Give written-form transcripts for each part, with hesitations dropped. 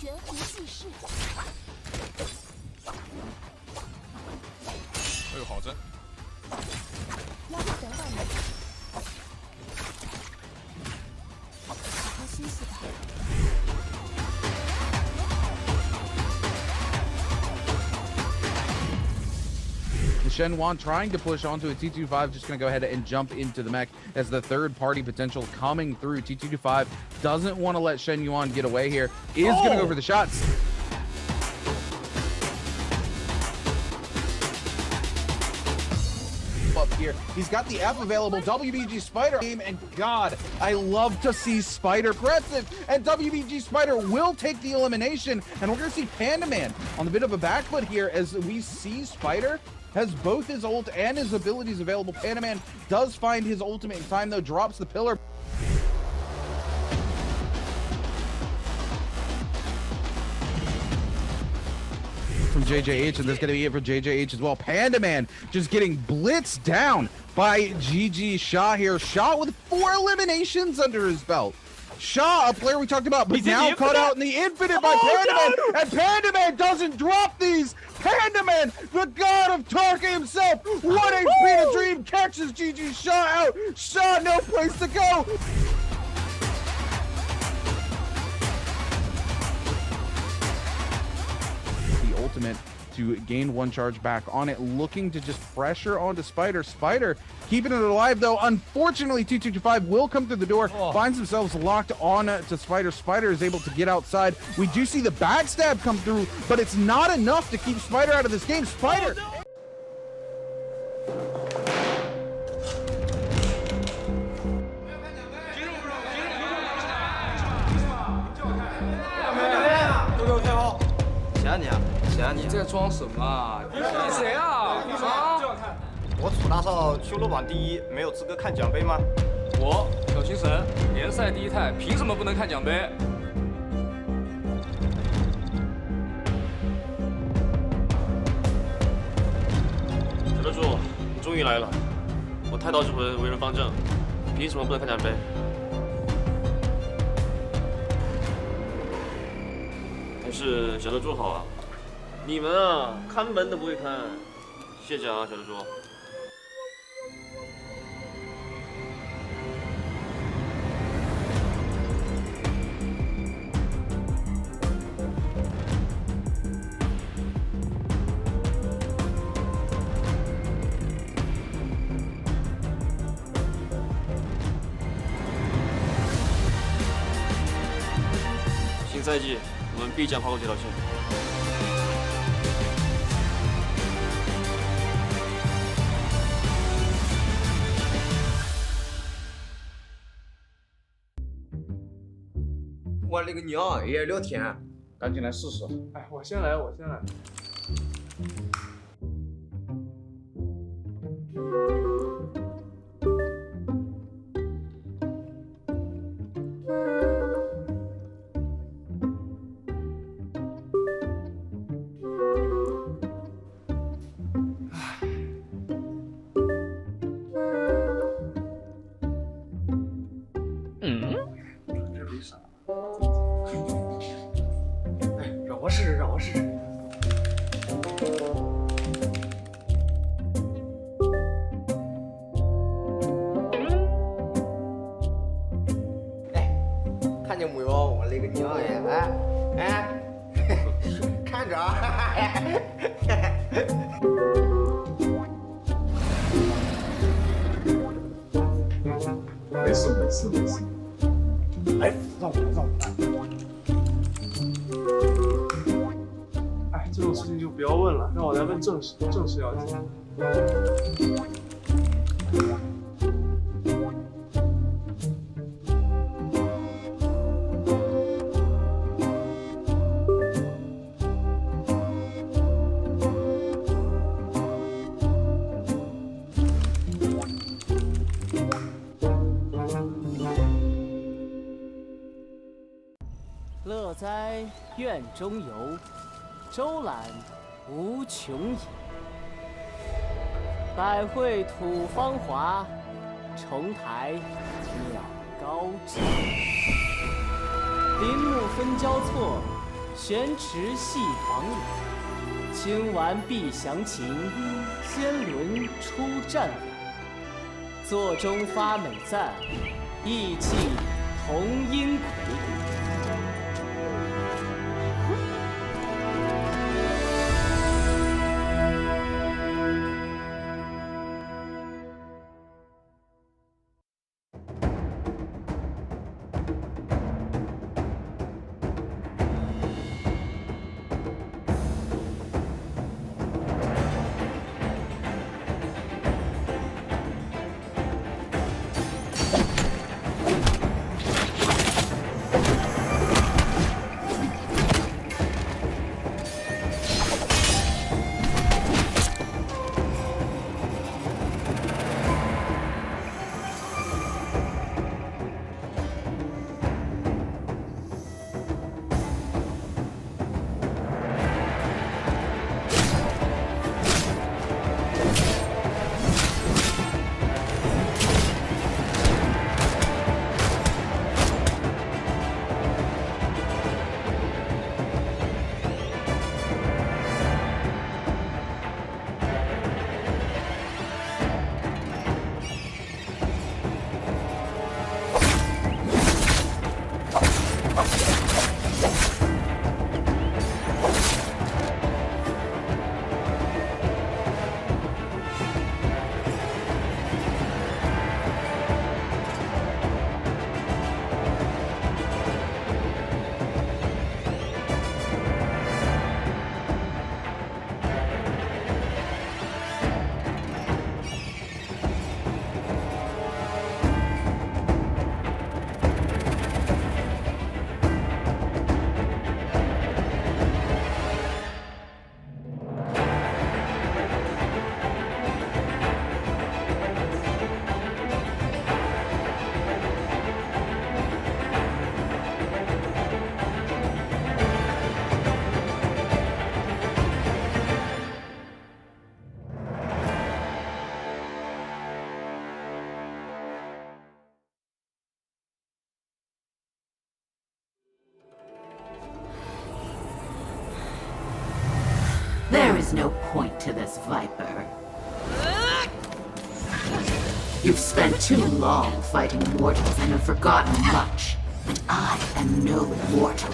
悬壶济世。哎呦，好针！压力等等你，好好休息吧。 Shenwan trying to push onto a T25, just going to go ahead and jump into the mech as the third-party potential coming through. T25 doesn't want to let Shen Yuan get away here. Is going to go for the shots. Up here, he's got the F available. WBG Spider game, and God, I love to see Spider aggressive. And WBG Spider will take the elimination, and we're going to see Panda Man on the bit of a back foot here as we see Spider has both his ult and his abilities available. Panda Man does find his ultimate in time, though, drops the pillar. From JJH, and that's going to be it for JJH as well. Panda Man just getting blitzed down by GG Shaw here. Shaw with 4 eliminations under his belt. Shaw, a player we talked about, but now cut out in the infinite by Panda Man, and Panda Man doesn't drop these. Panda Man, the god of Tarka himself, 1 HP to Dream, catches GG Shaw out. Shaw, no place to go. The ultimate to gain 1 charge back on it, looking to just pressure onto Spider. Spider keeping it alive, though. Unfortunately, 225 will come through the door, finds themselves locked on to Spider. Spider is able to get outside. We do see the backstab come through, but it's not enough to keep Spider out of this game. Spider.你在装什么啊？你谁啊？啊！我楚大少修罗榜第1，没有资格看奖杯吗？我小星神联赛第1泰，凭什么不能看奖杯？小德柱，你终于来了！我太刀之魂为人方正，凭什么不能看奖杯？还是小德柱好啊！ 你们啊，看门都不会看，谢奖啊，小德柱。新赛季，我们必将跨过这条线。 我勒个娘，也聊天，赶紧来试试。哎，我先来，我先来。让我试试，让我试试。哎，看见没有？我勒个娘呀！哎，看着啊！没事没事没事。哎，让我来让我来。 这种事情就不要问了，让我来问正事，正事要紧。乐哉院中游，周览无穷已。百会吐芳华，重台鸟高枝。林木分交错，玄池系黄柳，清完必详情，仙轮出战尾。座中发美赞，意气同阴魁。There is no point to this, Viper. You've spent too long fighting mortals and have forgotten much. But I am no mortal.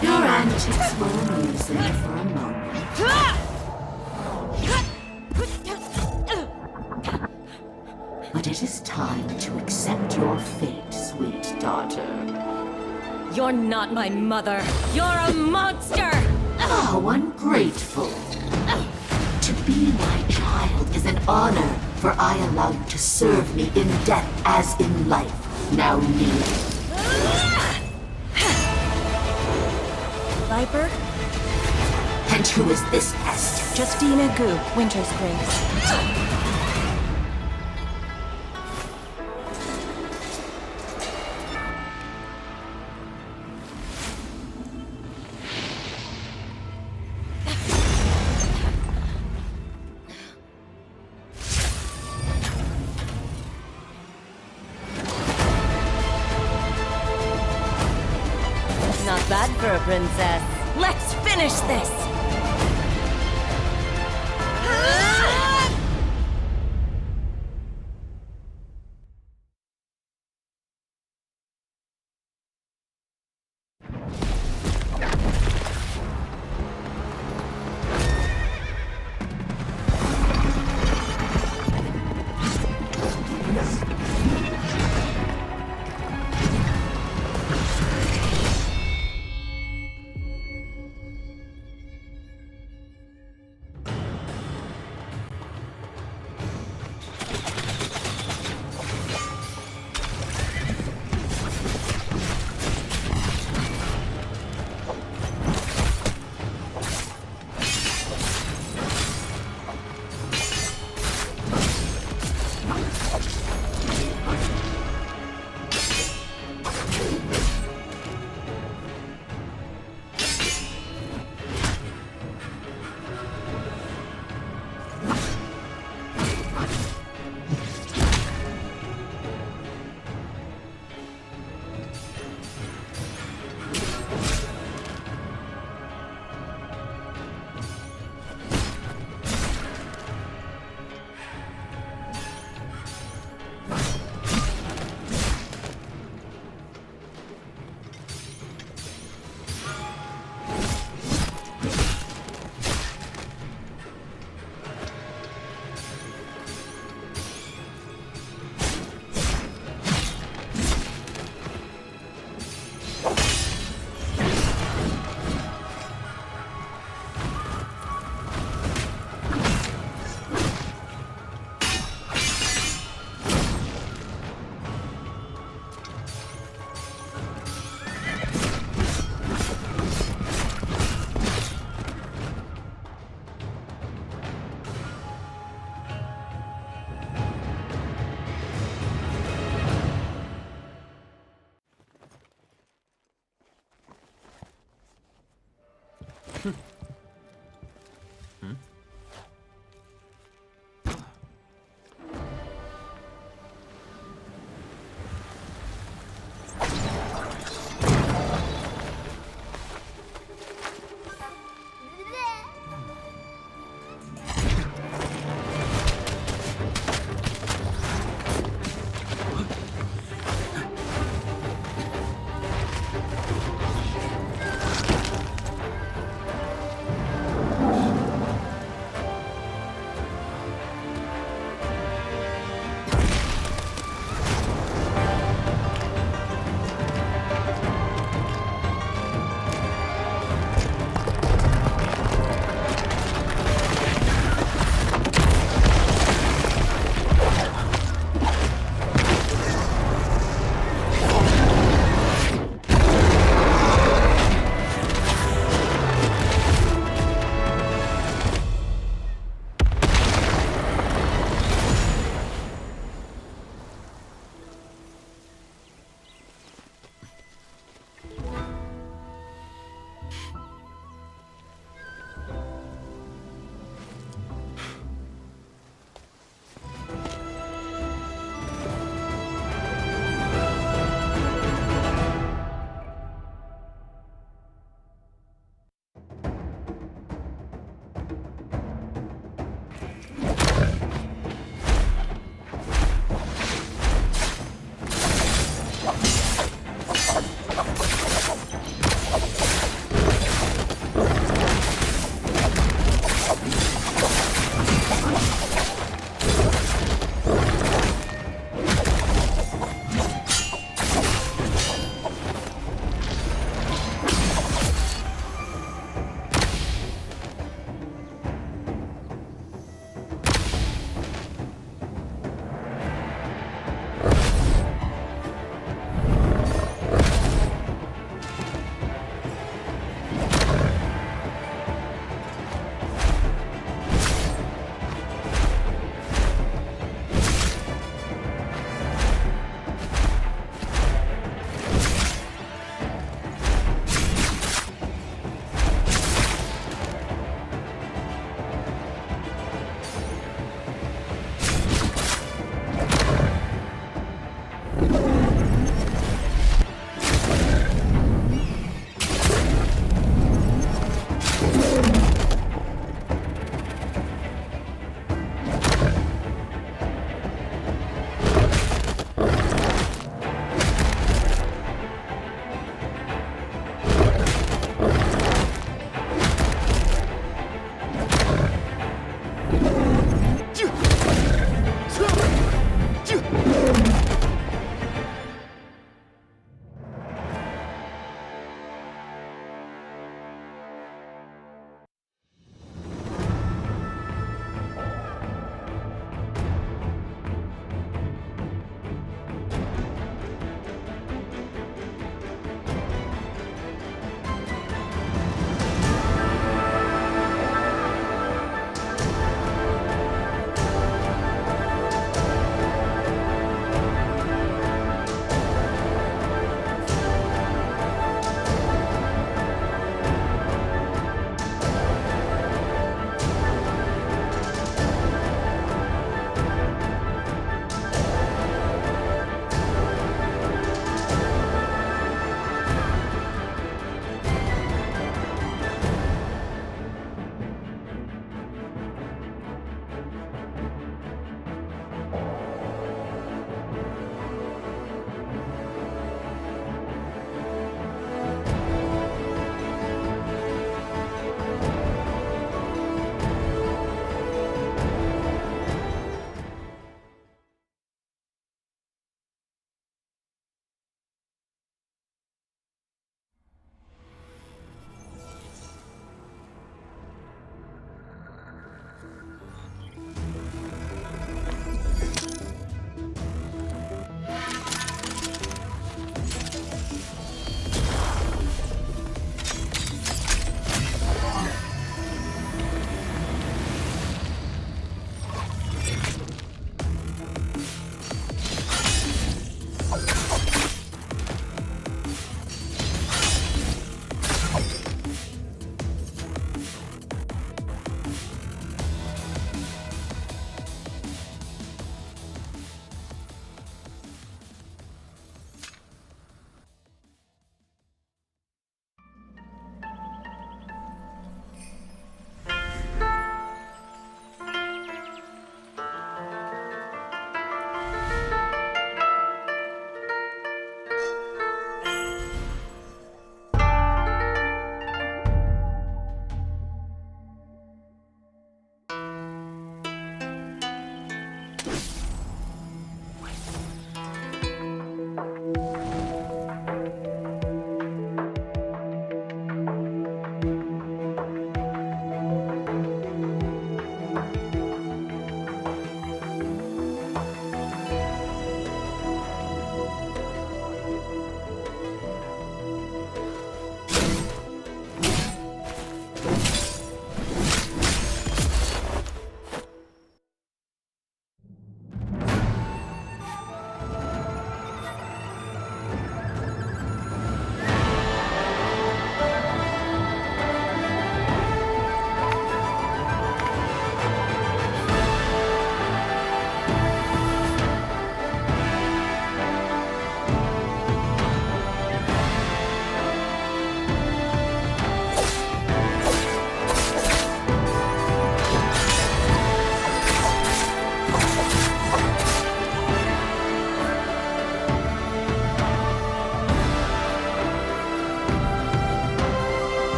Your antics will amuse me for a moment. But it is time to accept your fate, sweet daughter. You're not my mother. You're a monster! How ungrateful. To be my child is an honor, for I allow you to serve me in death as in life. Now kneel. Viper? And who is this pest? Justina Gu, Winter's Grace. Not bad for a princess. Let's finish this!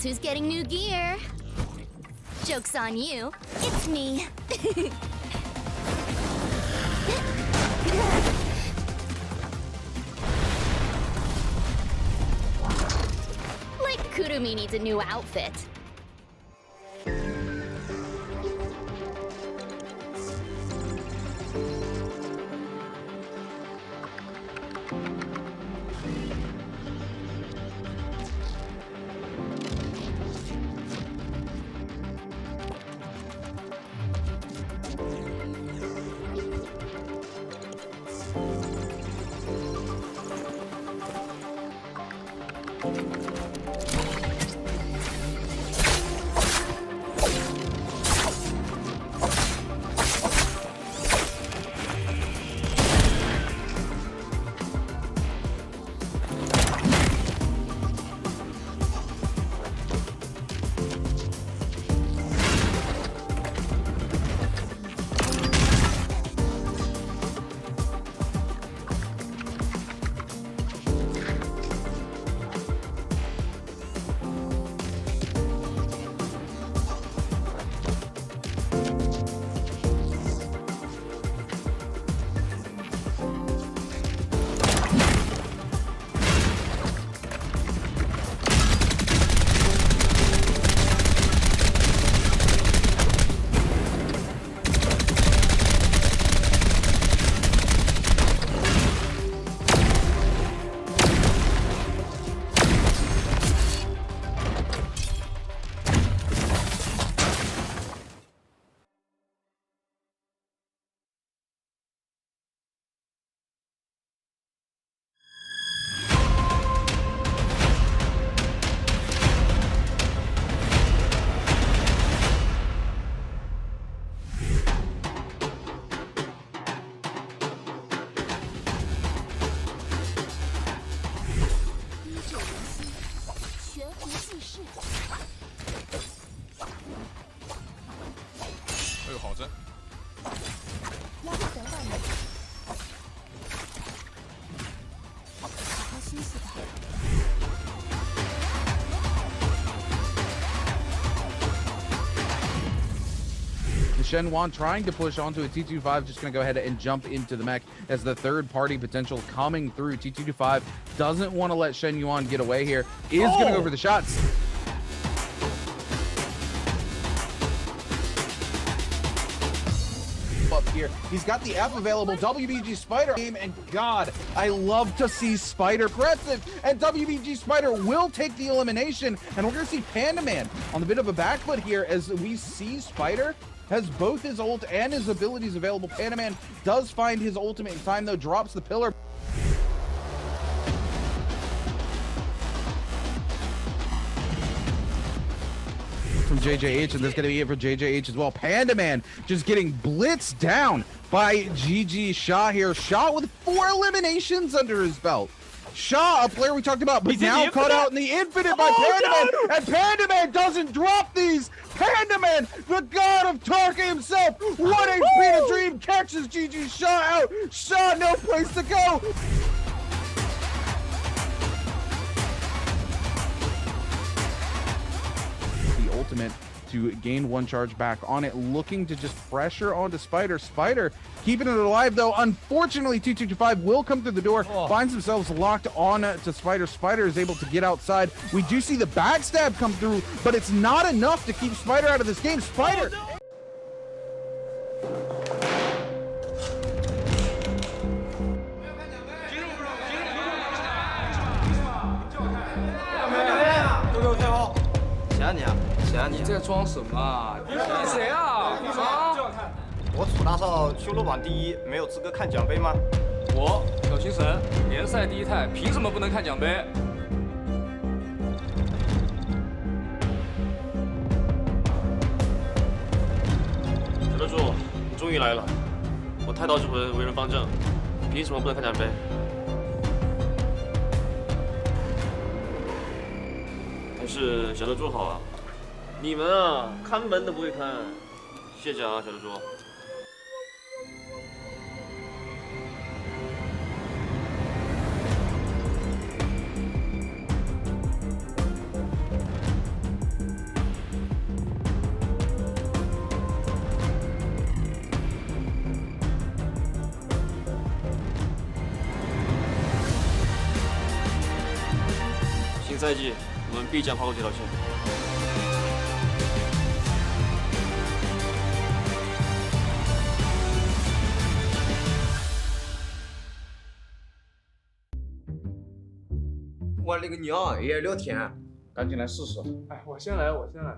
Guess who's getting new gear? Joke's on you. It's me. Like Kurumi needs a new outfit. Shenwan trying to push onto a T25, just going to go ahead and jump into the mech as the third party potential coming through. T25 doesn't want to let Shen Yuan get away here, is going to go for the shots. Up here, he's got the F available. WBG Spider game, and God, I love to see Spider aggressive, and WBG Spider will take the elimination, and we're going to see Panda Man on the bit of a back foot here as we see Spider has both his ult and his abilities available. Panda Man does find his ultimate in time, though, drops the pillar. From JJH, and that's going to be it for JJH as well. Panda Man just getting blitzed down by GG Shaw here. Shaw with 4 eliminations under his belt. Shaw, a player we talked about, but now caught out in the infinite by Panda Man, and Panda Man doesn't drop these. Panda Man, the god of Tarka himself, 1 HP to Dream, catches GG Shaw out. Shaw, no place to go. The ultimate to gain 1 charge back on it, looking to just pressure onto Spider. Spider keeping it alive, though. Unfortunately, 225 will come through the door, finds themselves locked on to Spider. Spider is able to get outside. We do see the backstab come through, but it's not enough to keep Spider out of this game. Spider...你在装什么啊？你谁啊？啊！我楚大少修罗榜第1，没有资格看奖杯吗？我小心神，联赛第1态，凭什么不能看奖杯？小德柱，你终于来了！我太刀之魂为人方正，凭什么不能看奖杯？还是小德柱好啊！你们啊，看门都不会看，谢谢啊，小德柱。赛季我们必将跑过这条线。我那个娘也聊天，赶紧来试试。哎，我先来，我先来。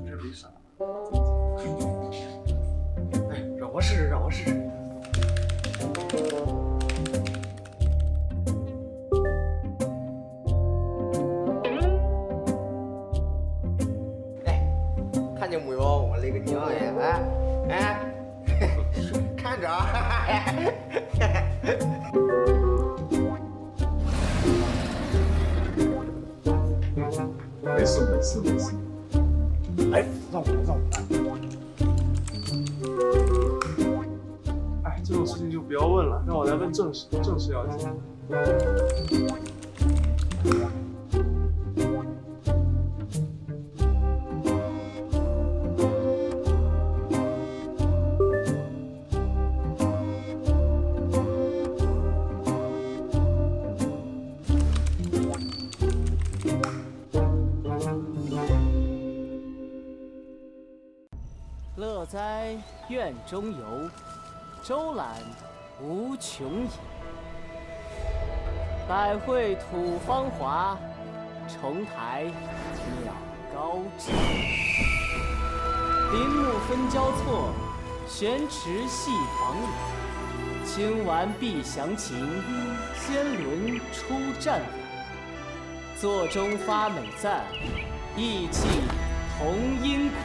这没啥。哎，让我试试，让我试试。哎，看见没有？我那个娘哎，看着啊！没事没事没事。哎，让我来让我来。哎，这种事情就不要问了，让我来问正事，正事要紧。乐哉院中游，周览无穷也。百会吐芳华，重台鸟高枝。林木分交错，悬池戏黄柳。清完必详情，仙轮出战尾。座中发美赞，意气同阴魁。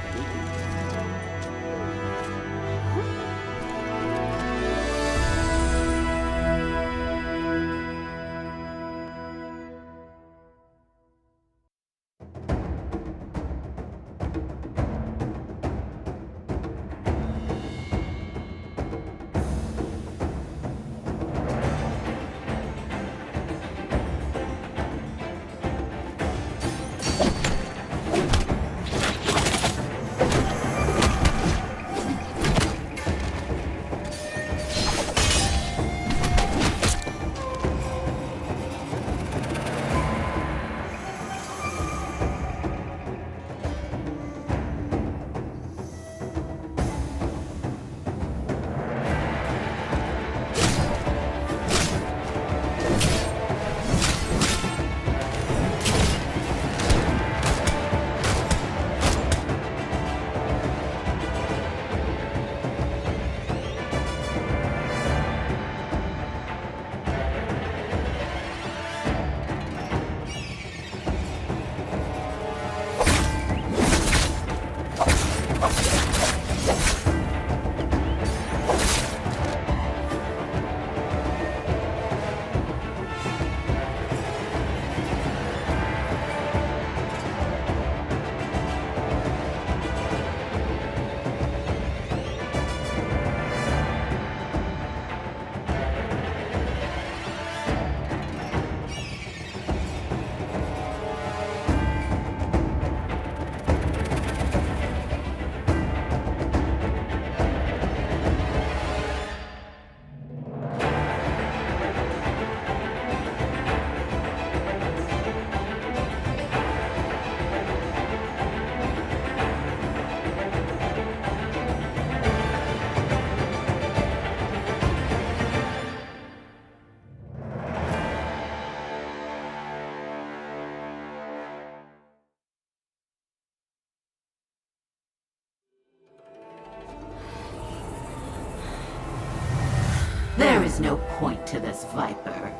There is no point to this, Viper.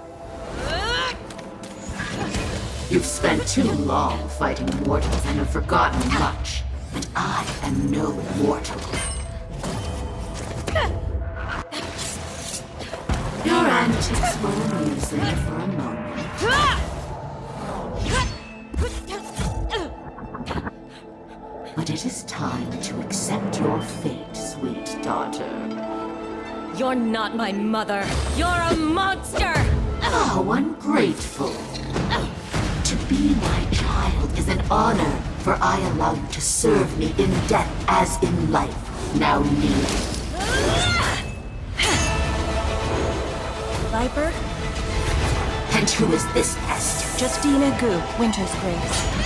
You've spent too long fighting mortals and have forgotten much. But I am no mortal. Your antics will amuse me for a moment. But it is time to accept your fate. not my mother. You're a monster! How ungrateful. To be my child is an honor, for I allow you to serve me in death as in life. Now kneel. Viper? And who is this pest? Justina Gu, Winter's Grace.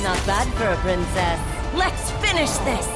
Not bad for a princess. Let's finish this!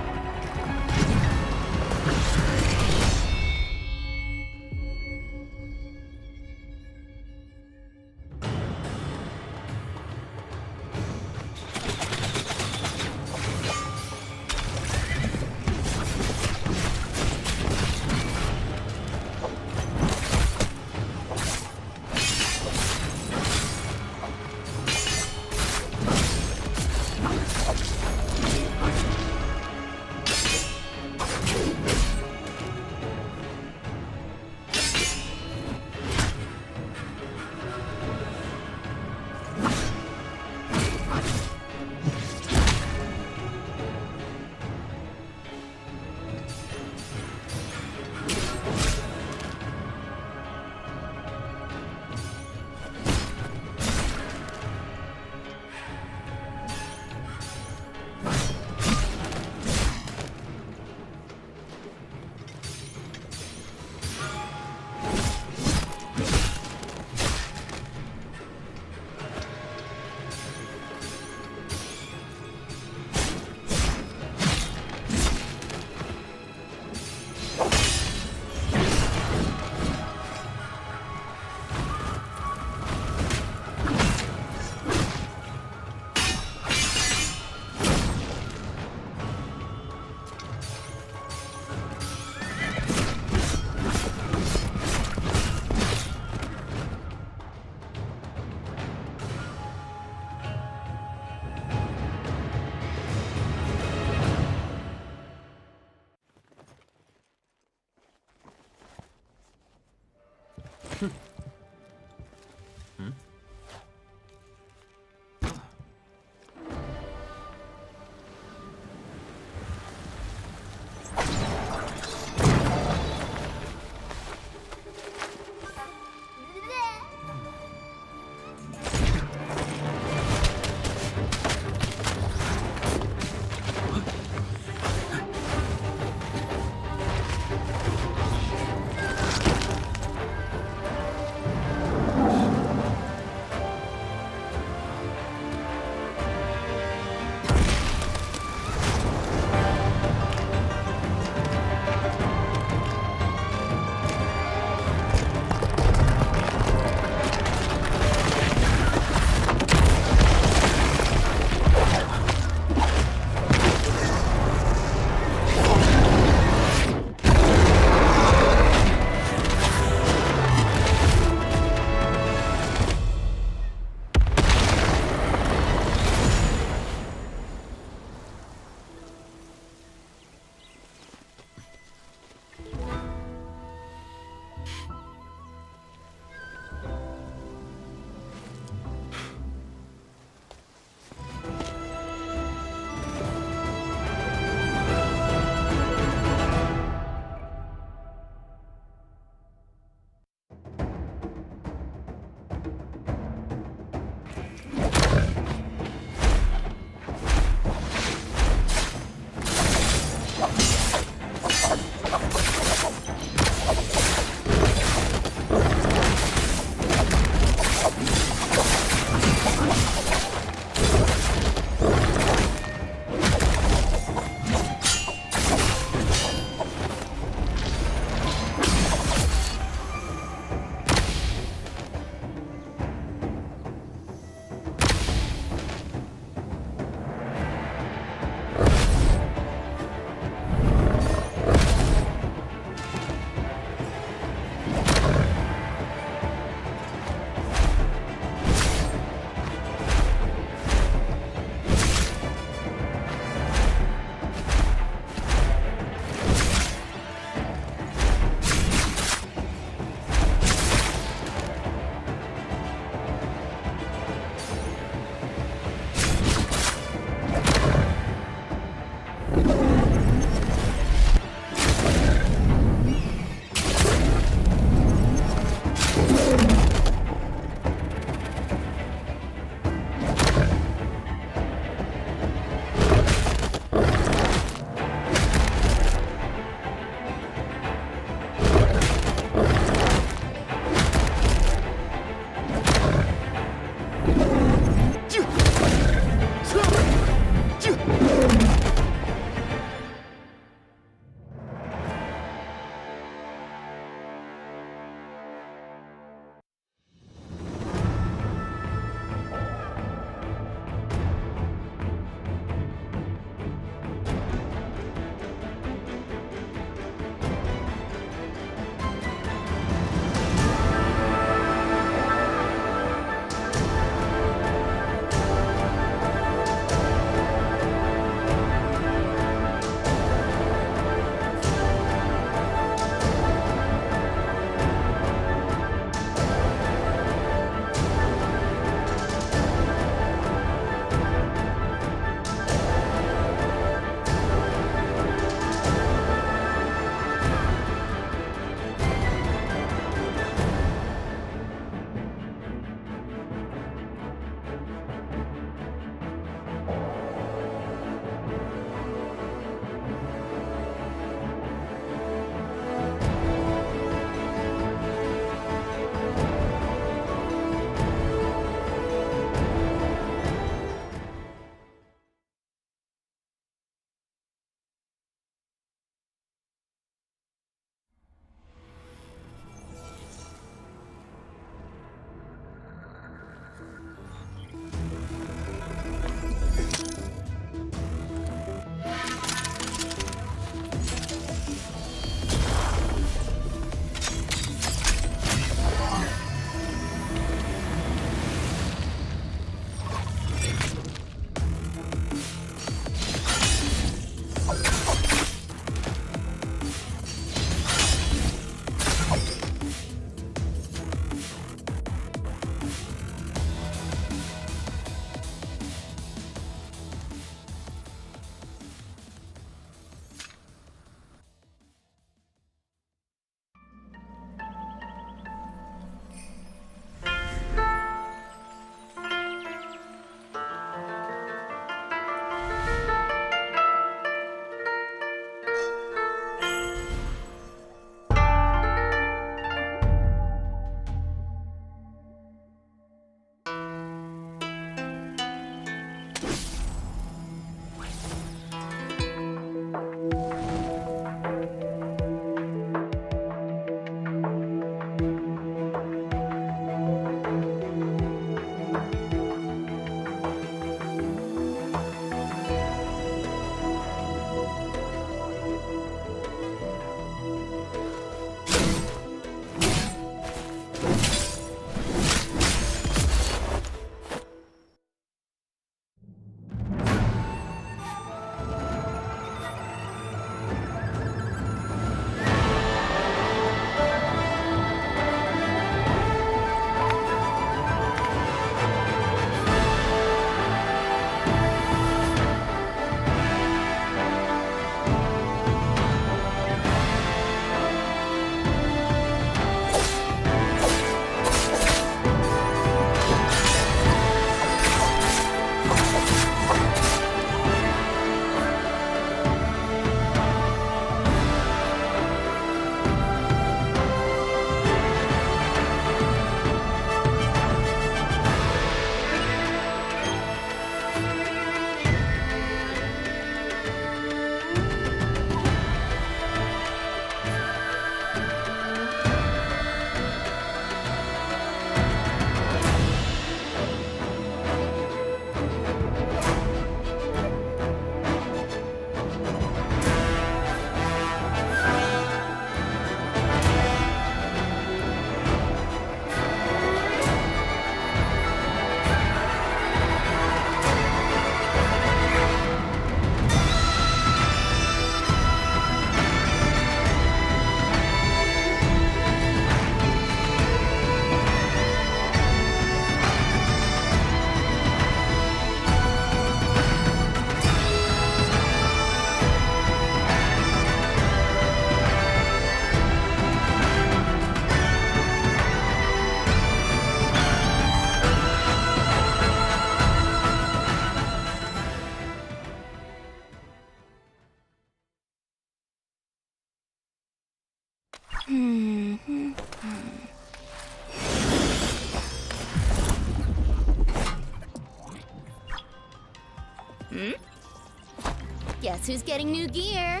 Guess who's getting new gear?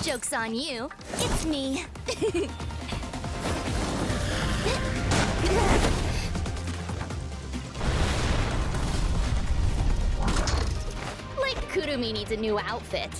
Joke's on you. It's me. Like Kurumi needs a new outfit.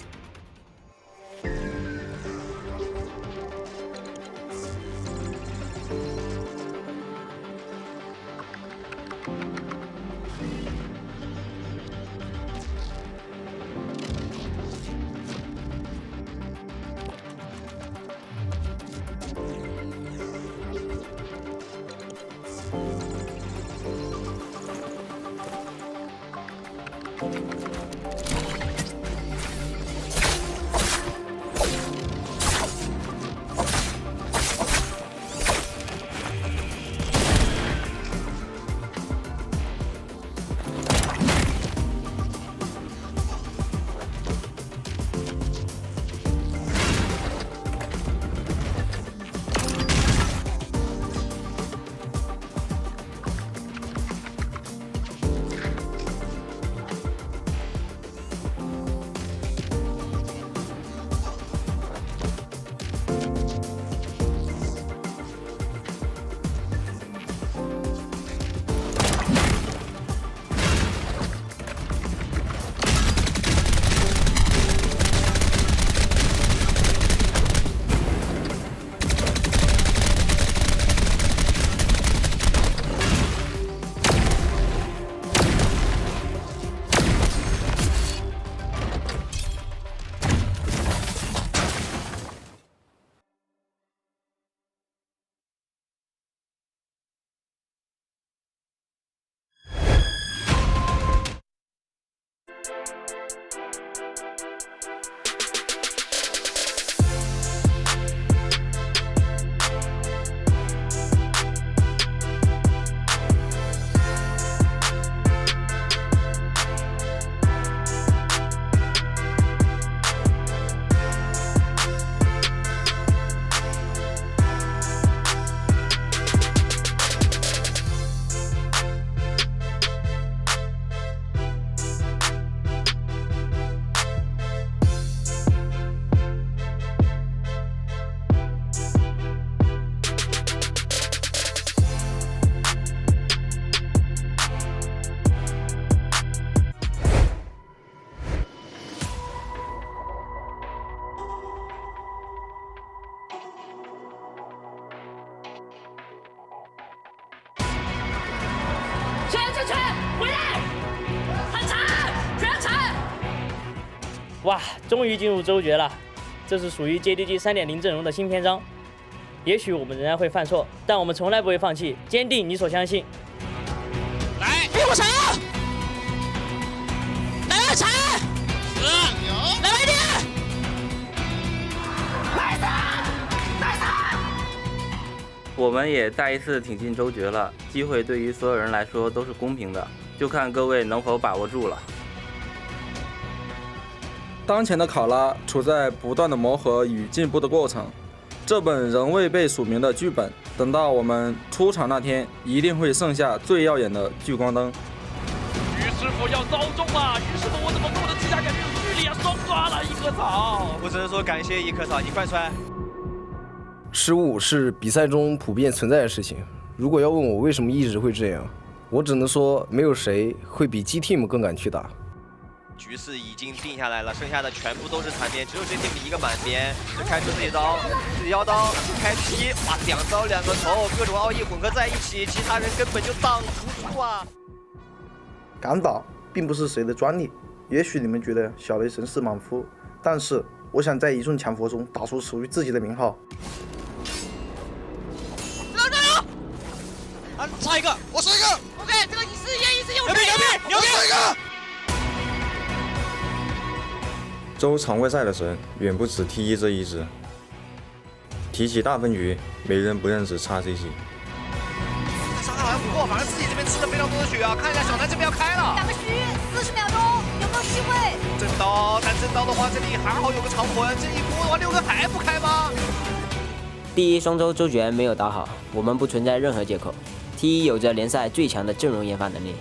哇，终于进入周决了，这是属于 JDG 3.0阵容的新篇章。也许我们仍然会犯错，但我们从来不会放弃，坚定你所相信。来，屁股长，来铲，牛，来一点，我们也再一次挺进周决了，机会对于所有人来说都是公平的，就看各位能否把握住了。当前的考拉处在不断的磨合与进步的过程，这本仍未被署名的剧本，等到我们出场那天，一定会剩下最耀眼的聚光灯。于师傅要遭重了，于师傅我怎么跟我的指甲感觉有距离啊？双抓了一棵草，我只能说感谢一棵草，你快穿。失误是比赛中普遍存在的事情。如果要问我为什么一直会这样，我只能说没有谁会比 G Team 更敢去打。局势已经定下来了，剩下的全部都是残边，只有 J Team 一个满边，就开出自己刀，自己腰刀开劈，哇，2刀2个头，各种奥义混合在一起，其他人根本就挡不住啊！敢打并不是谁的专利，也许你们觉得小雷神势满腹，但是我想在一众强佛中打出属于自己的名号。啊，差一个，我输一个。OK， 这个141，牛逼！我输一个。周常规赛的神远不止 T1这一支。提起大分局，没人不认识XCC。伤害好像不够，反正自己这边吃了非常多的血啊！看一下小南这边要开了，打个虚，40秒钟，有没有机会？正刀，但正刀的话，这里还好有个长魂，这一波的话，6个还不开吗？第一双周周决没有打好，我们不存在任何借口。T1有着联赛最强的阵容研发能力，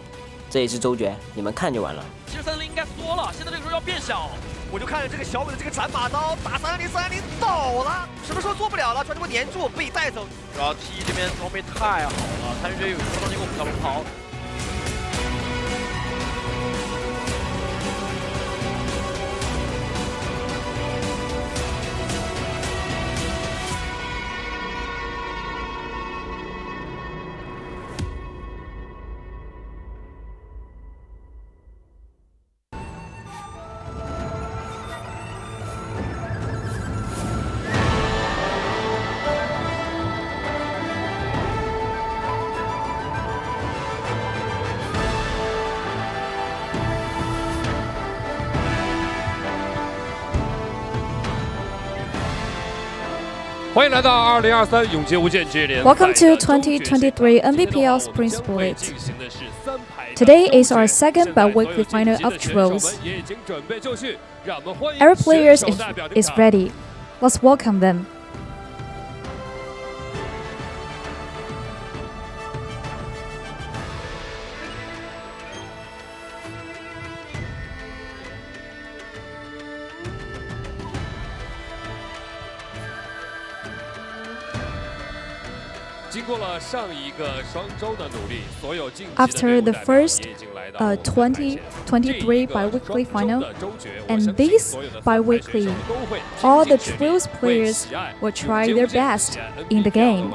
这一次周决你们看就完了。其实3-0应该缩了，现在这个时候要变小。我就看着这个小伟的这个斩马刀打3-0倒了，什么时候做不了了？传球粘住被带走。主要 T 这边装备太好了，参与队有一个双进攻小龙袍。欢迎来到2023永劫无间职业联赛。 Welcome to 2023 NBPL Spring Split. Today is our second bi-weekly final of Trials. Every player is ready. Let's welcome them. After the first 2023 bi-weekly final and this bi-weekly, all the Trials players will try their best in the game.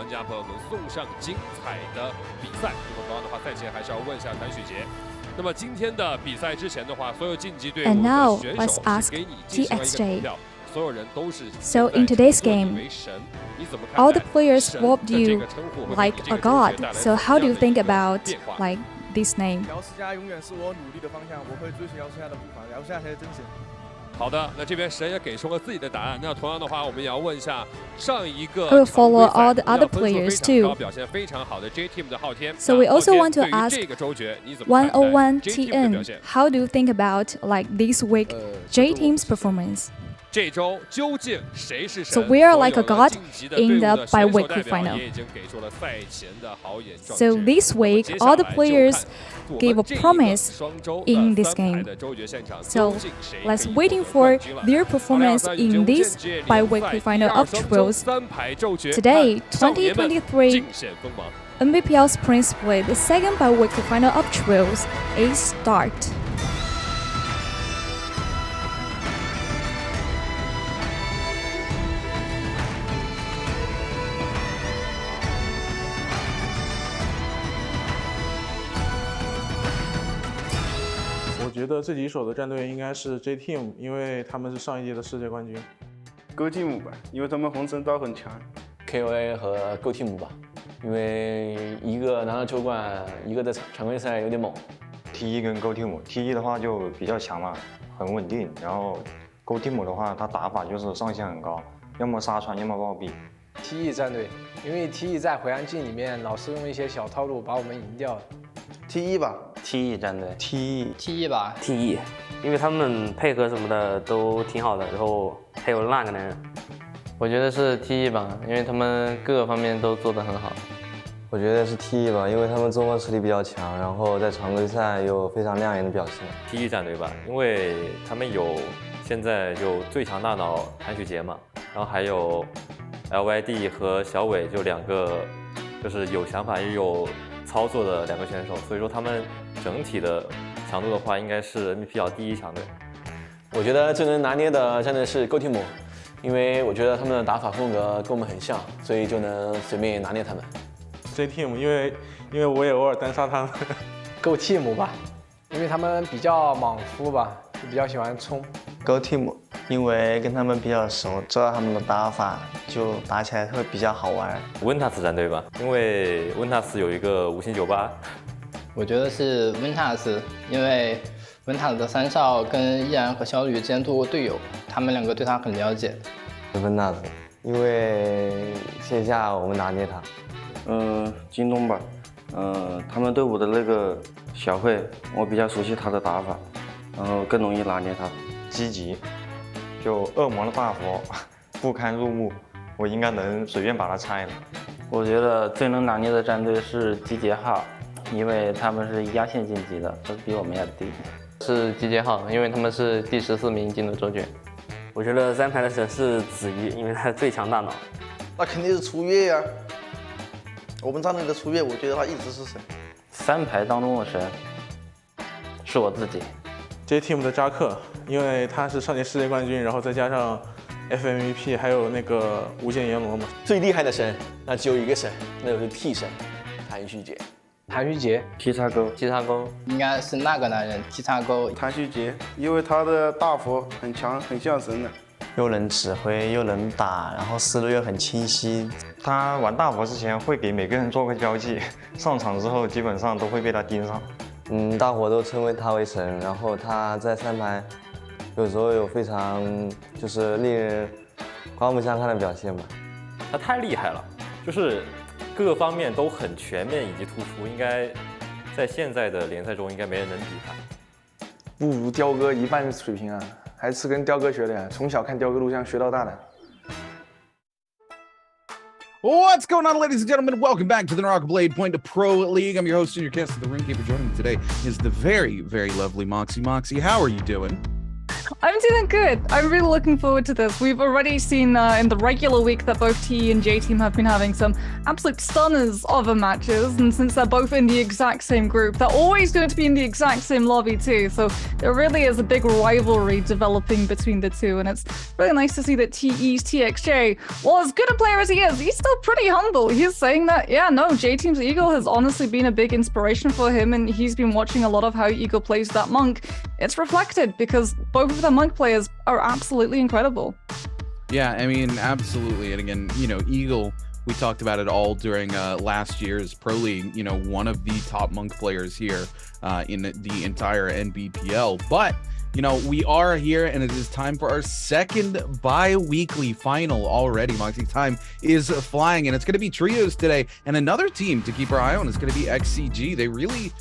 And now let's ask TXJ. So in today's game, all the players swapped you like a god. So how do you think about like this name? 姚世嘉永远是我努力的方向，我会追随姚世嘉的步伐，姚世嘉才是真神。好的，那这边神也给出了自己的答案。那同样的话，我们也要问一下上一个 I will follow all the other players too. 表现非常好的 J Team 的昊天。 So we also want to ask 101 J Team 的表 TN. 现？ How do you think about like this week J Team's performance? 这周究竟谁是神？ So we are like a god in the bi-weekly final. 也已经给出了赛前的好演状。 So this week, all the players gave a promise in this game. So let's waiting for their performance in this bi-weekly final of Trials. Today, 2023 NBPL Spring Split, the second bi-weekly final of Trials, is start. Team 我觉得这几手的战队应该是 J Team， 因为他们是上一届的世界冠军。Go Team 吧，因为他们红绳刀很强。KOA 和 Go Team 吧，因为一个拿了球冠，一个在常规赛有点猛。T1跟 Go Team，T1 的话就比较强嘛，很稳定。然后 Go Team 的话，他打法就是上限很高，要么杀穿，要么暴毙。T1战队，因为 T1在回蓝镜里面老是用一些小套路把我们赢掉了。T1吧 ，T1战队，T1吧，T1，因为他们配合什么的都挺好的，然后还有那个男人。我觉得是 T1吧，因为他们各个方面都做得很好。我觉得是 T1吧，因为他们中国实力比较强，然后在常规赛有非常亮眼的表现。T1战队吧，因为他们现在有最强大脑谭旭杰嘛，然后还有 LYD 和小伟，就两个就是有想法也有操作的两个选手，所以说他们整体的强度的话，应该是 NBPL第一强队。我觉得最能拿捏的战队是 Go Team， 因为我觉得他们的打法风格跟我们很像，所以就能随便拿捏他们。J Team， 因为我也偶尔单杀他们。Go Team 吧，因为他们比较莽夫吧，就比较喜欢冲。Go Team， 因为跟他们比较熟，知道他们的打法，就打起来会比较好玩。温塔斯战队吧，因为温塔斯有一个5星98。我觉得是温塔斯，因为温塔斯的3少跟依然和小吕之间做过队友，他们两个对他很了解。温塔斯，因为线下我们拿捏他。京东吧，他们队伍的那个小慧，我比较熟悉他的打法，然后更容易拿捏他。积极，就恶魔的大佛不堪入目，我应该能随便把他拆了。我觉得最能拿捏的战队是集结号，因为他们是压线晋级的，都比我们要低。是集结号，因为他们是第14名进入周决。我觉得3排的神是子怡，因为他最强大脑。那肯定是初月呀、我们战队的初月，我觉得他一直是神。 3排当中的神是我自己。J-Team 的扎克，因为他是上届世界冠军，然后再加上 FMVP， 还有那个无限阎罗嘛。最厉害的神，那只有一个神，那就是 T 神，谭旭杰。谭旭杰，劈叉钩，劈叉钩应该是那个男人，劈叉钩。谭旭杰，因为他的大佛很强，很像神的。 又能指挥，又能打，然后思路又很清晰。他玩大佛之前会给每个人做个标记，上场之后基本上都会被他盯上。大伙都称为他为神，然后他在3排有时候有非常就是令人刮目相看的表现吧。他太厉害了，就是各个方面都很全面以及突出，应该在现在的联赛中应该没人能比他。不如雕哥一半水平啊！ 还是跟雕哥学的呀，从小看雕哥录像学到大的。What's going on, ladies and gentlemen? Welcome back to the NARAKA BLADEPOINT Pro League. I'm your host and your guest of the Ringkeeper. Joining me today is the very, very lovely Moxie. Moxie, how are you doing? I'm doing good. I'm really looking forward to this. We've already seen in the regular week that both TE and J-Team have been having some absolute stunners of matches, and since they're both in the exact same group, they're always going to be in the exact same lobby too, so there really is a big rivalry developing between the two, and it's really nice to see that TE's TXJ, well, as good a player as he is, he's still pretty humble. He's saying that, yeah, no, J-Team's Eagle has honestly been a big inspiration for him, and he's been watching a lot of how Eagle plays that Monk. It's reflected because both of the Monk players are absolutely incredible. Yeah, I mean, absolutely. And again, you know, Eagle, we talked about it all during last year's Pro League, you know, one of the top Monk players here in the entire NBPL. But, you know, we are here and it is time for our second bi-weekly final already. Moxie, time is flying and it's going to be trios today. And another team to keep our eye on is going to be XCG. They really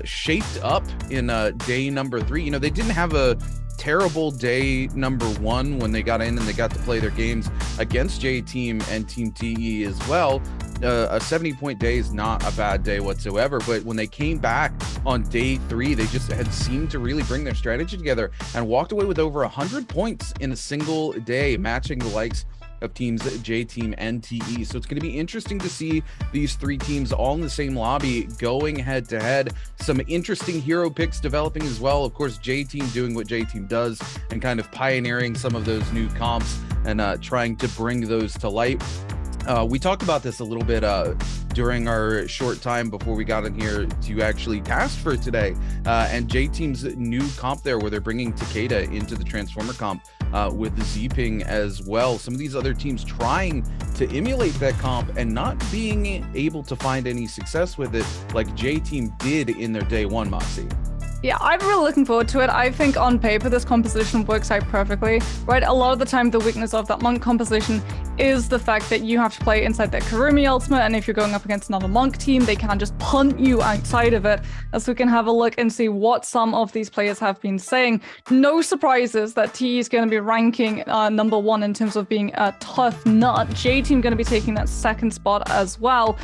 shaped up in day number 3. You know, they didn't have a terrible day number 1 when they got in and they got to play their games against J-Team and Team TE as well. A 70-point day is not a bad day whatsoever, but when they came back on day 3, they just had seemed to really bring their strategy together and walked away with over 100 points in a single day, matching the likes of teams J-Team and TE. So it's going to be interesting to see these 3 teams all in the same lobby going head to head. Some interesting hero picks developing as well. Of course, J-Team doing what J-Team does and kind of pioneering some of those new comps and trying to bring those to light. We talked about this a little bit during our short time before we got in here to actually cast for today. And J-Team's new comp there where they're bringing Takeda into the Transformer comp with the Z-Ping as well. Some of these other teams trying to emulate that comp and not being able to find any success with it like J-Team did in their day 1, Moxie. Yeah, I'm really looking forward to it. I think on paper this composition works out perfectly, right? A lot of the time the weakness of that Monk composition is the fact that you have to play inside that Kurumi ultimate, and if you're going up against another Monk team, they can't just punt you outside of it. As we can have a look and see what some of these players have been saying. No surprises that TE is going to be ranking number 1 in terms of being a tough nut. J-Team going to be taking that 2nd spot as well.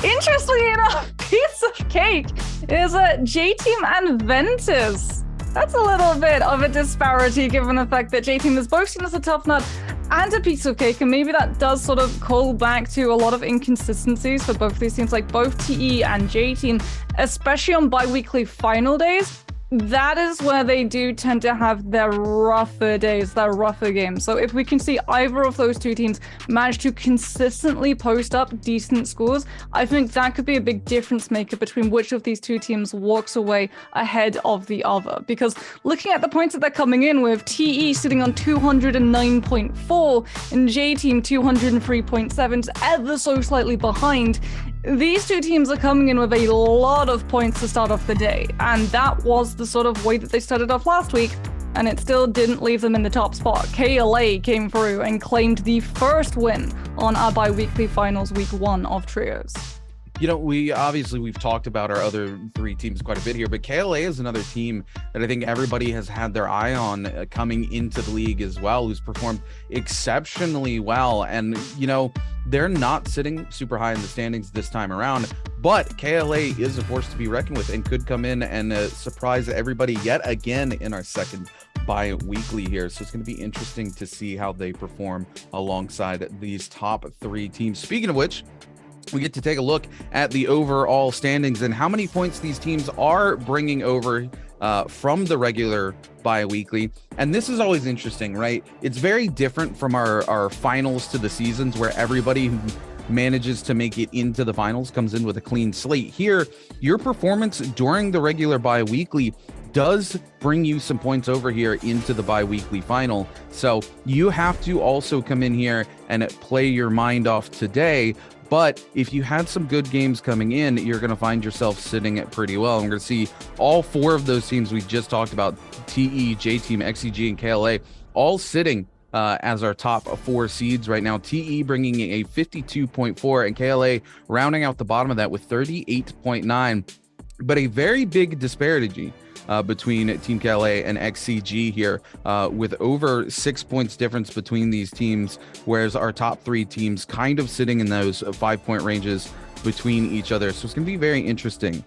Interestingly enough, piece of cake is J-Team and Ventus. That's a little bit of a disparity given the fact that J-Team is both seen as a tough nut and a piece of cake, and maybe that does sort of call back to a lot of inconsistencies for both these teams, like both TE and J-Team, especially on bi-weekly final days. That is where they do tend to have their rougher days, their rougher games. So if we can see either of those 2 teams manage to consistently post up decent scores, I think that could be a big difference maker between which of these 2 teams walks away ahead of the other. Because looking at the points that they're coming in with, TE sitting on 209.4 and J-Team 203.7, ever so slightly behind. These 2 teams are coming in with a lot of points to start off the day, and that was the sort of way that they started off last week, and it still didn't leave them in the top spot. KLA came through and claimed the first win on our bi-weekly finals week 1 of trios. You know, we've talked about our other three teams quite a bit here, but KLA is another team that I think everybody has had their eye on coming into the league as well, who's performed exceptionally well. And, you know, they're not sitting super high in the standings this time around, but KLA is a force to be reckoned with and could come in and surprise everybody yet again in our second bi-weekly here. So it's going to be interesting to see how they perform alongside these top three teams. Speaking of which, we get to take a look at the overall standings and how many points these teams are bringing over from the regular bi-weekly. And this is always interesting, right? It's very different from our finals to the seasons, where everybody who manages to make it into the finals comes in with a clean slate. Here, your performance during the regular bi-weekly does bring you some points over here into the bi-weekly final. So you have to also come in here and play your mind off today. But if you had some good games coming in, you're going to find yourself sitting at pretty well. I'm going to see all four of those teams we just talked about, TE, J-Team, XCG, and KLA, all sitting as our top four seeds right now. TE bringing a 52.4 and KLA rounding out the bottom of that with 38.9. But a very big disparity between Team KLA and XCG here, with over 6 points difference between these teams, whereas our top three teams kind of sitting in those 5 point ranges between each other. So it's going to be very interesting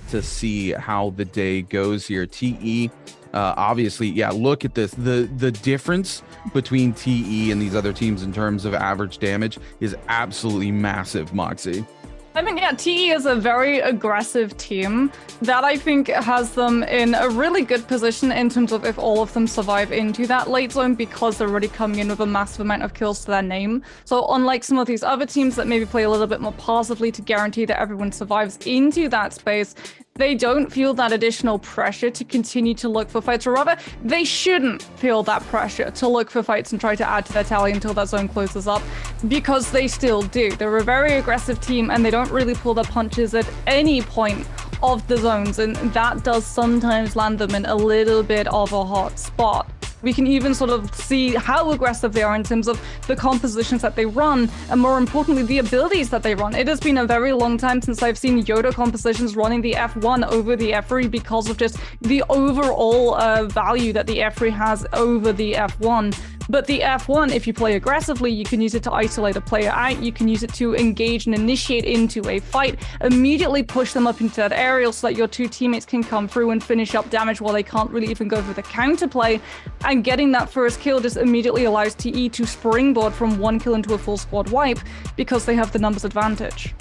to see how the day goes here. TE, obviously, yeah, look at this. The difference between TE and these other teams in terms of average damage is absolutely massive, Moxie. I mean, yeah, TE is a very aggressive team that I think has them in a really good position in terms of if all of them survive into that late zone, because they're already coming in with a massive amount of kills to their name. So unlike some of these other teams that maybe play a little bit more passively to guarantee that everyone survives into that space, they don't feel that additional pressure to continue to look for fights, or rather, they shouldn't feel that pressure to look for fights and try to add to their tally until that zone closes up, because they still do. They're a very aggressive team, and they don't really pull their punches at any point of the zones, and that does sometimes land them in a little bit of a hot spot. We can even sort of see how aggressive they are in terms of the compositions that they run, and more importantly, the abilities that they run. It has been a very long time since I've seen Yoda compositions running the F1 over the F3 because of just the overall value that the F3 has over the F1. But the F1, if you play aggressively, you can use it to isolate a player out, you can use it to engage and initiate into a fight, immediately push them up into that area so that your two teammates can come through and finish up damage while they can't really even go for the counterplay. And getting that first kill just immediately allows TE to springboard from one kill into a full squad wipe because they have the numbers advantage.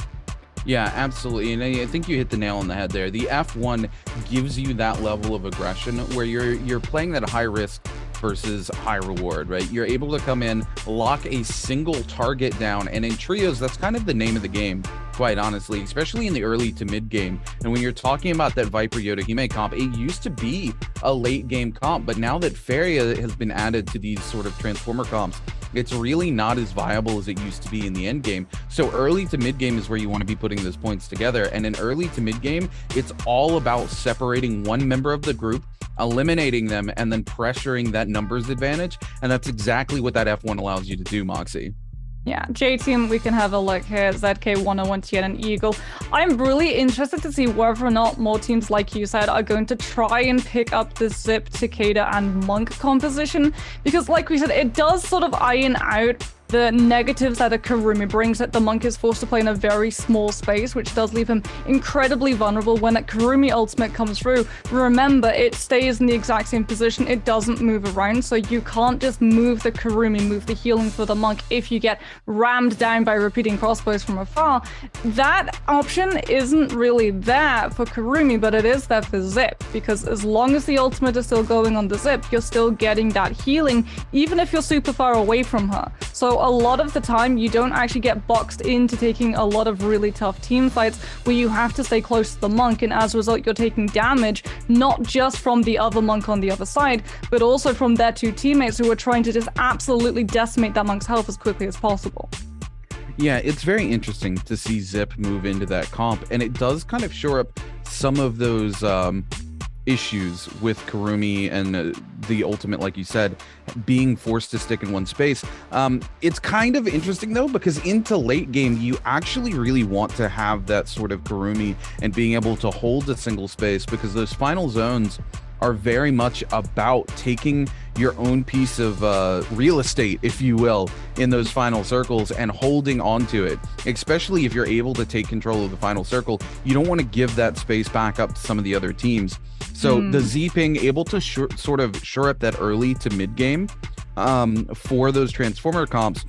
Yeah, absolutely. And I think you hit the nail on the head there. The F1 gives you that level of aggression where you're playing that high risk versus high reward, right? You're able to come in, lock a single target down, and in trios, that's kind of the name of the game, quite honestly, especially in the early to mid game. And when you're talking about that Viper Yoda Hime comp, it used to be a late game comp, but now that Feria has been added to these sort of transformer comps, it's really not as viable as it used to be in the end game. So early to mid game is where you want to be putting those points together. And in early to mid game, it's all about separating one member of the group, eliminating them, and then pressuring that numbers advantage. And that's exactly what that F1 allows you to do, Moxie. Yeah, J-Team, we can have a look here. ZK101, Tien, and Eagle. I'm really interested to see whether or not more teams, like you said, are going to try and pick up the Zip, Takeda, and Monk composition. Because like we said, it does sort of iron out the negatives that a Kurumi brings, that the Monk is forced to play in a very small space, which does leave him incredibly vulnerable when that Kurumi ultimate comes through. Remember, it stays in the exact same position, it doesn't move around, so you can't just move the Kurumi, move the healing for the Monk if you get rammed down by repeating crossbows from afar. That option isn't really there for Kurumi, but it is there for Zip, because as long as the ultimate is still going on the Zip, you're still getting that healing, even if you're super far away from her. So a lot of the time, you don't actually get boxed into taking a lot of really tough team fights where you have to stay close to the Monk, and as a result, you're taking damage, not just from the other Monk on the other side, but also from their two teammates who are trying to just absolutely decimate that Monk's health as quickly as possible. Yeah, it's very interesting to see Zip move into that comp, and it does kind of shore up some of those issues with Kurumi and the ultimate, like you said, being forced to stick in one space. It's kind of interesting though, because into late game, you actually really want to have that sort of Kurumi and being able to hold a single space, because those final zones are very much about taking your own piece of real estate, if you will, in those final circles and holding on to it. Especially if you're able to take control of the final circle, you don't want to give that space back up to some of the other teams. So the Z-Ping able to sort of shore up that early to mid game for those transformer comps.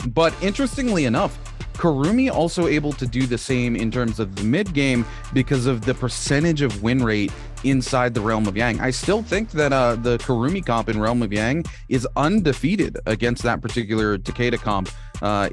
But interestingly enough, Kurumi also able to do the same in terms of the mid game because of the percentage of win rate inside the Realm of Yang. I still think that the Kurumi comp in Realm of Yang is undefeated against that particular Takeda comp,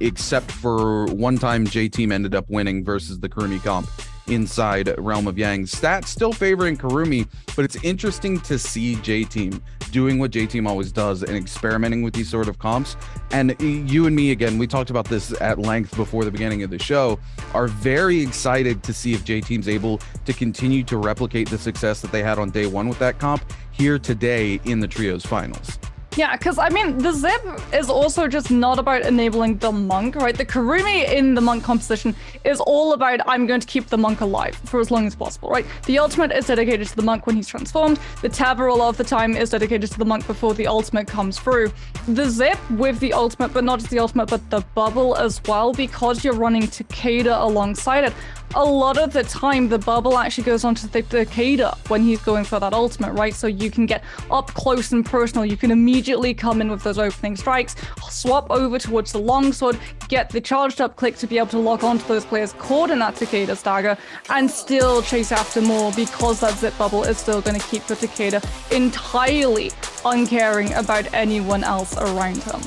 except for one time J-Team ended up winning versus the Kurumi comp inside Realm of Yang. Stats still favoring Kurumi, but it's interesting to see J-Team doing what J-Team always does and experimenting with these sort of comps. And you and me, again, we talked about this at length before the beginning of the show, are very excited to see if J-Team's able to continue to replicate the success that they had on day one with that comp here today in the Trios finals. Yeah, because I mean, the Zip is also just not about enabling the Monk, right? The Kurumi in the Monk composition is all about, I'm going to keep the Monk alive for as long as possible, right? The ultimate is dedicated to the Monk when he's transformed. The Tabber a lot of the time is dedicated to the Monk before the ultimate comes through. The Zip with the ultimate, but not just the ultimate, but the bubble as well, because you're running Takeda alongside it. A lot of the time, the bubble actually goes onto the Takeda when he's going for that ultimate, right? So you can get up close and personal. You can immediately come in with those opening strikes, swap over towards the longsword, get the charged up click to be able to lock onto those players caught in that Takeda stagger, and still chase after more, because that Zip bubble is still going to keep the Takeda entirely uncaring about anyone else around him.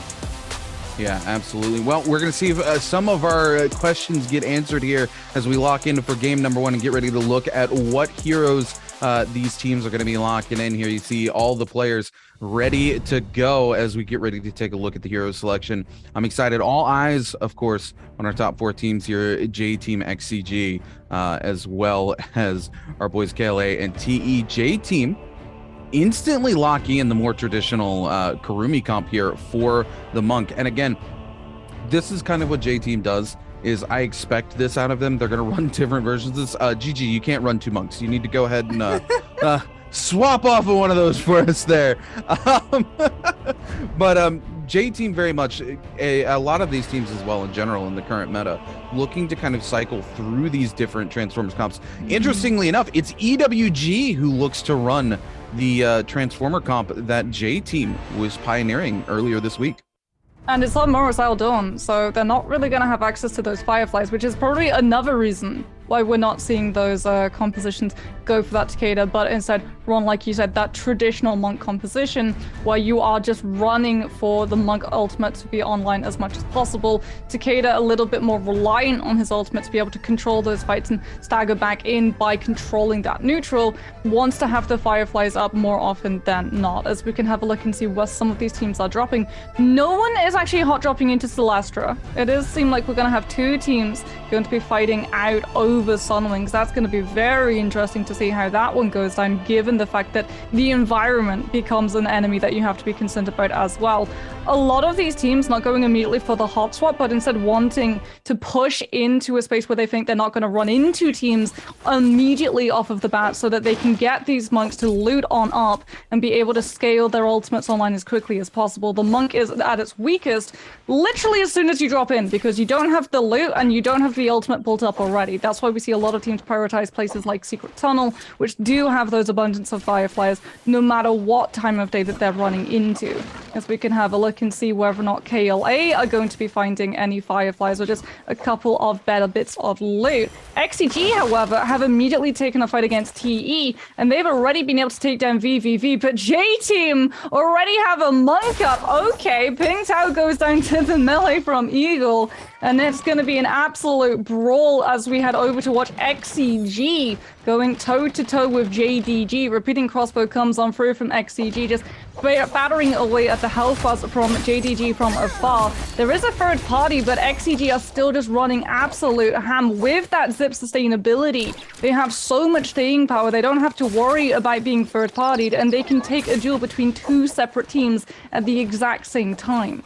Yeah, absolutely. Well, we're going to see if some of our questions get answered here as we lock in for game number one and get ready to look at what heroes these teams are going to be locking in here. You see all the players ready to go as we get ready to take a look at the hero selection. I'm excited. All eyes, of course, on our top four teams here, J-Team, XCG, as well as our boys KLA and TE. J-Team instantly locking in the more traditional Kurumi comp here for the Monk. And again, this is kind of what J-Team does, is I expect this out of them. They're going to run different versions of this. GG, you can't run two Monks. You need to go ahead and swap off of one of those for us there. But J-Team very much, a lot of these teams as well in general in the current meta, looking to kind of cycle through these different Transformers comps. Interestingly enough, it's EWG who looks to run the Transformer comp that J-Team was pioneering earlier this week. And it's on Morrisale Dawn, so they're not really going to have access to those Fireflies, which is probably another reason why we're not seeing those compositions go for that Takeda, but instead run, like you said, that traditional Monk composition where you are just running for the Monk ultimate to be online as much as possible. Takeda a little bit more reliant on his ultimate to be able to control those fights and stagger back in by controlling that neutral, wants to have the Fireflies up more often than not. As we can have a look and see where some of these teams are dropping, no one is actually hot dropping into Celestra. It does seem like we're going to have two teams going to be fighting out over Sunwings. That's going to be very interesting to see how that one goes down, given the fact that the environment becomes an enemy that you have to be concerned about as well. A lot of these teams not going immediately for the hot swap, but instead wanting to push into a space where they think they're not going to run into teams immediately off of the bat, so that they can get these Monks to loot on up and be able to scale their ultimates online as quickly as possible. The Monk is at its weakest literally as soon as you drop in, because you don't have the loot and you don't have the ultimate built up already. That's why we see a lot of teams prioritize places like Secret Tunnel, which do have those abundance of Fireflies no matter what time of day that they're running into. As we can have a look and see whether or not KLA are going to be finding any Fireflies or just a couple of better bits of loot. XCG, however, have immediately taken a fight against TE, and they've already been able to take down VVV, but J-Team already have a Monk up. Okay, Ping Tao goes down to the melee from Eagle, and it's going to be an absolute brawl as we head over to watch XCG going toe-to-toe with JDG. Repeating crossbow comes on through from XCG, just battering away at the health buzz from JDG from afar. There is a third party, but XCG are still just running absolute ham with that Zip up sustainability. They have so much staying power, they don't have to worry about being third-partied, and they can take a duel between two separate teams at the exact same time.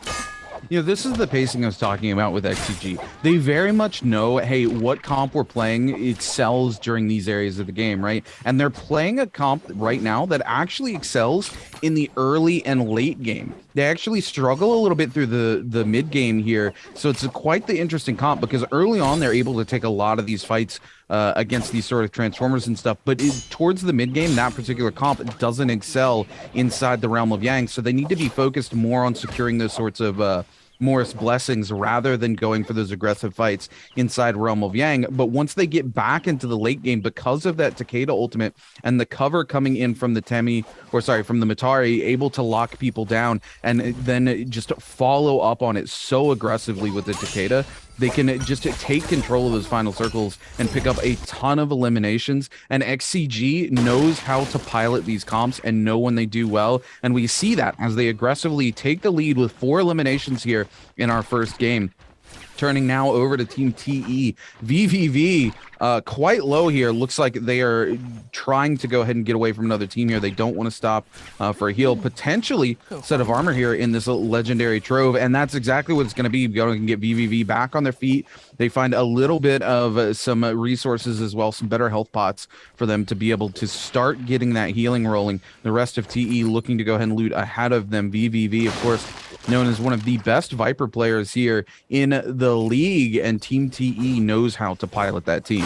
You know, this is the pacing I was talking about with XCG. They very much know, hey, what comp we're playing excels during these areas of the game, right? And they're playing a comp right now that actually excels in the early and late game. They actually struggle a little bit through the mid game here. So it's quite the interesting comp because early on, they're able to take a lot of these fights against these sort of transformers and stuff, but towards the mid game, that particular comp doesn't excel inside the realm of Yang, so they need to be focused more on securing those sorts of Morris blessings rather than going for those aggressive fights inside realm of Yang. But once they get back into the late game, because of that Takeda ultimate and the cover coming in from the from the Matari, able to lock people down and then just follow up on it so aggressively with the Takeda, they can just take control of those final circles and pick up a ton of eliminations. And XCG knows how to pilot these comps and know when they do well. And we see that as they aggressively take the lead with 4 eliminations here in our first game. Turning now over to Team TE. VVV quite low here. Looks like they are trying to go ahead and get away from another team here. They don't want to stop for a heal. Potentially set of armor here in this legendary trove. And that's exactly what it's going to be. Going to get VVV back on their feet. They find a little bit of some resources as well, some better health pots for them to be able to start getting that healing rolling. The rest of TE looking to go ahead and loot ahead of them. VVV, of course, known as one of the best Viper players here in the league, and Team TE knows how to pilot that team.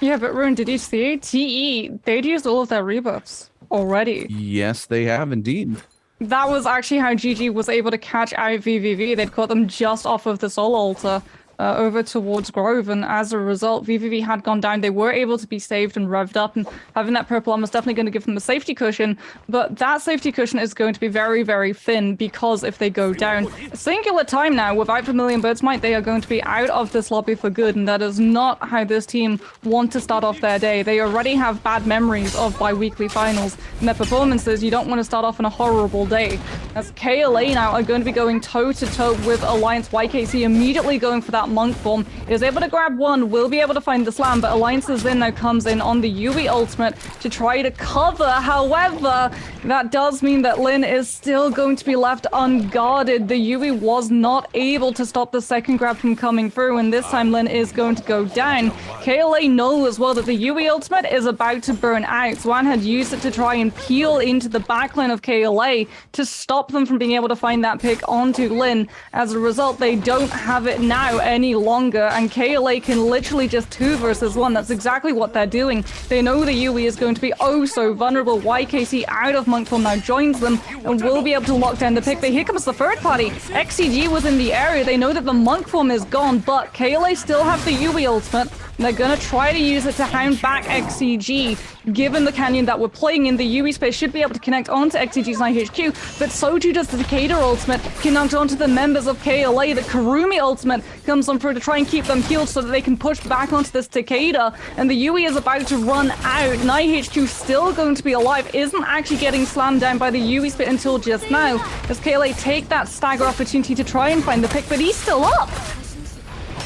Yeah, but Rune, did you see? TE, they'd used all of their rebuffs already. Yes, they have indeed. That was actually how GG was able to catch out VVV. They'd caught them just off of the Soul Altar over towards Grove, and as a result, VVV had gone down. They were able to be saved and revved up, and having that purple armor is definitely going to give them a safety cushion, but that safety cushion is going to be very, very thin, because if they go down a singular time now without Vermilion Bird's Might, they are going to be out of this lobby for good, and that is not how this team want to start off their day. They already have bad memories of bi-weekly finals and their performances. You don't want to start off on a horrible day. As KLA now are going to be going toe-to-toe with Alliance. YKC immediately going for that monk form, is able to grab one, will be able to find the slam, but Alliance's in now comes in on the Yui ultimate to try to cover. However, that does mean that Lin is still going to be left unguarded. The Yui was not able to stop the second grab from coming through, and this time Lin is going to go down. KLA know as well that the Yui ultimate is about to burn out. Zwan had used it to try and peel into the backline of KLA to stop them from being able to find that pick onto Lin. As a result, they don't have it now any longer, and KLA can literally just 2 versus 1. That's exactly what they're doing. They know the Yui is going to be oh so vulnerable. YKC out of monk form now joins them and will be able to lock down the pick. But here comes the third party. XCG was in the area. They know that the monk form is gone, but KLA still have the Yui ultimate. And they're going to try to use it to hound back XCG. Given the canyon that we're playing in, the Yui space should be able to connect onto XCG's HQ, but so too does the Takeda ultimate, connect onto the members of KLA. The Karumi ultimate comes on through to try and keep them healed so that they can push back onto this Takeda, and the Yui is about to run out. HQ still going to be alive, isn't actually getting slammed down by the Yui spit until just now, as KLA take that stagger opportunity to try and find the pick, but he's still up.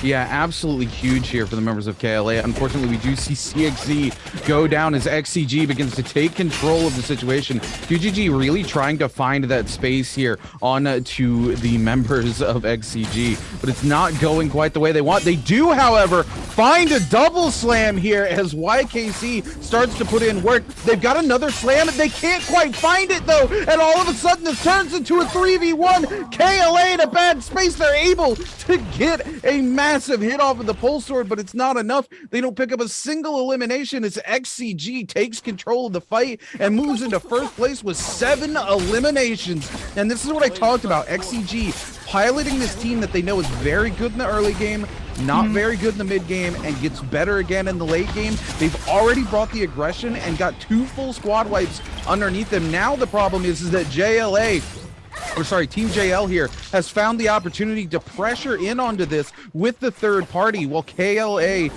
Yeah, absolutely huge here for the members of KLA. Unfortunately, we do see CXZ go down as XCG begins to take control of the situation. QGG really trying to find that space here on to the members of XCG, but it's not going quite the way they want. They do, however, find a double slam here as YKC starts to put in work. They've got another slam. They can't quite find it, though, and all of a sudden this turns into a 3v1. KLA in a bad space. They're able to get a massive hit off of the pole sword, but it's not enough. They don't pick up a single elimination as XCG takes control of the fight and moves into first place with 7 eliminations. And this is what I talked about. XCG piloting this team that they know is very good in the early game, not very good in the mid game, and gets better again in the late game. They've already brought the aggression and got 2 full squad wipes underneath them. Now the problem is that Team JL here has found the opportunity to pressure in onto this with the third party while KLA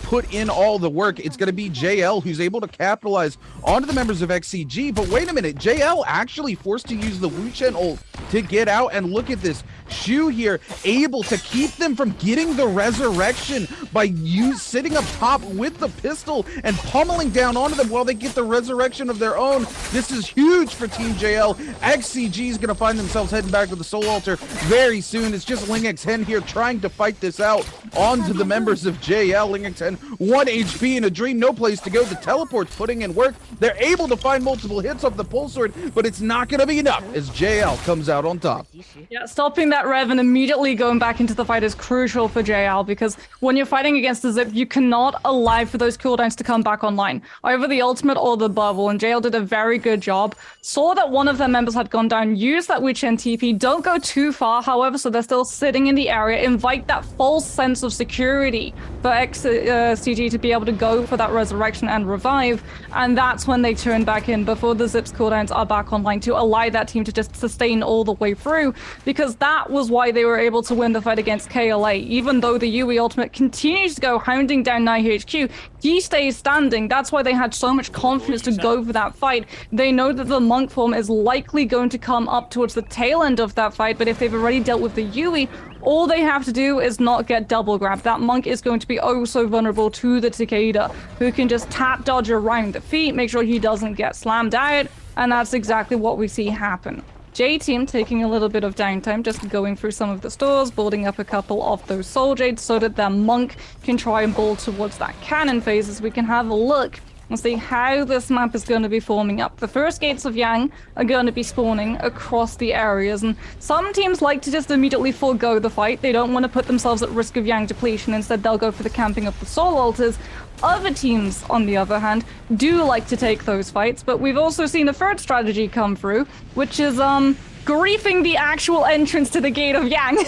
put in all the work. It's going to be JL who's able to capitalize onto the members of XCG. But wait a minute, JL actually forced to use the Wu Chen ult to get out. And look at this. Shu here able to keep them from getting the resurrection by sitting up top with the pistol and pummeling down onto them while they get the resurrection of their own. This is huge for Team JL. XCG is going to find themselves heading back to the Soul Altar very soon. It's just LingX10 here trying to fight this out onto the members of JL. LingX10, 1 HP in a dream, no place to go. The teleport's putting in work. They're able to find multiple hits off the pulse sword, but it's not going to be enough as JL comes out on top. Yeah, stopping that rev and immediately going back into the fight is crucial for JL, because when you're fighting against the Zip, you cannot allow for those cooldowns to come back online, either the ultimate or the bubble, and JL did a very good job. Saw that one of their members had gone down, used that Witch and TP, don't go too far, however, so they're still sitting in the area, invite that false sense of security for XCG to be able to go for that resurrection and revive, and that's when they turn back in before the Zip's cooldowns are back online to allow that team to just sustain all the way through, because that was why they were able to win the fight against KLA. Even though the Yui ultimate continues to go hounding down NiHQ, he stays standing. That's why they had so much confidence to go for that fight. They know that the monk form is likely going to come up towards the tail end of that fight, but if they've already dealt with the Yui, all they have to do is not get double grabbed. That monk is going to be oh so vulnerable to the Takeda, who can just tap dodge around the feet, make sure he doesn't get slammed out, and that's exactly what we see happen. J team taking a little bit of downtime, just going through some of the stores, building up a couple of those soul jades so that their monk can try and build towards that cannon phase, as we can have a look and see how this map is going to be forming up. The first gates of Yang are going to be spawning across the areas, and some teams like to just immediately forego the fight. They don't want to put themselves at risk of Yang depletion. Instead, they'll go for the camping of the soul altars. Other teams, on the other hand, do like to take those fights, but we've also seen a third strategy come through, which is griefing the actual entrance to the gate of Yang.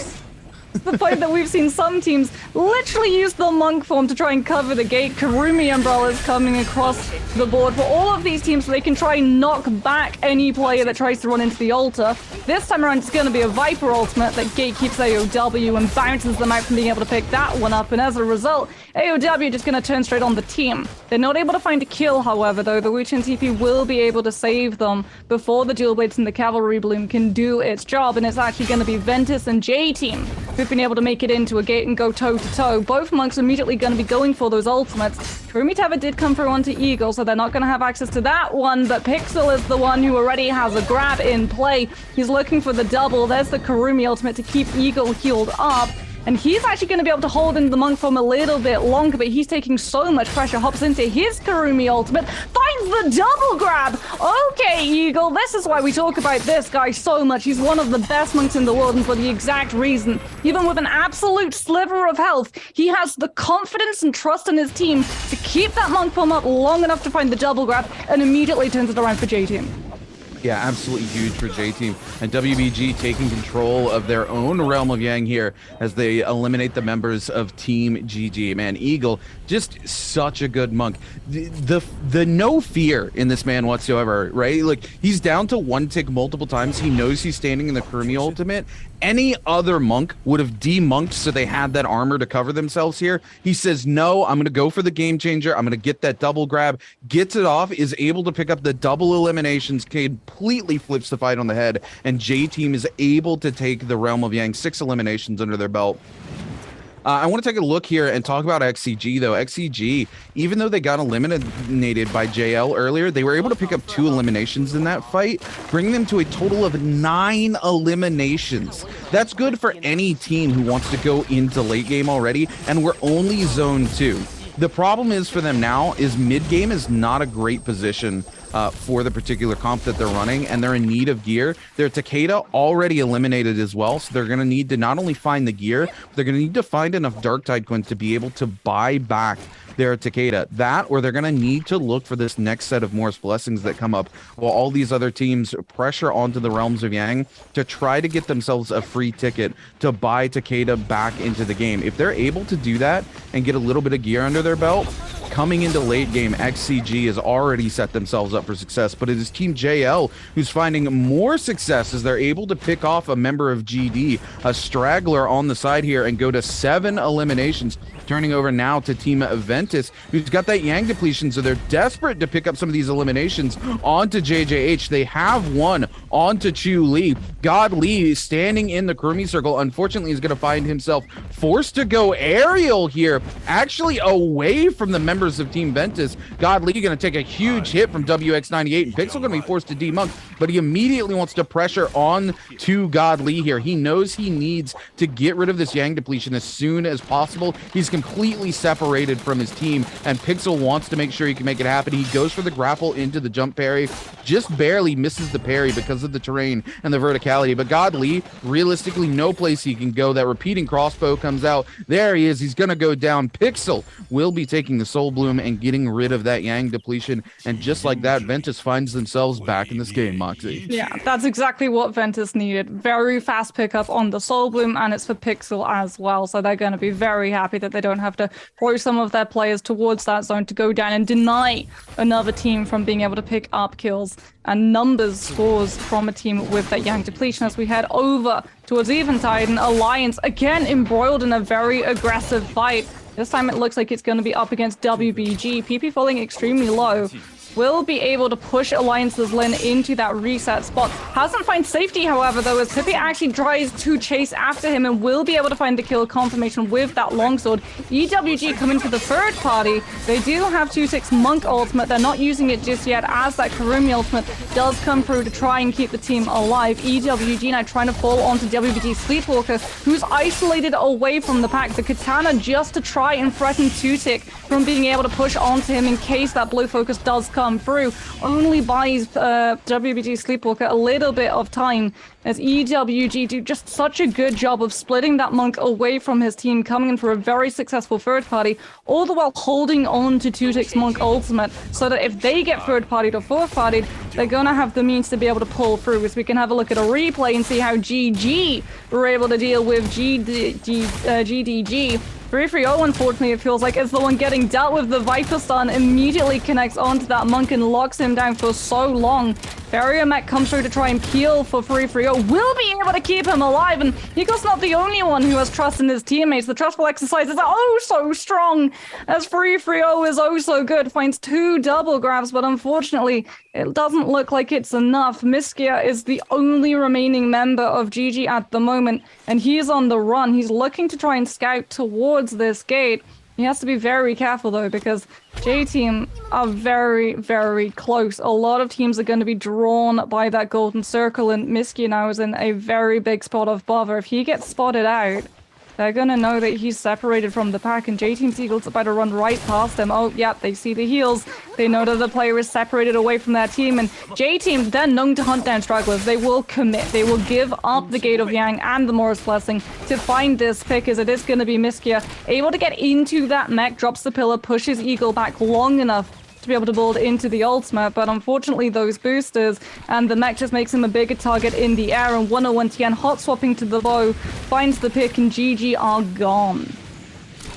The point that we've seen some teams literally use the monk form to try and cover the gate. Karumi umbrellas coming across the board for all of these teams so they can try and knock back any player that tries to run into the altar. This time around it's going to be a Viper ultimate that gatekeeps AOW and bounces them out from being able to pick that one up, and as a result, AOW just going to turn straight on the team. They're not able to find a kill, however, though. The Wuchen TP will be able to save them before the Dual Blades and the Cavalry Bloom can do its job, and it's actually going to be Ventus and J team who've been able to make it into a gate and go toe-to-toe. Both monks immediately going to be going for those ultimates. Karumi Tava did come through onto Eagle, so they're not going to have access to that one, but Pixel is the one who already has a grab in play. He's looking for the double. There's the Karumi ultimate to keep Eagle healed up. And he's actually going to be able to hold in the monk form a little bit longer, but he's taking so much pressure, hops into his Karumi ultimate, finds the double grab! Okay, Eagle, this is why we talk about this guy so much. He's one of the best monks in the world, and for the exact reason. Even with an absolute sliver of health, he has the confidence and trust in his team to keep that monk form up long enough to find the double grab, and immediately turns it around for J-Team. Yeah, absolutely huge for J-Team. And WBG taking control of their own Realm of Yang here as they eliminate the members of Team GG. Man, Eagle, just such a good monk. The no fear in this man whatsoever, right? Like, he's down to one tick multiple times. He knows he's standing in the Karumi ultimate. Any other monk would have demonked so they had that armor to cover themselves here. He says, no, I'm going to go for the game changer. I'm going to get that double grab, gets it off, is able to pick up the double eliminations, completely flips the fight on the head, and J-Team is able to take the Realm of Yang, 6 eliminations under their belt. I want to take a look here and talk about XCG, though. XCG, even though they got eliminated by JL earlier, they were able to pick up 2 eliminations in that fight, bringing them to a total of 9 eliminations. That's good for any team who wants to go into late game already, and we're only zone 2. The problem is for them now is mid game is not a great position for the particular comp that they're running, and they're in need of gear. Their Takeda already eliminated as well, so they're going to need to not only find the gear, but they're going to need to find enough Darktide Coins to be able to buy back their Takeda. That, or they're going to need to look for this next set of Morris Blessings that come up while all these other teams pressure onto the Realms of Yang to try to get themselves a free ticket to buy Takeda back into the game. If they're able to do that and get a little bit of gear under their belt, coming into late game, XCG has already set themselves up for success, but it is Team JL who's finding more success as they're able to pick off a member of GD, a straggler on the side here, and go to 7 eliminations. Turning over now to Team Ventus, who's got that Yang depletion, so they're desperate to pick up some of these eliminations onto JJH. They have one onto Chu Lee. God Lee standing in the Kurumi circle, unfortunately, is going to find himself forced to go aerial here, actually away from the members of Team Ventus. God Lee going to take a huge hit from WX98, and Pixel going to be forced to demonk, but he immediately wants to pressure on to God Lee here. He knows he needs to get rid of this Yang depletion as soon as possible. He's completely separated from his team, and Pixel wants to make sure he can make it happen. He goes for the grapple into the jump parry, just barely misses the parry because of the terrain and the verticality, but God Lee, realistically, no place he can go. That repeating crossbow comes out. There he is. He's going to go down. Pixel will be taking the Soul Bloom and getting rid of that Yang depletion, and just like that, Ventus finds themselves back in this game, Moxie. Yeah, that's exactly what Ventus needed. Very fast pickup on the Soul Bloom, and it's for Pixel as well, so they're going to be very happy that they don't have to throw some of their players towards that zone to go down and deny another team from being able to pick up kills and numbers scores from a team with that Yang depletion. As we head over towards Eventide, and Alliance again embroiled in a very aggressive fight. This time it looks like it's going to be up against WBG. PP falling extremely low. Will be able to push Alliance's Lin into that reset spot. Hasn't found safety, however, though, as Pippi actually tries to chase after him and will be able to find the kill confirmation with that longsword. EWG coming for the third party. They do have 2-6 Monk ultimate. They're not using it just yet, as that Kurumi ultimate does come through to try and keep the team alive. EWG now trying to fall onto WBG Sleepwalker, who's isolated away from the pack. The Katana just to try and threaten 2-6 from being able to push onto him in case that blue focus does come through. Only buys WBG Sleepwalker a little bit of time, as EWG do just such a good job of splitting that Monk away from his team, coming in for a very successful third party, all the while holding on to 2-6 Monk ultimate, so that if they get third partied or fourth partied, they're gonna have the means to be able to pull through. As we can have a look at a replay and see how GG were able to deal with GDG. 3-3-0, unfortunately, it feels like, is the one getting dealt with. The Viper Stun immediately connects onto that Monk and locks him down for so long. Barrier Mech comes through to try and peel for 3-3-0. Will be able to keep him alive, and Eagle's not the only one who has trust in his teammates. The trustful exercise is oh so strong, as 3-3-0 is oh so good. Finds 2 double grabs, but unfortunately, it doesn't look like it's enough. Miskia is the only remaining member of GG at the moment, and he's on the run. He's looking to try and scout towards this gate. He has to be very careful, though, because J-Team are very, very close. A lot of teams are going to be drawn by that golden circle, and Miskia now is in a very big spot of bother. If he gets spotted out, they're going to know that he's separated from the pack, and J-Team's Eagle's about to run right past them. Oh, yeah, they see the heals. They know that the player is separated away from their team, and J-Team, they're known to hunt down stragglers. They will commit. They will give up the Gate of Yang and the Morris Blessing to find this pick, as it is going to be Miskia able to get into that mech, drops the pillar, pushes Eagle back long enough to be able to build into the ultimate, but unfortunately those boosters and the mech just makes him a bigger target in the air, and 101 Tien hot swapping to the bow finds the pick, and GG are gone.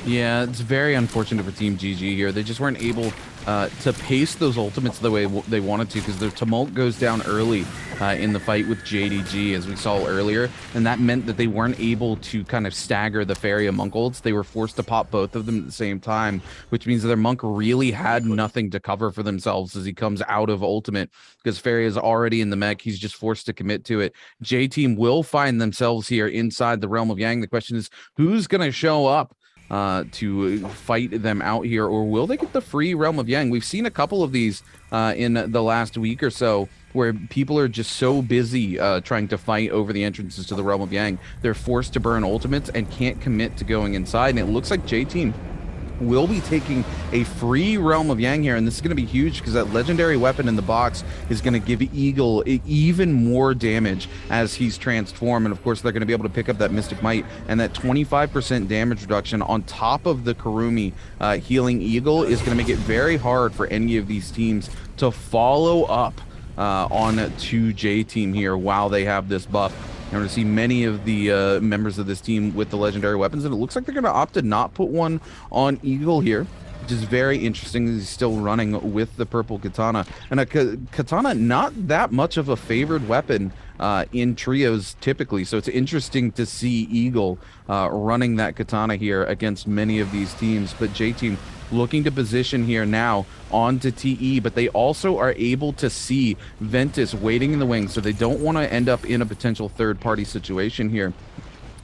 Yeah, it's very unfortunate for Team GG here. They just weren't able to pace those ultimates the way they wanted to, because the tumult goes down early in the fight with JDG, as we saw earlier, and that meant that they weren't able to kind of stagger the Faria Monk ults. They were forced to pop both of them at the same time, which means that their Monk really had nothing to cover for themselves as he comes out of ultimate, because Faria is already in the mech. He's just forced to commit to it. J-Team will find themselves here inside the Realm of Yang. The question is, who's going to show up to fight them out here, or will they get the free Realm of Yang? We've seen a couple of these in the last week or so, where people are just so busy trying to fight over the entrances to the Realm of Yang, they're forced to burn ultimates and can't commit to going inside. And it looks like J-Team will be taking a free Realm of Yang here, and this is going to be huge because that legendary weapon in the box is going to give Eagle even more damage as he's transformed, and of course they're going to be able to pick up that Mystic Might and that 25% damage reduction on top of the Kurumi healing Eagle is going to make it very hard for any of these teams to follow up on to J-Team here while they have this buff. We're going to see many of the members of this team with the legendary weapons, and it looks like they're going to opt to not put one on Eagle here, which is very interesting. He's still running with the purple katana, and a katana not that much of a favored weapon in trios typically. So it's interesting to see Eagle running that katana here against many of these teams. But J-Team looking to position here now onto TE, but they also are able to see Ventus waiting in the wings, so they don't want to end up in a potential third-party situation here.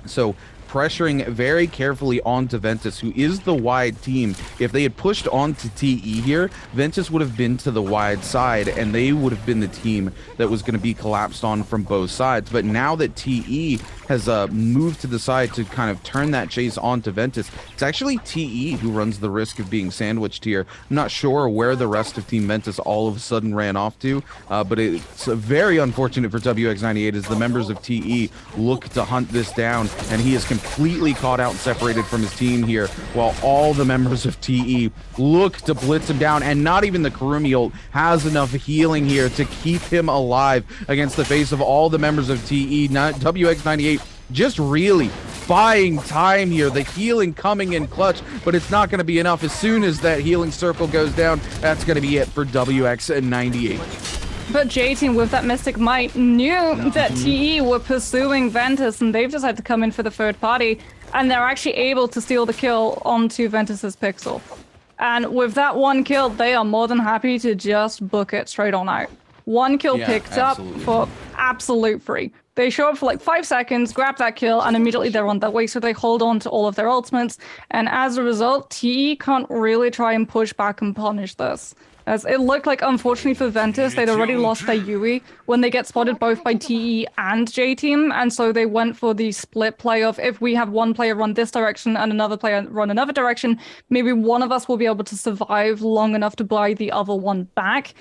So pressuring very carefully onto Ventus, who is the wide team. If they had pushed onto TE here, Ventus would have been to the wide side, and they would have been the team that was going to be collapsed on from both sides. But now that TE has moved to the side to kind of turn that chase onto Ventus, it's actually TE who runs the risk of being sandwiched here. I'm not sure where the rest of Team Ventus all of a sudden ran off to, but it's very unfortunate for WX98 as the members of TE look to hunt this down, and he is completely caught out and separated from his team here, while all the members of TE look to blitz him down, and not even the Kurumi ult has enough healing here to keep him alive against the face of all the members of TE. WX98 just really buying time here, the healing coming in clutch, but it's not going to be enough. As soon as that healing circle goes down, that's going to be it for WX98. But J-Team with that Mystic Might knew that TE were pursuing Ventus, and they've decided to come in for the third party, and they're actually able to steal the kill onto Ventus's Pixel. And with that one kill, they are more than happy to just book it straight on out. One kill picked up for absolute free. They show up for like 5 seconds, grab that kill, and immediately they're on their way, so they hold on to all of their ultimates, and as a result, TE can't really try and push back and punish this. As it looked like, unfortunately for Ventus, they'd already lost their Yui when they get spotted both by TE and J-Team, and so they went for the split play of, if we have one player run this direction and another player run another direction, maybe one of us will be able to survive long enough to buy the other one back.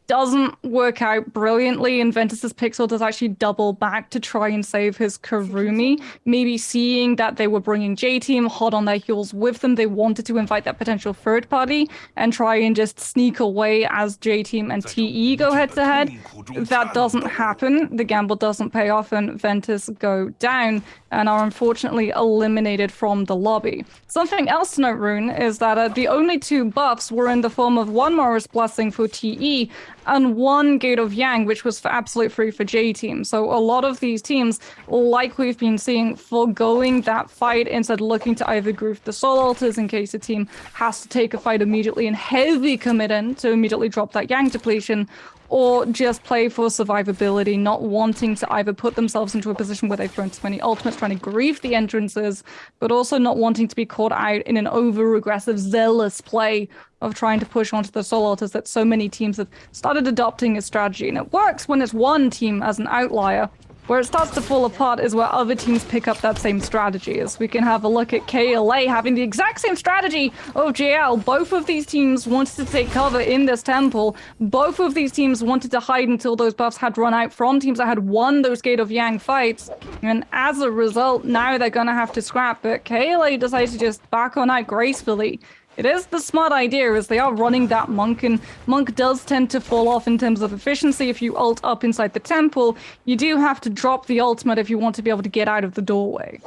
Doesn't work out brilliantly, and Ventus's Pixel does actually double back to try and save his Kurumi. Maybe seeing that they were bringing J-Team hot on their heels with them, they wanted to invite that potential third party and try and just sneak away as J-Team and TE go head to head. That doesn't happen. The gamble doesn't pay off, and Ventus go down and are unfortunately eliminated from the lobby. Something else to note, Rune, is that the only two buffs were in the form of one Morris Blessing for TE and one Gate of Yang, which was for absolute free for J-Team. So a lot of these teams, like we've been seeing, foregoing that fight, instead looking to either group the soul altars in case a team has to take a fight immediately and heavy commit in to immediately drop that Yang depletion, or just play for survivability, not wanting to either put themselves into a position where they've thrown too many ultimates, trying to grief the entrances, but also not wanting to be caught out in an over-aggressive, zealous play of trying to push onto the soul altars that so many teams have started adopting as strategy. And it works when it's one team as an outlier. Where it starts to fall apart is where other teams pick up that same strategy. As we can have a look at KLA having the exact same strategy of JL. Both of these teams wanted to take cover in this temple. Both of these teams wanted to hide until those buffs had run out from teams that had won those Gate of Yang fights. And as a result, now they're going to have to scrap. But KLA decides to just back on out gracefully. It is the smart idea, as they are running that Monk, and Monk does tend to fall off in terms of efficiency. If you ult up inside the temple, you do have to drop the ultimate if you want to be able to get out of the doorway.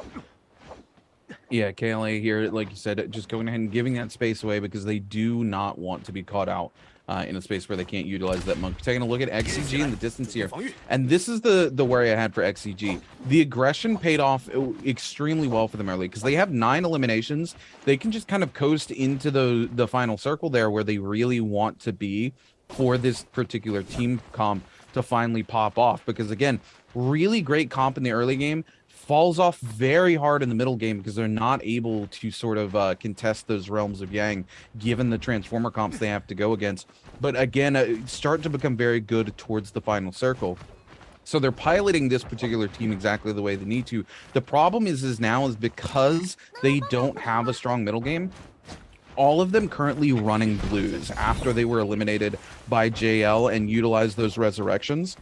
Yeah, KLA here, like you said, just going ahead and giving that space away because they do not want to be caught out in a space where they can't utilize that Monk. Taking a look at XCG and the distance here, and this is the worry I had for XCG. The aggression paid off extremely well for them early because they have 9 eliminations. They can just kind of coast into the final circle there where they really want to be for this particular team comp to finally pop off, because again, really great comp in the early game falls off very hard in the middle game because they're not able to sort of contest those realms of Yang given the transformer comps they have to go against. But again, start to become very good towards the final circle. So they're piloting this particular team exactly the way they need to. The problem is now because they don't have a strong middle game, all of them currently running blues after they were eliminated by JL and utilized those resurrections.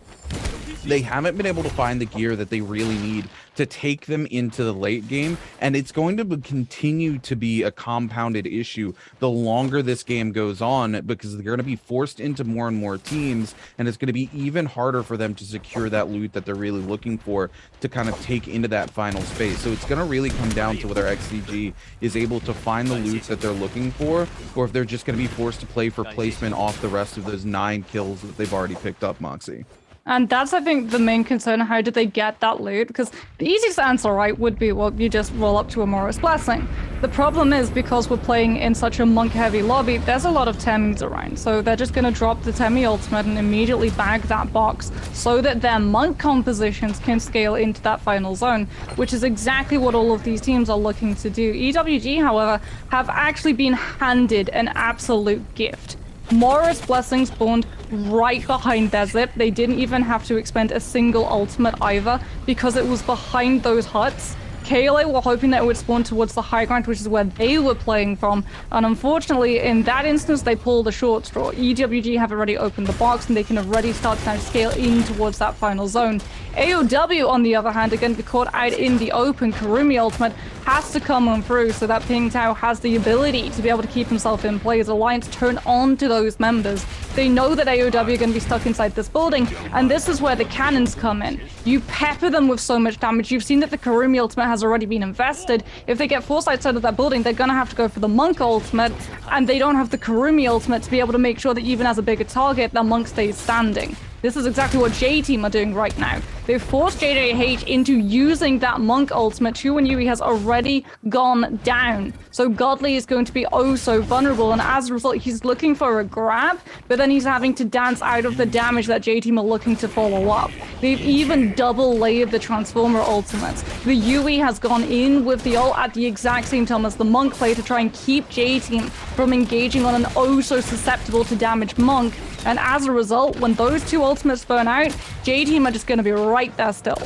They haven't been able to find the gear that they really need to take them into the late game, and it's going to continue to be a compounded issue the longer this game goes on, because they're going to be forced into more and more teams, and it's going to be even harder for them to secure that loot that they're really looking for to kind of take into that final space. So it's going to really come down to whether XCG is able to find the loot that they're looking for, or if they're just going to be forced to play for placement off the rest of those 9 kills that they've already picked up, Moxie. And that's, I think, the main concern. How did they get that loot? Because the easiest answer, right, would be, well, you just roll up to a Morris Blessing. The problem is, because we're playing in such a monk-heavy lobby, there's a lot of Temis around. So they're just going to drop the Temi ultimate and immediately bag that box so that their monk compositions can scale into that final zone, which is exactly what all of these teams are looking to do. EWG, however, have actually been handed an absolute gift. Morris Blessing spawned right behind their zip. They didn't even have to expend a single ultimate either, because it was behind those huts. KLA were hoping that it would spawn towards the high ground, which is where they were playing from, and unfortunately in that instance they pulled a short straw. EWG have already opened the box and they can already start to now scale in towards that final zone. AOW, on the other hand, again, be caught out in the open. Kurumi ultimate has to come on through so that Ping Tao has the ability to be able to keep himself in play as Alliance turn on to those members. They know that AOW are going to be stuck inside this building, and this is where the cannons come in. You pepper them with so much damage. You've seen that the Kurumi ultimate has already been invested. If they get forced outside of that building, they're going to have to go for the Monk ultimate, and they don't have the Kurumi ultimate to be able to make sure that even as a bigger target, the Monk stays standing. This is exactly what J-Team are doing right now. They've forced JJH into using that Monk ultimate. Chu and Yui has already gone down. So Godly is going to be oh so vulnerable, and as a result, he's looking for a grab, but then he's having to dance out of the damage that J-Team are looking to follow up. They've even double layered the Transformer ultimates. The Yui has gone in with the ult at the exact same time as the Monk play to try and keep J-Team from engaging on an oh so susceptible to damage Monk. And as a result, when those two ultimates burn out, J-Team are just going to be right there still.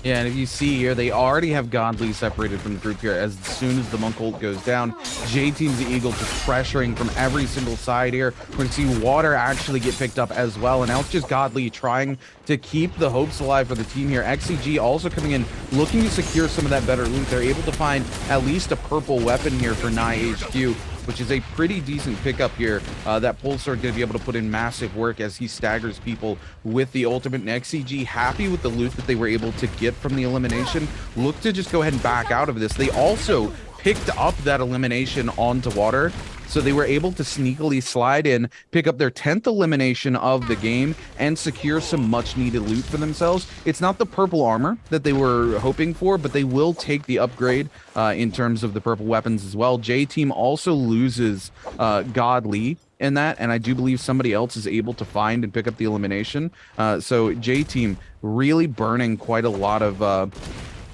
Yeah, and if you see here, they already have Godly separated from the group here. As soon as the Monk ult goes down, J-Team's the Eagle just pressuring from every single side here. We're going to see Water actually get picked up as well, and now it's just Godly trying to keep the hopes alive for the team here. XCG also coming in, looking to secure some of that better loot. They're able to find at least a purple weapon here for Nye HQ, which is a pretty decent pickup here. That Pulsar going to be able to put in massive work as he staggers people with the ultimate. And XCG, happy with the loot that they were able to get from the elimination, look to just go ahead and back out of this. They also picked up that elimination onto Water, so they were able to sneakily slide in, pick up their 10th elimination of the game, and secure some much needed loot for themselves. It's not the purple armor that they were hoping for, but they will take the upgrade in terms of the purple weapons as well. J-Team also loses Godly in that, and I do believe somebody else is able to find and pick up the elimination. So J-Team really burning quite a lot of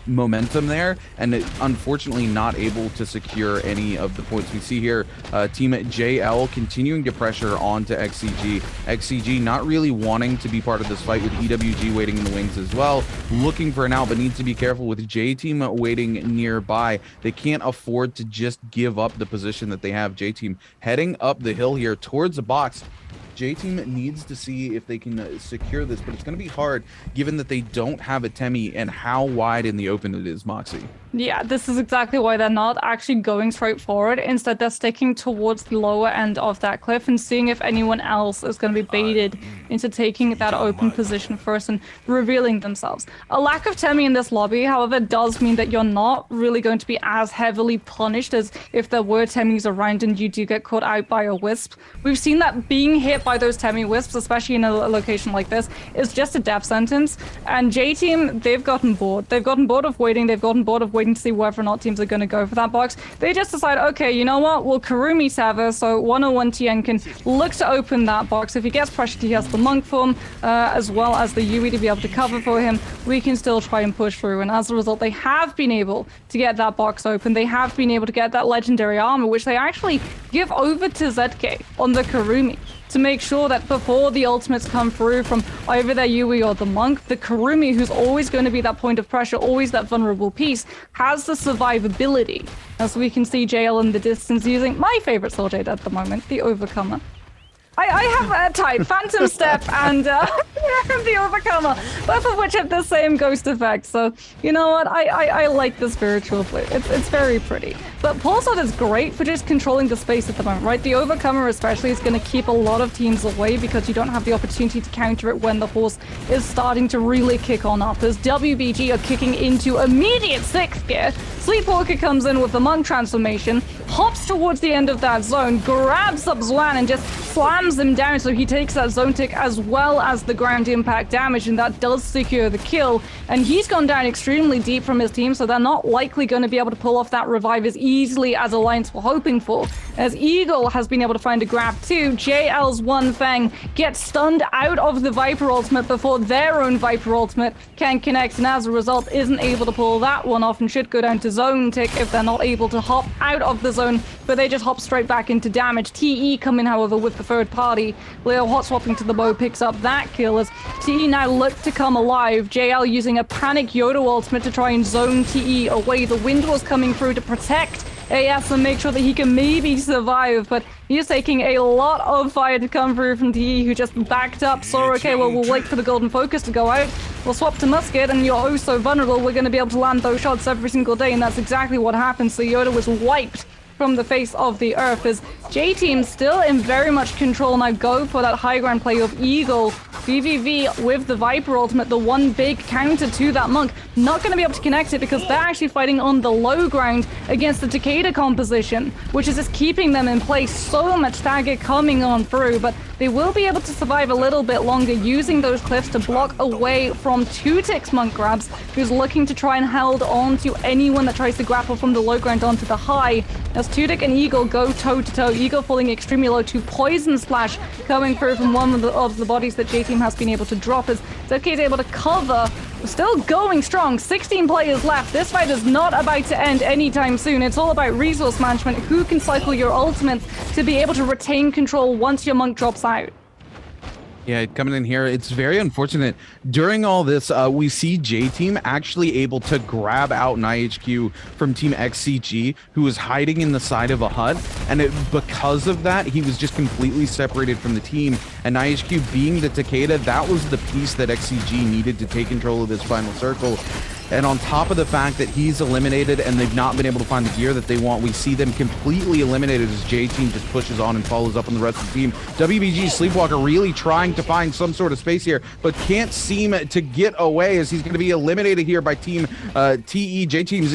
momentum there, and unfortunately not able to secure any of the points. We see here team JL continuing to pressure onto XCG. XCG not really wanting to be part of this fight, with EWG waiting in the wings as well, looking for an out, but needs to be careful with J-Team waiting nearby. They can't afford to just give up the position that they have. J-Team heading up the hill here towards the box. J-Team needs to see if they can secure this, but it's going to be hard given that they don't have a Temi and how wide in the open it is, Moxie. Yeah, this is exactly why they're not actually going straight forward. Instead, they're sticking towards the lower end of that cliff and seeing if anyone else is going to be baited into taking that open position first and revealing themselves. A lack of Temi in this lobby, however, does mean that you're not really going to be as heavily punished as if there were Temis around and you do get caught out by a Wisp. We've seen that being hit by those Temi Wisps, especially in a location like this, is just a death sentence. And J-Team, they've gotten bored. They've gotten bored of waiting. They've gotten bored of waiting to see whether or not teams are going to go for that box. They just decide, okay, you know what, we'll Kurumi Sava, so 101 TN can look to open that box. If he gets pressured, he has the Monk form, as well as the Yui to be able to cover for him. We can still try and push through, and as a result, they have been able to get that box open. They have been able to get that legendary armor, which they actually give over to ZK on the Kurumi, to make sure that before the ultimates come through from either their Yui or the Monk, the Kurumi, who's always going to be that point of pressure, always that vulnerable piece, has the survivability. As we can see JL in the distance using my favorite Soul Jade at the moment, the Overcomer. I have a type, Phantom Step and the Overcomer, both of which have the same ghost effect. So, you know what, I like the spiritual flute. It's very pretty. But Pulsar is great for just controlling the space at the moment, right? The Overcomer especially is going to keep a lot of teams away because you don't have the opportunity to counter it when the horse is starting to really kick on up. As WBG are kicking into immediate 6th gear, Sleepwalker comes in with the Monk transformation, hops towards the end of that zone, grabs up Zwan and just slams him down, so he takes that zone tick as well as the ground impact damage, and that does secure the kill. And he's gone down extremely deep from his team, so they're not likely going to be able to pull off that revive as easily as Alliance were hoping for. As Eagle has been able to find a grab too, JL's One Fang gets stunned out of the Viper ultimate before their own Viper ultimate can connect, and as a result isn't able to pull that one off and should go down to zone tick if they're not able to hop out of the zone, but they just hop straight back into damage. TE coming, however, with the third party. Leo hot swapping to the bow picks up that kill as TE now look to come alive. JL using a panic Yoda ultimate to try and zone TE away. The wind was coming through to protect AS and make sure that he can maybe survive, but he's taking a lot of fire to come through from TE, who just backed up. So okay, well, we'll wait for the golden focus to go out. We'll swap to musket, and you're oh so vulnerable. We're going to be able to land those shots every single day, and that's exactly what happened. So Yoda was wiped from the face of the earth as J-Team still in very much control. Now go for that high ground play of Eagle. VVV with the Viper ultimate, the one big counter to that Monk. Not going to be able to connect it because they're actually fighting on the low ground against the Takeda composition, which is just keeping them in place. So much target coming on through, but they will be able to survive a little bit longer using those cliffs to block away from 2tix Monk grabs, who's looking to try and hold on to anyone that tries to grapple from the low ground onto the high. As 2tix and Eagle go toe-to-toe, Eagle falling extremely low to Poison Splash coming through from one of the bodies that J-Team has been able to drop as ZK is able to cover. Still going strong, 16 players left. This fight is not about to end anytime soon. It's all about resource management, who can cycle your ultimates to be able to retain control once your Monk drops out. Yeah, coming in here, it's very unfortunate. During all this, we see J-Team actually able to grab out an IHQ from Team XCG, who was hiding in the side of a hut, and because of that, he was just completely separated from the team. And IHQ being the Takeda, that was the piece that XCG needed to take control of this final circle. And on top of the fact that he's eliminated and they've not been able to find the gear that they want, we see them completely eliminated as J-Team just pushes on and follows up on the rest of the team. WBG Sleepwalker really trying to find some sort of space here, but can't seem to get away as he's going to be eliminated here by Team TE. J-Team's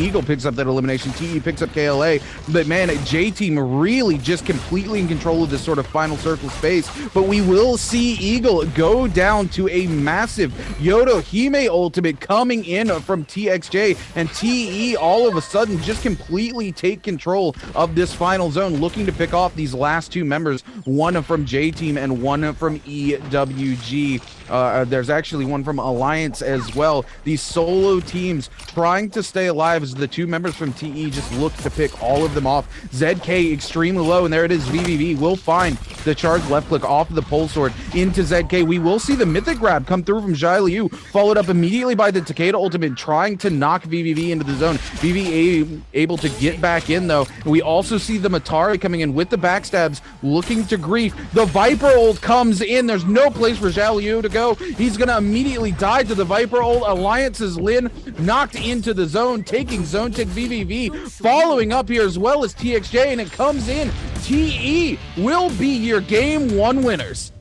Eagle picks up that elimination. TE picks up KLA, but man, J-Team really just completely in control of this sort of final circle space. But we will see Eagle go down to a massive Yodo Hime ultimate coming in from TXJ, and TE all of a sudden just completely take control of this final zone, looking to pick off these last two members, one from J-Team and one from EWG. There's actually one from Alliance as well. These solo teams trying to stay alive as the two members from TE just look to pick all of them off. ZK extremely low, and there it is. VVV will find the charge left click off of the pole sword into ZK. We will see the mythic grab come through from Zhai Liu, followed up immediately by the Takeda ultimate trying to knock VVV into the zone. VV able to get back in though. We also see the Matari coming in with the backstabs, looking to grief. The Viper ult comes in. There's no place for Zhao Liu to go. He's gonna immediately die to the Viper ult. Alliance's Lin knocked into the zone, taking zone tick. VVV following up here as well as TXJ, and it comes in. TE will be your game one winners.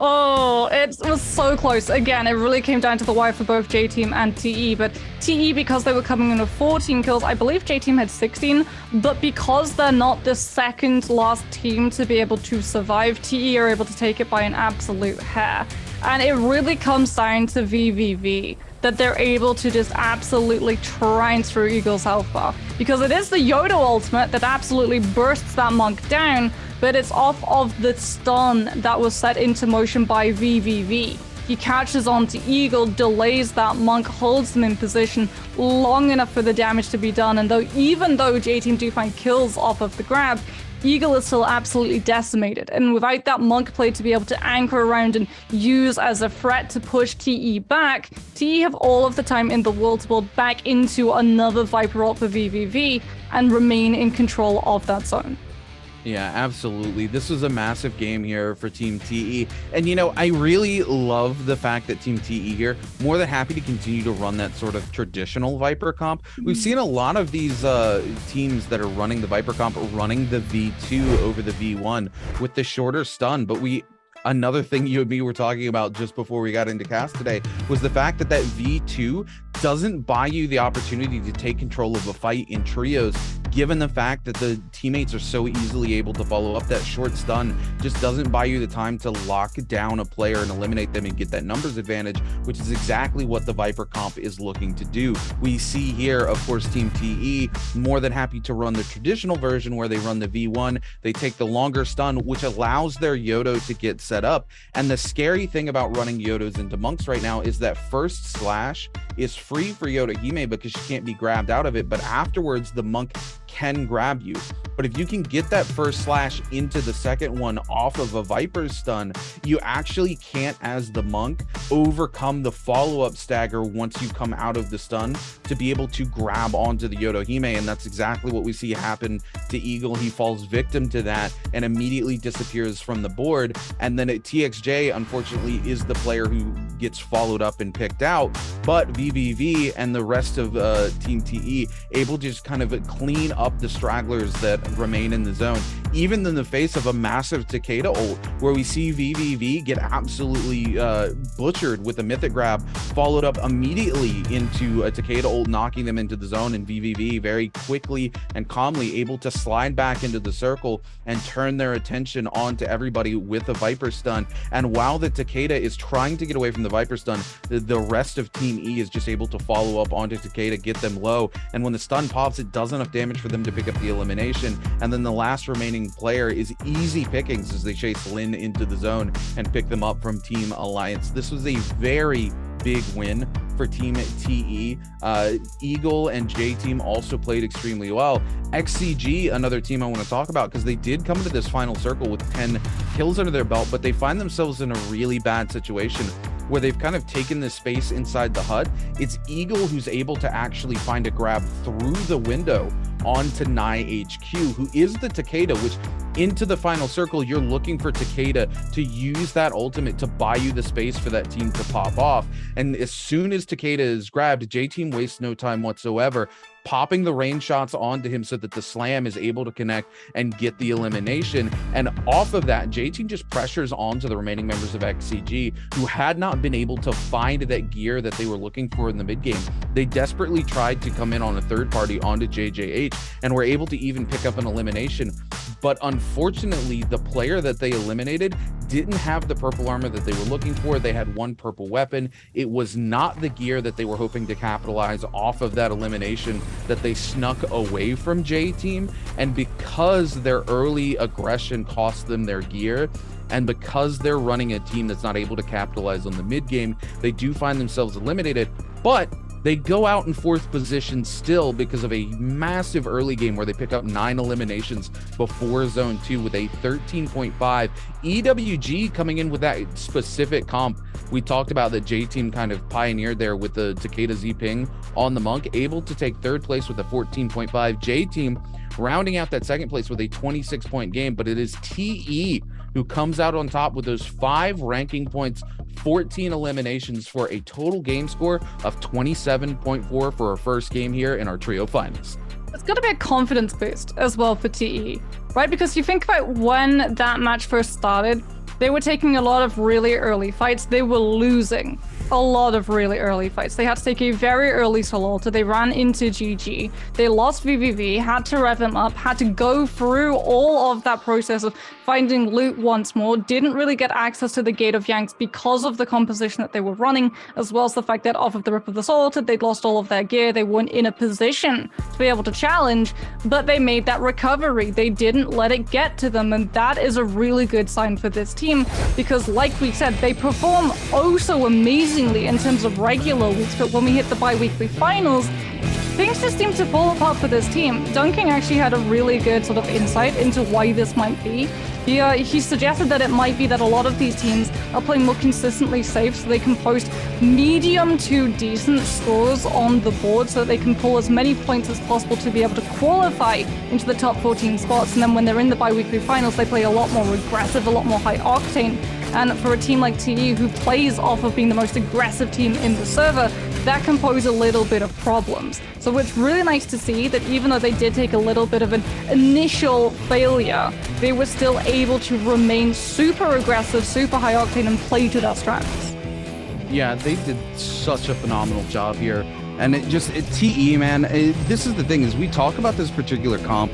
Oh, it was so close. Again, it really came down to the wire for both J-Team and TE, but TE, because they were coming in with 14 kills, I believe J-Team had 16, but because they're not the second last team to be able to survive, TE are able to take it by an absolute hair. And it really comes down to VVV, that they're able to just absolutely triumph through Eagle's health bar. Because it is the Yoda ultimate that absolutely bursts that Monk down, but it's off of the stun that was set into motion by VVV. He catches onto Eagle, delays that Monk, holds them in position long enough for the damage to be done, and even though J-Team do find kills off of the grab, Eagle is still absolutely decimated, and without that Monk play to be able to anchor around and use as a threat to push TE back, TE have all of the time in the world to build back into another Viper ult for VVV and remain in control of that zone. Yeah, absolutely. This was a massive game here for Team TE. And, you know, I really love the fact that Team TE here, more than happy to continue to run that sort of traditional Viper comp. We've seen a lot of these teams that are running the Viper comp running the V2 over the V1 with the shorter stun, but another thing you and me were talking about just before we got into cast today was the fact that V2 doesn't buy you the opportunity to take control of a fight in trios, given the fact that the teammates are so easily able to follow up. That short stun just doesn't buy you the time to lock down a player and eliminate them and get that numbers advantage, which is exactly what the Viper comp is looking to do. We see here, of course, Team TE more than happy to run the traditional version where they run the V1. They take the longer stun, which allows their Yodo to get set up. And the scary thing about running Yodos into monks right now is that first slash is free for Yodohime because she can't be grabbed out of it, but afterwards the monk can grab you. But if you can get that first slash into the second one off of a Viper's stun, you actually can't, as the monk, overcome the follow-up stagger once you come out of the stun to be able to grab onto the Yodohime, and that's exactly what we see happen to Eagle. He falls victim to that and immediately disappears from the board, and then TXJ, unfortunately, is the player who gets followed up and picked out, but VVV and the rest of Team TE able to just kind of clean up the stragglers that remain in the zone, even in the face of a massive Takeda ult, where we see VVV get absolutely butchered with a mythic grab, followed up immediately into a Takeda ult, knocking them into the zone, and VVV very quickly and calmly able to slide back into the circle and turn their attention onto everybody with a Viper stun. And while the Takeda is trying to get away from the Viper stun, the rest of Team E is just able to follow up onto Takeda, get them low, and when the stun pops, it does enough damage for them to pick up the elimination, and then the last remaining player is easy pickings as they chase Lin into the zone and pick them up from Team Alliance. This was a very big win for Team TE. Eagle and J Team also played extremely well. XCG, another team I want to talk about, because they did come into this final circle with 10 kills under their belt, but they find themselves in a really bad situation where they've kind of taken this space inside the hut. It's Eagle who's able to actually find a grab through the window onto Nai HQ, who is the Takeda, which into the final circle, you're looking for Takeda to use that ultimate to buy you the space for that team to pop off. And as soon as Takeda is grabbed, J Team wastes no time whatsoever, popping the rain shots onto him so that the slam is able to connect and get the elimination. And off of that, J Team just pressures onto the remaining members of XCG, who had not been able to find that gear that they were looking for in the mid game. They desperately tried to come in on a third party onto JJH and were able to even pick up an elimination. But unfortunately, the player that they eliminated didn't have the purple armor that they were looking for. They had one purple weapon. It was not the gear that they were hoping to capitalize off of that elimination that they snuck away from J Team. And because their early aggression cost them their gear, and because they're running a team that's not able to capitalize on the mid game, they do find themselves eliminated. But they go out in fourth position still because of a massive early game where they pick up 9 eliminations before zone 2 with a 13.5. EWG coming in with that specific comp we talked about that J Team kind of pioneered there with the Takeda Z ping on the monk, able to take third place with a 14.5. J Team rounding out that second place with a 26-point game, but it is TE who comes out on top with those 5 ranking points, 14 eliminations for a total game score of 27.4 for our first game here in our trio finals. It's got to be a confidence boost as well for TE, right? Because you think about when that match first started, they were taking a lot of really early fights. They were losing a lot of really early fights. They had to take a very early solo alter. They ran into GG. They lost VVV, had to rev him up, had to go through all of that process of finding loot once more, didn't really get access to the Gate of Yanks because of the composition that they were running, as well as the fact that off of the rip of the solo alter, they'd lost all of their gear. They weren't in a position to be able to challenge, but they made that recovery. They didn't let it get to them, and that is a really good sign for this team because, like we said, they perform oh so amazingly in terms of regular weeks, but when we hit the bi-weekly finals, things just seem to fall apart for this team. Dunking actually had a really good sort of insight into why this might be. He suggested that it might be that a lot of these teams are playing more consistently safe so they can post medium to decent scores on the board so that they can pull as many points as possible to be able to qualify into the top 14 spots. And then when they're in the bi-weekly finals, they play a lot more aggressive, a lot more high octane. And for a team like TE, who plays off of being the most aggressive team in the server, that can pose a little bit of problems. So it's really nice to see that even though they did take a little bit of an initial failure, they were still able to remain super aggressive, super high octane, and play to their strengths. Yeah, they did such a phenomenal job here. And TE, man, this is the thing, is we talk about this particular comp,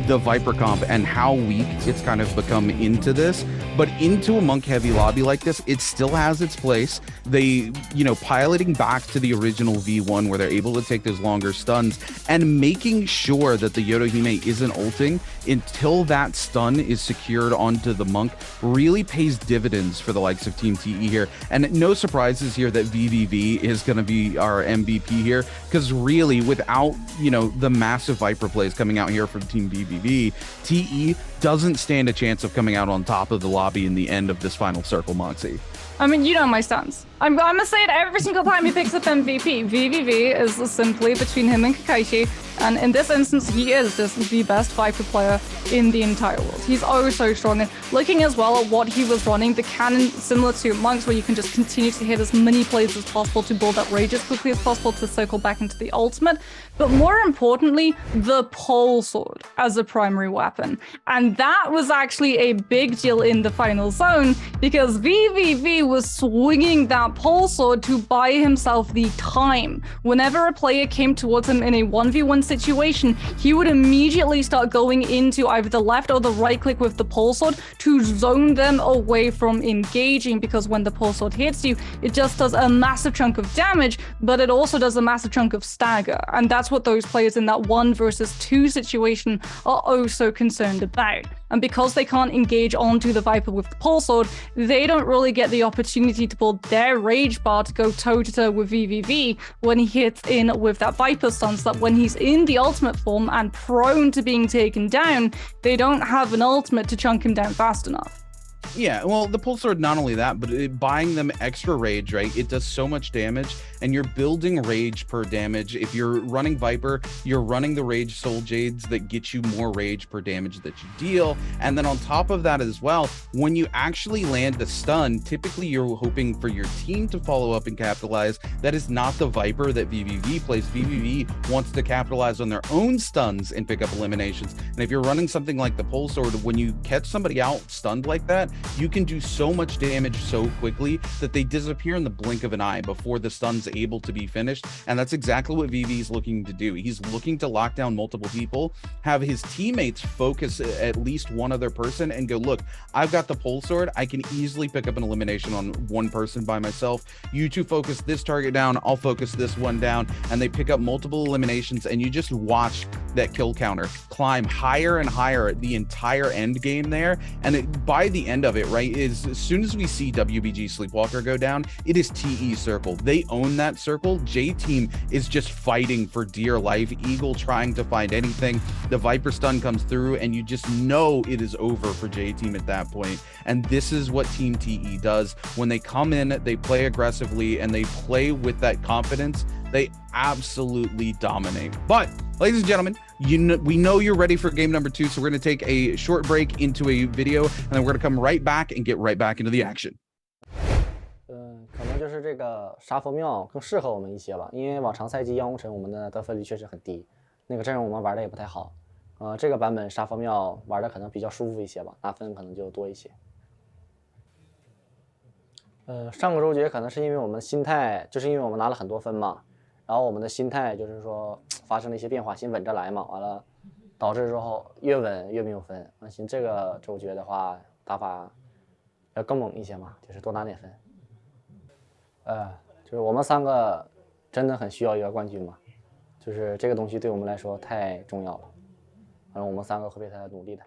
the Viper comp, and how weak it's kind of become into this, but into a monk heavy lobby like this, it still has its place. They, piloting back to the original V1 where they're able to take those longer stuns and making sure that the Yodohime isn't ulting until that stun is secured onto the monk really pays dividends for the likes of Team TE here. And no surprises here that VVV is going to be our MVP here, because really without, the massive Viper plays coming out here from Team VVV, TE doesn't stand a chance of coming out on top of the lobby in the end of this final circle, Moxie. I mean, you know my stance. I'm gonna say it every single time he picks up MVP. VVV is simply between him and Kakashi, and in this instance, he is just the best Viper player in the entire world. He's oh so strong, and looking as well at what he was running, the cannon similar to Monks, where you can just continue to hit as many plays as possible to build that rage as quickly as possible to circle back into the ultimate, but more importantly, the pole sword as a primary weapon. And that was actually a big deal in the final zone, because VVV was swinging that pole sword to buy himself the time. Whenever a player came towards him in a 1v1 situation, he would immediately start going into either the left or the right click with the pole sword to zone them away from engaging, because when the pole sword hits you, it just does a massive chunk of damage, but it also does a massive chunk of stagger. And that's what those players in that 1 versus 2 situation are oh so concerned about. And because they can't engage onto the Viper with the pole sword, they don't really get the opportunity to build their rage bar to go toe-to-toe with VVV when he hits in with that Viper stun, so that when he's in the ultimate form and prone to being taken down, they don't have an ultimate to chunk him down fast enough. Yeah, well, the pole sword, not only that, but buying them extra rage, right? It does so much damage, and you're building rage per damage. If you're running Viper, you're running the rage soul jades that get you more rage per damage that you deal. And then on top of that as well, when you actually land the stun, typically you're hoping for your team to follow up and capitalize. That is not the Viper that VVV plays. VVV wants to capitalize on their own stuns and pick up eliminations. And if you're running something like the pole sword, when you catch somebody out stunned like that, you can do so much damage so quickly that they disappear in the blink of an eye before the stun's able to be finished. And that's exactly what VV is looking to do. He's looking to lock down multiple people, have his teammates focus at least one other person and go, look, I've got the pole sword. I can easily pick up an elimination on one person by myself. You two focus this target down. I'll focus this one down. And they pick up multiple eliminations, and you just watch that kill counter climb higher and higher the entire end game there. And by the end of it, right, is as soon as we see WBG Sleepwalker go down, it is TE circle. They own that circle. J team is just fighting for dear life. Eagle trying to find anything. The Viper stun comes through, and you just know it is over for J team at that point. And this is what Team TE does. When they come in, they play aggressively, and they play with that confidence. They absolutely dominate. But ladies and gentlemen, we know you're ready for game number 2, so we're going to take a short break into a video, and then we're going to come right back and get right back into the action. 可能就是这个沙佛庙更适合我们一些吧，因为往常赛季妖红尘我们的得分率确实很低，那个阵容我们玩的也不太好。这个版本沙佛庙玩的可能比较舒服一些吧，拿分可能就多一些。上个周决可能是因为我们心态，就是因为我们拿了很多分嘛。然后我们的心态就是说发生了一些变化，先稳着来嘛，完了导致之后越稳越没有分。行，这个周决的话打法要更猛一些嘛，就是多拿点分。就是我们3个真的很需要一个冠军嘛，就是这个东西对我们来说太重要了。反正我们3个会为他努力的。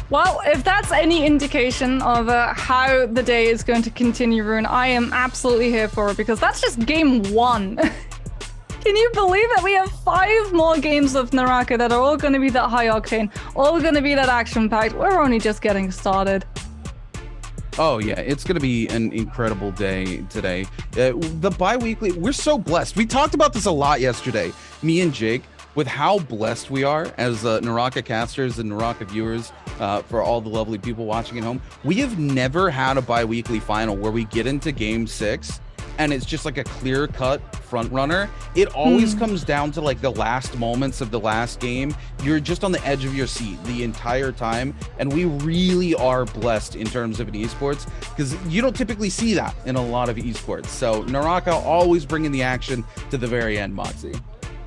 Well, if that's any indication of how the day is going to continue, Rune, I am absolutely here for it, because that's just game 1. Can you believe that we have 5 more games of NARAKA that are all going to be that high octane, all going to be that action-packed? We're only just getting started. Oh, yeah, it's going to be an incredible day today. The bi-weekly, we're so blessed. We talked about this a lot yesterday, me and Jake, with how blessed we are as NARAKA casters and NARAKA viewers, for all the lovely people watching at home. We have never had a bi-weekly final where we get into game 6 and it's just like a clear-cut front runner, it always comes down to like the last moments of the last game. You're just on the edge of your seat the entire time, and we really are blessed in terms of an esports, because you don't typically see that in a lot of esports. So NARAKA always bringing the action to the very end, Moxie.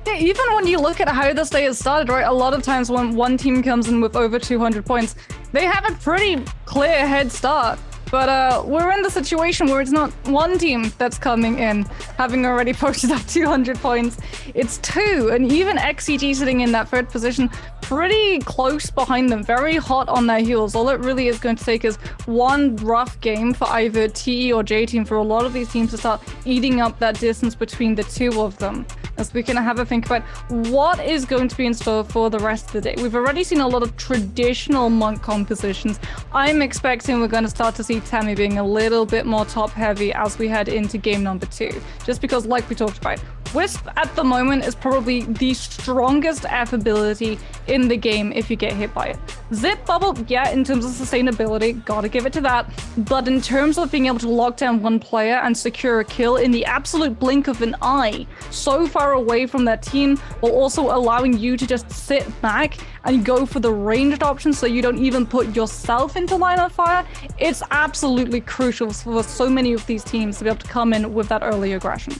Yeah, even when you look at how this day has started, right, a lot of times when one team comes in with over 200 points, they have a pretty clear head start. But we're in the situation where it's not one team that's coming in, having already posted up 200 points. It's two, and even XCG sitting in that third position, pretty close behind them, very hot on their heels. All it really is going to take is one rough game for either TE or J team for a lot of these teams to start eating up that distance between the two of them. As we can have a think about what is going to be in store for the rest of the day. We've already seen a lot of traditional Monk compositions. I'm expecting we're going to start to see Temmie being a little bit more top heavy as we head into game number 2. Just because, like we talked about, Wisp at the moment is probably the strongest F ability in the game if you get hit by it. Zip Bubble, yeah, in terms of sustainability, gotta give it to that. But in terms of being able to lock down one player and secure a kill in the absolute blink of an eye, so far away from that team, while also allowing you to just sit back and go for the ranged option so you don't even put yourself into line of fire, it's absolutely crucial for so many of these teams to be able to come in with that early aggression.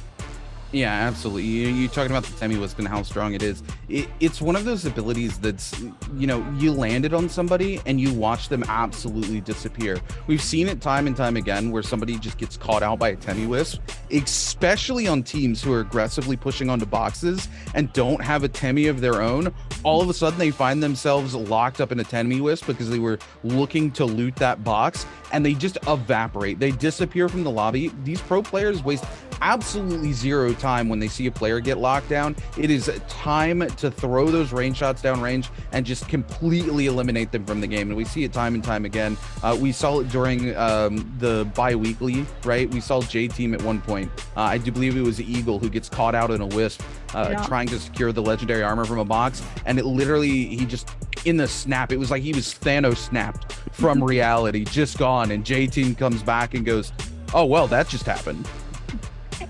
Yeah, absolutely. You're talking about the Temmie Wisp and how strong it is. It's one of those abilities that's, you know, you land it on somebody and you watch them absolutely disappear. We've seen it time and time again where somebody just gets caught out by a Temmie Wisp, especially on teams who are aggressively pushing onto boxes and don't have a Temmie of their own. All of a sudden, they find themselves locked up in a Temmie Wisp because they were looking to loot that box, and they just evaporate. They disappear from the lobby. These pro players waste absolutely zero time when they see a player get locked down. It is time to throw those range shots down range and just completely eliminate them from the game. And we see it time and time again. We saw it during the bi-weekly, right? We saw J team at one point. I do believe it was Eagle who gets caught out in a Wisp trying to secure the legendary armor from a box. And it literally, he just, in the snap, it was like he was Thanos snapped from reality, just gone. And J team comes back and goes, oh, well, that just happened.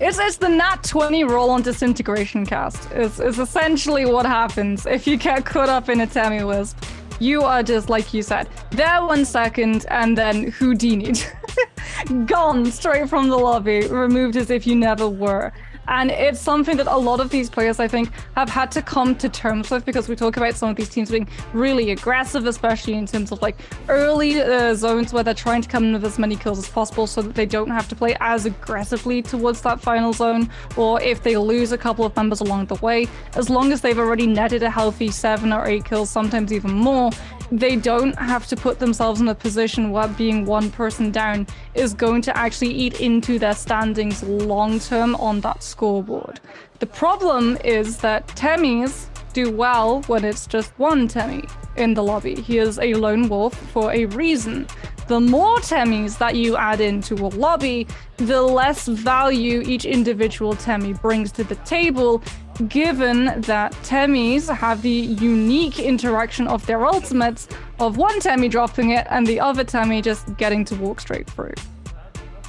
It's the Nat 20 roll on disintegration cast. It's essentially what happens if you get caught up in a Temmie Wisp. You are just, like you said, there 1 second and then Houdini'd. Gone straight from the lobby, removed as if you never were. And it's something that a lot of these players, I think, have had to come to terms with, because we talk about some of these teams being really aggressive, especially in terms of like early zones where they're trying to come in with as many kills as possible so that they don't have to play as aggressively towards that final zone, or if they lose a couple of members along the way, as long as they've already netted a healthy 7 or 8 kills, sometimes even more, they don't have to put themselves in a position where being one person down is going to actually eat into their standings long term on that scoreboard. The problem is that Temmies do well when it's just one Temmie in the lobby. He is a lone wolf for a reason. The more Temmies that you add into a lobby, the less value each individual Temmie brings to the table, given that Temmies have the unique interaction of their ultimates of one Temmie dropping it and the other Temmie just getting to walk straight through.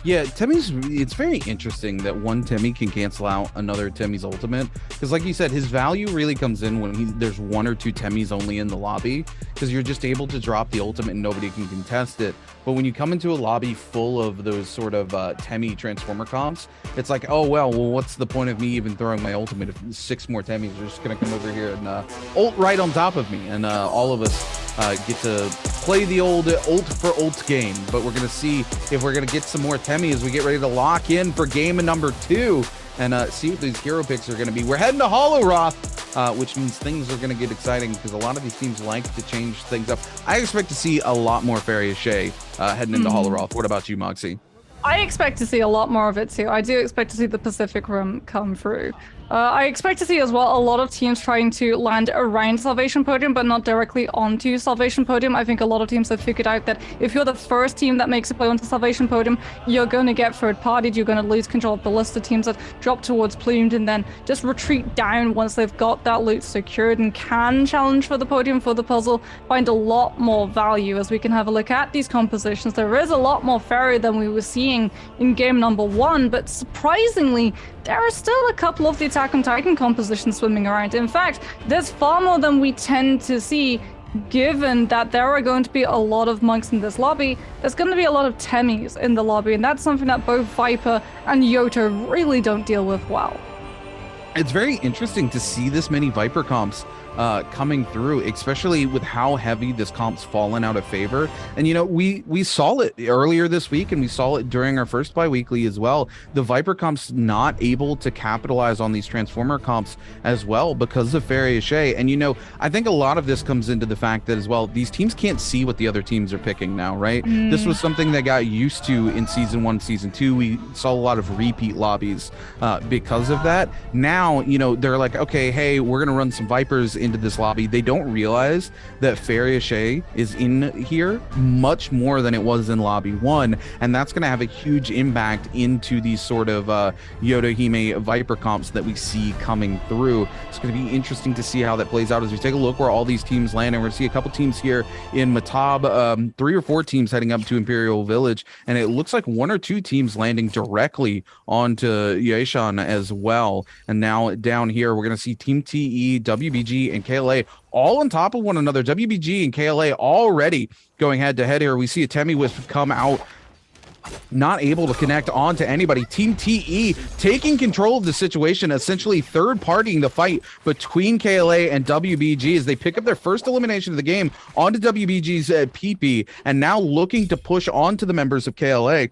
Yeah, Temmie's, it's very interesting that one Temmie can cancel out another Temmie's ultimate, because like you said, his value really comes in when there's 1 or 2 Temmies only in the lobby, because you're just able to drop the ultimate and nobody can contest it. But when you come into a lobby full of those sort of Temmie transformer comps, it's like, oh, well, what's the point of me even throwing my ultimate if 6 more Temmies are just going to come over here and ult right on top of me, and all of us get to play the old ult for ult game. But we're going to see if we're going to get some more Temmie as we get ready to lock in for game number 2 and see what these hero picks are going to be. We're heading to Holoroth, which means things are going to get exciting because a lot of these teams like to change things up. I expect to see a lot more Farius Shay heading into Holoroth. What about you, Moxie? I expect to see a lot more of it too. I do expect to see the Pacific Rim come through. I expect to see as well a lot of teams trying to land around Salvation Podium, but not directly onto Salvation Podium. I think a lot of teams have figured out that if you're the first team that makes a play onto Salvation Podium, you're going to get third-partied, you're going to lose control of the list of teams that drop towards Plumed and then just retreat down once they've got that loot secured and can challenge for the podium for the puzzle, find a lot more value. As we can have a look at these compositions, there is a lot more Fairy than we were seeing in game number 1, but surprisingly, there are still a couple of the Attack on Titan compositions swimming around. In fact, there's far more than we tend to see, given that there are going to be a lot of monks in this lobby. There's going to be a lot of Temis in the lobby, and that's something that both Viper and Yota really don't deal with well. It's very interesting to see this many Viper comps coming through, especially with how heavy this comp's fallen out of favor. And, you know, we saw it earlier this week, and we saw it during our first bi-weekly as well. The Viper comp's not able to capitalize on these Transformer comps as well because of Fairy Ashe. And, you know, I think a lot of this comes into the fact that as well, these teams can't see what the other teams are picking now, right? This was something that got used to in Season 1, Season 2. We saw a lot of repeat lobbies because of that. Now, you know, they're like, okay, hey, we're going to run some Vipers into this lobby. They don't realize that Fairy Ashe is in here much more than it was in lobby 1, and that's going to have a huge impact into these sort of Yota Hime Viper comps that we see coming through. It's going to be interesting to see how that plays out as we take a look where all these teams land, and we're going to see a couple teams here in Matab, 3 or 4 teams heading up to Imperial Village, and it looks like 1 or 2 teams landing directly onto Yeshan as well. And now down here we're going to see Team TE, WBG, and KLA all on top of one another. WBG and KLA already going head to head here. We see a Temi Wisp come out, not able to connect onto anybody. Team TE taking control of the situation, essentially third-partying the fight between KLA and WBG as they pick up their first elimination of the game onto WBG's PP, and now looking to push onto the members of KLA.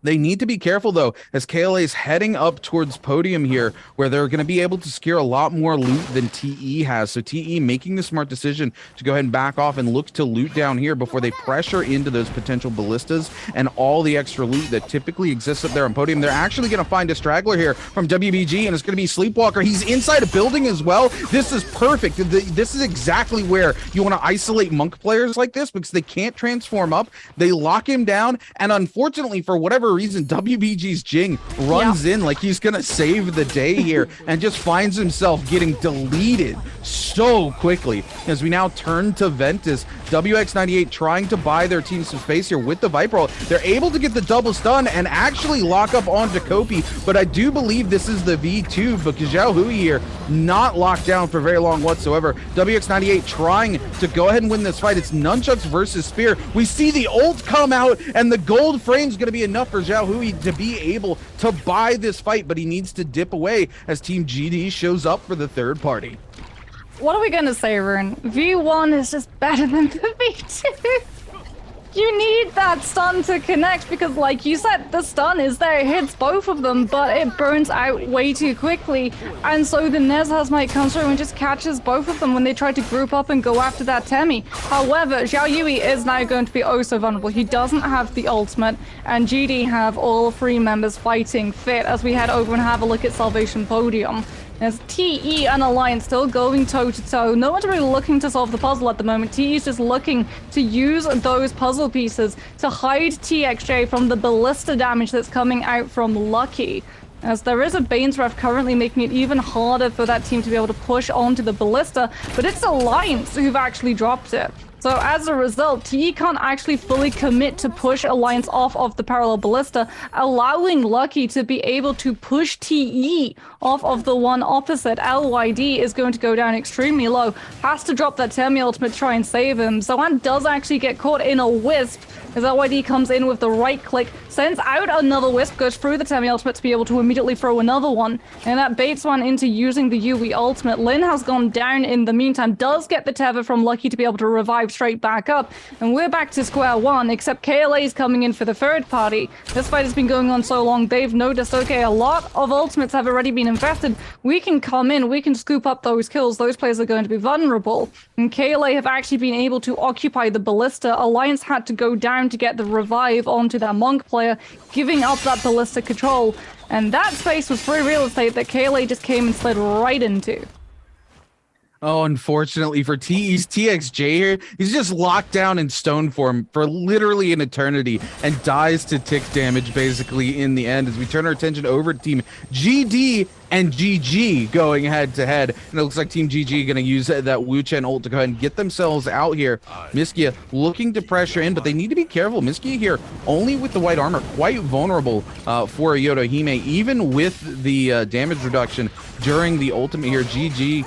They need to be careful, though, as KLA is heading up towards podium here, where they're going to be able to secure a lot more loot than TE has. So TE making the smart decision to go ahead and back off and look to loot down here before they pressure into those potential ballistas and all the extra loot that typically exists up there on podium. They're actually going to find a straggler here from WBG, and it's going to be Sleepwalker. He's inside a building as well. This is perfect. This is exactly where you want to isolate monk players like this, because they can't transform up. They lock him down, and unfortunately, for whatever reason, WBG's Jing runs in like he's gonna save the day here and just finds himself getting deleted so quickly. As we now turn to Ventus, WX98 trying to buy their team some space here with the Viper roll. They're able to get the double stun and actually lock up onto Kopi, but I do believe this is the V2 because Zhao Hui here not locked down for very long whatsoever. WX98 trying to go ahead and win this fight. It's Nunchucks versus Spear. We see the ult come out, and the gold frame's going to be enough for Zhao Hui to be able to buy this fight, but he needs to dip away as Team GD shows up for the third party. What are we going to say, Rune? V1 is just better than the V2. You need that stun to connect because, like you said, the stun is there. It hits both of them, but it burns out way too quickly. And so the Nezhaz might come through and just catches both of them when they try to group up and go after that Temi. However, Zhao Yui is now going to be oh so vulnerable. He doesn't have the ultimate, and GD have all 3 members fighting fit as we head over and have a look at Salvation Podium. There's TE and Alliance still going toe-to-toe. No one's really looking to solve the puzzle at the moment. TE is just looking to use those puzzle pieces to hide TXJ from the ballista damage that's coming out from Lucky. As there is a Bane's Breath currently making it even harder for that team to be able to push onto the ballista, but it's Alliance who've actually dropped it. So as a result, TE can't actually fully commit to push Alliance off of the parallel ballista, allowing Lucky to be able to push TE off of the one opposite. LYD is going to go down extremely low, has to drop that Temi ultimate to try and save him. So Ant does actually get caught in a wisp as LYD comes in with the right click, sends out another wisp, goes through the Temi ultimate to be able to immediately throw another one, and that baits one into using the Yui ultimate. Lin has gone down in the meantime, does get the tether from Lucky to be able to revive revive straight back up, and we're back to square one, except KLA is coming in for the third party. This fight has been going on so long, they've noticed, okay, a lot of ultimates have already been invested. We can come in, we can scoop up those kills, those players are going to be vulnerable. And KLA have actually been able to occupy the Ballista. Alliance had to go down to get the revive onto their Monk player, giving up that Ballista control. And that space was free real estate that KLA just came and slid right into. Oh, unfortunately for T's TXJ here, he's just locked down in stone form for literally an eternity and dies to tick damage basically in the end as we turn our attention over to Team GD and GG going head to head. And it looks like Team GG going to use that Wu Chen ult to go ahead and get themselves out here. Miskia looking to pressure in, but they need to be careful. Miskia here only with the white armor, quite vulnerable for Yodohime, even with the damage reduction during the ultimate here. GG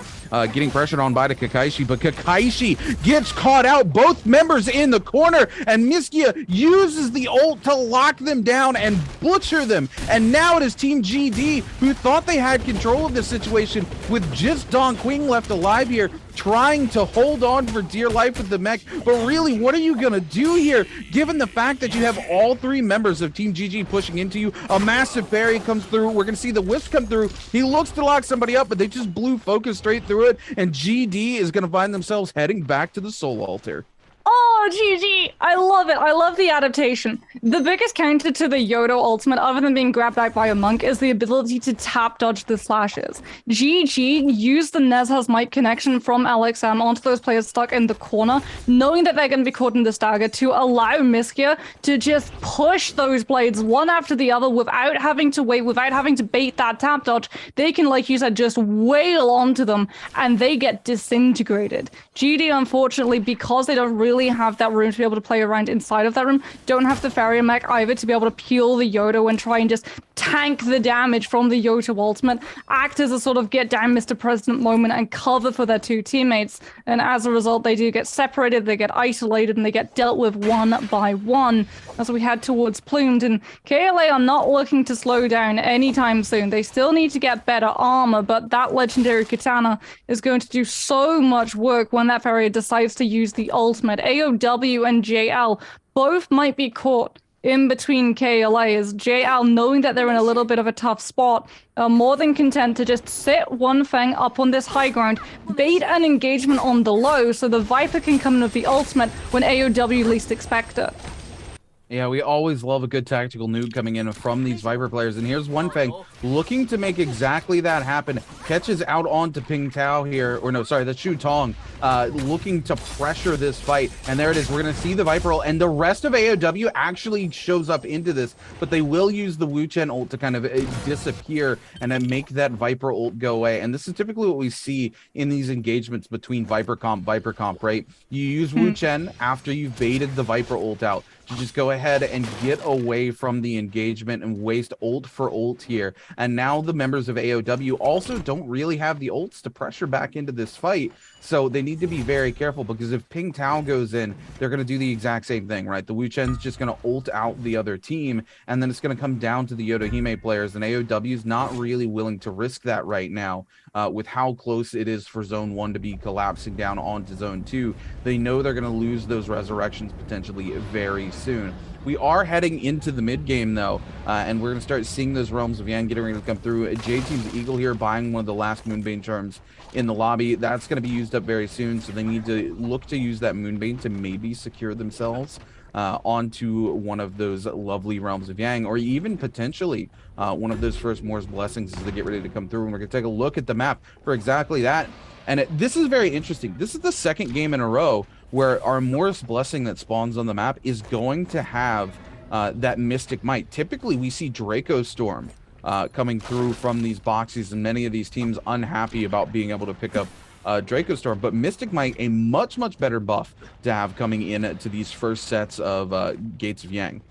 getting pressured on by the Kakaishi, but Kakaishi gets caught out, both members in the corner, and Miskia uses the ult to lock them down and butcher them. And now it is Team GD, who thought they had control of the situation with just Don Quing left alive here, trying to hold on for dear life with the mech. But really, what are you gonna do here, given the fact that you have all three members of Team GG pushing into you? A massive parry comes through. We're gonna see the Wisp come through. He looks to lock somebody up, but they just blew focus straight through it, and GD is gonna find themselves heading back to the Soul Altar. Oh, GG! I love it. I love the adaptation. The biggest counter to the Yodo ultimate, other than being grabbed back by a monk, is the ability to tap dodge the slashes. GG used the Nezha's mic connection from LXM onto those players stuck in the corner, knowing that they're going to be caught in the stagger, to allow Miskia to just push those blades one after the other without having to wait, without having to bait that tap dodge. They can, like you said, just wail onto them, and they get disintegrated. GD, unfortunately, because they don't really have that room to be able to play around inside of that room, don't have the Farrier mech either to be able to peel the Yodo and try and just tank the damage from the Yodo ultimate, act as a sort of get down Mr. President moment and cover for their two teammates. And as a result, they do get separated, they get isolated, and they get dealt with one by one as we head towards Plumed. And KLA are not looking to slow down anytime soon. They still need to get better armor, but that legendary katana is going to do so much work when that Farrier decides to use the ultimate. AOW and JL both might be caught in between KLA, as JL, knowing that they're in a little bit of a tough spot, are more than content to just sit one thing up on this high ground, bait an engagement on the low so the Viper can come in with the ultimate when AOW least expect it. Yeah, we always love a good tactical nuke coming in from these Viper players. And here's One Feng looking to make exactly that happen. Catches out onto Ping Tao here, or no, sorry, that's Shu Tong, looking to pressure this fight. And there it is. We're going to see the Viper ult, and the rest of AOW actually shows up into this, but they will use the Wu Chen ult to kind of disappear and then make that Viper ult go away. And this is typically what we see in these engagements between Viper comp, right? You use Wu Chen after you've baited the Viper ult out. You just go ahead and get away from the engagement and waste ult for ult here. And now the members of AOW also don't really have the ults to pressure back into this fight. So they need to be very careful, because if Ping Tao goes in, they're going to do the exact same thing, right? The Wu Chen's just going to ult out the other team, and then it's going to come down to the Yodohime players, and AOW is not really willing to risk that right now with how close it is for Zone 1 to be collapsing down onto Zone 2. They know they're going to lose those resurrections potentially very soon. We are heading into the mid game though, and we're going to start seeing those Realms of Yang getting ready to come through. J-Team's Eagle here buying one of the last Moonbane charms in the lobby. That's going to be used up very soon, so they need to look to use that Moonbane to maybe secure themselves onto one of those lovely Realms of Yang, or even potentially one of those first Moore's Blessings as they get ready to come through. And we're going to take a look at the map for exactly that. And this is very interesting. This is the second game in a row where our Moore's Blessing that spawns on the map is going to have that Mystic Might. Typically, we see Draco Storm coming through from these boxes, and many of these teams unhappy about being able to pick up Draco Storm. But Mystic Might, a much, much better buff to have coming in to these first sets of Gates of Yang.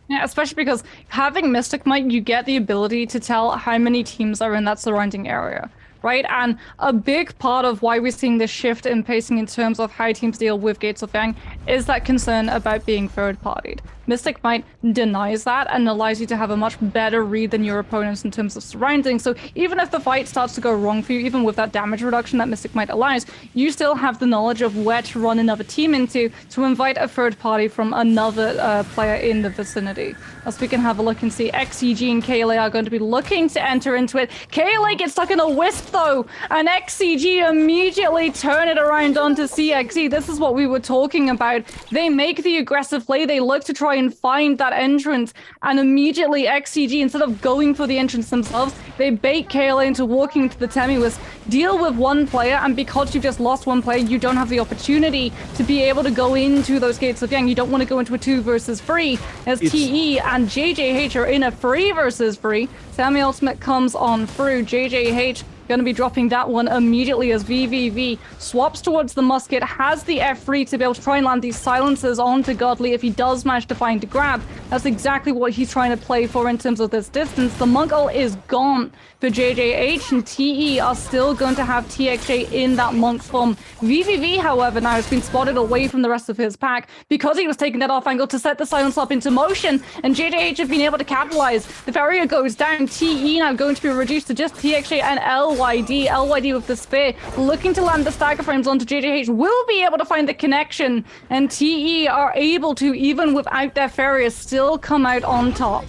Yeah, especially because having Mystic Might, you get the ability to tell how many teams are in that surrounding area. right? And a big part of why we're seeing this shift in pacing in terms of how teams deal with Gates of Yang is that concern about being third-partied. Mystic Might denies that and allows you to have a much better read than your opponents in terms of surroundings. So even if the fight starts to go wrong for you, even with that damage reduction that Mystic Might allows, you still have the knowledge of where to run another team into to invite a third party from another player in the vicinity. As we can have a look and see, XCG and KLA are going to be looking to enter into it. KLA gets stuck in a wisp though, and XCG immediately turn it around onto CXE. This is what we were talking about. They make the aggressive play, they look to try and find that entrance, and immediately XCG, instead of going for the entrance themselves, they bait KLA into walking into the Temi-Wisp, deal with one player, and because you've just lost one player, you don't have the opportunity to be able to go into those Gates of Yang. You don't want to go into a 2 versus 3, as TE and JJH are in a 3 versus 3. Semi-ultimate comes on through. JJH going to be dropping that one immediately as VVV swaps towards the musket, has the F3 to be able to try and land these silencers onto Godly if he does manage to find a grab. That's exactly what he's trying to play for in terms of this distance. The Monk ult is gone for JJH, and TE are still going to have TXJ in that Monk form. VVV, however, now has been spotted away from the rest of his pack because he was taking that off angle to set the silence up into motion, and JJH have been able to capitalize. The barrier goes down. TE now going to be reduced to just TXJ and LYD. LYD with the spear, looking to land the stagger frames onto JJH, will be able to find the connection, and TE are able to, even without their Farrier, still come out on top.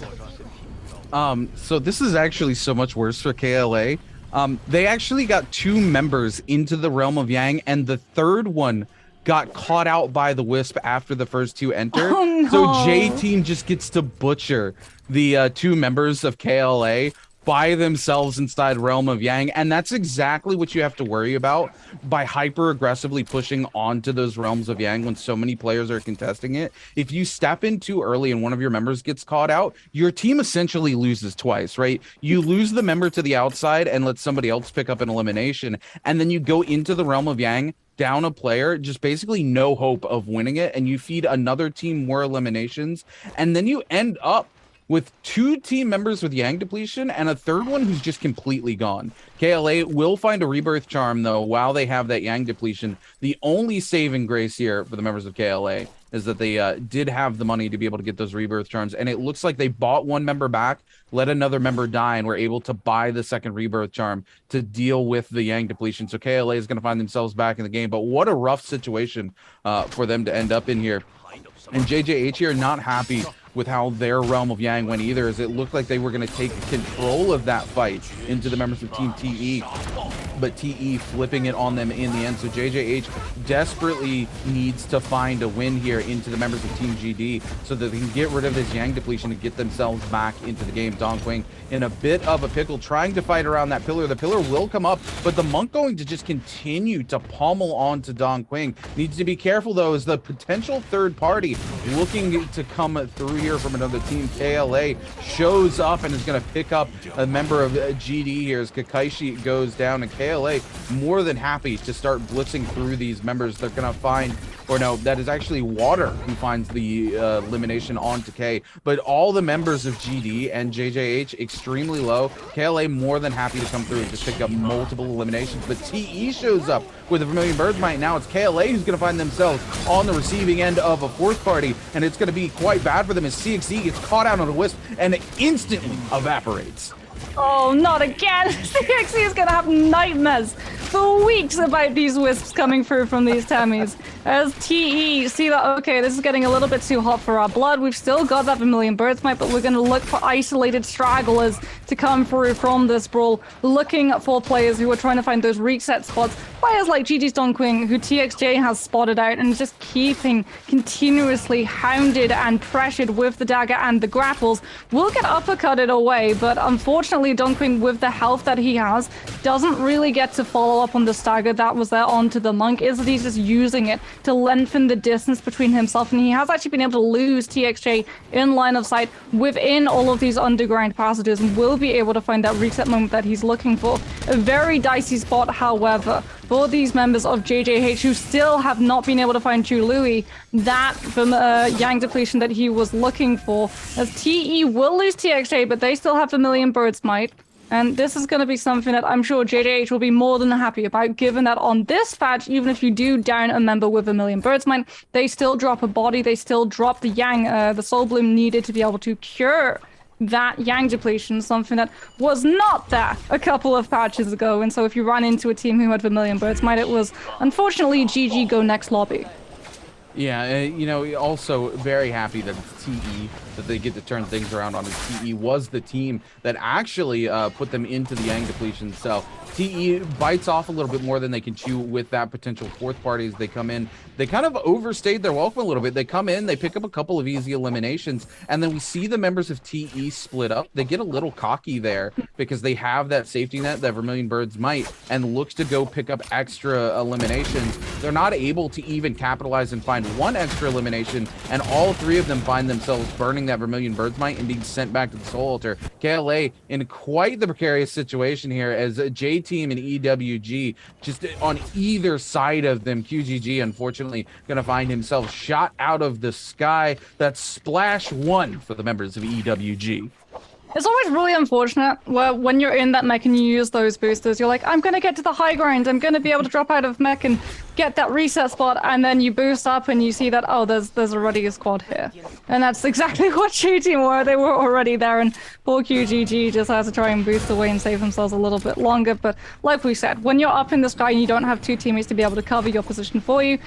So this is actually so much worse for KLA. They actually got 2 members into the Realm of Yang, and the third one got caught out by the Wisp after the first 2 entered. Oh, no. So J-Team just gets to butcher the 2 members of KLA by themselves inside Realm of Yang, and that's exactly what you have to worry about by hyper aggressively pushing onto those Realms of Yang when so many players are contesting it. If you step in too early and one of your members gets caught out, your team essentially loses twice, right? You lose the member to the outside and let somebody else pick up an elimination, and then you go into the Realm of Yang down a player, just basically no hope of winning it, and you feed another team more eliminations, and then you end up with 2 team members with Yang depletion and a third one who's just completely gone. KLA will find a rebirth charm though while they have that Yang depletion. The only saving grace here for the members of KLA is that they did have the money to be able to get those rebirth charms, and it looks like they bought one member back, let another member die, and were able to buy the second rebirth charm to deal with the Yang depletion. So KLA is going to find themselves back in the game, but what a rough situation for them to end up in here. And JJH here not happy with how their Realm of Yang went either, as it looked like they were going to take control of that fight into the members of Team TE, but TE flipping it on them in the end. So JJH desperately needs to find a win here into the members of Team GD so that they can get rid of this Yang depletion and get themselves back into the game. Dong Quing in a bit of a pickle, trying to fight around that pillar. The pillar will come up, but the Monk going to just continue to pommel on to Dong Quing. Needs to be careful though, as the potential third party looking to come through here from another team. KLA shows up and is going to pick up a member of GD here as Kakaishi goes down, and KLA more than happy to start blitzing through these members. They're going to find, or no, that is actually Water who finds the elimination onto K, but all the members of GD and JJH extremely low. KLA more than happy to come through and just pick up multiple eliminations, but TE shows up with a Vermilion Bird's Might. Now it's KLA who's going to find themselves on the receiving end of a fourth party, and it's going to be quite bad for them as CXE gets caught out on a Wisp and instantly evaporates. Oh, not again. CXE is going to have nightmares for weeks about these Wisps coming through from these Tammys. As TE see that, okay, this is getting a little bit too hot for our blood. We've still got that Vermilion Bird's Might, but we're going to look for isolated stragglers to come through from this brawl, looking for players who are trying to find those reset spots. Players like GG's Dong Quing, who TXJ has spotted out and just keeping continuously hounded and pressured with the dagger and the grapples, will get uppercutted away, but unfortunately Dong Quing, with the health that he has, doesn't really get to follow up on the stagger that was there onto the Monk. Is that he's just using it to lengthen the distance between himself, and he has actually been able to lose TXJ in line of sight within all of these underground passages, and will be able to find that reset moment that he's looking for. A very dicey spot, however, for these members of JJH, who still have not been able to find Chu Lui that Yang depletion that he was looking for, as TE will lose TXJ, but they still have Vermilion Bird's Might. And this is going to be something that I'm sure JJH will be more than happy about, given that on this patch, even if you do down a member with a million birds mine, they still drop a body, they still drop the Yang, the Soul Bloom needed to be able to cure that Yang depletion, something that was not there a couple of patches ago. And so if you run into a team who had a million birds mine, it was unfortunately GG go next lobby. Yeah, you know, also very happy that it's TE, that they get to turn things around on it. TE was the team that actually put them into the Yang depletion. So TE bites off a little bit more than they can chew with that potential fourth party as they come in. They kind of overstayed their welcome a little bit. They come in, they pick up a couple of easy eliminations, and then we see the members of TE split up. They get a little cocky there because they have that safety net that Vermilion Birds might, and looks to go pick up extra eliminations. They're not able to even capitalize and find one extra elimination, and all three of them find themselves burning that Vermilion Birds Might and being sent back to the Soul Altar. KLA in quite the precarious situation here as J-Team and EWG just on either side of them. QGG unfortunately going to find himself shot out of the sky. That's splash one for the members of EWG. It's always really unfortunate where when you're in that mech and you use those boosters, you're like, I'm going to get to the high ground, I'm going to be able to drop out of mech and get that reset spot, and then you boost up and you see that, oh, there's already a squad here. And that's exactly what J-Team were. They were already there, and poor QGG just has to try and boost away and save themselves a little bit longer. But like we said, when you're up in the sky and you don't have two teammates to be able to cover your position for you,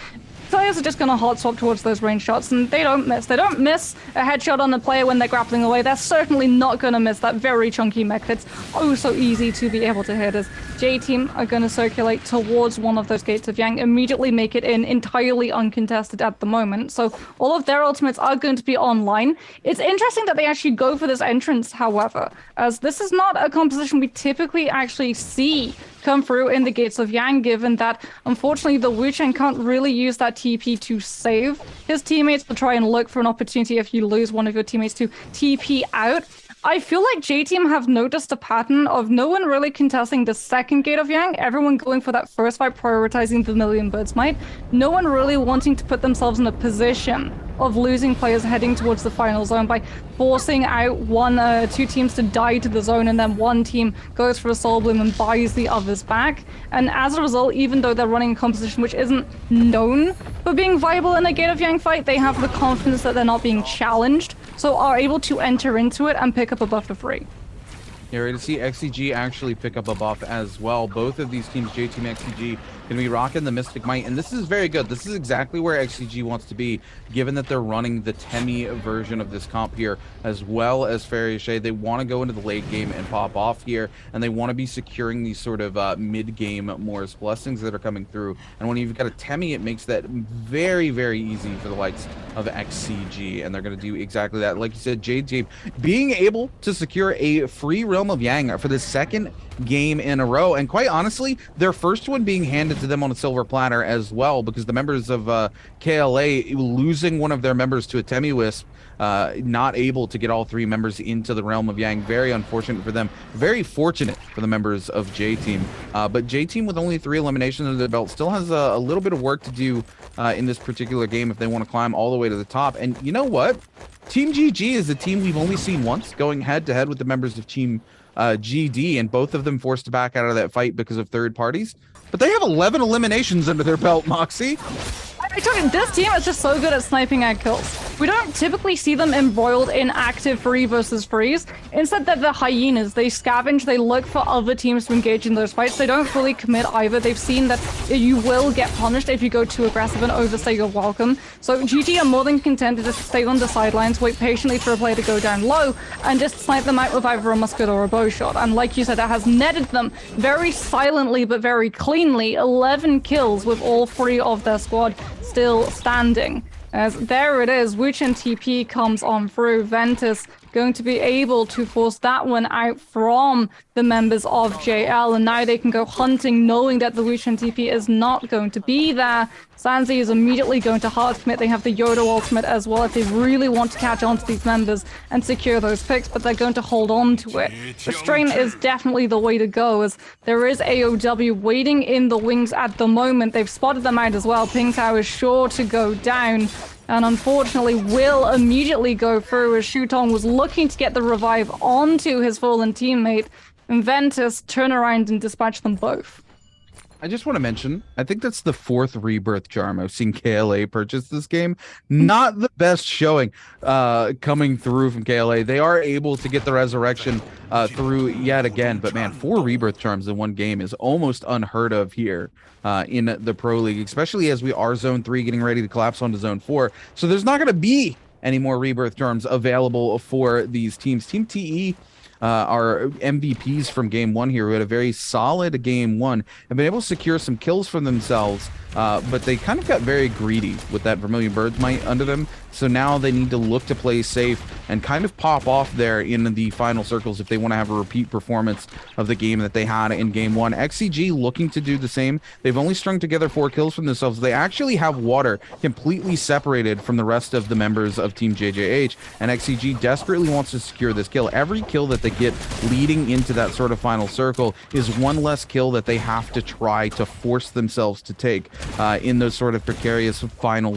players are just going to hot swap towards those range shots, and they don't miss. They don't miss a headshot on the player when they're grappling away. They're certainly not going to miss that very chunky mech that's oh so easy to be able to hit, as J-Team are going to circulate towards one of those gates of Yang, immediately make it in entirely uncontested at the moment. So all of their ultimates are going to be online. It's interesting that they actually go for this entrance, however, as this is not a composition we typically actually see come through in the gates of Yang, given that unfortunately the Wu Chen can't really use that TP to save his teammates, to try and look for an opportunity if you lose one of your teammates to TP out. I feel like J-Team have noticed a pattern of no one really contesting the second gate of Yang, everyone going for that first fight, prioritizing the Million Birds Might, no one really wanting to put themselves in a position of losing players heading towards the final zone by forcing out two teams to die to the zone, and then one team goes for a Soul Bloom and buys the others back. And as a result, even though they're running a composition which isn't known for being viable in a Gate of Yang fight, they have the confidence that they're not being challenged, so are able to enter into it and pick up a buff for free. You're ready to see XCG actually pick up a buff as well. Both of these teams, J-Team and XCG, going to be rocking the Mystic Might, and this is very good. This is exactly where XCG wants to be, given that they're running the Temi version of this comp here, as well as Fariache. They want to go into the late game and pop off here, and they want to be securing these sort of mid-game Morris Blessings that are coming through. And when you've got a Temi, it makes that very, very easy for the likes of XCG, and they're going to do exactly that. Like you said, J-Team being able to secure a free Realm of Yang for the second game in a row, and quite honestly, their first one being handed to them on a silver platter as well, because the members of KLA losing one of their members to a Temi-Wisp, not able to get all three members into the Realm of Yang. Very unfortunate for them. Very fortunate for the members of J-Team. But J-Team, with only 3 eliminations under their belt, still has a little bit of work to do in this particular game if they want to climb all the way to the top. And you know what? Team GG is a team we've only seen once going head-to-head with the members of Team GD, and both of them forced to back out of that fight because of third parties. But they have 11 eliminations under their belt, Moxie. I told you, this team is just so good at sniping at kills. We don't typically see them embroiled in active free versus freeze. Instead, they're the hyenas. They scavenge, they look for other teams to engage in those fights. They don't fully commit either. They've seen that you will get punished if you go too aggressive and overstay your welcome. So GG are more than content to just stay on the sidelines, wait patiently for a player to go down low, and just snipe them out with either a musket or a bow shot. And like you said, that has netted them very silently but very cleanly 11 kills with all 3 of their squad still standing. As there it is, Wu Chen TP comes on through. Ventus going to be able to force that one out from the members of JL, and now they can go hunting knowing that the Wu Chen TP is not going to be there. Sanzi is immediately going to hard commit. They have the Yodo ultimate as well if they really want to catch on to these members and secure those picks, but they're going to hold on to it. Restraint is definitely the way to go, as there is AOW waiting in the wings at the moment. They've spotted them out as well. Ping Tao is sure to go down, and unfortunately will immediately go through, as Shutong was looking to get the revive onto his fallen teammate. and Ventus turn around and dispatch them both. I just want to mention, I think that's the 4th rebirth charm I've seen KLA purchase this game. Not the best showing coming through from KLA. They are able to get the resurrection through yet again, but man, 4 rebirth charms in one game is almost unheard of here in the Pro League, especially as we are Zone 3 getting ready to collapse onto Zone 4. So there's not going to be any more rebirth charms available for these teams. Team TE our MVPs from game 1 here, who had a very solid game 1, have been able to secure some kills for themselves, but they kind of got very greedy with that Vermilion Bird's Might under them. So now they need to look to play safe and kind of pop off there in the final circles if they want to have a repeat performance of the game that they had in game 1. XCG looking to do the same. They've only strung together 4 kills from themselves. They actually have Water completely separated from the rest of the members of Team JJH, and XCG desperately wants to secure this kill. Every kill that they get leading into that sort of final circle is one less kill that they have to try to force themselves to take in those sort of precarious final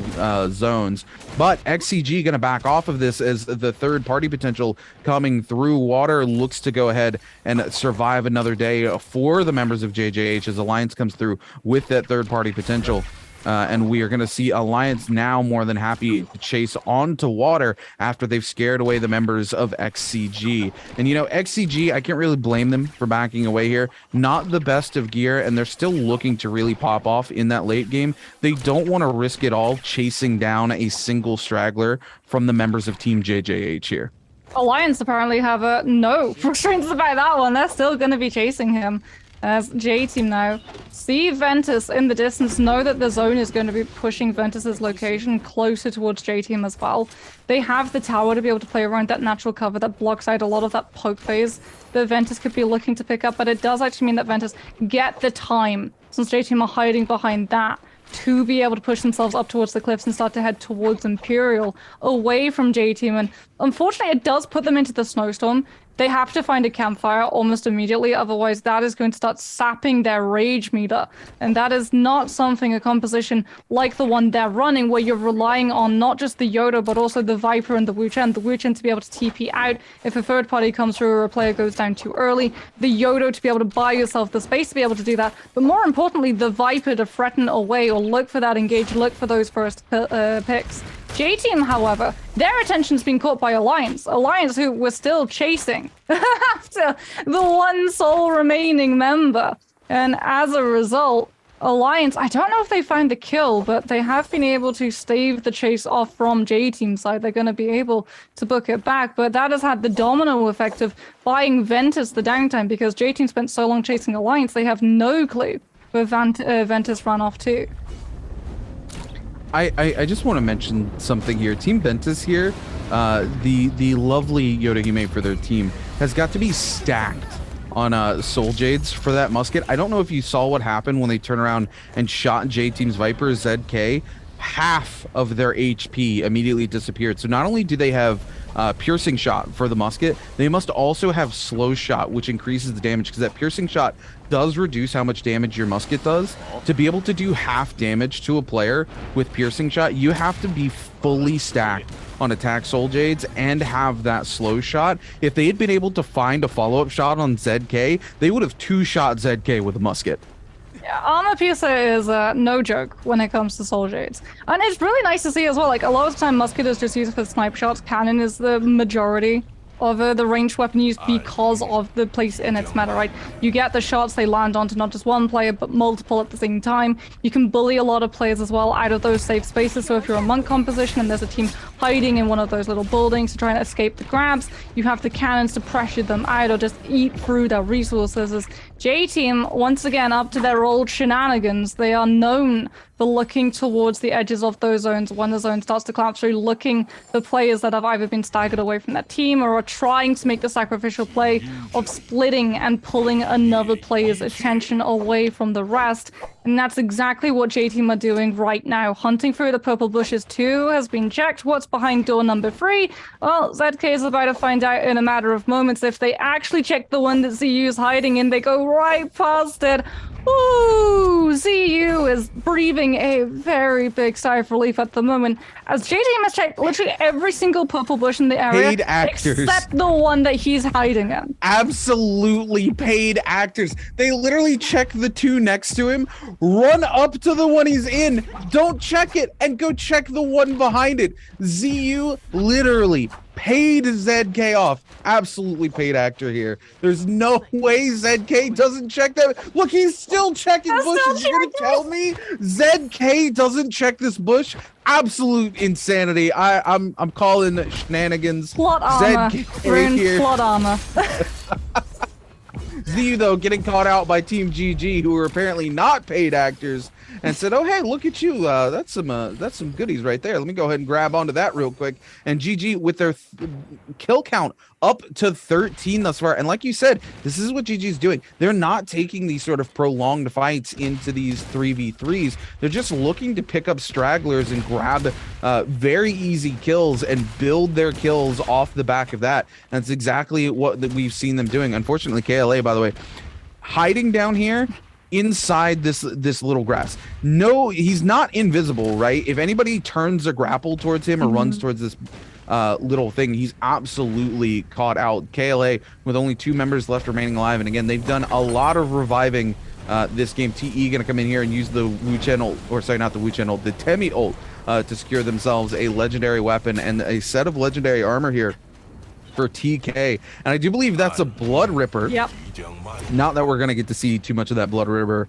zones. But XCG going to back off of this as the third party potential coming through. Water looks to go ahead and survive another day for the members of JJH as Alliance comes through with that third party potential. And we are going to see Alliance now more than happy to chase onto Water after they've scared away the members of XCG. And, you know, XCG, I can't really blame them for backing away here. Not the best of gear, and they're still looking to really pop off in that late game. They don't want to risk it all chasing down a single straggler from the members of Team JJH here. Alliance apparently have no frustrations about that one. They're still going to be chasing him. As J-Team now see Ventus in the distance, know that the zone is going to be pushing Ventus's location closer towards J-Team as well. They have the tower to be able to play around that natural cover that blocks out a lot of that poke phase that Ventus could be looking to pick up, but it does actually mean that Ventus get the time, since J-Team are hiding behind that, to be able to push themselves up towards the cliffs and start to head towards Imperial, away from J-Team. And unfortunately, it does put them into the snowstorm. They have to find a campfire almost immediately, otherwise that is going to start sapping their rage meter. And that is not something, a composition like the one they're running, where you're relying on not just the Yoda, but also the Viper and the Wu-Chen. The Wu-Chen to be able to TP out if a third party comes through or a player goes down too early. The Yoda to be able to buy yourself the space to be able to do that. But more importantly, the Viper to threaten away or look for that engage, look for those first picks. J-Team, however, their attention's been caught by Alliance. Alliance, who were still chasing after the one sole remaining member. And as a result, Alliance, I don't know if they found the kill, but they have been able to stave the chase off from J-Team's side. They're going to be able to book it back, but that has had the domino effect of buying Ventus the downtime, because J-Team spent so long chasing Alliance, they have no clue where Ventus ran off to. I just want to mention something here. Team Ventus here, the lovely Yoda he made for their team, has got to be stacked on Soul Jades for that musket. I don't know if you saw what happened when they turned around and shot J-Team's Viper ZK. Half of their HP immediately disappeared. So not only do they have piercing shot for the musket, they must also have slow shot, which increases the damage, because that piercing shot does reduce how much damage your musket does. To be able to do half damage to a player with piercing shot, you have to be fully stacked on attack Soul Jades and have that slow shot. If they had been able to find a follow-up shot on ZK, they would have two-shot ZK with a musket. Yeah, armor piercer is no joke when it comes to Soul Jades. And it's really nice to see as well, like a lot of the time musket is just used for snipe shots. Cannon is the majority of the ranged weapon use because of the place in its meta, right? You get the shots, they land onto not just one player, but multiple at the same time. You can bully a lot of players as well out of those safe spaces. So if you're a monk composition and there's a team hiding in one of those little buildings to try and escape the grabs, you have the cannons to pressure them out or just eat through their resources. As J-Team, once again, up to their old shenanigans, they are known for looking towards the edges of those zones when the zone starts to collapse through, looking for players that have either been staggered away from that team or are trying to make the sacrificial play of splitting and pulling another player's attention away from the rest. And that's exactly what J-Team are doing right now. Hunting through the purple bushes 2 has been checked. What's behind door number 3? Well, ZK is about to find out in a matter of moments. If they actually check the one that ZU is hiding in, they go right past it. Ooh, ZU is breathing a very big sigh of relief at the moment, as J-Team has checked literally every single purple bush in the area, Paid actors. except the one that he's hiding in. Absolutely paid actors. They literally check the 2 next to him, run up to the one he's in, don't check it, and go check the one behind it. ZU literally paid ZK off. Absolutely paid actor here. There's no way ZK doesn't check that. Look, he's still checking bushes. You're gonna tell me ZK doesn't check this bush? Absolute insanity. I'm calling shenanigans. Plot armor. ZK here. Plot armor. ZU though getting caught out by Team GG, who are apparently not paid actors, and said, "Oh hey, look at you! That's some goodies right there. Let me go ahead and grab onto that real quick." And GG with their kill count up to 13 thus far. And like you said, this is what GG's doing. They're not taking these sort of prolonged fights into these 3v3s. They're just looking to pick up stragglers and grab very easy kills and build their kills off the back of that. That's exactly what we've seen them doing. Unfortunately, KLA, by the way, hiding down here inside this little grass. No, he's not invisible, right? If anybody turns a grapple towards him or runs towards this little thing, he's absolutely caught out. KLA with only 2 members left remaining alive, and again, they've done a lot of reviving this game. TE gonna come in here and use the Wu Chen ult, or sorry, not the Wu Chen ult, the Temi ult, to secure themselves a legendary weapon and a set of legendary armor here for TK. And I do believe that's a Blood Ripper. Yep. Not that we're going to get to see too much of that Blood Ripper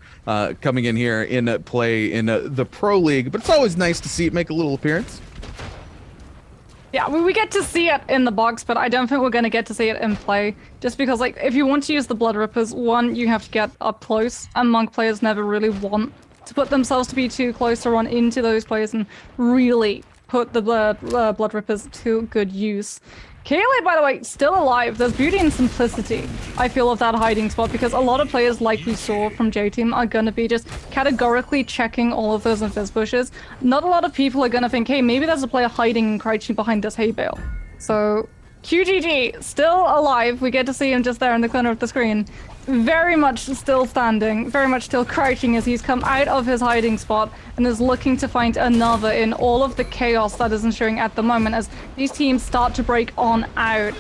coming in here in play in the Pro League, but it's always nice to see it make a little appearance. Yeah, we get to see it in the box, but I don't think we're going to get to see it in play. Just because, like, if you want to use the Blood Rippers, one, you have to get up close, and Monk players never really want to put themselves to be too close to run into those players and really put the Blood Rippers to good use. KLA, by the way, still alive. There's beauty and simplicity, I feel, of that hiding spot, because a lot of players, like we saw from J-Team, are going to be just categorically checking all of those invis bushes. Not a lot of people are going to think, hey, maybe there's a player hiding and crouching behind this hay bale. So QGG, still alive. We get to see him just there in the corner of the screen. Very much still standing, very much still crouching as he's come out of his hiding spot and is looking to find another in all of the chaos that is ensuing at the moment as these teams start to break on out,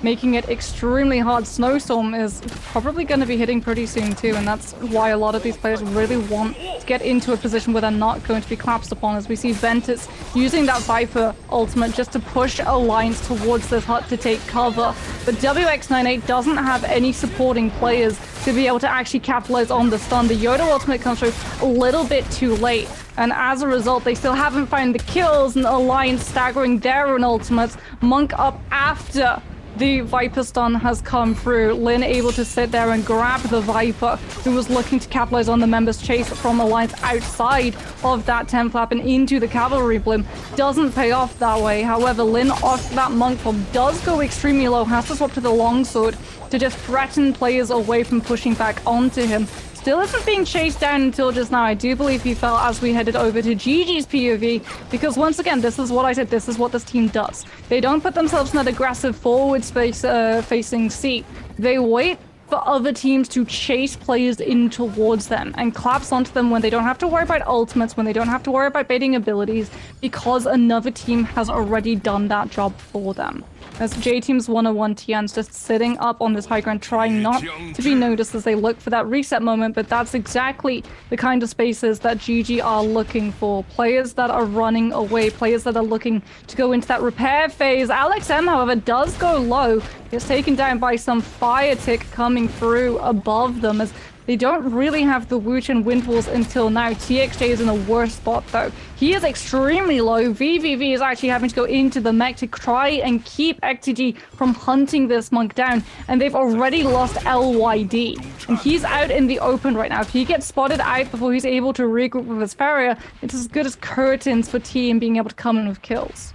making it extremely hard. Snowstorm is probably going to be hitting pretty soon too, and that's why a lot of these players really want to get into a position where they're not going to be collapsed upon, as we see Ventus using that Viper ultimate just to push Alliance towards this hut to take cover. But WX98 doesn't have any supporting players to be able to actually capitalize on the stun. The Yoda ultimate comes through a little bit too late, and as a result, they still haven't found the kills, and Alliance staggering their own ultimates. Monk up after the Viper stun has come through. Lin able to sit there and grab the Viper, who was looking to capitalize on the members' chase from Alliance outside of that 10 flap and into the cavalry blim. Doesn't pay off that way. However, Lin off that Monk bomb does go extremely low, has to swap to the longsword to just threaten players away from pushing back onto him. Still isn't being chased down until just now. I do believe he fell as we headed over to GG's POV, because once again, this is what I said, this is what this team does. They don't put themselves in that aggressive forward space facing seat. They wait for other teams to chase players in towards them and collapse onto them when they don't have to worry about ultimates, when they don't have to worry about baiting abilities, because another team has already done that job for them. As J-Team's 101 TNs just sitting up on this high ground, trying not to be noticed as they look for that reset moment, but that's exactly the kind of spaces that GG are looking for. Players that are running away, players that are looking to go into that repair phase. Alex M, however, does go low. Gets taken down by some fire tick coming through above them, as they don't really have the Wooch and Wind Walls until now. TXJ is in a worse spot though. He is extremely low. VVV is actually having to go into the mech to try and keep XTG from hunting this Monk down, and they've already lost LYD. And he's out in the open right now. If he gets spotted out before he's able to regroup with his Farrier, it's as good as curtains for team being able to come in with kills.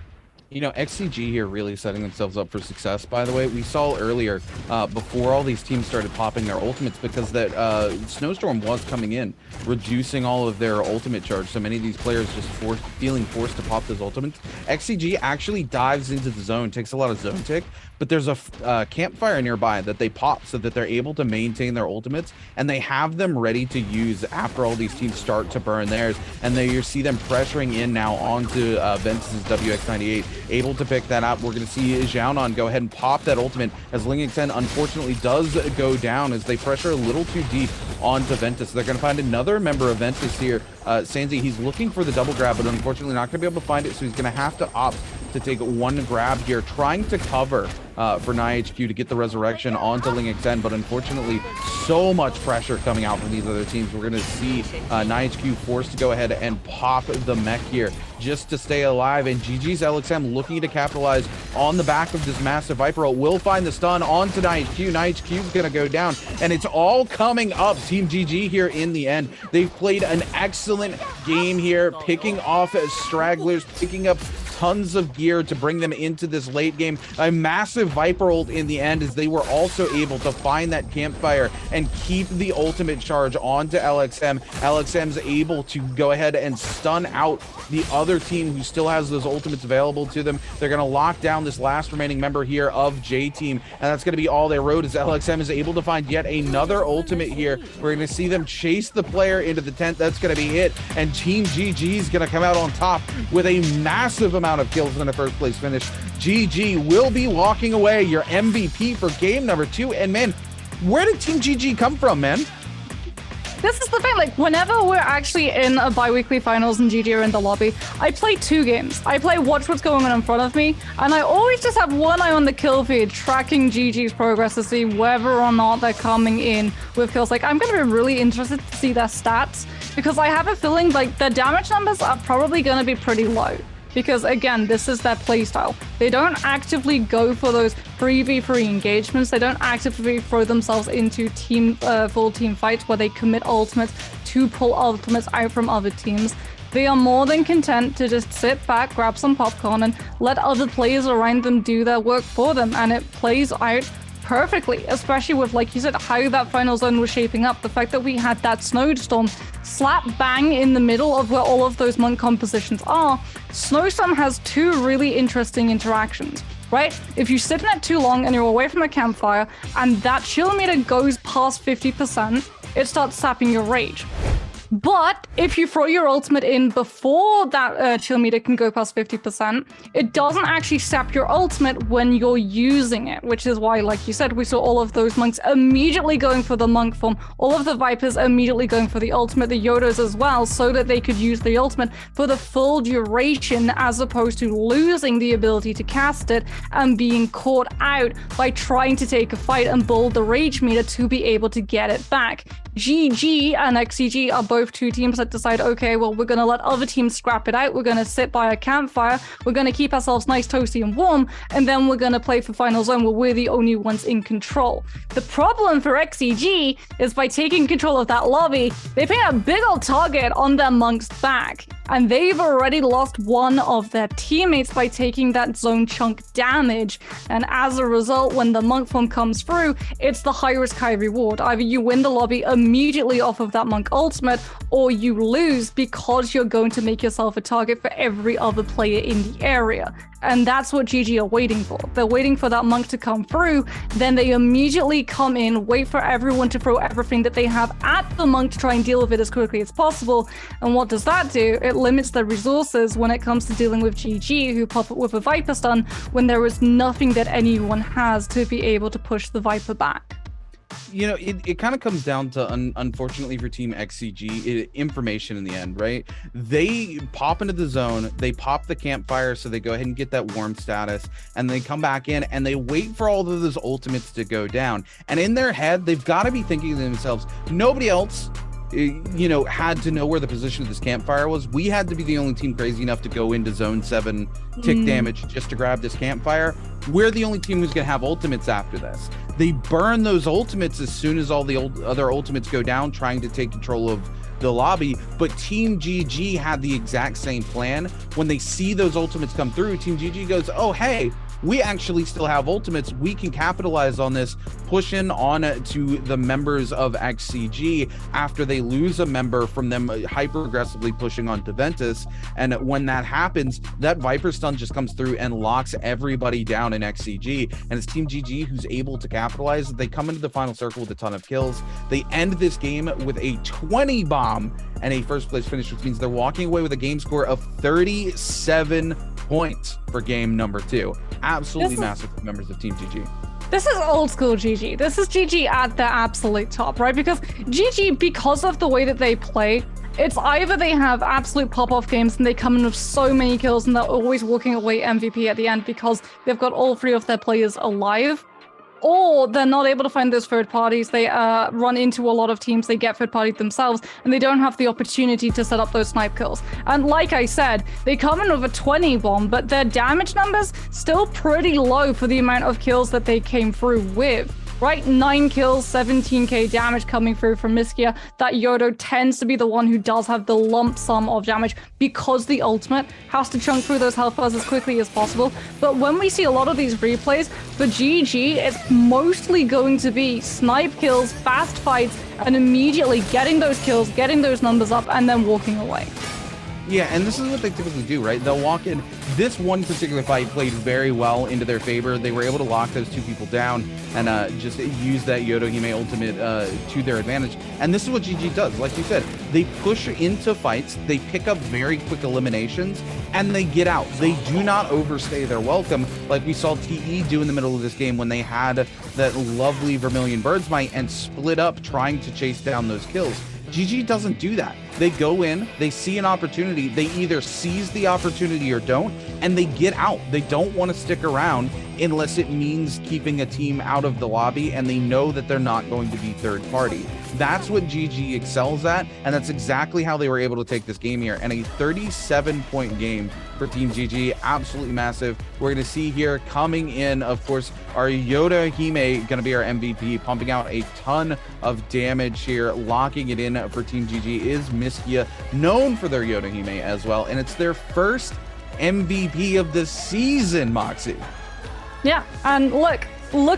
You know, XCG here really setting themselves up for success, by the way. We saw earlier, before all these teams started popping their ultimates, because that Snowstorm was coming in, reducing all of their ultimate charge. So many of these players just feeling forced to pop those ultimates. XCG actually dives into the zone, takes a lot of zone tick, but there's a campfire nearby that they pop so that they're able to maintain their ultimates, and they have them ready to use after all these teams start to burn theirs. And you see them pressuring in now onto Ventus's WX98, able to pick that up. We're going to see Xiaonan go ahead and pop that ultimate as Ling Xen unfortunately does go down as they pressure a little too deep onto Ventus. They're going to find another member of Ventus here. Sanzi, he's looking for the double grab, but unfortunately not going to be able to find it, so he's going to have to opt to take one grab here, trying to cover for NiHQ to get the resurrection onto Ling Xen, but unfortunately so much pressure coming out from these other teams. We're going to see NiHQ forced to go ahead and pop the mech here just to stay alive, and GG's LXM looking to capitalize on the back of this massive Viper ult. Will find the stun onto NiHQ. NiHQ's going to go down, and it's all coming up Team GG here in the end. They've played an excellent game here, picking off stragglers, picking up tons of gear to bring them into this late game. A massive Viper ult in the end, as they were also able to find that campfire and keep the ultimate charge onto LXM. LXM's able to go ahead and stun out the other team who still has those ultimates available to them. They're going to lock down this last remaining member here of J-Team, and that's going to be all they wrote, as LXM is able to find yet another ultimate here. We're going to see them chase the player into the tent. That's going to be it, and Team GG is going to come out on top with a massive amount of kills in the first place finish. GG will be walking away your MVP for game number 2. And man, where did Team GG come from, man? This is the thing, like, whenever we're actually in a bi-weekly finals and GG are in the lobby, I play 2 games. I play watch what's going on in front of me, and I always just have one eye on the kill feed, tracking GG's progress to see whether or not they're coming in with kills. Like, I'm going to be really interested to see their stats, because I have a feeling, like, their damage numbers are probably going to be pretty low. Because again, this is their playstyle. They don't actively go for those 3v3 engagements. They don't actively throw themselves into full team fights where they commit ultimates to pull ultimates out from other teams. They are more than content to just sit back, grab some popcorn, and let other players around them do their work for them. And it plays out perfectly, especially with, like you said, how that final zone was shaping up. The fact that we had that snowstorm slap bang in the middle of where all of those monk compositions are. Snowstorm has 2 really interesting interactions, right? If you sit in it too long and you're away from a campfire and that chill meter goes past 50%, it starts sapping your rage. But if you throw your ultimate in before that chill meter can go past 50%, it doesn't actually sap your ultimate when you're using it, which is why, like you said, we saw all of those monks immediately going for the monk form, all of the Vipers immediately going for the ultimate, the Yodos as well, so that they could use the ultimate for the full duration, as opposed to losing the ability to cast it and being caught out by trying to take a fight and build the rage meter to be able to get it back. GG and XCG are both 2 teams that decide, okay, well, we're going to let other teams scrap it out. We're going to sit by a campfire. We're going to keep ourselves nice, toasty, and warm. And then we're going to play for Final Zone where we're the only ones in control. The problem for XCG is by taking control of that lobby, they paint a big old target on their monk's back. And they've already lost one of their teammates by taking that zone chunk damage. And as a result, when the monk form comes through, it's the high risk, high reward. Either you win the lobby immediately off of that monk ultimate, or you lose because you're going to make yourself a target for every other player in the area. And that's what GG are waiting for. They're waiting for that monk to come through, then they immediately come in, wait for everyone to throw everything that they have at the monk to try and deal with it as quickly as possible. And what does that do? It limits their resources when it comes to dealing with GG, who pop up with a Viper stun when there is nothing that anyone has to be able to push the Viper back. You know, it kind of comes down to, unfortunately for Team XCG, information in the end, right? They pop into the zone, they pop the campfire, so they go ahead and get that warm status, and they come back in and they wait for all of those ultimates to go down. And in their head, they've got to be thinking to themselves, nobody else, you know, had to know where the position of this campfire was. We had to be the only team crazy enough to go into zone 7 tick damage just to grab this campfire. We're the only team who's going to have ultimates after this. They burn those ultimates as soon as all the other ultimates go down, trying to take control of the lobby, but Team GG had the exact same plan. When they see those ultimates come through, Team GG goes, oh, hey, we actually still have ultimates. We can capitalize on this, push in on to the members of XCG after they lose a member from them hyper aggressively pushing on Ventus. And when that happens, that Viper stun just comes through and locks everybody down in XCG. And it's Team GG who's able to capitalize. They come into the final circle with a ton of kills. They end this game with a 20 bomb and a first place finish, which means they're walking away with a game score of 37 points for game number 2. Absolutely massive for members of Team GG. This is old school GG. This is GG at the absolute top, right? Because GG, because of the way that they play, it's either they have absolute pop-off games and they come in with so many kills and they're always walking away MVP at the end because they've got all 3 of their players alive, or they're not able to find those third parties. They run into a lot of teams, they get third parties themselves, and they don't have the opportunity to set up those snipe kills. And like I said, they come in with a 20 bomb, but their damage numbers still pretty low for the amount of kills that they came through with. Right, 9 kills, 17k damage coming through from Miskia. That Yodo tends to be the one who does have the lump sum of damage because the ultimate has to chunk through those health bars as quickly as possible. But when we see a lot of these replays, for GG, it's mostly going to be snipe kills, fast fights, and immediately getting those kills, getting those numbers up, and then walking away. Yeah, and this is what they typically do, right? They'll walk in. This one particular fight played very well into their favor. They were able to lock those 2 people down and just use that Yodohime ultimate to their advantage. And this is what GG does. Like you said, they push into fights, they pick up very quick eliminations, and they get out. They do not overstay their welcome like we saw TE do in the middle of this game when they had that lovely Vermilion Bird's Might and split up trying to chase down those kills. GG doesn't do that. They go in, they see an opportunity, they either seize the opportunity or don't, and they get out. They don't want to stick around unless it means keeping a team out of the lobby and they know that they're not going to be third party. That's what GG excels at, and that's exactly how they were able to take this game here. And a 37-point game for Team GG, absolutely massive. We're going to see here coming in, of course, our Yodohime going to be our MVP, pumping out a ton of damage here. Locking it in for Team GG is Miskia, known for their Yodohime as well, and it's their first MVP of the season, Moxie. Yeah, and look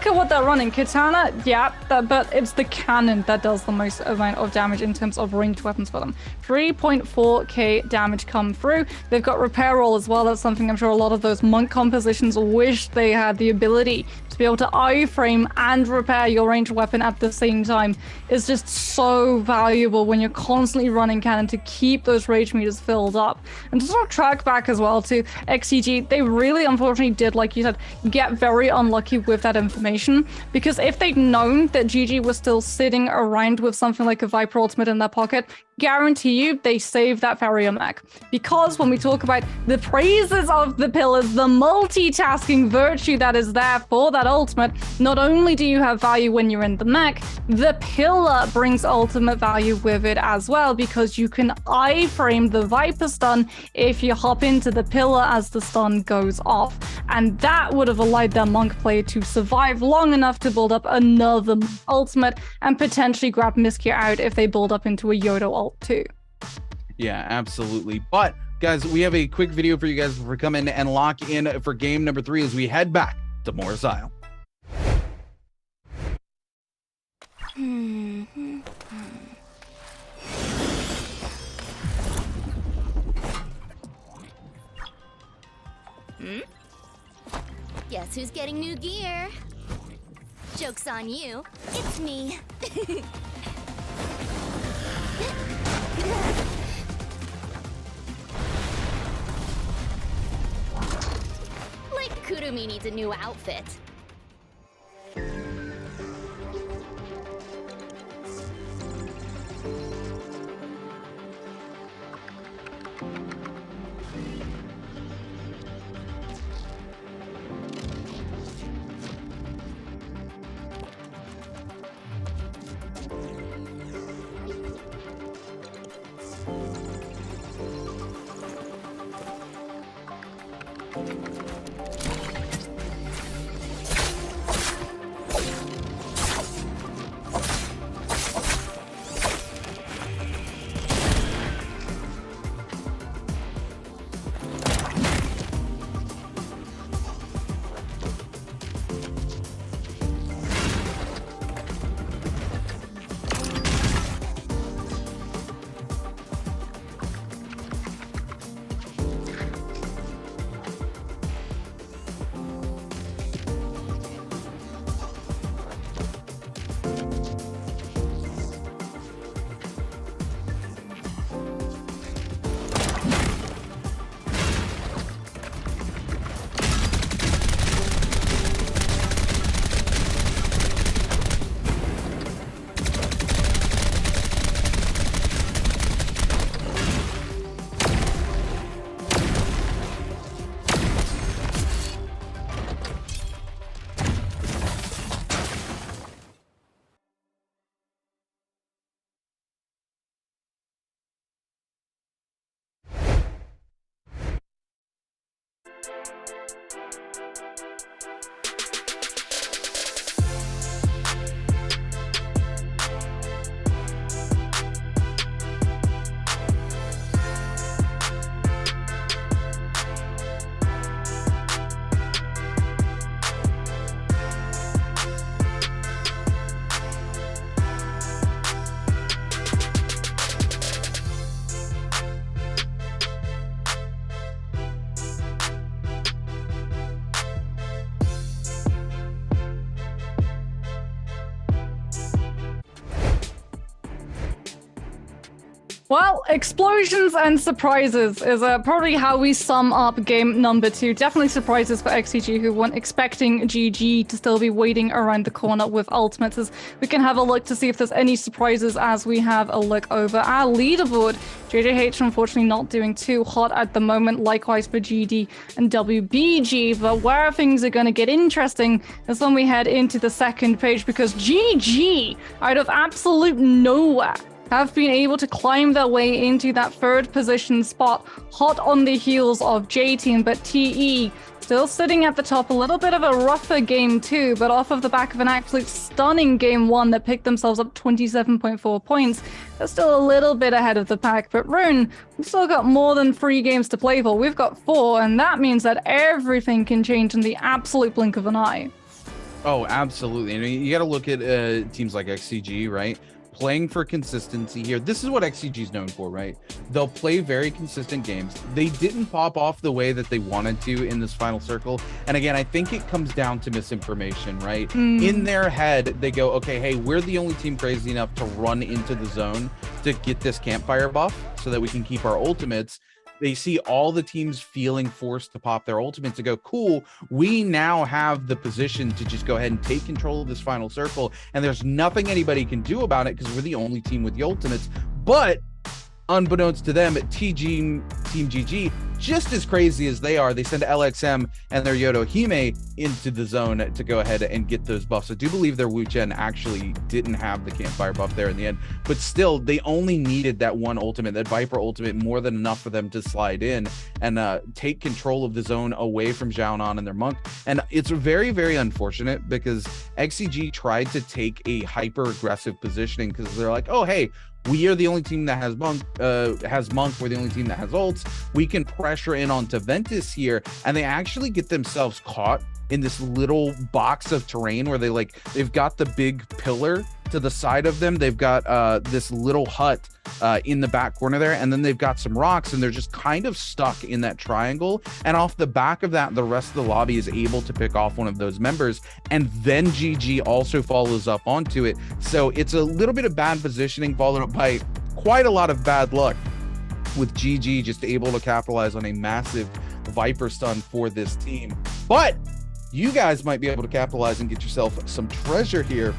at what they're running. Katana, yeah, but it's the cannon that does the most amount of damage in terms of ranged weapons for them. 3.4k damage come through. They've got repair roll as well. That's something I'm sure a lot of those monk compositions wish they had the ability to be able to iframe and repair your ranged weapon at the same time. Is just so valuable when you're constantly running cannon to keep those rage meters filled up. And to sort of track back as well to XCG, they really unfortunately did, like you said, get very unlucky with that information, because if they'd known that GG was still sitting around with something like a Viper ultimate in their pocket, guarantee you they save that Farrier mech. Because when we talk about the praises of the pillars, the multitasking virtue that is there for that ultimate, not only do you have value when you're in the mech, the pillar brings ultimate value with it as well, because you can iframe the Viper stun if you hop into the pillar as the stun goes off. And that would have allowed their monk player to survive long enough to build up another ultimate and potentially grab Miskia out if they build up into a Yodo ult too. Yeah, absolutely. But guys, we have a quick video for you guys before we come in and lock in for game number 3 as we head back to Morris Isle. Guess who's getting new gear? Joke's on you. It's me. Like Kurumi needs a new outfit. Well, explosions and surprises is probably how we sum up game number 2. Definitely surprises for XCG, who weren't expecting GG to still be waiting around the corner with ultimates. As we can have a look to see if there's any surprises as we have a look over our leaderboard. JJH unfortunately not doing too hot at the moment, likewise for GD and WBG, but where things are going to get interesting is when we head into the second page, because GG, out of absolute nowhere, have been able to climb their way into that third position spot, hot on the heels of J-Team, but TE still sitting at the top. A little bit of a rougher game too, but off of the back of an absolute stunning game 1 that picked themselves up 27.4 points. They're still a little bit ahead of the pack, but Rune, we've still got more than 3 games to play for. We've got 4, and that means that everything can change in the absolute blink of an eye. Oh, absolutely. I mean, you got to look at teams like XCG, right? Playing for consistency here. This is what XCG is known for, right? They'll play very consistent games. They didn't pop off the way that they wanted to in this final circle. And again, I think it comes down to misinformation, right? In their head, they go, okay, hey, we're the only team crazy enough to run into the zone to get this campfire buff so that we can keep our ultimates. They see all the teams feeling forced to pop their ultimates to go, cool, we now have the position to just go ahead and take control of this final circle, and there's nothing anybody can do about it because we're the only team with the ultimates. But unbeknownst to them, Team GG, just as crazy as they are, they send LXM and their Yodo Hime into the zone to go ahead and get those buffs. I do believe their Wu Chen actually didn't have the campfire buff there in the end, but still, they only needed that one ultimate, that Viper ultimate, more than enough for them to slide in and take control of the zone away from Xiaonan and their Monk. And it's very, very unfortunate because XCG tried to take a hyper-aggressive positioning because they're like, oh, hey, we are the only team that has Monk. We're the only team that has ults. We can pressure in onto Ventus here, and they actually get themselves caught in this little box of terrain where they've got the big pillar to the side of them. They've got this little hut in the back corner there, and then they've got some rocks, and they're just kind of stuck in that triangle. And off the back of that, the rest of the lobby is able to pick off one of those members, and then GG also follows up onto it. So it's a little bit of bad positioning followed up by quite a lot of bad luck, with GG just able to capitalize on a massive Viper stun for this team. But you guys might be able to capitalize and get yourself some treasure here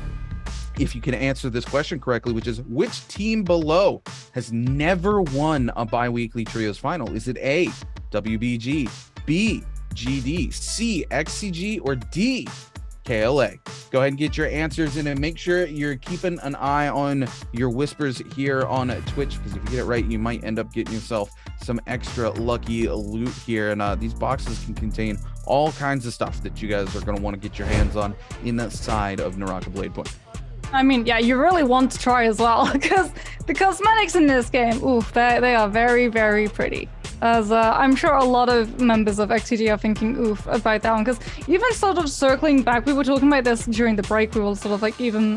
if you can answer this question correctly, which is, which team below has never won a bi-weekly trios final? Is it A, WBG, B, GD, C, XCG, or D, KLA? Go ahead and get your answers in, and make sure you're keeping an eye on your whispers here on Twitch, because if you get it right, you might end up getting yourself some extra lucky loot here. And these boxes can contain all kinds of stuff that you guys are going to want to get your hands on inside of NARAKA BLADEPOINT. I mean, yeah, you really want to try as well, because the cosmetics in this game, oof, they are very, very pretty. As I'm sure a lot of members of XCG are thinking oof about that one, because even sort of circling back, we were talking about this during the break, we were sort of like even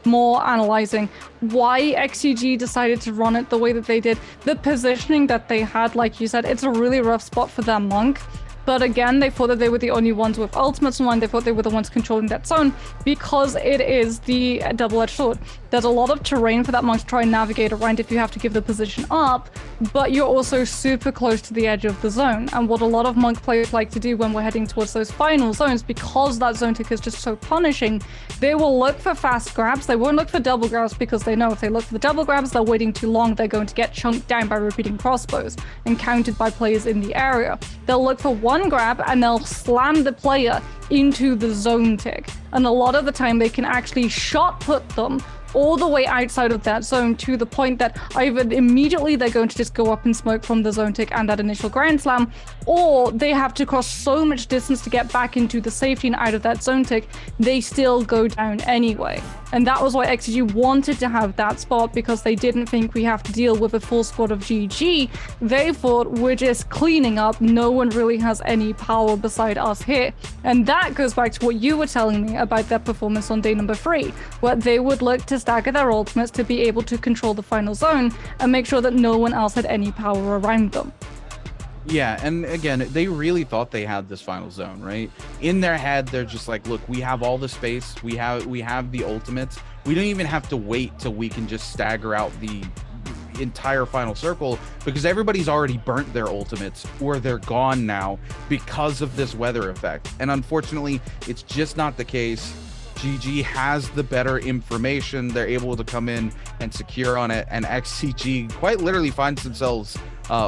more analyzing why XCG decided to run it the way that they did. The positioning that they had, like you said, it's a really rough spot for their Monk. But again, they thought that they were the only ones with ultimates online. They thought they were the ones controlling that zone because it is the double-edged sword. There's a lot of terrain for that Monk to try and navigate around if you have to give the position up, but you're also super close to the edge of the zone. And what a lot of Monk players like to do when we're heading towards those final zones, because that zone tick is just so punishing, they will look for fast grabs. They won't look for double grabs because they know if they look for the double grabs, they're waiting too long. They're going to get chunked down by repeating crossbows and counted by players in the area. They'll look for one grab and they'll slam the player into the zone tick. And a lot of the time they can actually shot put them all the way outside of that zone, to the point that either immediately they're going to just go up in smoke from the zone tick and that initial grand slam, or they have to cross so much distance to get back into the safety and out of that zone tick, they still go down anyway. And that was why XCG wanted to have that spot, because they didn't think we have to deal with a full squad of GG. They thought, we're just cleaning up, no one really has any power beside us here. And that goes back to what you were telling me about their performance on day number 3, where they would look to stagger their ultimates to be able to control the final zone and make sure that no one else had any power around them. Yeah, and again, they really thought they had this final zone, right? In their head, they're just like, look, we have all the space, we have the ultimates. We don't even have to wait till we can just stagger out the entire final circle, because everybody's already burnt their ultimates or they're gone now because of this weather effect. And unfortunately, it's just not the case. GG has the better information. They're able to come in and secure on it, and XCG quite literally finds themselves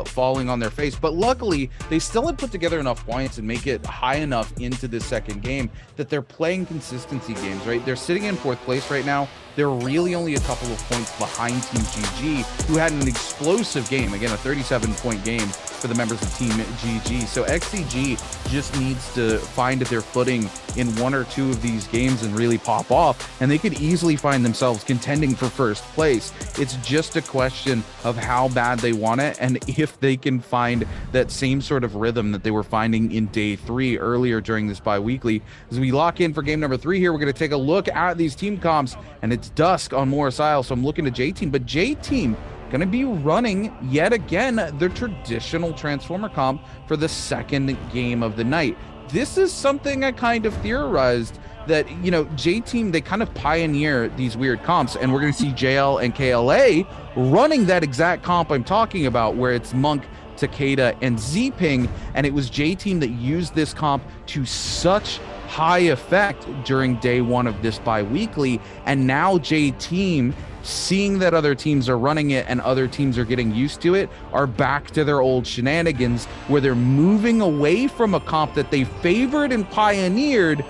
falling on their face. But luckily, they still have put together enough points and make it high enough into this second game that they're playing consistency games, right? They're sitting in 4th place right now. They're really only a couple of points behind Team GG, who had an explosive game. Again, a 37-point game for the members of Team GG. So XCG just needs to find their footing in 1 or 2 of these games and really pop off, and they could easily find themselves contending for 1st place. It's just a question of how bad they want it and if they can find that same sort of rhythm that they were finding in day 3 earlier during this bi-weekly. As we lock in for game number 3 here, we're going to take a look at these team comps, and it's dusk on Morris Isle, so I'm looking to J-Team, but J-Team going to be running yet again the traditional Transformer comp for the second game of the night. This is something I kind of theorized that, you know, J-Team, they kind of pioneer these weird comps, and we're going to see JL and KLA running that exact comp I'm talking about, where it's Monk, Takeda, and Z-Ping, and it was J-Team that used this comp to such high effect during day 1 of this bi-weekly, and now J-Team, seeing that other teams are running it and other teams are getting used to it, are back to their old shenanigans, where they're moving away from a comp that they favored and pioneered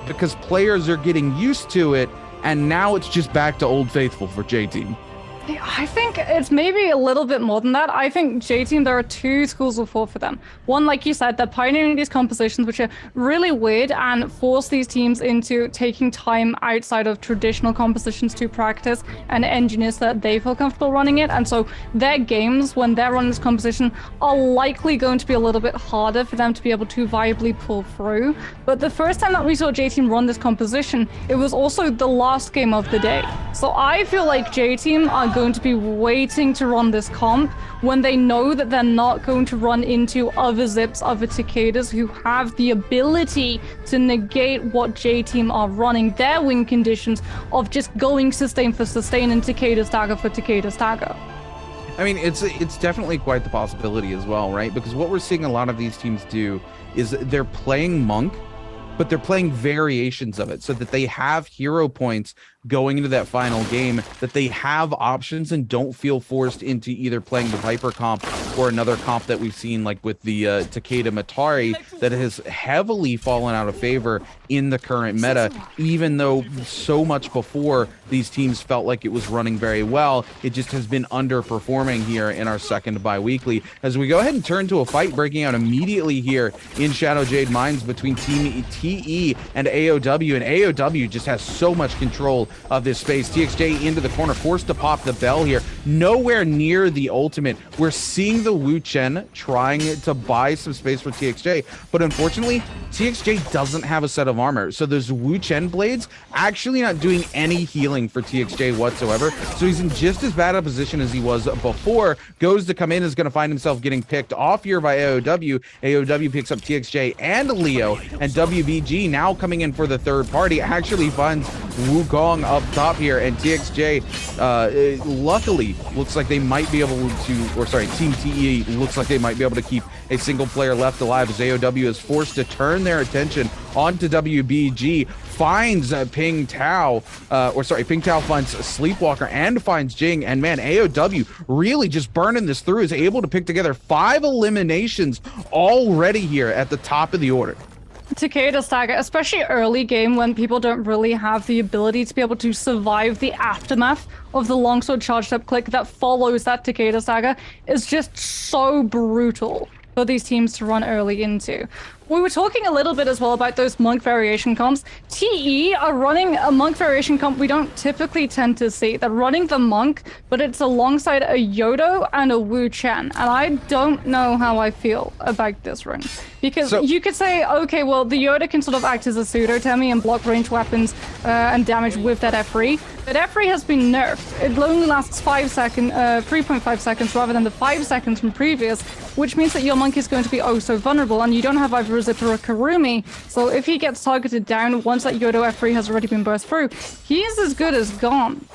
because players are getting used to it, and now it's just back to Old Faithful for J-Team. I think it's maybe a little bit more than that. I think J-Team, there are 2 schools of thought for them. One, like you said, they're pioneering these compositions, which are really weird and force these teams into taking time outside of traditional compositions to practice and engineer so that they feel comfortable running it. And so their games, when they're running this composition, are likely going to be a little bit harder for them to be able to viably pull through. But the first time that we saw J-Team run this composition, it was also the last game of the day. So I feel like J-Team are going to be waiting to run this comp when they know that they're not going to run into other Zips, other Takedas who have the ability to negate what J-Team are running, their win conditions of just going sustain for sustain and Takeda stagger for Takeda stagger. I mean, it's definitely quite the possibility as well, right? Because what we're seeing a lot of these teams do is they're playing Monk, but they're playing variations of it so that they have hero points going into that final game, that they have options and don't feel forced into either playing the Viper comp or another comp that we've seen, like with the Takeda Matari, that has heavily fallen out of favor in the current meta, even though so much before these teams felt like it was running very well. It just has been underperforming here in our second bi-weekly. As we go ahead and turn to a fight breaking out immediately here in Shadow Jade Mines between Team TE and AOW, and AOW just has so much control of this space. TXJ into the corner, forced to pop the bell here, nowhere near the ultimate. We're seeing the Wu Chen trying to buy some space for TXJ, but unfortunately TXJ doesn't have a set of armor, so those Wu Chen blades actually not doing any healing for TXJ whatsoever, so he's in just as bad a position as he was before. Goes to come in, is going to find himself getting picked off here by AOW. AOW picks up TXJ and Leo, and WBG now coming in for the third party actually finds Wukong up top here, and TXJ luckily looks like they might be able to, or sorry, Team TE looks like they might be able to keep a single player left alive, as AOW is forced to turn their attention onto WBG. Finds Ping Tao, Ping Tao finds Sleepwalker and finds Jing, and man, AOW really just burning this through, is able to pick together 5 eliminations already here at the top of the order. Takeda stagger, especially early game when people don't really have the ability to be able to survive the aftermath of the longsword charged up click that follows that Takeda stagger, is just so brutal for these teams to run early into. We were talking a little bit as well about those Monk variation comps. TE are running a Monk variation comp we don't typically tend to see. They're running the Monk, but it's alongside a Yodo and a Wu Chen. And I don't know how I feel about this run. Because you could say, okay, well, the Yoda can sort of act as a pseudo-Temi and block range weapons and damage with that F3. But F3 has been nerfed. It only lasts 3.5 seconds rather than the 5 seconds from previous, which means that your Monk is going to be oh so vulnerable, and you don't have either a Zip or a Karumi. So if he gets targeted down once that Yodo F3 has already been burst through, he is as good as gone.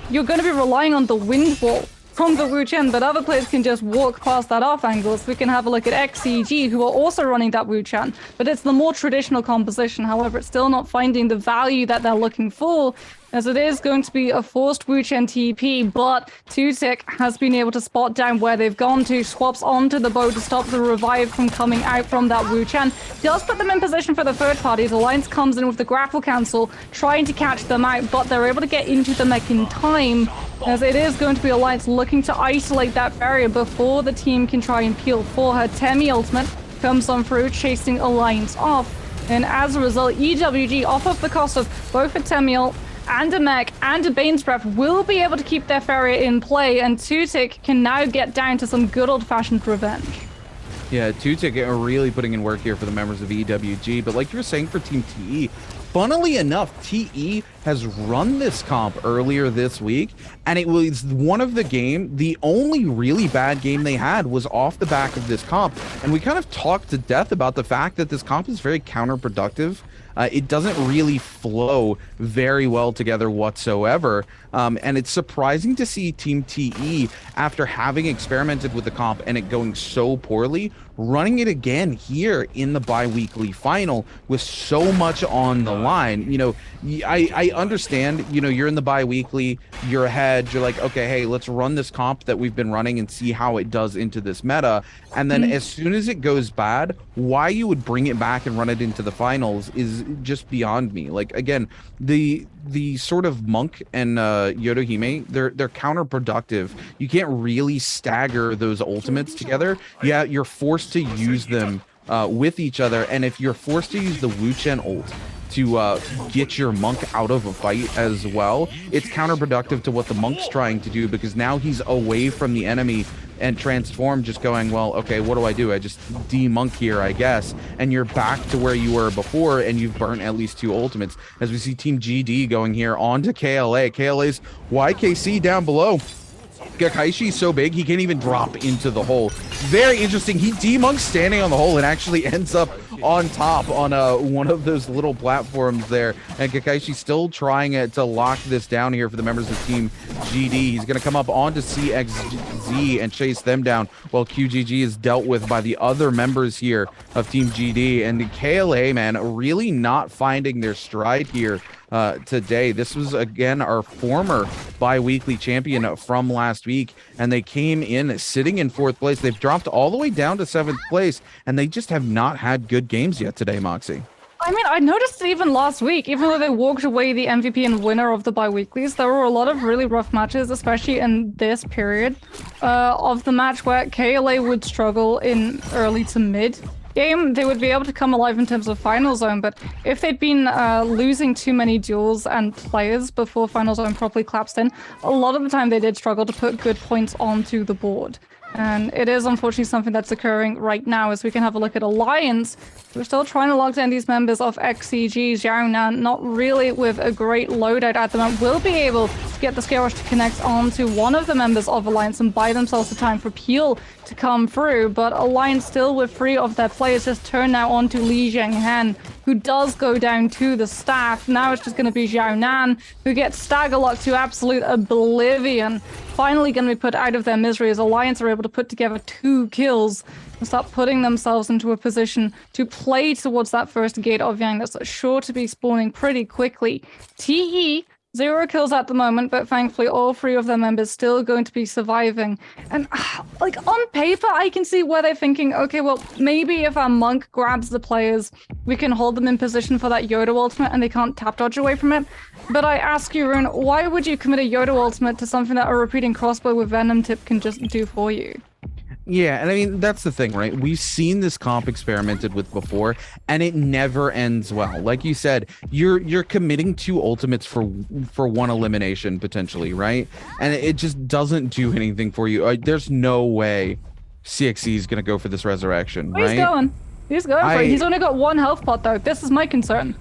You're going to be relying on the wind wall from the Wu Chen, but other players can just walk past that off angle. So we can have a look at XCG, who are also running that Wu Chen, but it's the more traditional composition. However, it's still not finding the value that they're looking for, as it is going to be a forced Wu Chen TP, but Tutic has been able to spot down where they've gone to, swaps onto the bow to stop the revive from coming out from that Wu Chen. Does put them in position for the third parties. Alliance comes in with the grapple cancel, trying to catch them out, but they're able to get into the mech in time, as it is going to be Alliance looking to isolate that barrier before the team can try and peel for her. Temi ultimate comes on through, chasing Alliance off, and as a result, EWG, off of the cost of both a Temi and a mech and a Bane's Breath, will be able to keep their Farrier in play, and Tutic can now get down to some good old-fashioned revenge. Yeah, Tutic are really putting in work here for the members of EWG, but like you were saying for Team TE, funnily enough, TE has run this comp earlier this week, and it was one of the only really bad game they had was off the back of this comp, and we kind of talked to death about the fact that this comp is very counterproductive. It doesn't really flow very well together whatsoever, and it's surprising to see Team TE, after having experimented with the comp and it going so poorly, running it again here in the bi-weekly final with so much on the line. You know, I understand, you know, you're in the bi-weekly, you're ahead, you're like, okay, hey, let's run this comp that we've been running and see how it does into this meta. And then as soon as it goes bad, why you would bring it back and run it into the finals is just beyond me. Like, again, the sort of Monk and Yodohime, they're counterproductive. You can't really stagger those ultimates together. Yeah, you're forced to use them with each other, and if you're forced to use the Wu Chen ult to get your Monk out of a fight as well, it's counterproductive to what the Monk's trying to do, because now he's away from the enemy and Transform just going, well, okay, what do? I just de-Monk here, I guess, and you're back to where you were before, and you've burnt at least 2 ultimates. As we see Team GD going here onto KLA. KLA's YKC down below. Gakaishi's so big, he can't even drop into the hole. Very interesting. He de-monks standing on the hole and actually ends up on top on one of those little platforms there. And Gakaishi's still trying to lock this down here for the members of Team GD. He's going to come up onto CXZ and chase them down, while QGG is dealt with by the other members here of Team GD. And the KLA, man, really not finding their stride here today. This was, again, our former bi-weekly champion from last week, and they came in sitting in 4th place. They've dropped all the way down to 7th place, and they just have not had good games yet today, Moxie. I mean, I noticed even last week, even though they walked away the MVP and winner of the bi-weeklies, there were a lot of really rough matches, especially in this period of the match, where KLA would struggle in early to mid game. They would be able to come alive in terms of final zone, but if they'd been losing too many duels and players before final zone properly collapsed in, a lot of the time they did struggle to put good points onto the board. And it is unfortunately something that's occurring right now, as we can have a look at Alliance. We're still trying to lock down these members of XCG. Xiaonan, not really with a great loadout at the moment, will be able to get the Scale Rush to connect onto one of the members of Alliance and buy themselves the time for Peel to come through. But Alliance still with 3 of their players just turn now onto Li Zhenghan, who does go down to the staff. Now it's just going to be Xiaonan, who gets stagger locked to absolute oblivion. Finally going to be put out of their misery, as Alliance are able to put together 2 kills and start putting themselves into a position to play towards that first gate of Yang that's sure to be spawning pretty quickly. TE, 0 kills at the moment, but thankfully all 3 of their members still going to be surviving. And like, on paper, I can see where they're thinking, okay, well, maybe if our Monk grabs the players, we can hold them in position for that Yoda ultimate and they can't tap dodge away from it. But I ask you, Rune, why would you commit a Yoda ultimate to something that a repeating crossbow with Venom tip can just do for you? Yeah, and I mean, that's the thing, right? We've seen this comp experimented with before, and it never ends well. Like you said, you're committing 2 ultimates for 1 elimination, potentially, right? And it just doesn't do anything for you. There's no way CXC is going to go for this resurrection, right? He's going for it. He's only got 1 health pot, though. This is my concern.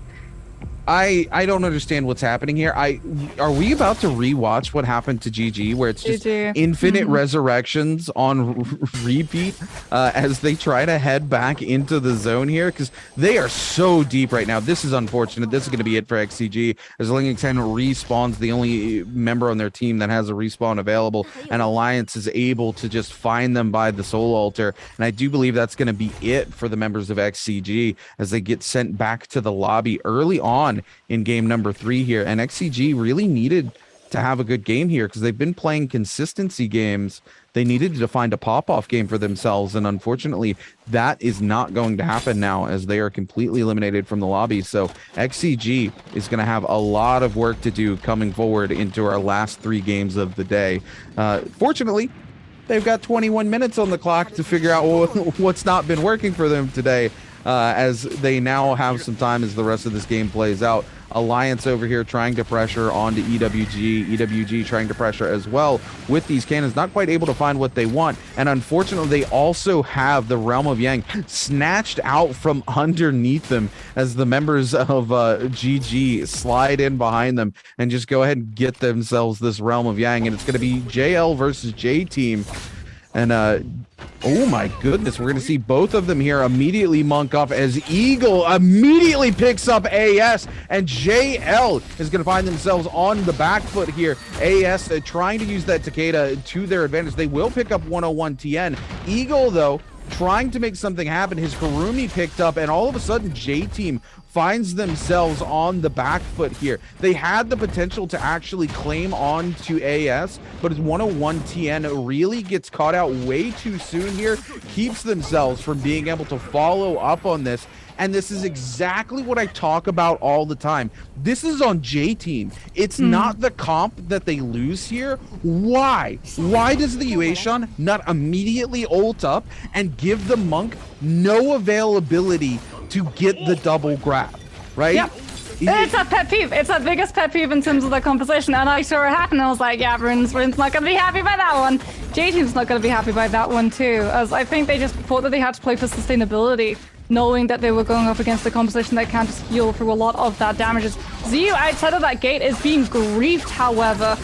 I don't understand what's happening here. Are we about to rewatch what happened to GG, where it's just infinite resurrections on repeat as they try to head back into the zone here? Because they are so deep right now. This is unfortunate. This is going to be it for XCG as Lingington respawns, the only member on their team that has a respawn available, and Alliance is able to just find them by the Soul Altar. And I do believe that's going to be it for the members of XCG as they get sent back to the lobby early on in game number 3 here. And XCG really needed to have a good game here because they've been playing consistency games. They needed to find a pop-off game for themselves, and unfortunately that is not going to happen now as they are completely eliminated from the lobby. So XCG is going to have a lot of work to do coming forward into our last 3 games of the day. Fortunately, they've got 21 minutes on the clock to figure out what's not been working for them today, as they now have some time as the rest of this game plays out. Alliance over here trying to pressure onto EWG. EWG trying to pressure as well with these cannons, not quite able to find what they want. And unfortunately, they also have the Realm of Yang snatched out from underneath them as the members of GG slide in behind them and just go ahead and get themselves this Realm of Yang. And it's going to be JL versus J Team. And oh my goodness, we're going to see both of them here immediately monk up as Eagle immediately picks up AS, and JL is going to find themselves on the back foot here. AS trying to use that Takeda to their advantage. They will pick up 101 TN. Eagle, though, trying to make something happen. His Harumi picked up, and all of a sudden, J-Team finds themselves on the back foot here. They had the potential to actually claim on to AS, but his 101 TN really gets caught out way too soon here, keeps themselves from being able to follow up on this. And this is exactly what I talk about all the time. This is on J-Team. It's not the comp that they lose here. Why? Why does the Yueshon not immediately ult up and give the Monk no availability to get the double grab, right? Yep. It's a pet peeve. It's the biggest pet peeve in terms of the composition. And I saw it happen. I was like, yeah, Rune's not going to be happy by that one. J-Team's not going to be happy by that one too, as I think they just thought that they had to play for sustainability, knowing that they were going up against the composition that can just heal through a lot of that damages. ZU outside of that gate is being griefed, however,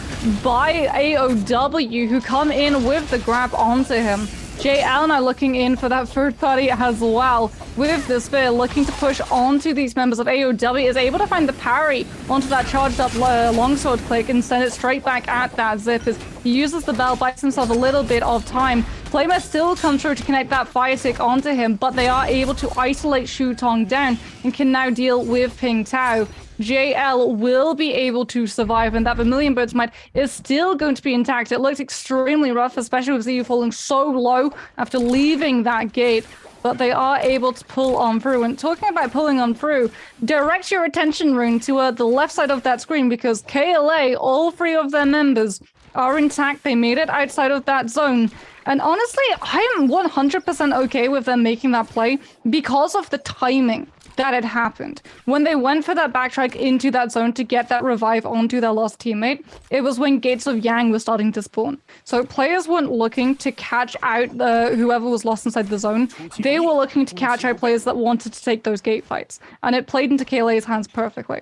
by AOW, who come in with the grab onto him. JL now looking in for that third party as well. With the spear, looking to push onto these members of AOW, is able to find the parry onto that charged up longsword click and send it straight back at that Zip as he uses the bell, buys himself a little bit of time. Flamer still comes through to connect that fire stick onto him, but they are able to isolate Shu Tong down and can now deal with Ping Tao. JL will be able to survive, and that Vermilion Bird's Might is still going to be intact. It looks extremely rough, especially with ZU falling so low after leaving that gate, but they are able to pull on through. And talking about pulling on through, direct your attention, Rune, to the left side of that screen, because KLA, all 3 of their members are intact. They made it outside of that zone. And honestly, I am 100% okay with them making that play because of the timing that had happened. When they went for that backtrack into that zone to get that revive onto their lost teammate, it was when Gates of Yang was starting to spawn. So players weren't looking to catch out whoever was lost inside the zone. They were looking to catch out players that wanted to take those gate fights. And it played into KLA's hands perfectly.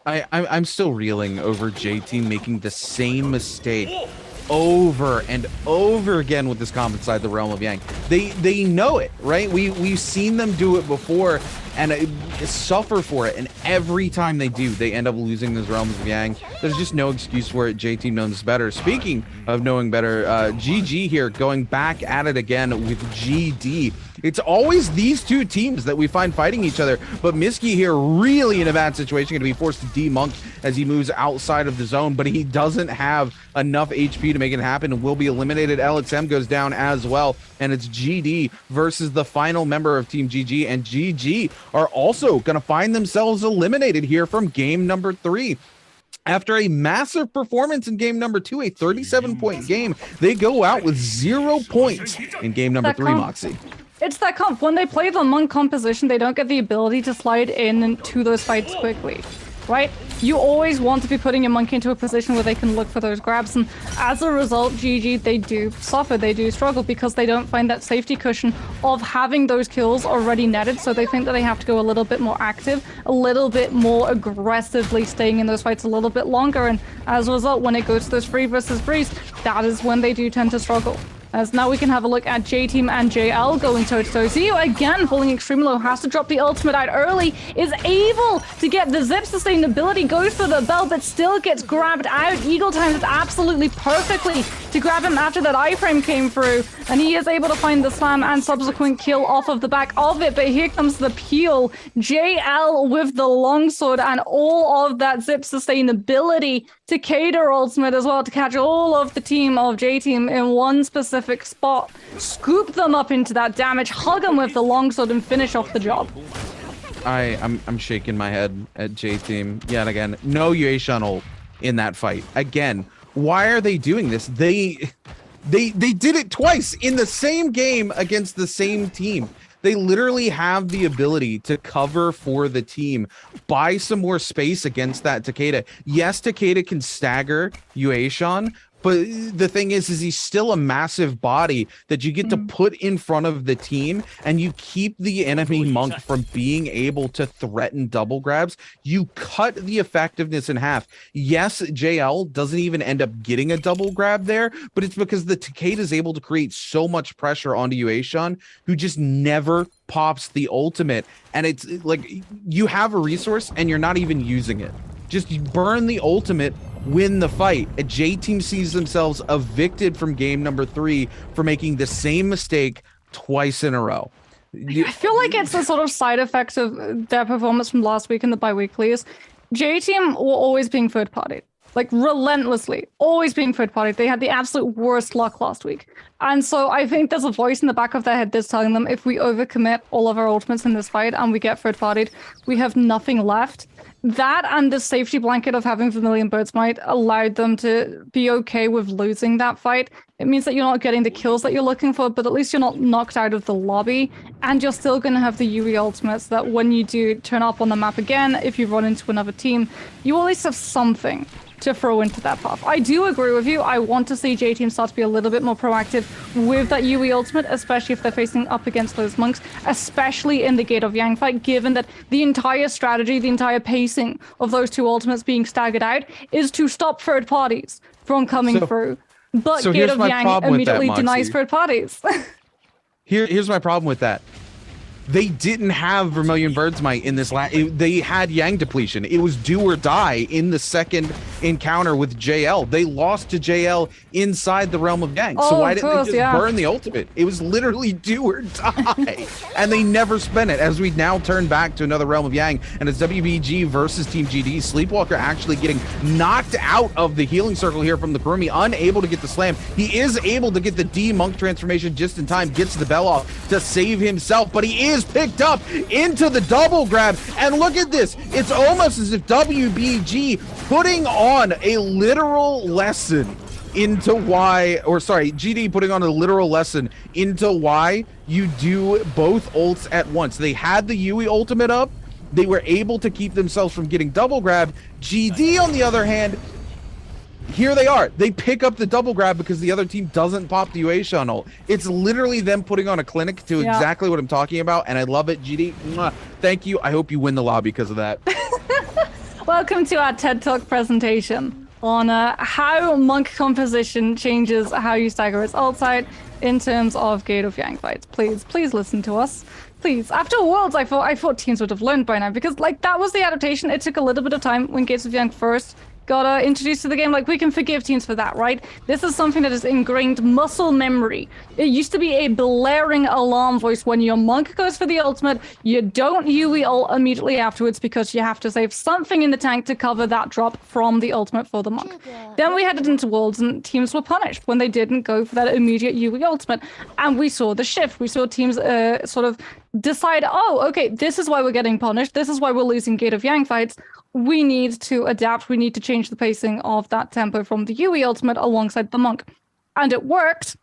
I'm still reeling over J-Team making the same mistake over and over again with this comp inside the Realm of Yang. They know it, right? We've seen them do it before and suffer for it, and every time they do, they end up losing this Realms of Yang. There's just no excuse for it. J-Team knows better. Speaking of knowing better, GG here going back at it again with GD. It's always these 2 teams that we find fighting each other, but Miski here really in a bad situation, going to be forced to demonk as he moves outside of the zone, but he doesn't have enough HP to make it happen and will be eliminated. LXM goes down as well, and it's GD versus the final member of Team GG, and GG are also going to find themselves eliminated here from game number 3. After a massive performance in game number 2, a 37-point game, they go out with 0 points in game number 3, Moxie. It's that comp. When they play the Monk composition, they don't get the ability to slide in to those fights quickly. right? You always want to be putting your monk into a position where they can look for those grabs, and as a result, GG, they do suffer, they do struggle because they don't find that safety cushion of having those kills already netted, so they think that they have to go a little bit more active, a little bit more aggressively staying in those fights a little bit longer, and as a result, when it goes to those 3 versus 3s, that is when they do tend to struggle. As now we can have a look at J-Team and JL going toe-to-toe. Zio again falling extremely low, has to drop the ultimate out early, is able to get the zip sustainability, goes for the bell, but still gets grabbed out. Eagle times it absolutely perfectly to grab him after that iframe came through, and he is able to find the slam and subsequent kill off of the back of it, but here comes the peel. JL with the longsword and all of that zip sustainability to cater ultimate as well to catch all of the team of J-Team in one specific spot, scoop them up into that damage, hug them with the longsword, and finish off the job. I'm shaking my head at J-Team yet again. No Yueshun ult in that fight. Again, why are they doing this? They did it twice in the same game against the same team. They literally have the ability to cover for the team, buy some more space against that Takeda. Yes, Takeda can stagger Yueshun, but the thing is he's still a massive body that you get to put in front of the team, and you keep the enemy monk from being able to threaten double grabs. You cut the effectiveness in half. Yes, JL doesn't even end up getting a double grab there, but it's because the Takeda is able to create so much pressure onto Yueshun, who just never pops the ultimate. And it's like you have a resource and you're not even using it. Just burn the ultimate, win the fight. A J-Team sees themselves evicted from game number 3 for making the same mistake twice in a row. I feel like it's a sort of side effect of their performance from last week in the bi-weeklies. J-Team were always being third party, like relentlessly, always being third party. They had the absolute worst luck last week. And so I think there's a voice in the back of their head that's telling them if we overcommit all of our ultimates in this fight and we get third partied, we have nothing left. That and the safety blanket of having Vermilion Birdsmite allowed them to be okay with losing that fight. It means that you're not getting the kills that you're looking for, but at least you're not knocked out of the lobby, and you're still going to have the Yui ultimates that when you do turn up on the map again, if you run into another team, you at least have something to throw into that path. I do agree with you. I want to see J-Team start to be a little bit more proactive with that Yui ultimate, especially if they're facing up against those monks, especially in the Gate of Yang fight, given that the entire strategy, the entire pacing of those 2 ultimates being staggered out is to stop third parties from coming through. But so Gate of Yang immediately denies third parties. Here's my problem with that. They didn't have Vermilion Birdsmite in this they had Yang depletion. It was do or die in the second encounter with JL. They lost to JL inside the realm of Yang. So why didn't they just burn the ultimate? It was literally do or die. And they never spent it, as we now turn back to another realm of Yang, and it's WBG versus Team GD. Sleepwalker actually getting knocked out of the healing circle here from the Kurumi, unable to get the slam. He is able to get the D-Monk transformation just in time, gets the bell off to save himself, but he is picked up into the double grab. And look at this, it's almost as if WBG putting on a literal lesson into why, or sorry, GD putting on a literal lesson into why you do both ults at once. They had the Yui ultimate up, they were able to keep themselves from getting double grabbed. GD on the other hand, here they are. They pick up the double grab because the other team doesn't pop the Yueshun ult. It's literally them putting on a clinic to exactly what I'm talking about, and I love it. GD, mwah, thank you. I hope you win the lobby because of that. Welcome to our TED Talk presentation on how monk composition changes how you stagger its ult side in terms of Gate of Yang fights. Please listen to us. Please. After Worlds, I thought teams would have learned by now, because like that was the adaptation. It took a little bit of time when Gates of Yang first got introduced to the game. Like, we can forgive teams for that, right? This is something that is ingrained muscle memory. It used to be a blaring alarm voice when your monk goes for the ultimate. You don't Yui ult immediately afterwards because you have to save something in the tank to cover that drop from the ultimate for the monk. Then we headed into Worlds and teams were punished when they didn't go for that immediate Yui ultimate. And we saw the shift. We saw teams sort of decide, oh, okay, this is why we're getting punished. This is why we're losing Gate of Yang fights. We need to adapt. We need to change the pacing of that tempo from the Yui ultimate alongside the monk. And it worked.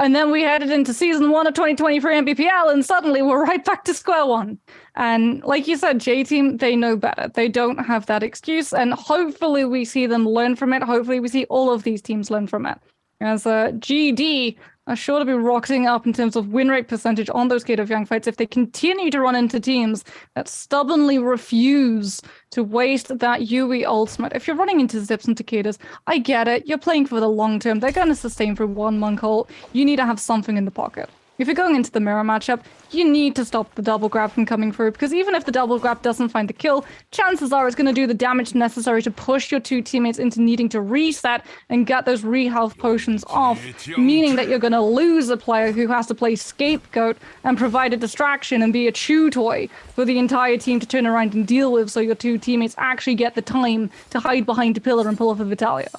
And then we headed into season 1 of 2023 NBPL, and suddenly we're right back to square one. And like you said, J-Team, they know better. They don't have that excuse, and hopefully we see them learn from it. Hopefully we see all of these teams learn from it. As GD are sure to be rocketing up in terms of win rate percentage on those Kate of Young fights if they continue to run into teams that stubbornly refuse to waste that Yui ultimate. If you're running into Zips and Takedas, I get it. You're playing for the long term. They're going to sustain for one monk ult. You need to have something in the pocket. If you're going into the mirror matchup, you need to stop the double grab from coming through, because even if the double grab doesn't find the kill, chances are it's going to do the damage necessary to push your two teammates into needing to reset and get those re-health potions off, meaning that you're going to lose a player who has to play scapegoat and provide a distraction and be a chew toy for the entire team to turn around and deal with, so your two teammates actually get the time to hide behind a pillar and pull off a Vitalia.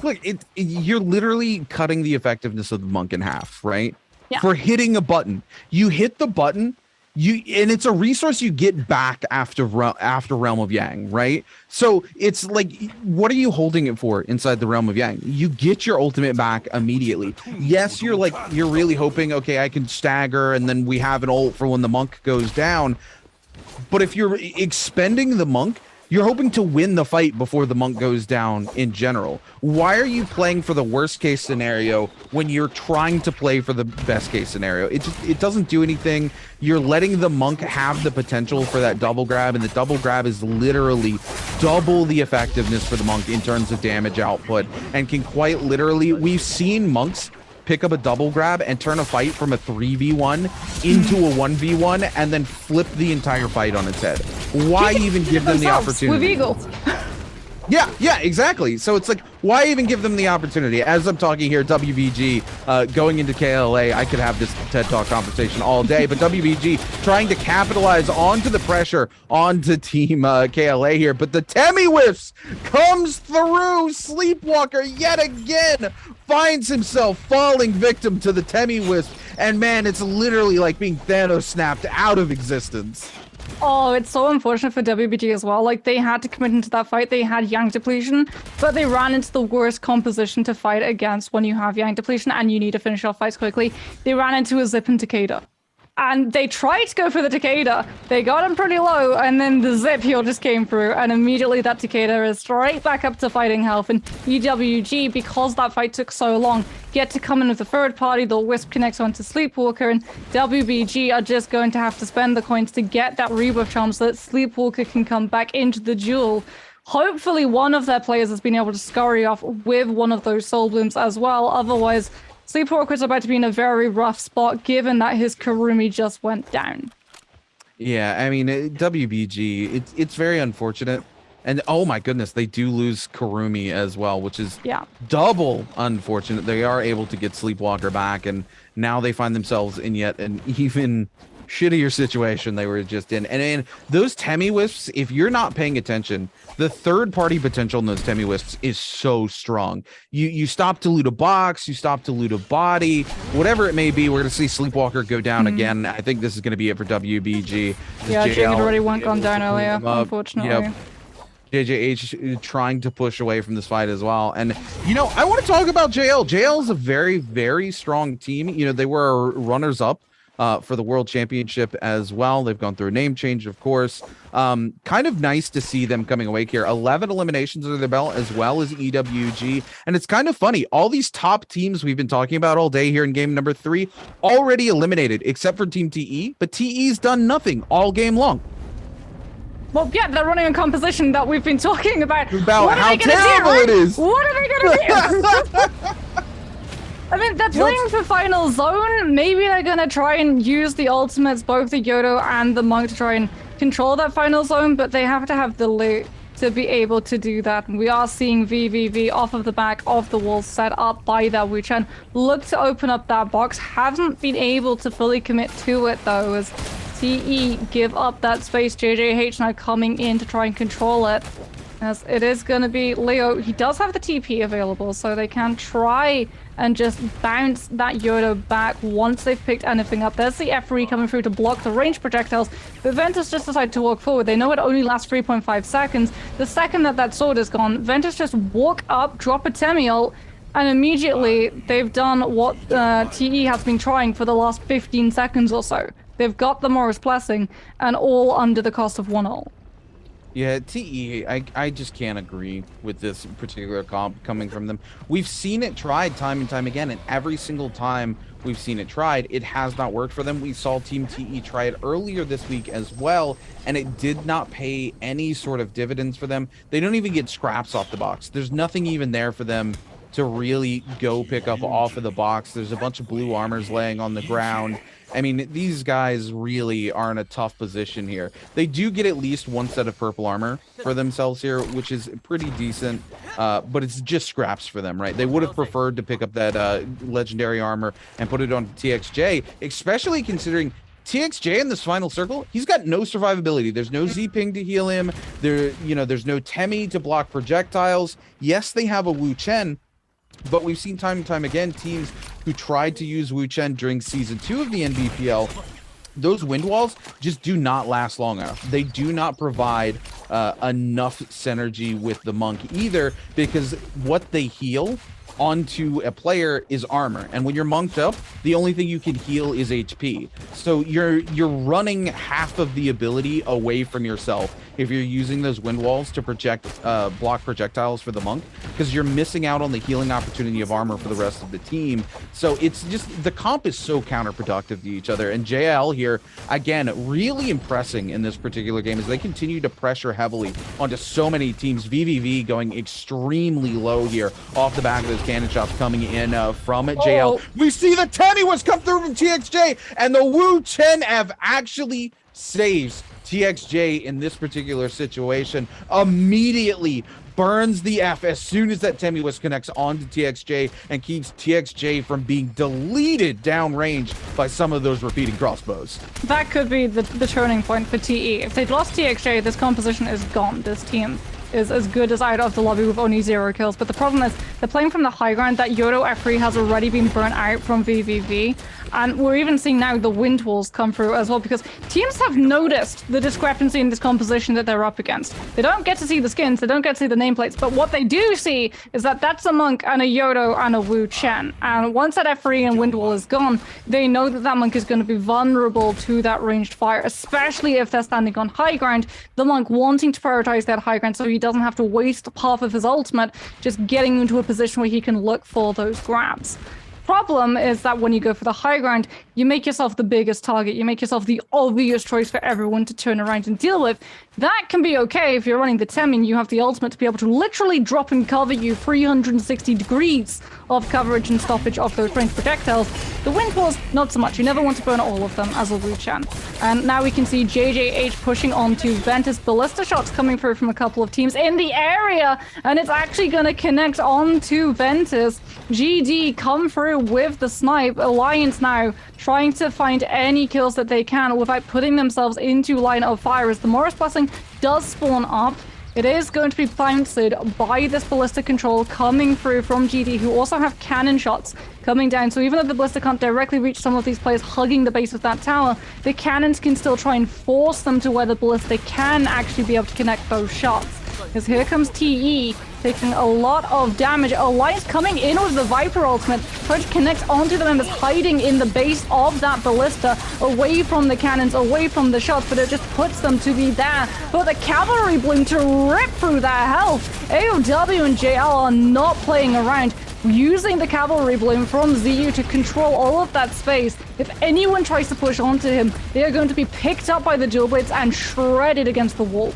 Look, you're literally cutting the effectiveness of the monk in half, right? Yeah. For hitting a button. You hit the button, and it's a resource you get back after Realm of Yang, right? So it's like, what are you holding it for inside the Realm of Yang? You get your ultimate back immediately. Yes, you're really hoping, okay, I can stagger, and then we have an ult for when the monk goes down. But if you're expending the monk, you're hoping to win the fight before the monk goes down in general. Why are you playing for the worst case scenario when you're trying to play for the best case scenario? It doesn't do anything. You're letting the monk have the potential for that double grab, and the double grab is literally double the effectiveness for the monk in terms of damage output, and can quite literally, we've seen monks pick up a double grab and turn a fight from a 3v1 into a 1v1 and then flip the entire fight on its head. Why even give them the opportunity? With Eagle. Yeah, exactly. So it's like, why even give them the opportunity? As I'm talking here, WBG going into KLA, I could have this TED Talk conversation all day, but WBG trying to capitalize onto the pressure onto Team KLA here, but the Temi whiffs comes through. Sleepwalker yet again finds himself falling victim to the Temi wisp, and man, it's literally like being Thanos snapped out of existence. Oh, it's so unfortunate for WBG as well. Like, they had to commit into that fight. They had Yang depletion, but they ran into the worst composition to fight against when you have Yang depletion and you need to finish off fights quickly. They ran into a Zip and Takeda. And they tried to go for the Takeda. They got him pretty low, and then the Zip heal just came through, and immediately that Takeda is straight back up to fighting health. And EWG, because that fight took so long, get to come in with the third party. The Wisp connects onto Sleepwalker, and WBG are just going to have to spend the coins to get that rebuff charm so that Sleepwalker can come back into the duel. Hopefully one of their players has been able to scurry off with one of those Soul Blooms as well. Otherwise, Sleepwalker's about to be in a very rough spot, given that his Karumi just went down. Yeah, I mean, WBG, it's very unfortunate. And oh my goodness, they do lose Karumi as well, which is double unfortunate. They are able to get Sleepwalker back, and now they find themselves in yet an even shittier situation they were just in. And those Temi wisps, if you're not paying attention, the third party potential in those Temi wisps is so strong. You stop to loot a box, you stop to loot a body, whatever it may be. We're gonna see Sleepwalker go down again. I think this is gonna be it for WBG. Yeah, JL already went gone down earlier, unfortunately. Yep. JJH trying to push away from this fight as well. And, you know, I want to talk about JL. JL is a very, very strong team. You know, they were runners-up for the World Championship as well. They've gone through a name change, of course. Kind of nice to see them coming awake here. 11 eliminations under their belt, as well as EWG. And it's kind of funny. All these top teams we've been talking about all day here in game number 3 already eliminated, except for Team TE. But TE's done nothing all game long. Well, yeah, they're running a composition that we've been talking about. How terrible it is. What are they going to do? I mean, they're playing for Final Zone. Maybe they're going to try and use the ultimates, both the Yodo and the Monk, to try and control that Final Zone, but they have to have the loot to be able to do that. And we are seeing VVV off of the back of the wall set up by that Wuchen. Look to open up that box. Haven't been able to fully commit to it, though, as TE give up that space. JJH now coming in to try and control it. As it is going to be Leo. He does have the TP available, so they can try and just bounce that Yodo back once they've picked anything up. There's the F3 coming through to block the range projectiles. But Ventus just decide to walk forward. They know it only lasts 3.5 seconds. The second that sword is gone, Ventus just walk up, drop a Temi ult, And immediately, they've done what TE has been trying for the last 15 seconds or so. They've got the Morris Blessing, and all under the cost of 1 ult. Yeah, TE, I just can't agree with this particular comp coming from them. We've seen it tried time and time again, and every single time we've seen it tried, it has not worked for them. We saw Team TE try it earlier this week as well, and it did not pay any sort of dividends for them. They don't even get scraps off the box. There's nothing even there for them to really go pick up off of the box. There's a bunch of blue armors laying on the ground. I mean, these guys really are in a tough position here. They do get at least 1 set of purple armor for themselves here, which is pretty decent, but it's just scraps for them, right? They would have preferred to pick up that legendary armor and put it on TXJ, especially considering TXJ in this final circle, he's got no survivability. There's no Z-ping to heal him. There's no Temi to block projectiles. Yes, they have a Wu Chen, but we've seen time and time again teams who tried to use Wu Chen during Season 2 of the NBPL. Those wind walls just do not last long enough. They do not provide enough synergy with the Monk either, because what they heal onto a player is armor, and when you're monked up, the only thing you can heal is HP. So you're running half of the ability away from yourself if you're using those wind walls to block projectiles for the monk, because you're missing out on the healing opportunity of armor for the rest of the team. So it's just, the comp is so counterproductive to each other, and JL here again really impressing in this particular game as they continue to pressure heavily onto so many teams. VVV going extremely low here off the back of those cannon shots coming in from JL. We see the Temi was come through from TXJ, and the Wu Chen have actually saves TXJ in this particular situation. Immediately burns the F as soon as that Temi was connects onto TXJ and keeps TXJ from being deleted downrange by some of those repeating crossbows. That could be the turning point for TE. If they'd lost TXJ, this composition is gone. This team is as good as out of the lobby with only 0 kills. But the problem is they're playing from the high ground. That Yodo F3 has already been burnt out from VVV. And we're even seeing now the wind walls come through as well, because teams have noticed the discrepancy in this composition that they're up against. They don't get to see the skins, they don't get to see the nameplates, but what they do see is that that's a monk and a Yodo and a Wu Chen. And once that F3 and wind wall is gone, they know that that monk is going to be vulnerable to that ranged fire, especially if they're standing on high ground. The monk wanting to prioritize that high ground so he doesn't have to waste half of his ultimate just getting into a position where he can look for those grabs. Problem is that when you go for the high ground, you make yourself the biggest target. You make yourself the obvious choice for everyone to turn around and deal with. That can be okay if you're running the Temi and you have the ultimate to be able to literally drop and cover you 360 degrees of coverage and stoppage of those ranged projectiles. The wind walls, not so much. You never want to burn all of them as a Wu Chen. And now we can see JJH pushing onto Ventus. Ballista shots coming through from a couple of teams in the area, and it's actually going to connect onto Ventus. GD come through with the snipe. Alliance now trying to find any kills that they can without putting themselves into line of fire as the Morris Blessing does spawn up. It is going to be bounced by this ballistic control coming through from GD, who also have cannon shots coming down. So even though the ballista can't directly reach some of these players hugging the base of that tower, the cannons can still try and force them to where the ballista can actually be able to connect those shots. Because here comes TE, taking a lot of damage. Alliance coming in with the Viper ultimate, trying to connect onto the members hiding in the base of that ballista, away from the cannons, away from the shots, but it just puts them to be there for the cavalry bloom to rip through their health. AOW and JL are not playing around, using the cavalry bloom from ZU to control all of that space. If anyone tries to push onto him, they are going to be picked up by the dual blades and shredded against the wall.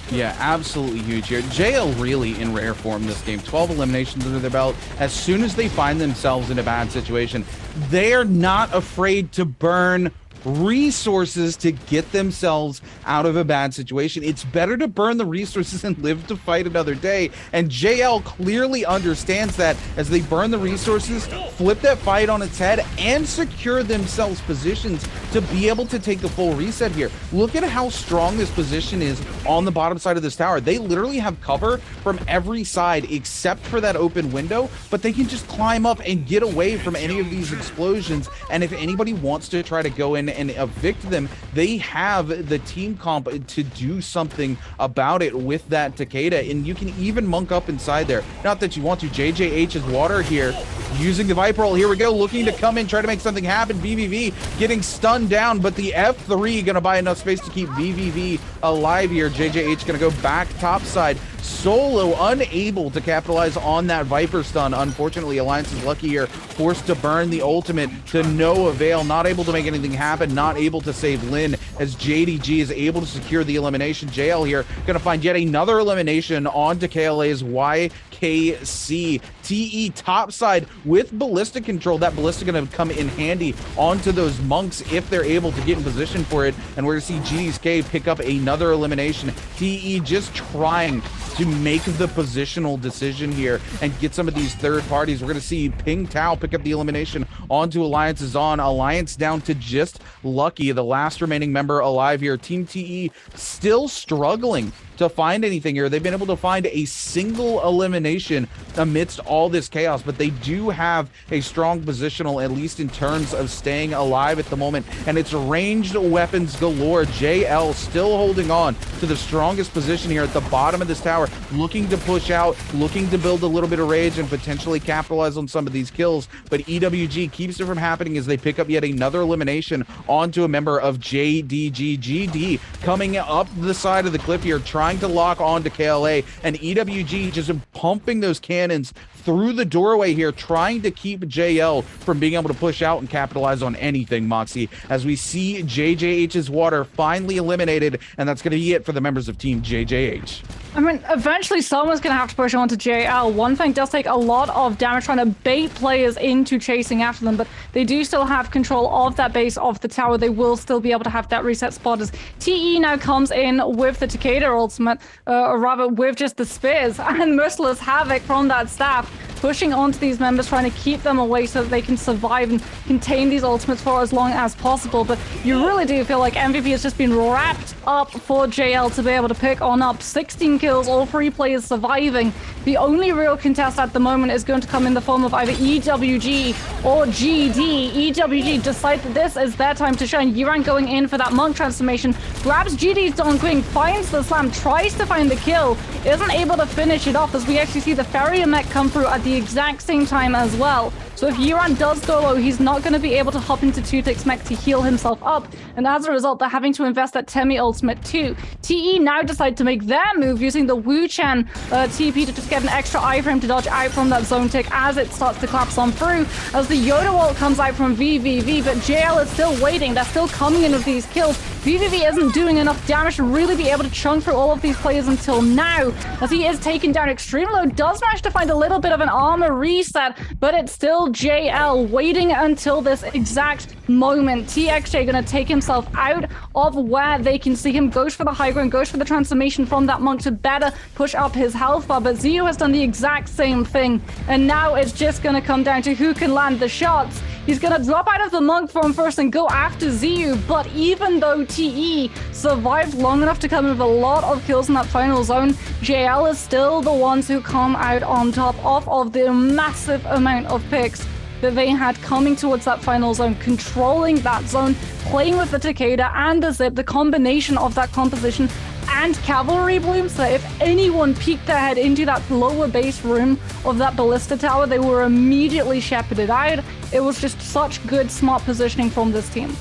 Yeah, absolutely huge here. JL really in rare form this game. 12 eliminations under their belt. As soon as they find themselves in a bad situation, they're not afraid to burn resources to get themselves out of a bad situation. It's better to burn the resources and live to fight another day. And JL clearly understands that as they burn the resources, flip that fight on its head, and secure themselves positions to be able to take the full reset here. Look at how strong this position is on the bottom side of this tower. They literally have cover from every side except for that open window, but they can just climb up and get away from any of these explosions. And if anybody wants to try to go in and evict them, they have the team comp to do something about it with that Takeda, and you can even monk up inside there. Not that you want to. JJH's water here, using the Viper ult. Here we go, looking to come in, try to make something happen. VVV getting stunned down, but the F3 gonna buy enough space to keep VVV alive here. JJH gonna go back topside. Solo unable to capitalize on that Viper stun. Unfortunately, Alliance is lucky here, forced to burn the ultimate to no avail, not able to make anything happen, not able to save Lin as JDG is able to secure the elimination. JL here gonna find yet another elimination onto KLA's YKC. TE topside with ballistic control. That ballistic gonna come in handy onto those monks if they're able to get in position for it, and we're gonna see GDSK pick up another elimination. TE just trying to make the positional decision here and get some of these third parties. We're going to see Ping Tao pick up the elimination onto Alliance's on. Alliance down to just Lucky, the last remaining member alive here. Team TE still struggling to find anything here. They've been able to find a single elimination amidst all this chaos, but they do have a strong positional, at least in terms of staying alive at the moment, and it's ranged weapons galore. JL still holding on to the strongest position here at the bottom of this tower, looking to push out, looking to build a little bit of rage and potentially capitalize on some of these kills, but EWG keeps it from happening as they pick up yet another elimination onto a member of JDG. GD coming up the side of the cliff here, trying to lock on to KLA, and EWG just pumping those cannons through the doorway here, trying to keep JL from being able to push out and capitalize on anything, Moxie, as we see JJH's water finally eliminated, and that's going to be it for the members of Team JJH. I mean, eventually someone's going to have to push on to JL. One thing does take a lot of damage trying to bait players into chasing after them, but they do still have control of that base of the tower. They will still be able to have that reset spot as TE now comes in with the Takeda ultimate, or rather with just the spears and merciless havoc from that staff, pushing onto these members, trying to keep them away so that they can survive and contain these ultimates for as long as possible. But you really do feel like MVP has just been wrapped up for JL to be able to pick on up 16 kills, all 3 players surviving. The only real contest at the moment is going to come in the form of either EWG or GD. EWG decide that this is their time to shine. Yuran going in for that monk transformation, grabs GD's Don Quing, finds the slam, tries to find the kill, isn't able to finish it off as we actually see the Farrier mech come through at the exact same time as well. So if Yuran does go low, he's not going to be able to hop into 2-tick's mech to heal himself up, and as a result, they're having to invest that Temi ultimate too. TE now decide to make their move using the Wu Chen TP to just get an extra iframe to dodge out from that zone tick as it starts to collapse on through, as the Yoda ult comes out from VVV, but JL is still waiting. They're still coming in with these kills. VVV isn't doing enough damage to really be able to chunk through all of these players until now, as he is taken down extremely low, does manage to find a little bit of an armor reset, but it's still JL waiting until this exact moment. TXJ gonna take himself out of where they can see him, goes for the high ground, goes for the transformation from that monk to better push up his health bar, but Zio has done the exact same thing, and now it's just gonna come down to who can land the shots. He's gonna drop out of the monk form first and go after Ziyu, but even though TE survived long enough to come in with a lot of kills in that final zone, JL is still the ones who come out on top off of the massive amount of picks that they had coming towards that final zone, controlling that zone, playing with the Takeda and the Zip, the combination of that composition and cavalry blooms, so if anyone peeked their head into that lower base room of that ballista tower, they were immediately shepherded out. It was just such good, smart positioning from this team.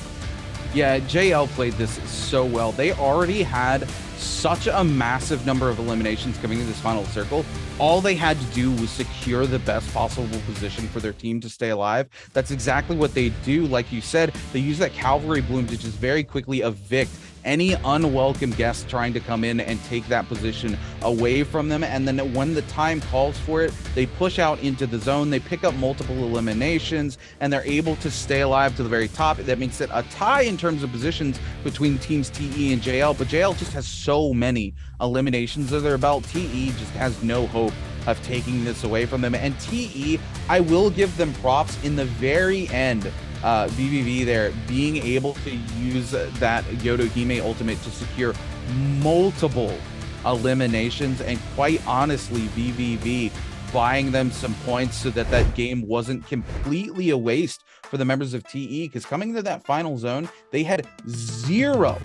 Yeah, JL played this so well. They already had such a massive number of eliminations coming into this final circle. All they had to do was secure the best possible position for their team to stay alive. That's exactly what they do. Like you said, they use that cavalry bloom to just very quickly evict any unwelcome guest trying to come in and take that position away from them. And then when the time calls for it, they push out into the zone, they pick up multiple eliminations, and they're able to stay alive to the very top. That makes it a tie in terms of positions between teams TE and JL, but JL just has so many eliminations under their belt. TE just has no hope of taking this away from them. And TE, I will give them props in the very end BBV there being able to use that Yodohime ultimate to secure multiple eliminations, and quite honestly, BBV buying them some points so that that game wasn't completely a waste for the members of TE, because coming into that final zone, they had 0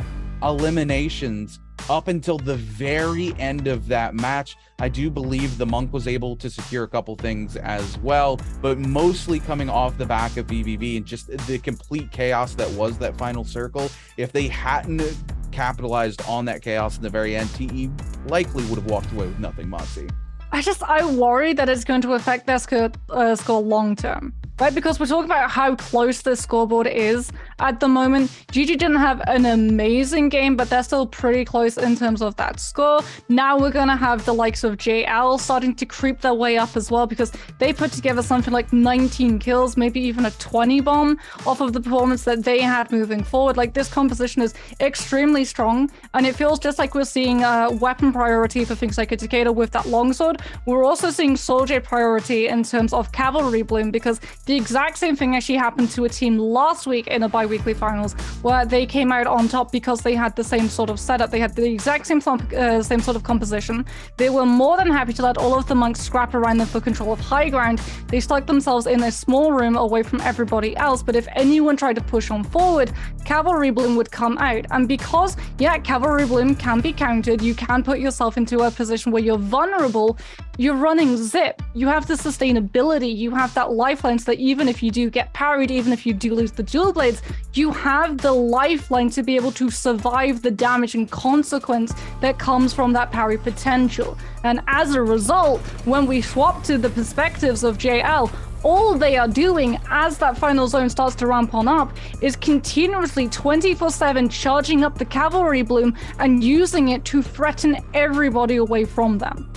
eliminations up until the very end of that match. I do believe the Monk was able to secure a couple things as well, but mostly coming off the back of BBV and just the complete chaos that was that final circle. If they hadn't capitalized on that chaos in the very end, TE likely would have walked away with nothing, Mossy. I worry that it's going to affect their score long term, right? Because we're talking about how close the scoreboard is at the moment. GG didn't have an amazing game, but they're still pretty close in terms of that score. Now we're going to have the likes of JL starting to creep their way up as well, because they put together something like 19 kills, maybe even a 20 bomb off of the performance that they had moving forward. Like, this composition is extremely strong, and it feels just like we're seeing weapon priority for things like a Takeda with that longsword. We're also seeing Soldier priority in terms of cavalry bloom, because the exact same thing actually happened to a team last week in a bi-weekly finals, where they came out on top because they had the same sort of setup. They had the exact same sort of composition. They were more than happy to let all of the monks scrap around them for control of high ground. They stuck themselves in a small room away from everybody else, but if anyone tried to push on forward, cavalry bloom would come out. And because, yeah, cavalry bloom can be countered, you can put yourself into a position where you're vulnerable. You're running Zip. You have the sustainability. You have that lifeline, so that even if you do get parried, even if you do lose the dual blades, you have the lifeline to be able to survive the damage and consequence that comes from that parry potential. And as a result, when we swap to the perspectives of JL, all they are doing as that final zone starts to ramp on up is continuously 24/7 charging up the cavalry bloom and using it to threaten everybody away from them.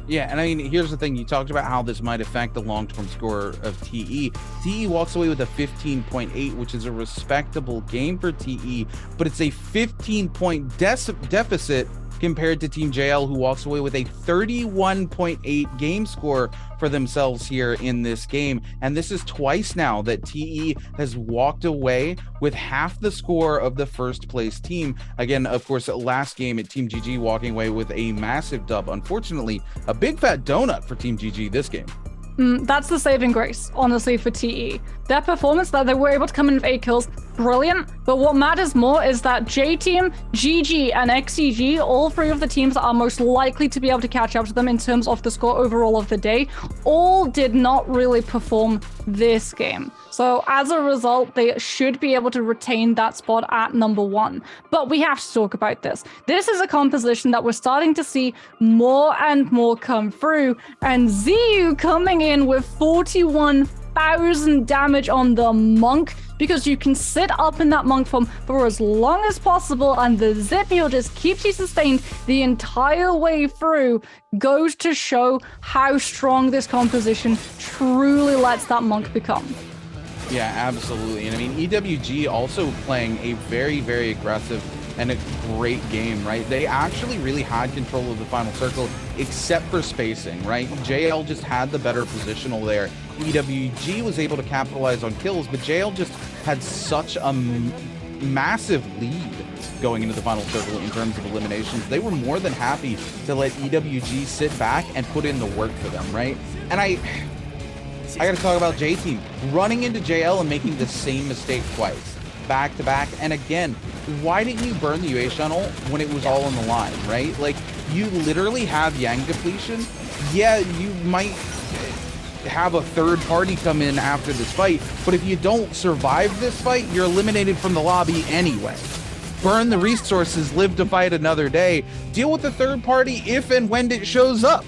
Yeah, and I mean, here's the thing. You talked about how this might affect the long-term score of TE. TE walks away with a 15.8, which is a respectable game for TE, but it's a 15-point deficit compared to Team JL, who walks away with a 31.8 game score for themselves here in this game. And this is twice now that TE has walked away with half the score of the first place team. Again, of course, last game at Team GG walking away with a massive dub. Unfortunately, a big fat donut for Team GG this game. That's the saving grace, honestly, for TE. Their performance, that they were able to come in with 8 kills, brilliant. But what matters more is that J-Team, GG, and XCG, all 3 of the teams that are most likely to be able to catch up to them in terms of the score overall of the day, all did not really perform this game. So as a result, they should be able to retain that spot at number 1. But we have to talk about this. This is a composition that we're starting to see more and more come through. And ZU coming in with 41,000 damage on the Monk, because you can sit up in that Monk form for as long as possible, and the Zip heal just keeps you sustained the entire way through. Goes to show how strong this composition truly lets that Monk become. Yeah, absolutely. And I mean, EWG also playing a very, very aggressive and a great game, right? They actually really had control of the final circle, except for spacing, right? JL just had the better positional there. EWG was able to capitalize on kills, but JL just had such a massive lead going into the final circle in terms of eliminations. They were more than happy to let EWG sit back and put in the work for them, right? And I gotta talk about J-Team running into JL and making the same mistake twice, back to back. And again, why didn't you burn the UA shuttle when it was all on the line, right? Like, you literally have Yang depletion. Yeah, you might have a third party come in after this fight, but if you don't survive this fight, you're eliminated from the lobby anyway. Burn the resources, live to fight another day. Deal with the third party if and when it shows up.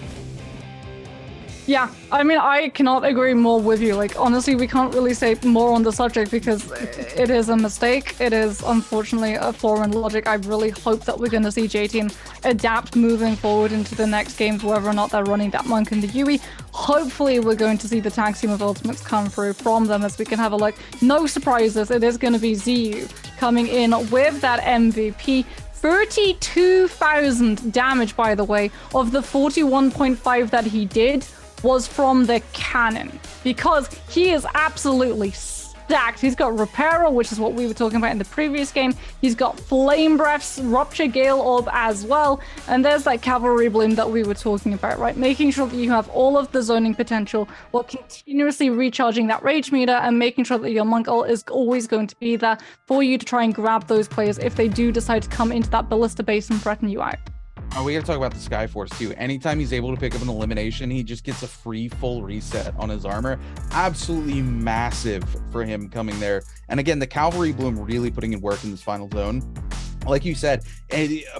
Yeah, I mean, I cannot agree more with you. Like, honestly, we can't really say more on the subject because it is a mistake. It is, unfortunately, a flaw in logic. I really hope that we're going to see J-Team adapt moving forward into the next games, whether or not they're running that Monk in the UE. Hopefully, we're going to see the tag team of ultimates come through from them, as we can have a look. No surprises. It is going to be ZU coming in with that MVP. 32,000 damage, by the way, of the 41.5 that he did was from the cannon, because he is absolutely stacked. He's got Reparo, which is what we were talking about in the previous game. He's got Flame Breaths, Rupture Gale Orb as well. And there's that Cavalry Bloom that we were talking about, right? Making sure that you have all of the zoning potential while continuously recharging that Rage meter and making sure that your Monk ult is always going to be there for you to try and grab those players if they do decide to come into that Ballista base and threaten you out. We gotta talk about the Skyforce too. Anytime he's able to pick up an elimination, he just gets a free full reset on his armor. Absolutely massive for him coming there. And again, the Cavalry Bloom really putting in work in this final zone. Like you said,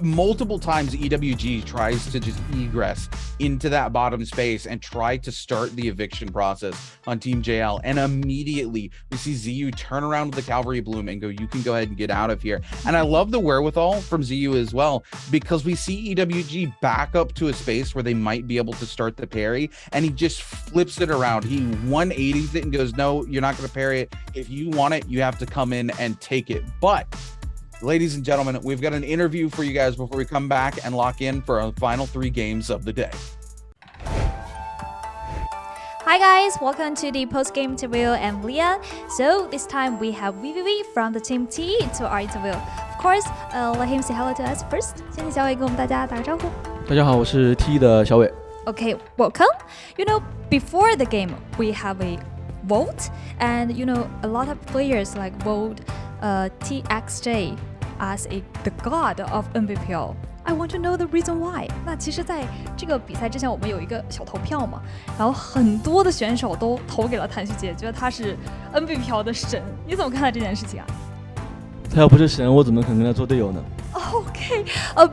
multiple times EWG tries to just egress into that bottom space and try to start the eviction process on Team JL. And immediately we see ZU turn around with the Cavalry Bloom and go, you can go ahead and get out of here. And I love the wherewithal from ZU as well, because we see EWG back up to a space where they might be able to start the parry. And he just flips it around. He 180s it and goes, no, you're not going to parry it. If you want it, you have to come in and take it. But ladies and gentlemen, we've got an interview for you guys before we come back and lock in for our final 3 games of the day. Hi guys, welcome to the post-game interview. I'm Leah. So this time we have VVV from the team T to our interview. Of course, let him say hello to us first. 先请小伟跟我们大家打个招呼。大家好，我是 T 的小伟。Okay, welcome. You know, before the game, we have a vote, and you know, a lot of players like vote TXJ as the god of Nbpl. I want to know the reason why. 那其实在这个比赛之前，我们有一个小投票嘛，然后很多的选手都投给了谭旭杰，觉得他是 Nbpl 的神。你怎么看待这件事情啊？他要不是神，我怎么可能跟他做队友呢？ Okay,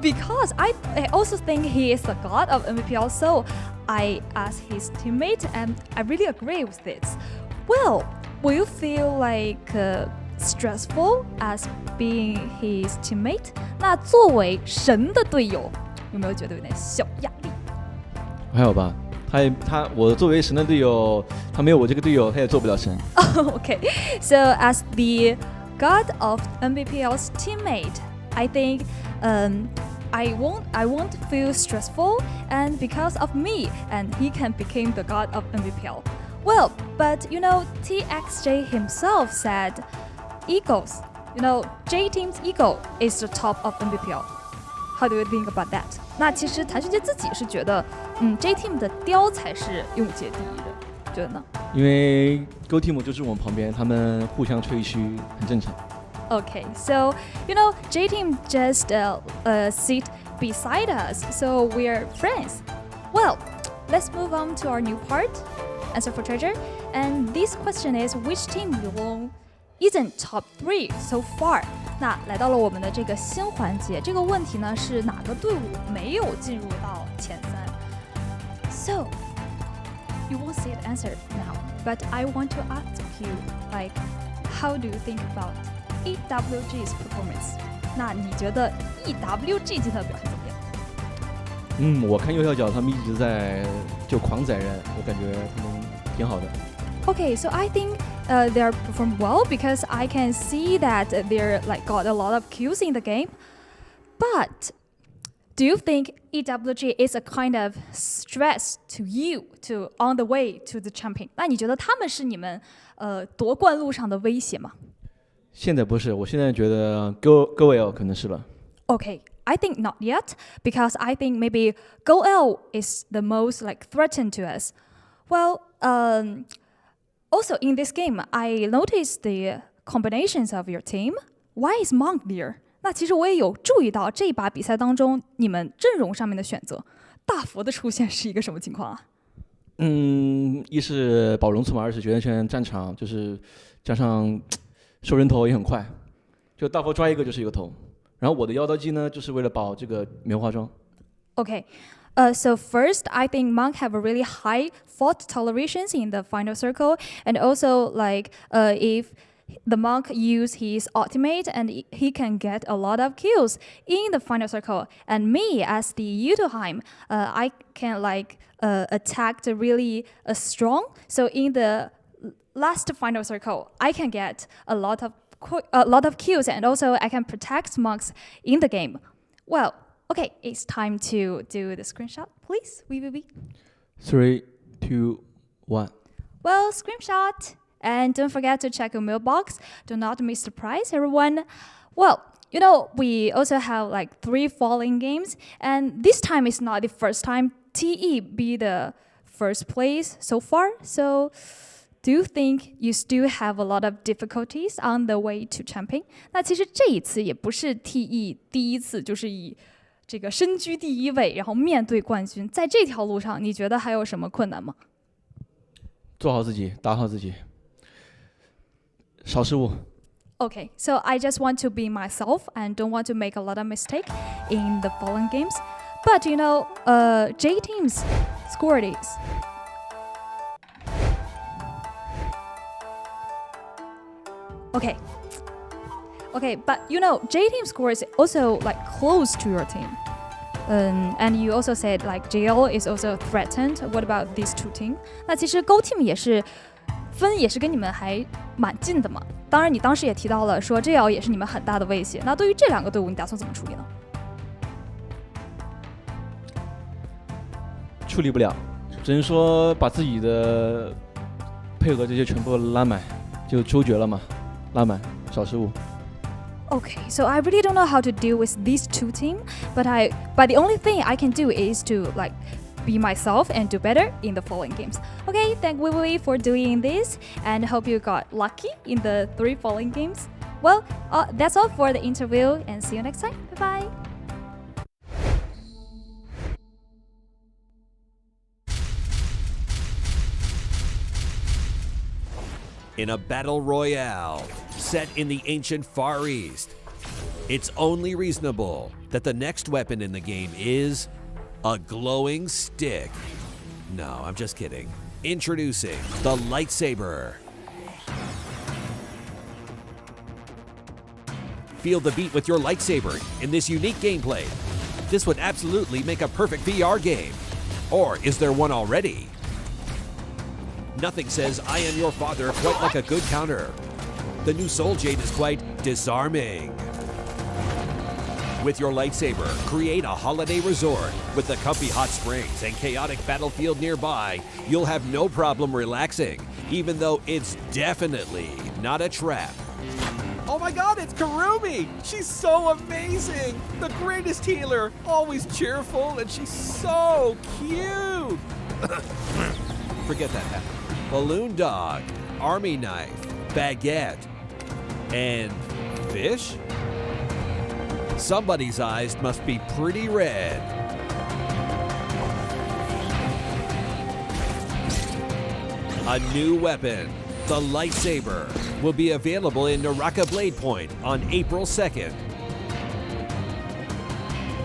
because I also think he is the god of Nbpl, so I asked his teammate, and I really agree with this. Well, will you feel like stressful as being his teammate? 那作为神的队友，有没有觉得有点小压力？还好吧，我作为神的队友，他没有我这个队友，他也做不了神。Okay, so as the god of Nbpl's teammate, I think I won't feel stressful, and because of me, and he can become the god of Nbpl. Well, but you know, TXJ himself said, egos. You know, J Team's ego is the top of Nbpl. How do you think about that? 那其实谭旭杰自己是觉得，J Team 的雕才是永劫第一的，觉得呢？因为 Go Team 就住我们旁边，他们互相吹嘘很正常。Okay, so you know, J Team just sit beside us, so we're friends. Well, let's move on to our new part. Answer for treasure. And this question is, which team isn't top 3 so far? 那来到了我们的这个新环节，这个问题呢是哪个队伍没有进入到前3 ？So you won't see the answer now, but I want to ask you, like, how do you think about EWG's performance? 那你觉得 EWG 今天的表现怎么样？我看右下角他们一直在就狂宰人，我感觉他们挺好的。Okay, so I think they're performed well because I can see that they're like got a lot of kills in the game. But do you think EWG is a kind of stress to you to on the way to the champion? 那你觉得他们是你们夺冠路上的威胁吗？现在不是，我现在觉得 GoL 可能是了。Okay, I think not yet because I think maybe GoL is the most like threatened to us. Well, also in this game, I noticed the combinations of your team. Why is Monk there? 那其实我也有注意到这一把比赛当中你们阵容上面的选择，大佛的出现是一个什么情况啊？一是保容策嘛，二是决胜圈战场，就是加上收人头也很快，就大佛抓一个就是一个头。然后我的妖刀姬呢，就是为了保这个棉花装。Okay. So first, I think Monk have a really high fault tolerations in the final circle, and also like if the Monk use his ultimate, and he can get a lot of kills in the final circle. And me as the Yudoheim, I can like attack really strong. So in the last final circle, I can get a lot of kills, and also I can protect monks in the game. Well, okay, it's time to do the screenshot, please. 3, 2, 1. Well, screenshot. And don't forget to check your mailbox. Do not miss the prize, everyone. Well, we also have like 3 falling games, and this time is not the first time TE be the first place so far. So do you think you still have a lot of difficulties on the way to champion? 那其实这一次也不是 TE 第一次就是以这个身居第1位，然后面对冠军，在这条路上，你觉得还有什么困难吗？做好自己，打好自己，少失误。Okay, so I just want to be myself and don't want to make a lot of mistake in the following games. But J teams scored is. Okay, but J team score is also like close to your team. And you also said like JL is also threatened. What about these 2 teams? 那其实 Go Team 也是分也是跟你们还蛮近的嘛。当然，你当时也提到了说 JL 也是你们很大的威胁。那对于这2个队伍，你打算怎么处理呢？处理不了，只能说把自己的配合这些全部拉满，就周决了嘛，拉满，少失误。Okay, so I really don't know how to deal with these 2 teams, but the only thing I can do is to like be myself and do better in the following games. Okay, thank BIWEEK2 for doing this and hope you got lucky in the 3 following games. Well, that's all for the interview and see you next time. Bye bye. In a battle royale set in the ancient Far East, it's only reasonable that the next weapon in the game is a glowing stick. No, I'm just kidding. Introducing the lightsaber. Feel the beat with your lightsaber in this unique gameplay. This would absolutely make a perfect VR game. Or is there one already? Nothing says I am your father quite like a good counter. The new Soul Jade is quite disarming. With your lightsaber, create a holiday resort. With the comfy hot springs and chaotic battlefield nearby, you'll have no problem relaxing, even though it's definitely not a trap. Oh my god, it's Karumi! She's so amazing! The greatest healer, always cheerful, and she's so cute! Forget that hat. Balloon dog, army knife, baguette, and fish? Somebody's eyes must be pretty red. A new weapon, the lightsaber, will be available in NARAKA BLADEPOINT on April 2nd.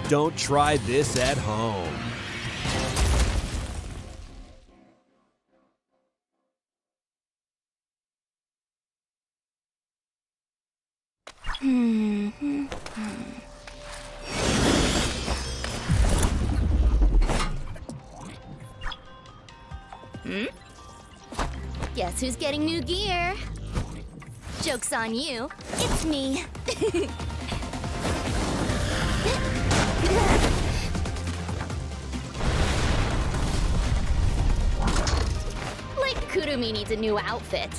Don't try this at home. Guess who's getting new gear? Joke's on you. It's me. Like Kurumi needs a new outfit.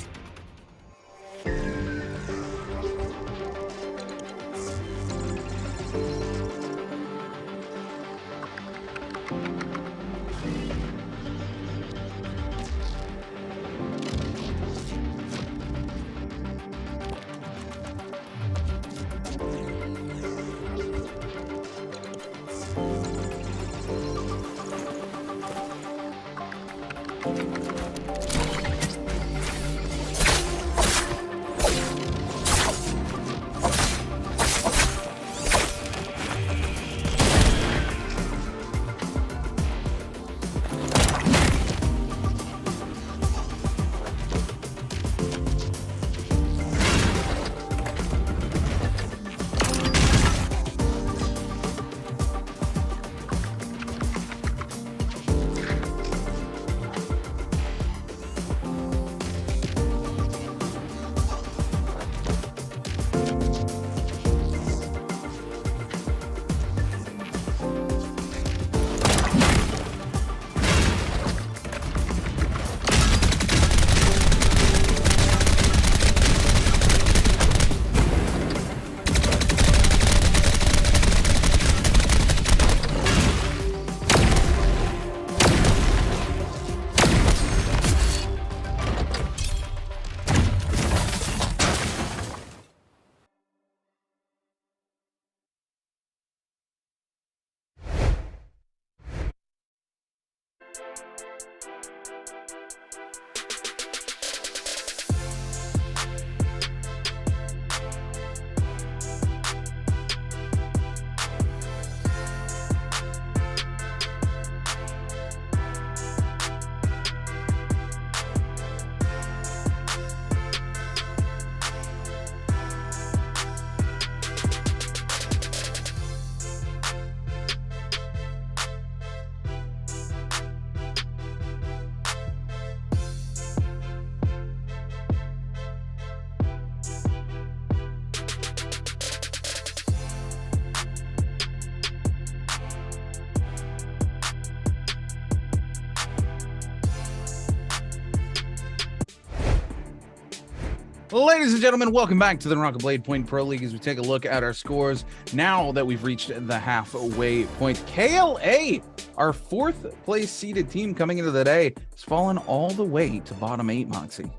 Ladies and gentlemen, welcome back to the NARAKA BLADEPOINT Pro League as we take a look at our scores now that we've reached the halfway point. KLA, our 4th place seeded team coming into the day, has fallen all the way to bottom 8, Moxie.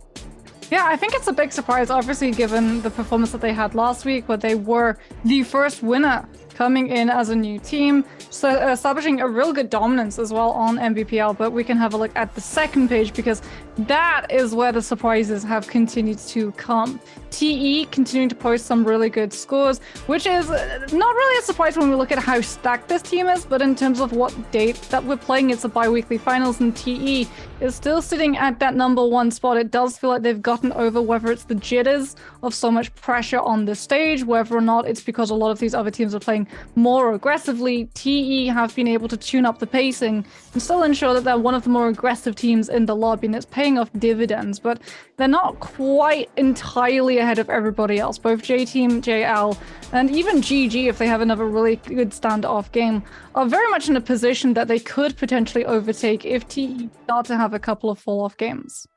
Yeah, I think it's a big surprise, obviously, given the performance that they had last week, where they were the first winner coming in as a new team, so establishing a real good dominance as well on Nbpl. But we can have a look at the second page because that is where the surprises have continued to come. TE continuing to post some really good scores, which is not really a surprise when we look at how stacked this team is, but in terms of what date that we're playing, it's a bi-weekly finals, and TE is still sitting at that #1 spot. It does feel like they've gotten over whether it's the jitters of so much pressure on the stage, whether or not it's because a lot of these other teams are playing more aggressively. TE have been able to tune up the pacing and still ensure that they're one of the more aggressive teams in the lobby, and it's paying off dividends, but they're not quite entirely ahead of everybody else. Both J-Team, JL, and even GG, if they have another really good standoff game, are very much in a position that they could potentially overtake if TE start to have a couple of fall-off games.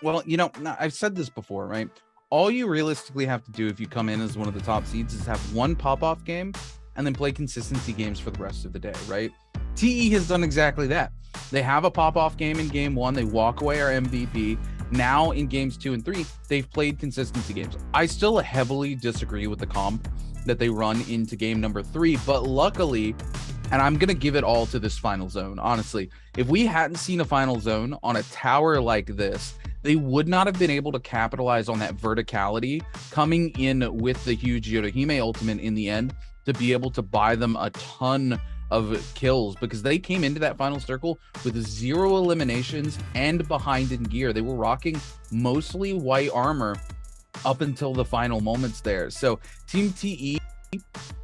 Well, you know, I've said this before, right? All you realistically have to do if you come in as one of the top seeds is have one pop-off game and then play consistency games for the rest of the day, right? TE has done exactly that. They have a pop-off game in game 1. They walk away our MVP. Now in games 2 and 3, they've played consistency games. I still heavily disagree with the comp that they run into game number 3, but luckily, and I'm going to give it all to this final zone, honestly. If we hadn't seen a final zone on a tower like this, they would not have been able to capitalize on that verticality coming in with the huge Yodohime ultimate in the end to be able to buy them a ton of kills, because they came into that final circle with 0 eliminations and behind in gear. They were rocking mostly white armor up until the final moments there. So Team TE,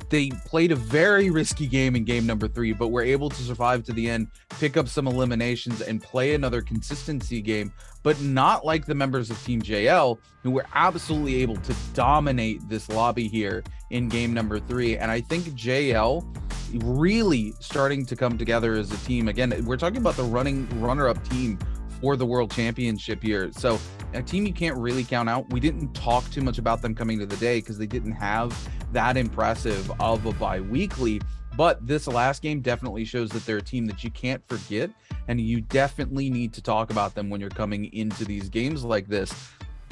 they played a very risky game in game number 3, but were able to survive to the end, pick up some eliminations, and play another consistency game, but not like the members of Team JL, who were absolutely able to dominate this lobby here in game number 3. And I think JL really starting to come together as a team. Again, we're talking about the runner-up team for the World Championship here. So a team you can't really count out. We didn't talk too much about them coming to the day because they didn't have that impressive of a bi-weekly, but this last game definitely shows that they're a team that you can't forget, and you definitely need to talk about them when you're coming into these games like this.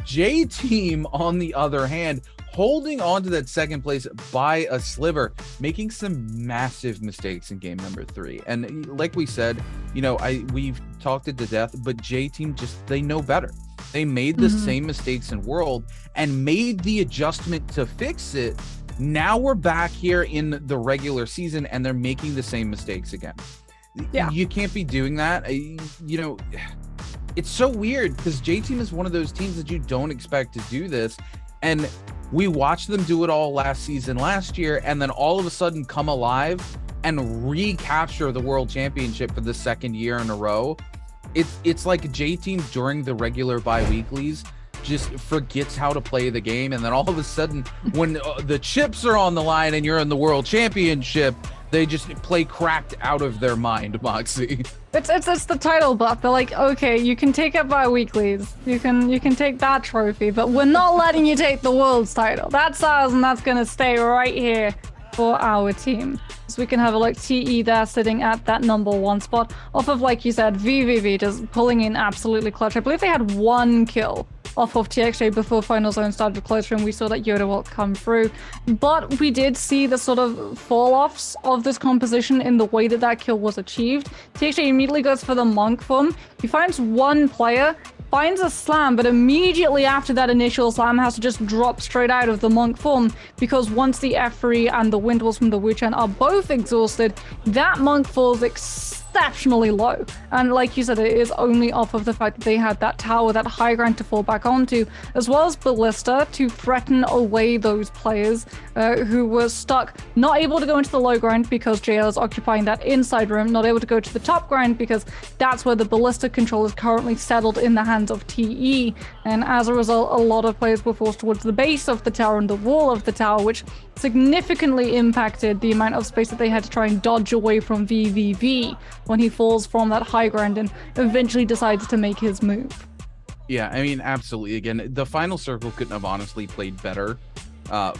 J-Team, on the other hand, holding on to that second place by a sliver, making some massive mistakes in game number 3. And like we said, you know, we've talked it to death, but J-Team they know better. They made the same mistakes in World and made the adjustment to fix it. Now we're back here in the regular season and they're making the same mistakes again. Yeah. You can't be doing that. You know, it's so weird because J-Team is one of those teams that you don't expect to do this. And we watched them do it all last year, and then all of a sudden come alive and recapture the World Championship for the 2nd year in a row. It's like J-Team during the regular bi-weeklies just forgets how to play the game, and then all of a sudden when the chips are on the line and you're in the World Championship, they just play cracked out of their mind, Moxie. It's the title buff. They're like, okay, you can take it bi-weeklies. You can take that trophy, but we're not letting you take the world's title. That's ours, and that's gonna stay right here for our team. So we can have a look. TE there sitting at that #1 spot off of, like you said, VVV just pulling in absolutely clutch. I believe they had 1 kill off of TXJ before Final Zone started to close and we saw that Yoda ult come through. But we did see the sort of fall-offs of this composition in the way that that kill was achieved. TXJ immediately goes for the Monk form. He finds one player, finds a slam, but immediately after that initial slam has to just drop straight out of the Monk form, because once the F3 and the Wind Walls from the Wuchen are both exhausted, that Monk falls exceptionally low. And like you said, it is only off of the fact that they had that tower, that high ground to fall back onto, as well as Ballista to threaten away those players who were stuck, not able to go into the low ground because JL is occupying that inside room, not able to go to the top ground because that's where the Ballista control is currently settled in the hands of TE. And as a result, a lot of players were forced towards the base of the tower and the wall of the tower, which significantly impacted the amount of space that they had to try and dodge away from VVV when he falls from that high ground and eventually decides to make his move. Yeah, I mean, absolutely. Again, the final circle couldn't have honestly played better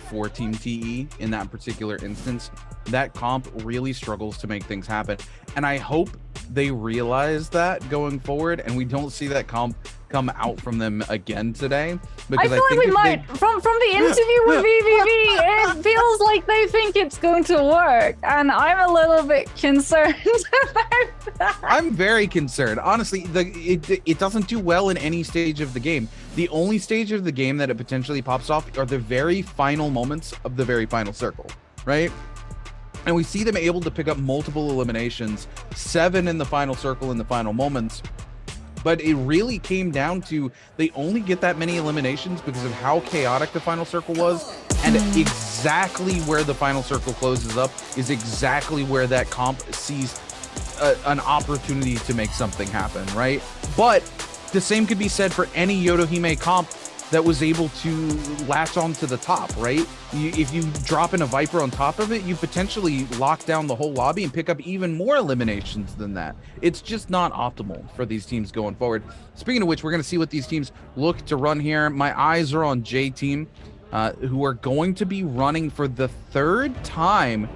for Team TE in that particular instance. That comp really struggles to make things happen. And I hope they realize that going forward and we don't see that comp come out from them again today. Because I feel like we might. From the interview with VVV, it feels like they think it's going to work. And I'm a little bit concerned about that. I'm very concerned. Honestly, it doesn't do well in any stage of the game. The only stage of the game that it potentially pops off are the very final moments of the very final circle, right? And we see them able to pick up multiple eliminations, 7 in the final circle in the final moments. But it really came down to they only get that many eliminations because of how chaotic the final circle was, and exactly where the final circle closes up is exactly where that comp sees an opportunity to make something happen, right? But the same could be said for any Yodohime comp that was able to latch onto the top, right? If you drop in a Viper on top of it, you potentially lock down the whole lobby and pick up even more eliminations than that. It's just not optimal for these teams going forward. Speaking of which, we're going to see what these teams look to run here. My eyes are on J Team, who are going to be running for the 3rd time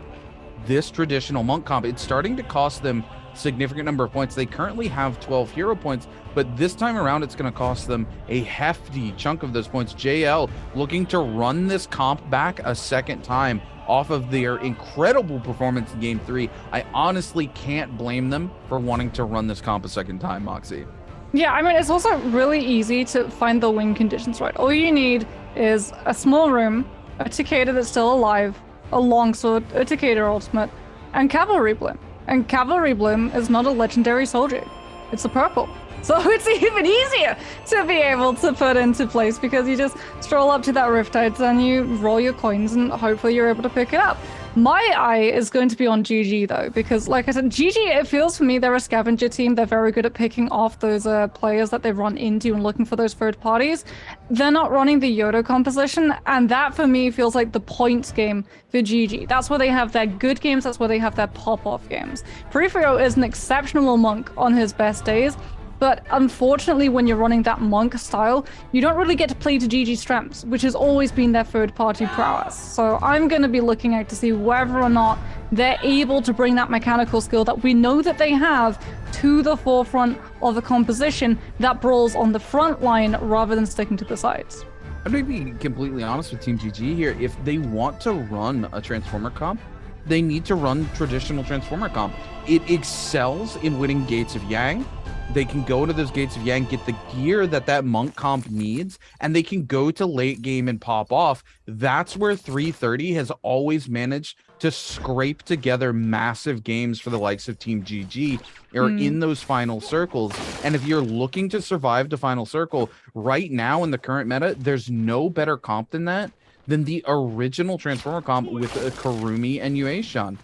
this traditional Monk comp. It's starting to cost them significant number of points. They currently have 12 hero points, but this time around it's going to cost them a hefty chunk of those points. JL looking to run this comp back a 2nd time off of their incredible performance in game 3. I honestly can't blame them for wanting to run this comp a 2nd time, Moxie. Yeah, I mean, it's also really easy to find the win conditions right. All you need is a small room, a Takeda that's still alive, a longsword, a Takeda ultimate, and Cavalry Bloom. And Cavalry Bloom is not a legendary soldier. It's a purple. So it's even easier to be able to put into place because you just stroll up to that Riptides and you roll your coins and hopefully you're able to pick it up. My eye is going to be on GG though, because like I said, GG, it feels for me they're a scavenger team. They're very good at picking off those players that they run into and looking for those third parties. They're not running the Yodo composition, and that for me feels like the points game for GG. That's where they have their good games, that's where they have their pop-off games. Peripheral is an exceptional Monk on his best days, but unfortunately, when you're running that Monk style, you don't really get to play to GG's strengths, which has always been their third-party prowess. So I'm going to be looking out to see whether or not they're able to bring that mechanical skill that we know that they have to the forefront of a composition that brawls on the front line rather than sticking to the sides. I'm going to be completely honest with Team GG here. If they want to run a Transformer comp, they need to run traditional Transformer comp. It excels in winning Gates of Yang. They can go to those Gates of Yang, get the gear that Monk comp needs, and they can go to late game and pop off. That's where 330 has always managed to scrape together massive games for the likes of Team GG or in those final circles. And if you're looking to survive the final circle right now in the current meta, there's no better comp than that, than the original Transformer comp with Karumi and Yueshan.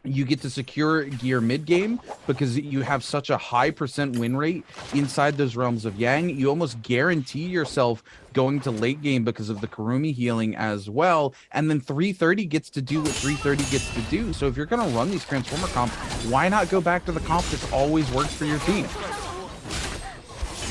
You get to secure gear mid-game because you have such a high % win rate inside those realms of Yang. You almost guarantee yourself going to late game because of the Karumi healing as well. And then 330 gets to do what 330 gets to do. So if you're going to run these Transformer comps, why not go back to the comp that's always worked for your team?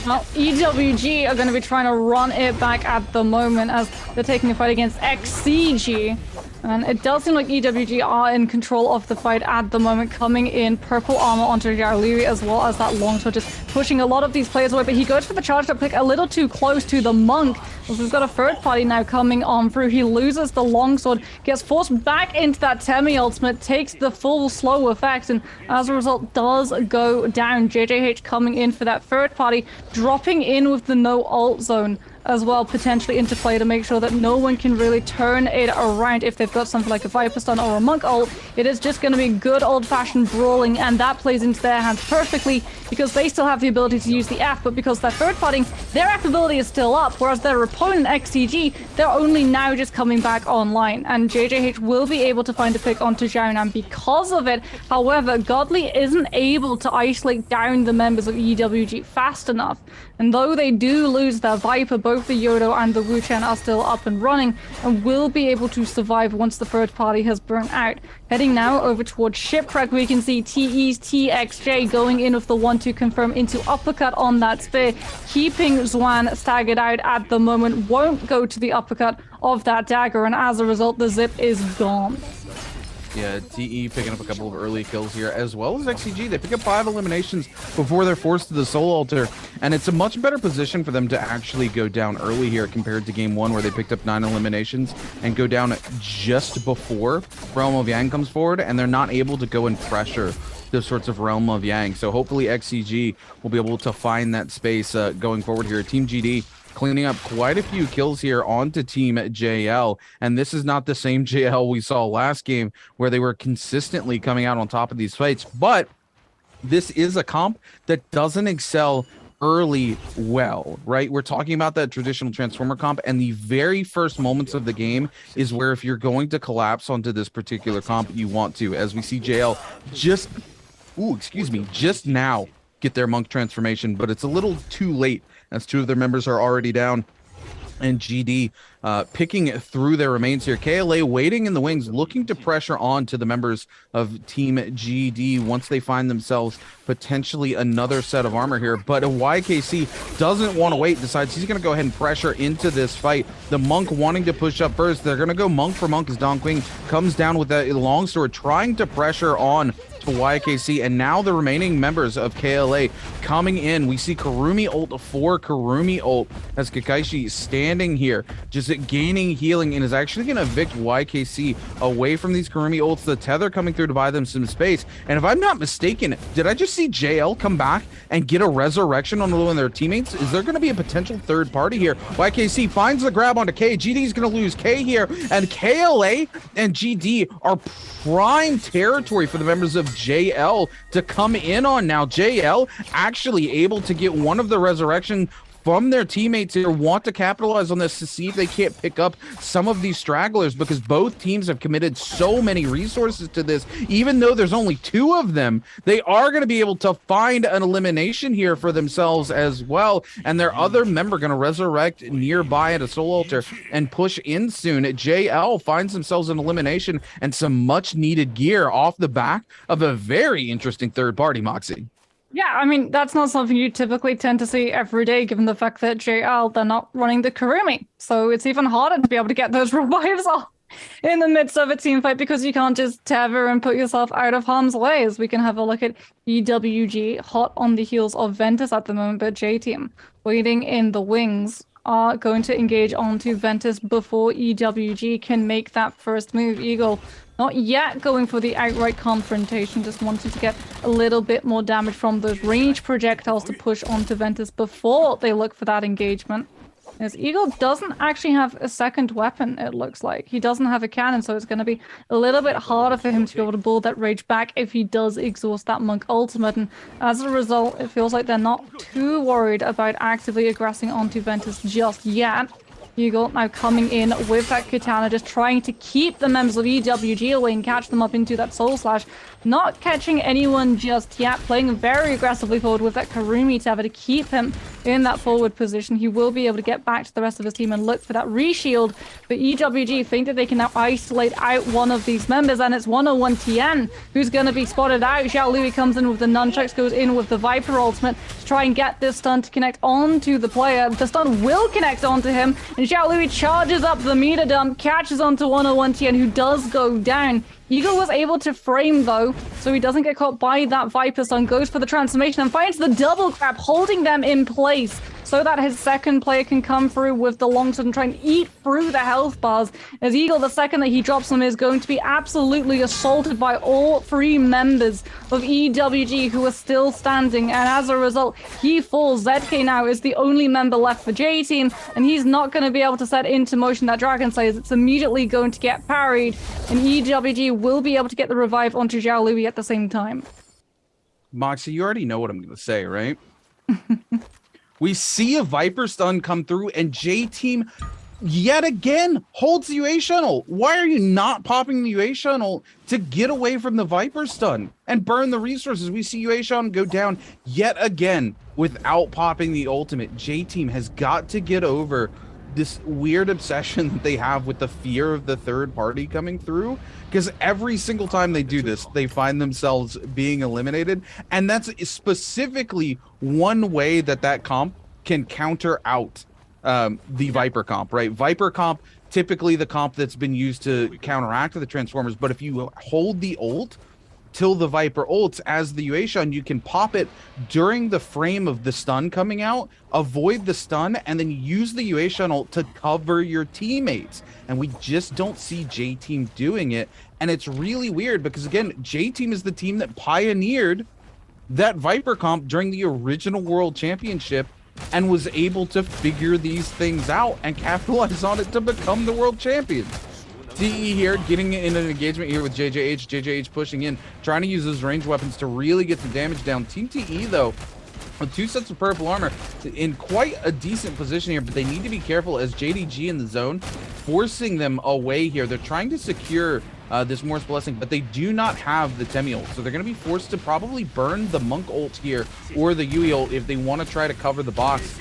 Well, EWG are going to be trying to run it back at the moment as they're taking a fight against XCG. And it does seem like EWG are in control of the fight at the moment, coming in purple armor onto Xiao Liu, as well as that longsword, just pushing a lot of these players away. But he goes for the charged up pick a little too close to the monk. So we've got a third party now coming on through. He loses the longsword, gets forced back into that Temi ultimate, takes the full slow effect, and as a result does go down. JJH coming in for that third party, dropping in with the no ult zone as well, potentially into play to make sure that no one can really turn it around. If they've got something like a Viper Stun or a Monk ult, it is just going to be good old-fashioned brawling, and that plays into their hands perfectly because they still have the ability to use the F, but because they're third partying, their F ability is still up, whereas their opponent XCG, they're only now just coming back online, and JJH will be able to find a pick onto Xiaonan because of it. However, Godly isn't able to isolate down the members of EWG fast enough, and though they do lose their Viper, both the Yodo and the Wu Chen are still up and running and will be able to survive once the third party has burnt out. Heading now over towards Shipwreck, we can see TE's TXJ going in with the 1-2 confirm into uppercut on that spear, keeping Zwan staggered out at the moment, won't go to the uppercut of that dagger, and as a result, the zip is gone. Yeah, TE picking up a couple of early kills here, as well as XCG. They pick up 5 eliminations before they're forced to the Soul Altar, and it's a much better position for them to actually go down early here compared to Game 1, where they picked up 9 eliminations and go down just before Realm of Yang comes forward, and they're not able to go and pressure those sorts of Realm of Yang. So hopefully XCG will be able to find that space going forward here. Team GD cleaning up quite a few kills here onto Team JL, and this is not the same JL we saw last game where they were consistently coming out on top of these fights, but this is a comp that doesn't excel early well, right? We're talking about that traditional Transformer comp, and the very first moments of the game is where if you're going to collapse onto this particular comp, you want to, as we see JL just now get their monk transformation, but it's a little too late as 2 of their members are already down, and GD picking through their remains here. KLA waiting in the wings, looking to pressure on to the members of Team GD once they find themselves potentially another set of armor here. But a YKC doesn't want to wait, decides he's going to go ahead and pressure into this fight. The Monk wanting to push up first. They're going to go Monk for Monk as Don Quing comes down with that longsword, trying to pressure on to YKC, and now the remaining members of KLA coming in. We see Karumi ult for Karumi ult as Kakaishi standing here just gaining healing and is actually going to evict YKC away from these Karumi ults. The tether coming through to buy them some space, and if I'm not mistaken, did I just see JL come back and get a resurrection on one of their teammates? Is there going to be a potential third party here? YKC finds the grab onto K. GD's going to lose K here, and KLA and GD are prime territory for the members of JL to come in on now. JL actually able to get one of the resurrection from their teammates here, want to capitalize on this to see if they can't pick up some of these stragglers, because both teams have committed so many resources to this. Even though there's only 2 of them, they are going to be able to find an elimination here for themselves as well, and their other member going to resurrect nearby at a Soul Altar and push in soon. JL finds themselves an elimination and some much needed gear off the back of a very interesting third party, Moxie. Yeah, I mean, that's not something you typically tend to see every day, given the fact that JL, they're not running the Karumi. So it's even harder to be able to get those revives off in the midst of a team fight, because you can't just tether and put yourself out of harm's way. As we can have a look at EWG, hot on the heels of Ventus at the moment, but J-Team waiting in the wings are going to engage onto Ventus before EWG can make that first move. Eagle not yet going for the outright confrontation, just wanting to get a little bit more damage from those range projectiles to push onto Ventus before they look for that engagement. As Eagle doesn't actually have a second weapon, it looks like. He doesn't have a cannon, so it's going to be a little bit harder for him to be able to pull that rage back if he does exhaust that Monk ultimate. And as a result, it feels like they're not too worried about actively aggressing onto Ventus just yet. Eagle now coming in with that katana, just trying to keep the members of EWG away and catch them up into that Soul Slash. not catching anyone just yet, playing very aggressively forward with that Kurumi Tether to keep him in that forward position. He will be able to get back to the rest of his team and look for that reshield. But EWG think that they can now isolate out one of these members, and it's 101 Tien who's going to be spotted out. Xiao Lui comes in with the nunchucks, goes in with the Viper ultimate to try and get this stun to connect onto the player. The stun will connect onto him, and Xiao Lui charges up the meter dump, catches onto 101 Tien, who does go down. Eagle was able to frame though, so he doesn't get caught by that Viper stun, goes for the transformation and finds the double grab, holding them in place so that his second player can come through with the longsword and try and eat through the health bars, as Eagle, the second that he drops them, is going to be absolutely assaulted by all three members of EWG who are still standing, and as a result, he falls. ZK now is the only member left for J Team, and he's not going to be able to set into motion that Dragon Slayer. It's immediately going to get parried, and EWG will be able to get the revive onto Xiao Lui at the same time. Moxie, you already know what I'm going to say, right? We see a Viper stun come through, and J Team yet again holds the UA shuttle. Why are you not popping the UA shuttle to get away from the Viper stun and burn the resources? We see UA shuttle go down yet again without popping the ultimate. J Team has got to get over this weird obsession that they have with the fear of the third party coming through, because every single time they do this, they find themselves being eliminated. And that's specifically one way that that comp can counter out the Viper comp, right? Viper comp, typically the comp that's been used to counteract the Transformers, but if you hold the ult till the Viper ults as the UA shun, you can pop it during the frame of the stun coming out, avoid the stun, and then use the UA shun ult to cover your teammates. And we just don't see J Team doing it. And it's really weird because, again, J Team is the team that pioneered that Viper comp during the original World Championship and was able to figure these things out and capitalize on it to become the world champion. TE here getting in an engagement here with JJH. JJH pushing in, trying to use those range weapons to really get some damage down. Team TE, though, with 2 sets of purple armor in quite a decent position here, but they need to be careful as JDG in the zone, forcing them away here. They're trying to secure this Morse Blessing, but they do not have the Temi ult, so they're going to be forced to probably burn the Monk ult here or the Yui ult if they want to try to cover the box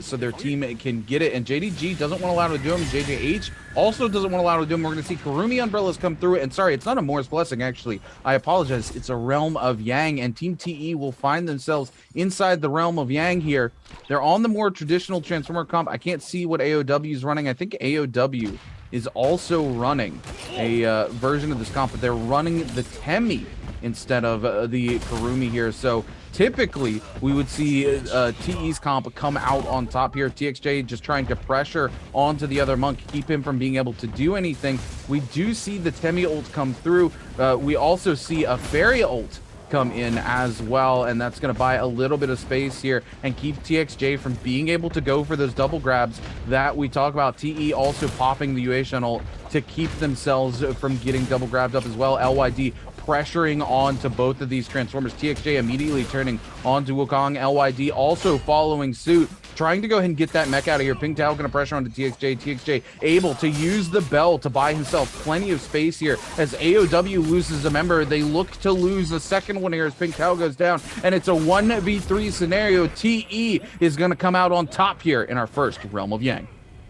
so their team can get it. And JDG doesn't want to allow to do him. JJH also doesn't want to allow to do him. We're going to see Kurumi umbrellas come through, and sorry, it's not a Morse Blessing, actually. I apologize. It's a Realm of Yang, and Team TE will find themselves inside the Realm of Yang here. They're on the more traditional Transformer comp. I can't see what AOW is running. I think AOW is also running a version of this comp, but they're running the Temi instead of the Kurumi here. So typically we would see TE's comp come out on top here. TXJ just trying to pressure onto the other monk, keep him from being able to do anything. We do see the Temi ult come through. We also see a Fairy ult come in as well, and that's going to buy a little bit of space here and keep TXJ from being able to go for those double grabs that we talk about. TE also popping the UA ult to keep themselves from getting double grabbed up as well. LYD pressuring on to both of these Transformers. TXJ immediately turning on to Wukong. LYD also following suit, trying to go ahead and get that mech out of here. Ping Tao gonna pressure onto TXJ. TXJ able to use the bell to buy himself plenty of space here. As AOW loses a member, they look to lose a second one here as Ping Tao goes down, and it's a 1v3 scenario. TE is gonna come out on top here in our first Realm of Yang.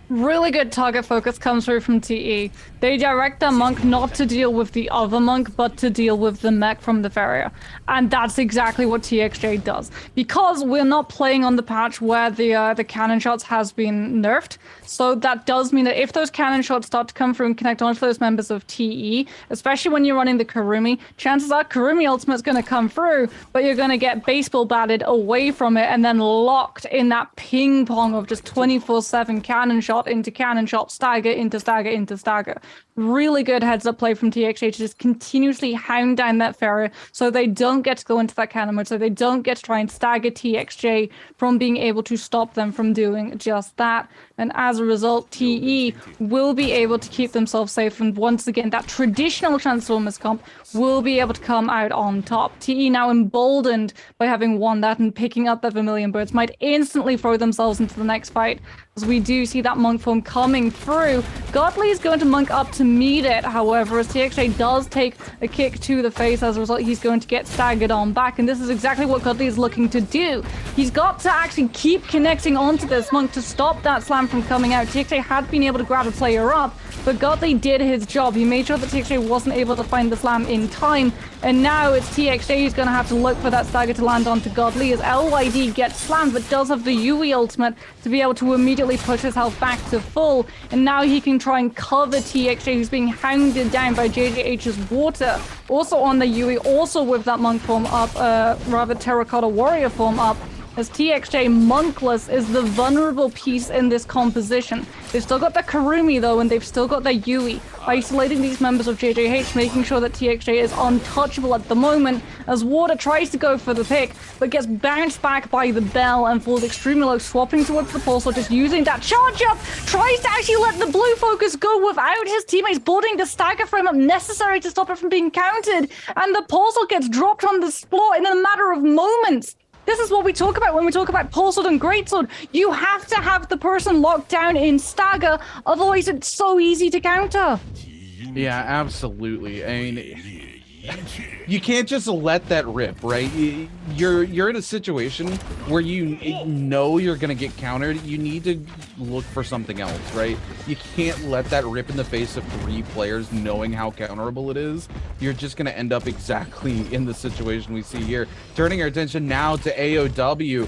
Really good target focus comes through from TE. They direct their monk not to deal with the other monk, but to deal with the mech from the Farrier. And that's exactly what TXJ does. Because we're not playing on the patch where the cannon shots has been nerfed, so that does mean that if those cannon shots start to come through and connect onto those members of TE, especially when you're running the Kurumi, chances are Kurumi ultimate's going to come through, but you're going to get baseball batted away from it and then locked in that ping pong of just 24/7 cannon shot into cannon shot, stagger into stagger into stagger. Really good heads up play from TXJ to just continuously hound down that Farrier so they don't get to go into that cannon mode, so they don't get to try and stagger TXJ from being able to stop them from doing just that. And as a result, TE will be able to keep themselves safe, and once again that traditional Transformers comp will be able to come out on top. TE now emboldened by having won that and picking up that Vermilion Birds might instantly throw themselves into the next fight, as we do see that monk form coming through. Godly is going to monk up to meet it, however, as TXJ does take a kick to the face. As a result, he's going to get staggered on back, and this is exactly what Godly is looking to do. He's got to actually keep connecting onto this monk to stop that slam from coming out. TXJ had been able to grab a player up, but Godly did his job. He made sure that TXJ wasn't able to find the slam in time, and now it's TXJ who's going to have to look for that stagger to land onto Godly as LYD gets slammed, but does have the Yui ultimate to be able to immediately push his health back to full, and now he can try and cover TXJ, who's being hounded down by JJH's water. Also on the Yui, also with that monk form up, rather terracotta warrior form up, as TXJ monkless is the vulnerable piece in this composition. They've still got the Karumi though, and they've still got their Yui, isolating these members of JJH, making sure that TXJ is untouchable at the moment, as Water tries to go for the pick, but gets bounced back by the bell and falls extremely low, swapping towards the pulse, just using that charge up, tries to actually let the blue focus go without his teammates boarding the stagger frame up necessary to stop it from being countered, and the pulse gets dropped on the floor in a matter of moments. This is what we talk about when we talk about Pulse Sword and Greatsword. You have to have the person locked down in stagger, otherwise it's so easy to counter. Yeah, absolutely. I mean, you can't just let that rip, right? You're in a situation where you know you're gonna get countered. You need to look for something else, right? You can't let that rip in the face of 3 players knowing how counterable it is. You're just gonna end up exactly in the situation we see here. Turning our attention now to AOW.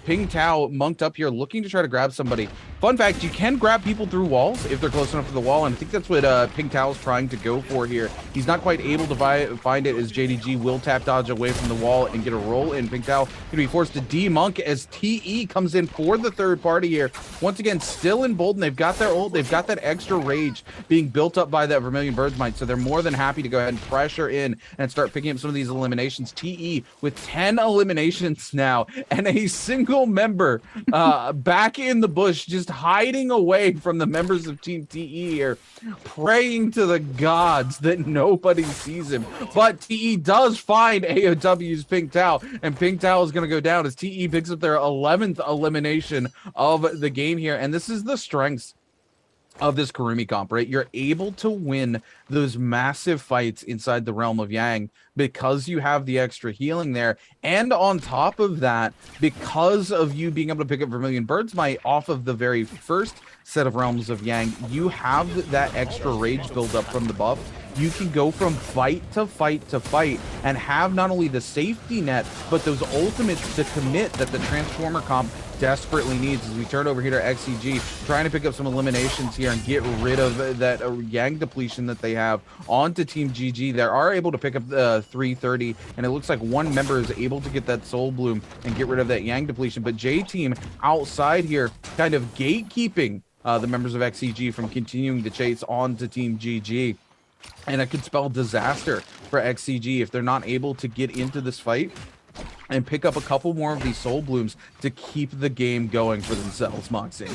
Ping Tao monked up here looking to try to grab somebody. Fun fact, you can grab people through walls if they're close enough to the wall, and I think that's what Ping Tao is trying to go for here. He's not quite able to find it, as JDG will tap dodge away from the wall and get a roll in. Ping Tao gonna be forced to demonk as TE comes in for the third party here. Once again, still emboldened. They've got their ult. They've got that extra rage being built up by that Vermilion Bird's Might, so they're more than happy to go ahead and pressure in and start picking up some of these eliminations. TE with 10 eliminations now, and a single member back in the bush, just hiding away from the members of Team TE here, praying to the gods that nobody sees him. But TE does find AOW's Ping Tao, and Ping Tao is going to go down as TE picks up their 11th elimination of the game here. And this is the strengths of this Karumi comp, right? You're able to win those massive fights inside the realm of Yang because you have the extra healing there. And on top of that, because of you being able to pick up Vermilion Bird's Might off of the very first set of realms of Yang, you have that extra rage build up from the buff. You can go from fight to fight to fight and have not only the safety net, but those ultimates to commit that the Transformer comp desperately needs. As we turn over here to XCG, trying to pick up some eliminations here and get rid of that Yang depletion that they have onto Team GG. They are able to pick up the 330, and it looks like one member is able to get that Soul Bloom and get rid of that Yang depletion. But J-Team outside here kind of gatekeeping the members of XCG from continuing to chase on to Team GG. And it could spell disaster for XCG if they're not able to get into this fight and pick up a couple more of these Soul Blooms to keep the game going for themselves, Moxie.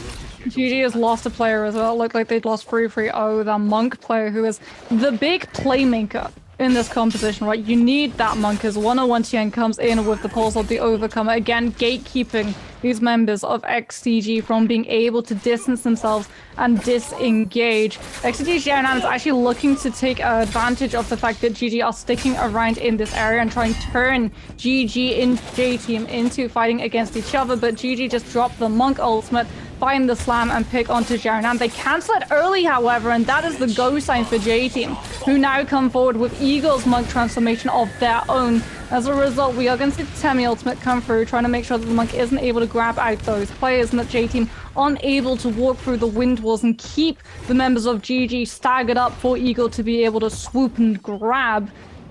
GG has lost a player as well. It looked like they'd lost 3-3-0, the Monk player, who is the big playmaker in this composition, right? You need that Monk as 101 Tian comes in with the Pulse of the Overcomer, again gatekeeping these members of XCG from being able to distance themselves and disengage. XCG Xiaonan is actually looking to take advantage of the fact that GG are sticking around in this area and try and turn GG and J-Team into fighting against each other, but GG just dropped the Monk ultimate, find the slam and pick onto Xiaonan. They cancel it early, however, and that is the go sign for J-Team, who now come forward with Eagle's Monk transformation of their own. As a result, we are going to see the Temi ultimate come through, trying to make sure that the Monk isn't able to grab out those players and that J-Team unable to walk through the wind walls and keep the members of GG staggered up for Eagle to be able to swoop and grab.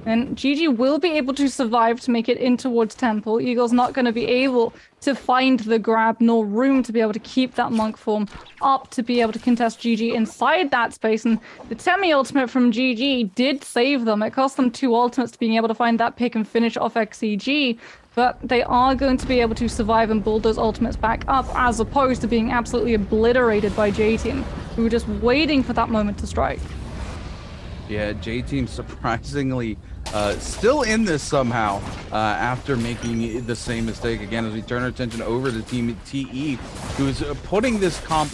And GG will be able to survive to make it in towards Temple. Eagle's not going to be able to find the grab nor room to be able to keep that Monk form up to be able to contest GG inside that space. And the Temi ultimate from GG did save them. It cost them 2 ultimates to being able to find that pick and finish off XCG. But they are going to be able to survive and build those ultimates back up, as opposed to being absolutely obliterated by J-Team, who were just waiting for that moment to strike. Yeah, J-Team surprisingly still in this somehow after making the same mistake again, as we turn our attention over to Team TE, who's putting this comp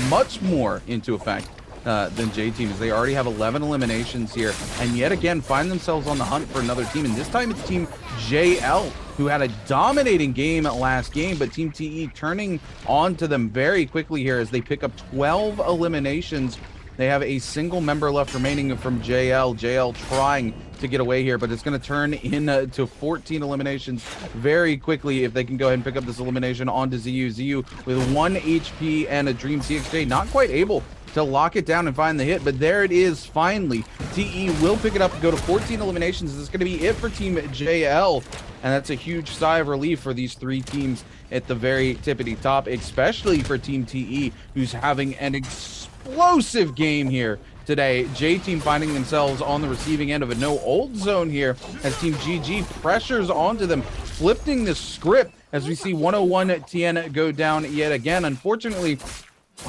much more into effect than J-Team, as they already have 11 eliminations here, and yet again find themselves on the hunt for another team, and this time it's Team JL, who had a dominating game last game, but Team TE turning on to them very quickly here as they pick up 12 eliminations. They have a single member left remaining from JL. JL trying to get away here, but it's going to turn into 14 eliminations very quickly if they can go ahead and pick up this elimination onto ZU. ZU with 1 HP and a Dream. TXJ not quite able to lock it down and find the hit, but there it is finally. TE will pick it up and go to 14 eliminations. This is going to be it for Team JL, and that's a huge sigh of relief for these 3 teams at the very tippity top, especially for Team TE, who's having an explosive game here today. J-Team finding themselves on the receiving end of a no ult zone here as Team GG pressures onto them, flipping the script as we see 101 TN go down yet again. Unfortunately,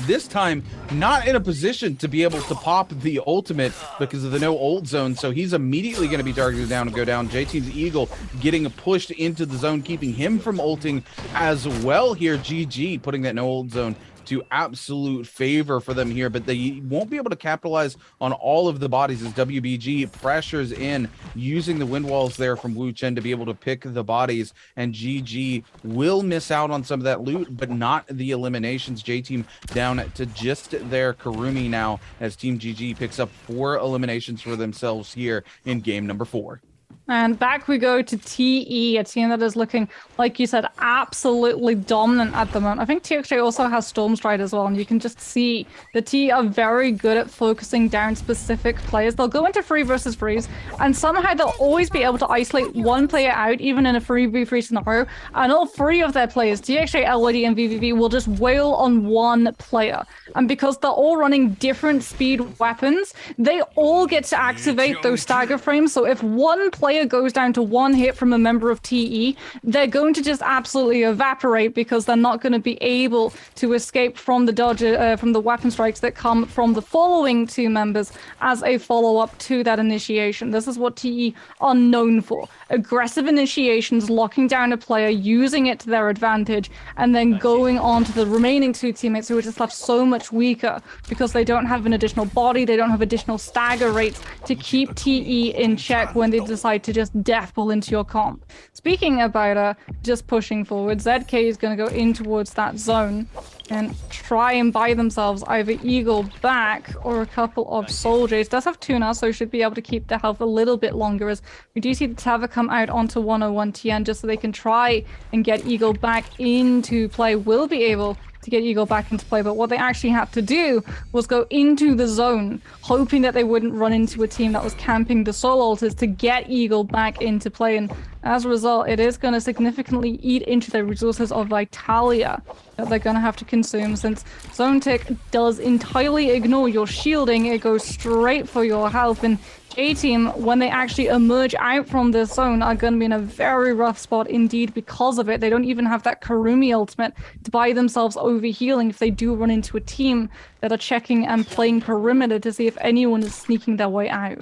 this time not in a position to be able to pop the ultimate because of the no ult zone, so he's immediately going to be targeted down and go down. J-Team's Eagle getting pushed into the zone, keeping him from ulting as well here. GG putting that no ult zone to absolute favor for them here, but they won't be able to capitalize on all of the bodies as WBG pressures in, using the wind walls there from Wu Chen to be able to pick the bodies, and GG will miss out on some of that loot, but not the eliminations. J-Team down to just their Kurumi now as Team GG picks up 4 eliminations for themselves here in game number 4. And back we go to TE, a team that is looking, like you said, absolutely dominant at the moment. I think TXJ also has Stormstride as well, and you can just see the TE are very good at focusing down specific players. They'll go into 3 versus 3s, and somehow they'll always be able to isolate one player out, even in a 3v3 scenario, and all 3 of their players, TXJ, LYD, and VVV, will just wail on one player. And because they're all running different speed weapons, they all get to activate those stagger frames, so if one player goes down to 1 hit from a member of TE, they're going to just absolutely evaporate because they're not going to be able to escape from the dodge, from the weapon strikes that come from the following 2 members as a follow-up to that initiation. This is what TE are known for. Aggressive initiations, locking down a player, using it to their advantage, and then going on to the remaining 2 teammates who are just left so much weaker because they don't have an additional body, they don't have additional stagger rates to keep TE in check when they decide to just death pull into your comp. Speaking about just pushing forward, ZK is going to go in towards that zone and try and buy themselves either Eagle back or a couple of soldiers. Does have Tuna, so should be able to keep their health a little bit longer, as we do see the Tava come out onto 101 TN just so they can try and get Eagle back into play. Will be able to get Eagle back into play, but what they actually had to do was go into the zone, hoping that they wouldn't run into a team that was camping the soul altars to get Eagle back into play, and as a result, it is going to significantly eat into the resources of Vitalia that they're going to have to consume, since Zone Tick does entirely ignore your shielding. It goes straight for your health, and J-Team, when they actually emerge out from this zone, are going to be in a very rough spot indeed because of it. They don't even have that Kurumi ultimate to buy themselves overhealing if they do run into a team that are checking and playing perimeter to see if anyone is sneaking their way out.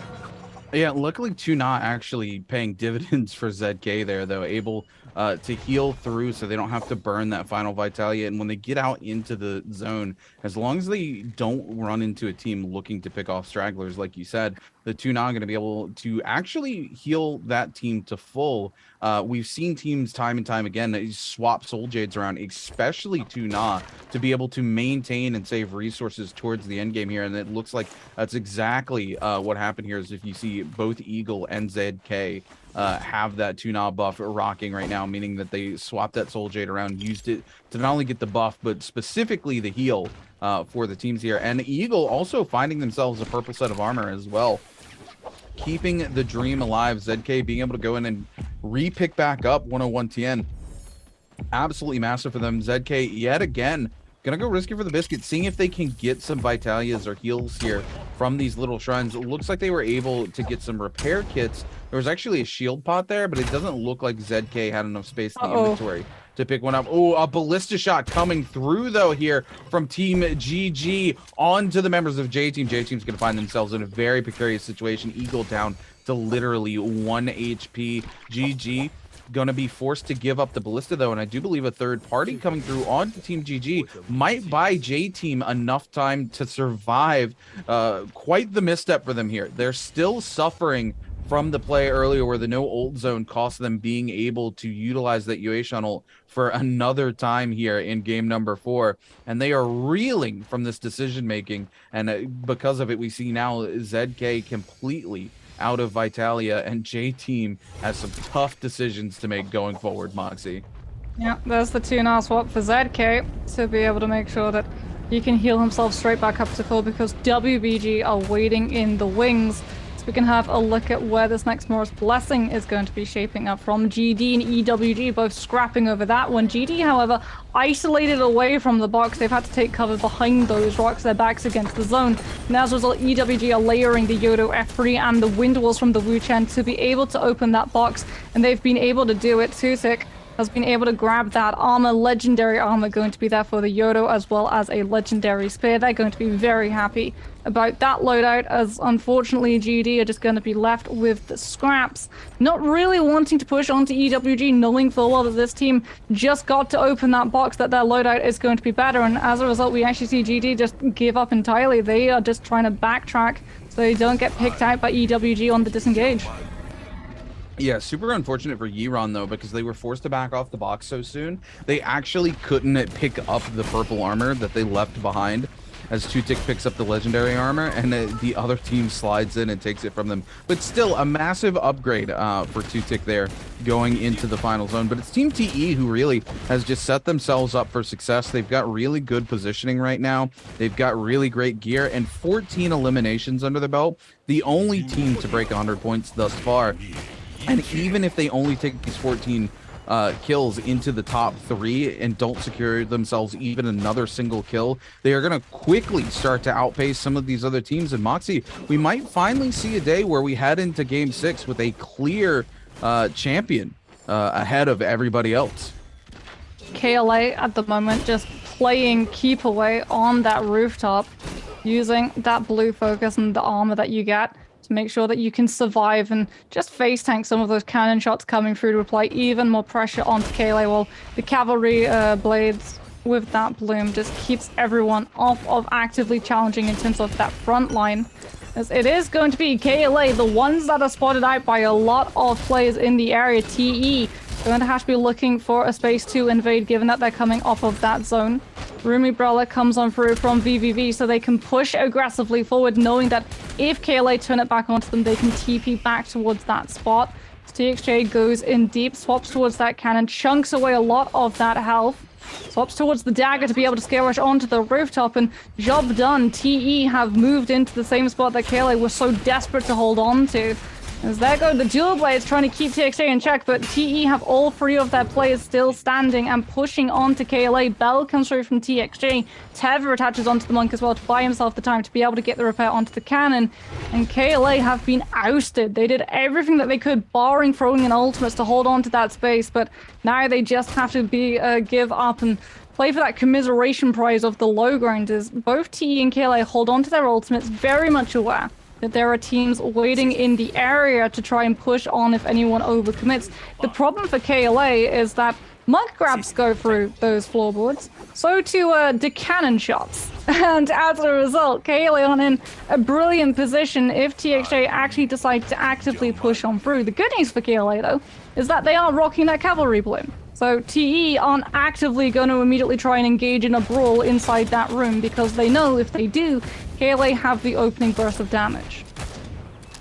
Yeah, luckily Tuna actually paying dividends for ZK there, though, able to heal through so they don't have to burn that final Vitalia. And when they get out into the zone, as long as they don't run into a team looking to pick off stragglers, like you said, the Tuna are going to be able to actually heal that team to full. We've seen teams time and time again swap Soul Jades around, especially Tuna, to be able to maintain and save resources towards the end game here. And it looks like that's exactly what happened here, is if you see both Eagle and ZK have that Tuna buff rocking right now, meaning that they swapped that Soul Jade around, used it to not only get the buff, but specifically the heal for the teams here. And Eagle also finding themselves a purple set of armor as well, keeping the dream alive. ZK being able to go in and re-pick back up 101 TN. Absolutely massive for them. ZK yet again gonna go risky for the biscuit, seeing if they can get some Vitalias or heals here from these little shrines. It looks like they were able to get some repair kits. There was actually a shield pot there, but it doesn't look like ZK had enough space in the inventory to pick one up. Oh, a ballista shot coming through though here from Team GG onto the members of J-Team. J-Team's gonna find themselves in a very precarious situation. Eagle down to literally 1 HP. GG gonna be forced to give up the ballista though, and I do believe a third party coming through onto Team GG might buy J-Team enough time to survive. Quite the misstep for them here. They're still suffering from the play earlier where the no ult zone cost them being able to utilize that Yueshun ult for another time here in game number 4, and they are reeling from this decision making, and because of it we see now ZK completely out of Vitalia, and J-Team has some tough decisions to make going forward. Moxie. Yeah, there's the 2-now swap for ZK to be able to make sure that he can heal himself straight back up to full, because WBG are waiting in the wings. So we can have a look at where this next Morris Blessing is going to be shaping up from. GD and EWG both scrapping over that one. GD, however, isolated away from the box. They've had to take cover behind those rocks, their backs against the zone. And as a result, EWG are layering the Yodo F3 and the wind walls from the Wu Chen to be able to open that box. And they've been able to do it. Tusik has been able to grab that armor, legendary armor going to be there for the Yodo, as well as a legendary spear. They're going to be very happy about that loadout, as unfortunately GD are just going to be left with the scraps, not really wanting to push onto EWG, knowing full well that this team just got to open that box, that their loadout is going to be better, and as a result we actually see GD just give up entirely. They are just trying to backtrack so they don't get picked out by EWG on the disengage. Yeah, super unfortunate for Yiran though, because they were forced to back off the box so soon. They actually couldn't pick up the purple armor that they left behind, as Tutik picks up the legendary armor, and the other team slides in and takes it from them. But still, a massive upgrade for Tutik there going into the final zone. But it's Team TE who really has just set themselves up for success. They've got really good positioning right now. They've got really great gear and 14 eliminations under their belt. The only team to break 100 points thus far. And even if they only take these 14 kills into the top 3 and don't secure themselves even another single kill, they are going to quickly start to outpace some of these other teams. And Moxie, we might finally see a day where we head into game 6 with a clear champion ahead of everybody else. KLA at the moment just playing keep away on that rooftop, using that blue focus and the armor that you get to make sure that you can survive and just face tank some of those cannon shots coming through to apply even more pressure onto KLA, while the cavalry blades with that bloom just keeps everyone off of actively challenging in terms of that front line. As it is going to be KLA, the ones that are spotted out by a lot of players in the area. TE going to have to be looking for a space to invade, given that they're coming off of that zone. Rumi Brawler comes on through from VVV so they can push aggressively forward, knowing that if KLA turn it back onto them, they can TP back towards that spot. TXJ goes in deep, swaps towards that cannon, chunks away a lot of that health, swaps towards the dagger to be able to scale rush onto the rooftop, and job done. TE have moved into the same spot that KLA was so desperate to hold on to. As there go the dual blades trying to keep TXJ in check, but TE have all 3 of their players still standing and pushing onto KLA. Bell comes through from TXJ. Tever attaches onto the monk as well to buy himself the time to be able to get the repair onto the cannon. And KLA have been ousted. They did everything that they could, barring throwing in ultimates, to hold on to that space, but now they just have to give up and play for that commiseration prize of the low grinders. Both TE and KLA hold on to their ultimates, very much aware that there are teams waiting in the area to try and push on if anyone overcommits. The problem for KLA is that monk grabs go through those floorboards, so too the cannon shots. And as a result, KLA are in a brilliant position if TXJ actually decide to actively push on through. The good news for KLA, though, is that they are rocking that cavalry bloom. So TE aren't actively going to immediately try and engage in a brawl inside that room, because they know if they do, KLA have the opening burst of damage.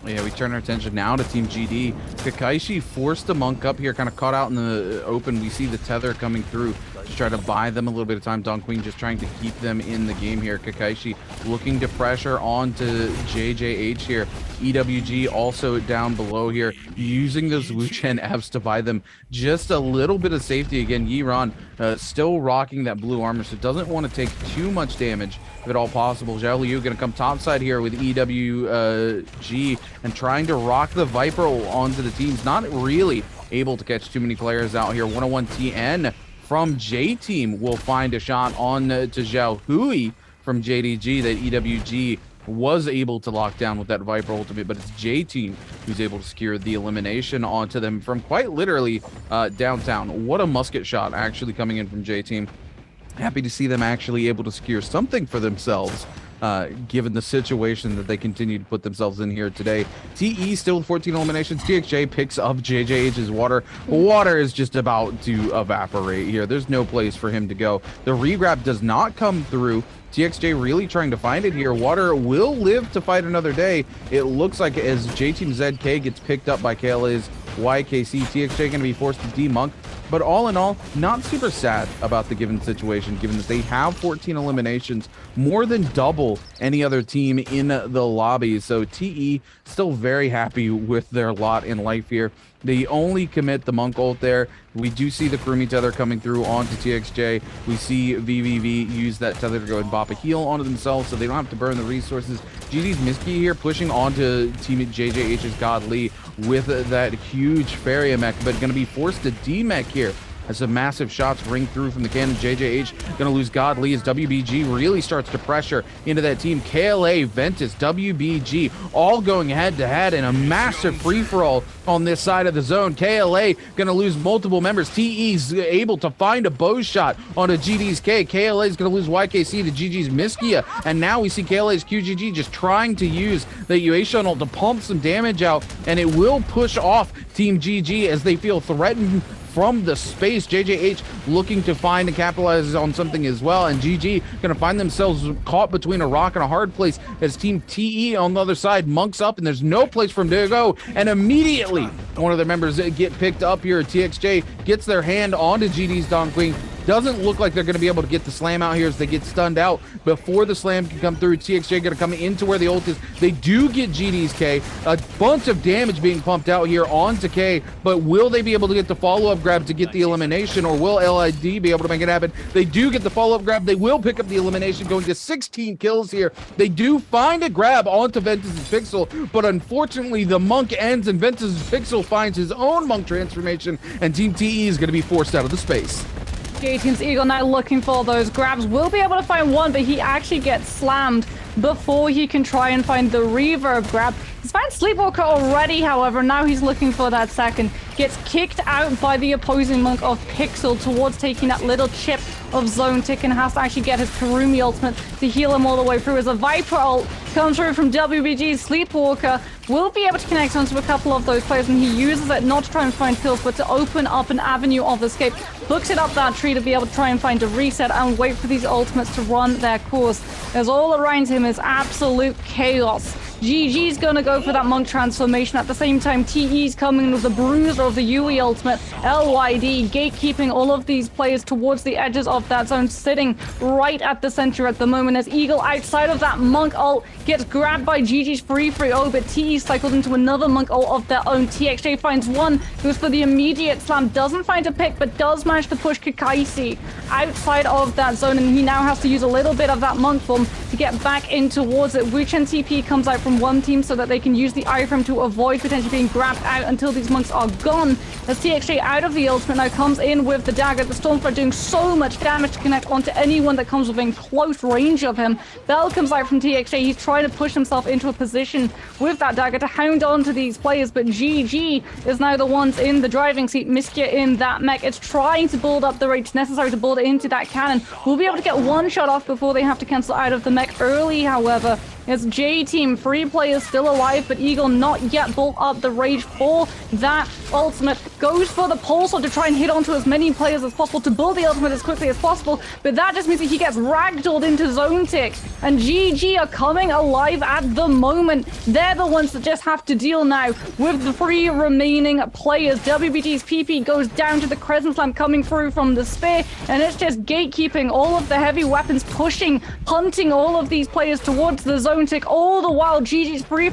Yeah, we turn our attention now to Team GD. Kakaishi forced the monk up here, kind of caught out in the open. We see the tether coming through to try to buy them a little bit of time. Don Queen just trying to keep them in the game here. Kakaishi looking to pressure onto JJH here. EWG also down below here, using those Wu Chen Fs to buy them just a little bit of safety. Again, Yiran still rocking that blue armor, so doesn't want to take too much damage if at all possible. Zhao Liu going to come topside here with EWG and trying to rock the Viper onto the teams. Not really able to catch too many players out here. 101 TN from J-Team will find a shot on to Zhao Hui from JDG that EWG was able to lock down with that Viper ultimate, but it's J-Team who's able to secure the elimination onto them from quite literally downtown. What a musket shot actually coming in from J-Team. Happy to see them actually able to secure something for themselves, given the situation that they continue to put themselves in here today. TE still with 14 eliminations. TXJ picks up JJH's water. Water is just about to evaporate here. There's no place for him to go. The regrab does not come through. TXJ really trying to find it here. Water will live to fight another day. It looks like as J-Team ZK gets picked up by KLA's YKC, TXJ going to be forced to demonk. But all in all, not super sad about the given situation, given that they have 14 eliminations, more than double any other team in the lobby. So TE still very happy with their lot in life here. They only commit the Monk ult there. We do see the Kurumi tether coming through onto TXJ. We see VVV use that tether to go and bop a heal onto themselves so they don't have to burn the resources. GG's Miski here pushing onto team JJH's God Lee with that huge Faria mech, but going to be forced to demech here as some massive shots ring through from the cannon. JJH going to lose God Lee as WBG really starts to pressure into that team. KLA, Ventus, WBG all going head to head in a massive free-for-all on this side of the zone. KLA going to lose multiple members. TE's able to find a bow shot onto GD's K. KLA is going to lose YKC to GG's Miskia, and now we see KLA's QGG just trying to use the UA shuttle to pump some damage out, and it will push off Team GG as they feel threatened from the space. JJH looking to find and capitalize on something as well, and GG going to find themselves caught between a rock and a hard place as Team TE on the other side monks up, and there's no place for him to go, and immediately one of their members get picked up here. TXJ gets their hand onto GD's Don Queen. Doesn't look like they're going to be able to get the slam out here as they get stunned out before the slam can come through. TXJ going to come into where the ult is. They do get GD's K. A bunch of damage being pumped out here onto K, but will they be able to get the follow-up grab to get the elimination, or will LID be able to make it happen? They do get the follow-up grab. They will pick up the elimination, going to 16 kills here. They do find a grab onto Ventus's Pixel, but unfortunately the Monk ends and Ventus's Pixel finds his own Monk transformation, and Team TE is going to be forced out of the space. J-Team's Eagle Knight looking for those grabs. Will be able to find one, but he actually gets slammed before he can try and find the reverb grab. He's found Sleepwalker already, however. Now he's looking for that second. Gets kicked out by the opposing Monk of Pixel towards taking that little chip of Zone Tick, and has to actually get his Kurumi ultimate to heal him all the way through as a Viper ult comes through from WBG's Sleepwalker. Will be able to connect onto a couple of those players, and he uses it not to try and find kills, but to open up an avenue of escape. Books it up that tree to be able to try and find a reset and wait for these ultimates to run their course, as all around him is absolute chaos. GG's gonna go for that Monk transformation. At the same time, TE's coming with the Bruiser of the UE ultimate. LYD gatekeeping all of these players towards the edges of that zone, sitting right at the center at the moment as Eagle outside of that Monk ult gets grabbed by GG's free, but TE cycled into another Monk ult of their own. TXJ finds one, goes for the immediate slam, doesn't find a pick, but does manage to push Kakaisi outside of that zone, and he now has to use a little bit of that Monk form to get back in towards it. Wuchen TP comes out from one team so that they can use the iframe to avoid potentially being grabbed out until these Monks are gone, as TXJ out of the ultimate now comes in with the dagger. The Stormflare doing so much damage to connect onto anyone that comes within close range of him. Bell comes out from TXJ. He's trying to push himself into a position with that dagger to hound onto these players, but GG is now the ones in the driving seat. Miskia in that mech. It's trying to build up the rate necessary to build it into that cannon. We'll be able to get one shot off before they have to cancel out of the mech early, however. It's J-Team, 3 players still alive, but Eagle not yet built up the rage for that ultimate. Goes for the pulsar to try and hit onto as many players as possible to build the ultimate as quickly as possible, but that just means that he gets ragdolled into Zone Tick, and GG are coming alive at the moment. They're the ones that just have to deal now with the 3 remaining players. WBG's PP goes down to the Crescent Slam coming through from the spear, and it's just gatekeeping all of the heavy weapons, pushing, hunting all of these players towards the Zone Tick. All the while, GG's free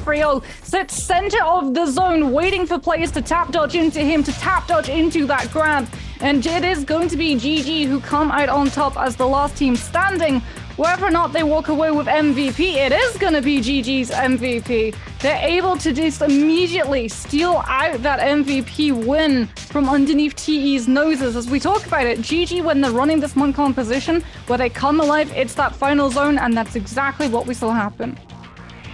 sits center of the zone, waiting for players to tap dodge into him, to tap dodge into that grab. And it is going to be GG who come out on top as the last team standing. Whether or not they walk away with MVP, it is going to be GG's MVP. They're able to just immediately steal out that MVP win from underneath TE's noses. As we talk about it, GG, when they're running this Monk composition, where they come alive, it's that final zone, and that's exactly what we saw happen.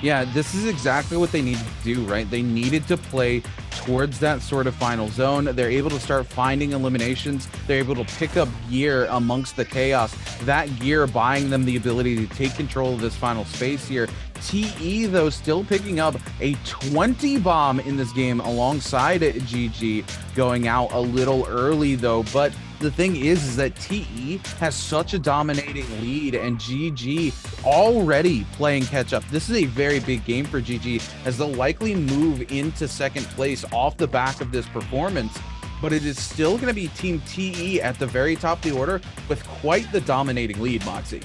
Yeah, this is exactly what they needed to do, right? They needed to play towards that sort of final zone. They're able to start finding eliminations. They're able to pick up gear amongst the chaos. That gear buying them the ability to take control of this final space here. TE, though, still picking up a 20 bomb in this game alongside GG, going out a little early, though. But the thing is that TE has such a dominating lead, and GG already playing catch up. This is a very big game for GG, as they'll likely move into second place off the back of this performance. But it is still going to be Team TE at the very top of the order with quite the dominating lead, Moxie.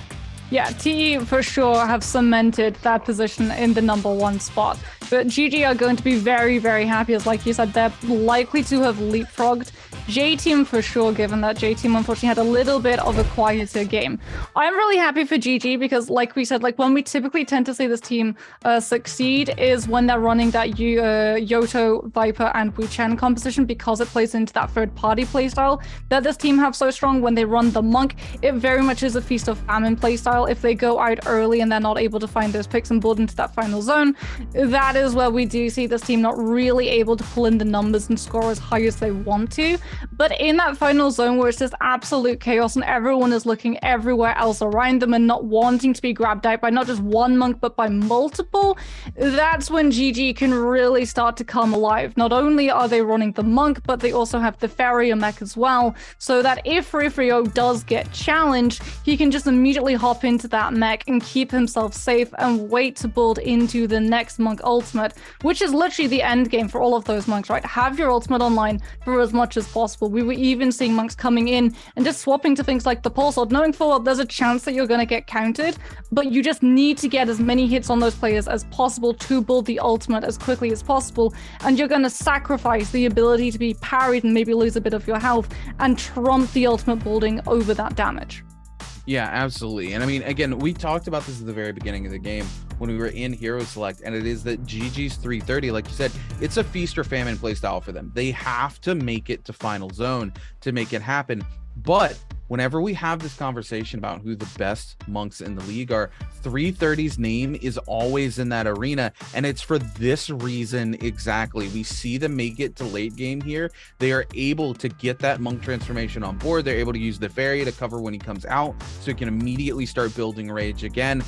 Yeah, TE for sure have cemented that position in the #1 spot. But GG are going to be very, very happy, as like you said, they're likely to have leapfrogged J-Team for sure, given that J-Team unfortunately had a little bit of a quieter game. I'm really happy for GG because, like we said, like when we typically tend to see this team succeed is when they're running that Yoto, Viper, and Wu-Chen composition, because it plays into that third-party playstyle that this team have so strong. When they run the Monk, it very much is a Feast of Famine playstyle. If they go out early and they're not able to find those picks and build into that final zone, that is where we do see this team not really able to pull in the numbers and score as high as they want to. But in that final zone where it's just absolute chaos and everyone is looking everywhere else around them and not wanting to be grabbed out by not just one Monk but by multiple, that's when GG can really start to come alive. Not only are they running the Monk, but they also have the Farrier mech as well, so that if Free does get challenged, he can just immediately hop into that mech and keep himself safe and wait to build into the next Monk ultimate, which is literally the end game for all of those Monks, right? Have your ultimate online for as much as possible. We were even seeing Monks coming in and just swapping to things like the Pulse Sword, knowing full well there's a chance that you're going to get countered, but you just need to get as many hits on those players as possible to build the ultimate as quickly as possible, and you're going to sacrifice the ability to be parried and maybe lose a bit of your health and trump the ultimate building over that damage. Yeah, absolutely. And I mean, again, we talked about this at the very beginning of the game when we were in Hero Select, and it is that GG's 330, like you said, it's a feast or famine playstyle for them. They have to make it to final zone to make it happen. But whenever we have this conversation about who the best Monks in the league are, 330's name is always in that arena, and it's for this reason exactly. We see them make it to late game here. They are able to get that Monk transformation on board. They're able to use the Fairy to cover when he comes out, so he can immediately start building rage again.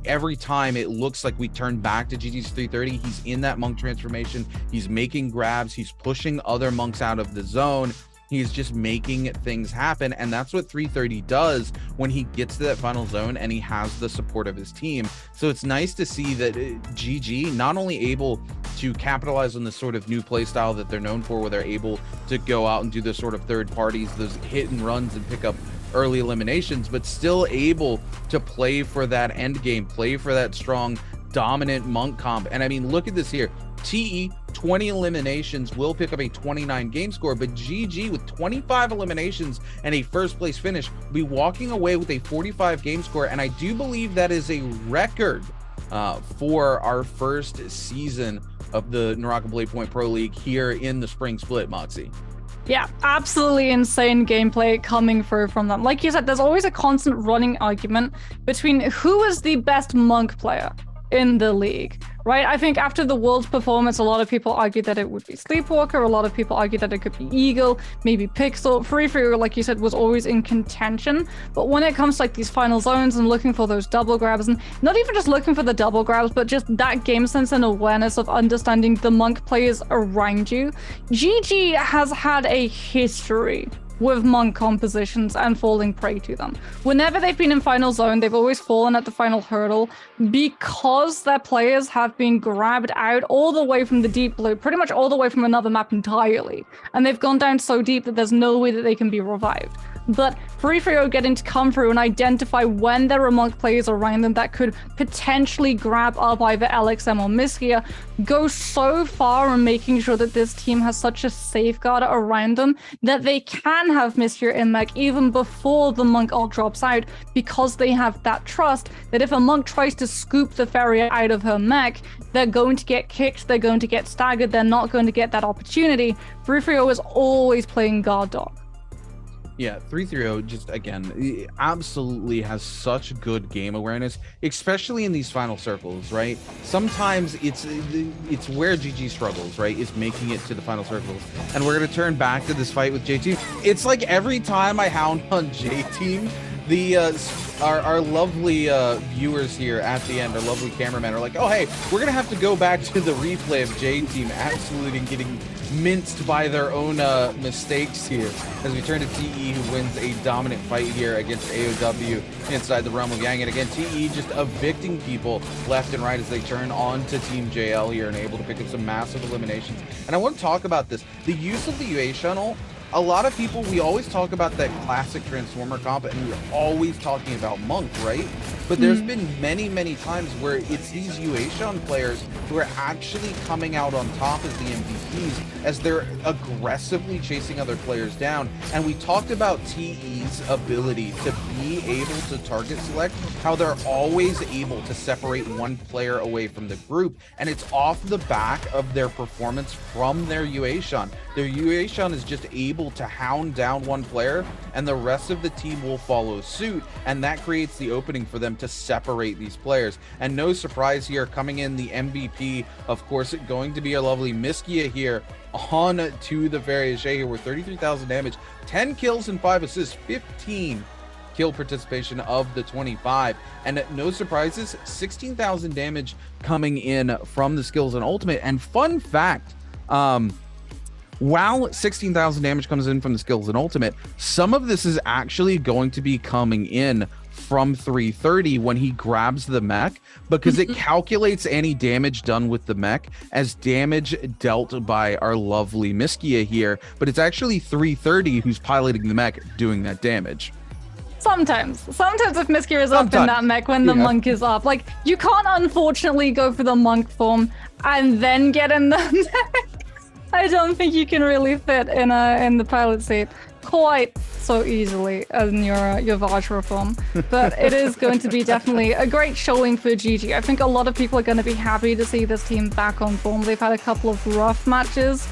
Every time it looks like we turn back to GG's 330, he's in that Monk transformation. He's making grabs. He's pushing other Monks out of the zone. He's just making things happen, and that's what 330 does when he gets to that final zone and he has the support of his team. So it's nice to see that GG not only able to capitalize on this sort of new play style that they're known for, where they're able to go out and do the sort of third parties, those hit and runs and pick up early eliminations, but still able to play for that end game, play for that strong dominant Monk comp. And I mean, look at this here. TE 20 eliminations will pick up a 29 game score, but GG with 25 eliminations and a first place finish will be walking away with a 45 game score, and I do believe that is a record for our first season of the NARAKA BLADEPOINT Pro League here in the spring split, Moxie. Yeah, absolutely insane gameplay coming through from them. Like you said, there's always a constant running argument between who is the best Monk player in the league, right? I think after the World's performance, a lot of people argued that it would be Sleepwalker. A lot of people argued that it could be Eagle, maybe Pixel. Free, like you said, was always in contention. But when it comes to like these final zones and looking for those double grabs, and not even just looking for the double grabs, but just that game sense and awareness of understanding the Monk players around you, GG has had a history with Monk compositions and falling prey to them. Whenever they've been in final zone, they've always fallen at the final hurdle because their players have been grabbed out all the way from the deep blue, pretty much all the way from another map entirely. And they've gone down so deep that there's no way that they can be revived. But Free getting to come through and identify when there are Monk players around them that could potentially grab up either LXM or Miskia goes so far in making sure that this team has such a safeguard around them that they can have Miskia in mech even before the Monk ult drops out, because they have that trust that if a Monk tries to scoop the Farrier out of her mech, they're going to get kicked, they're going to get staggered, they're not going to get that opportunity. Free is always playing guard dog. Yeah, 330 just again absolutely has such good game awareness, especially in these final circles, right? Sometimes it's where GG struggles, right? Is making it to the final circles. And we're gonna turn back to this fight with J-Team. It's like every time I hound on J-Team, the our lovely viewers here at the end, our lovely cameramen are like, oh hey, we're gonna have to go back to the replay of J-Team absolutely getting minced by their own mistakes here, as we turn to TE, who wins a dominant fight here against AOW inside the realm of Yang. And again, TE just evicting people left and right as they turn on to Team JL here and able to pick up some massive eliminations. And I want to talk about this, the use of the UA shuttle. A lot of people, we always talk about that classic Transformer comp, and we're always talking about Monk, right? But there's been many times where it's these UA players who are actually coming out on top as the MVPs, as they're aggressively chasing other players down. And we talked about TE's ability to be able to target select, how they're always able to separate one player away from the group, and it's off the back of their performance from their UA. Their UA is just able to hound down one player, and the rest of the team will follow suit, and that creates the opening for them to separate these players. And no surprise here, coming in the MVP, of course, going to be our lovely Miskia here on to the various here with 33,000 damage, 10 kills and 5 assists, 15 kill participation of the 25, and no surprises, 16,000 damage coming in from the skills and ultimate. And fun fact, while 16,000 damage comes in from the skills and ultimate, some of this is actually going to be coming in from 330 when he grabs the mech, because it calculates any damage done with the mech as damage dealt by our lovely Miskia here, but it's actually 330 who's piloting the mech doing that damage. Sometimes if Miskia is up in that mech when the monk is up, like, you can't unfortunately go for the monk form and then get in the mech. I don't think you can really fit in the pilot seat quite so easily as in your Vajra form, but it is going to be definitely a great showing for GG. I think a lot of people are going to be happy to see this team back on form. They've had a couple of rough matches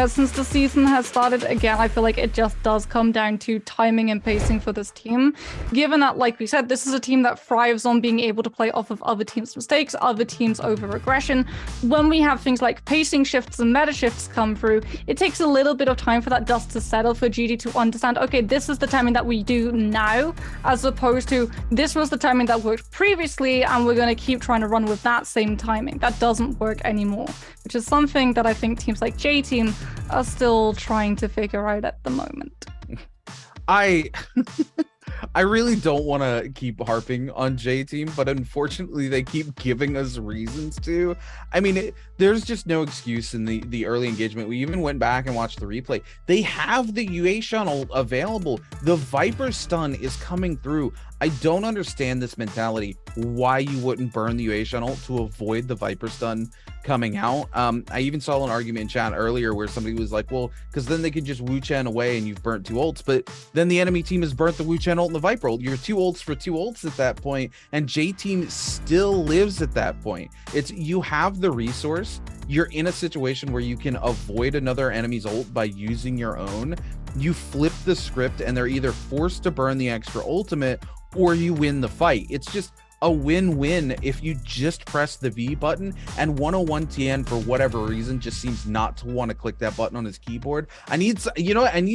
since the season has started. Again, I feel like it just does come down to timing and pacing for this team, given that, like we said, this is a team that thrives on being able to play off of other teams' mistakes, other teams' over-aggression. When we have things like pacing shifts and meta shifts come through, it takes a little bit of time for that dust to settle for GG to understand, okay, this is the timing that we do now, as opposed to this was the timing that worked previously and we're going to keep trying to run with that same timing. That doesn't work anymore, which is something that I think teams like J-Team are still trying to figure out at the moment. I really don't want to keep harping on J-Team, but unfortunately they keep giving us reasons to. I mean, there's just no excuse in the early engagement. We even went back and watched the replay. They have the UA shuttle available. The Viper stun is coming through. I don't understand this mentality, why you wouldn't burn the UA shuttle to avoid the Viper stun coming out. I even saw an argument in chat earlier where somebody was like, well, because then they could just Wu Chen away and you've burnt 2 ults, but then the enemy team has burnt the Wu Chen ult and the Viper ult. You're 2 ults for 2 ults at that point, and J-Team still lives at that point. It's, you have the resource, you're in a situation where you can avoid another enemy's ult by using your own. You flip the script and they're either forced to burn the extra ultimate or you win the fight. It's just a win-win if you just press the V button, and 101TN for whatever reason just seems not to want to click that button on his keyboard. I need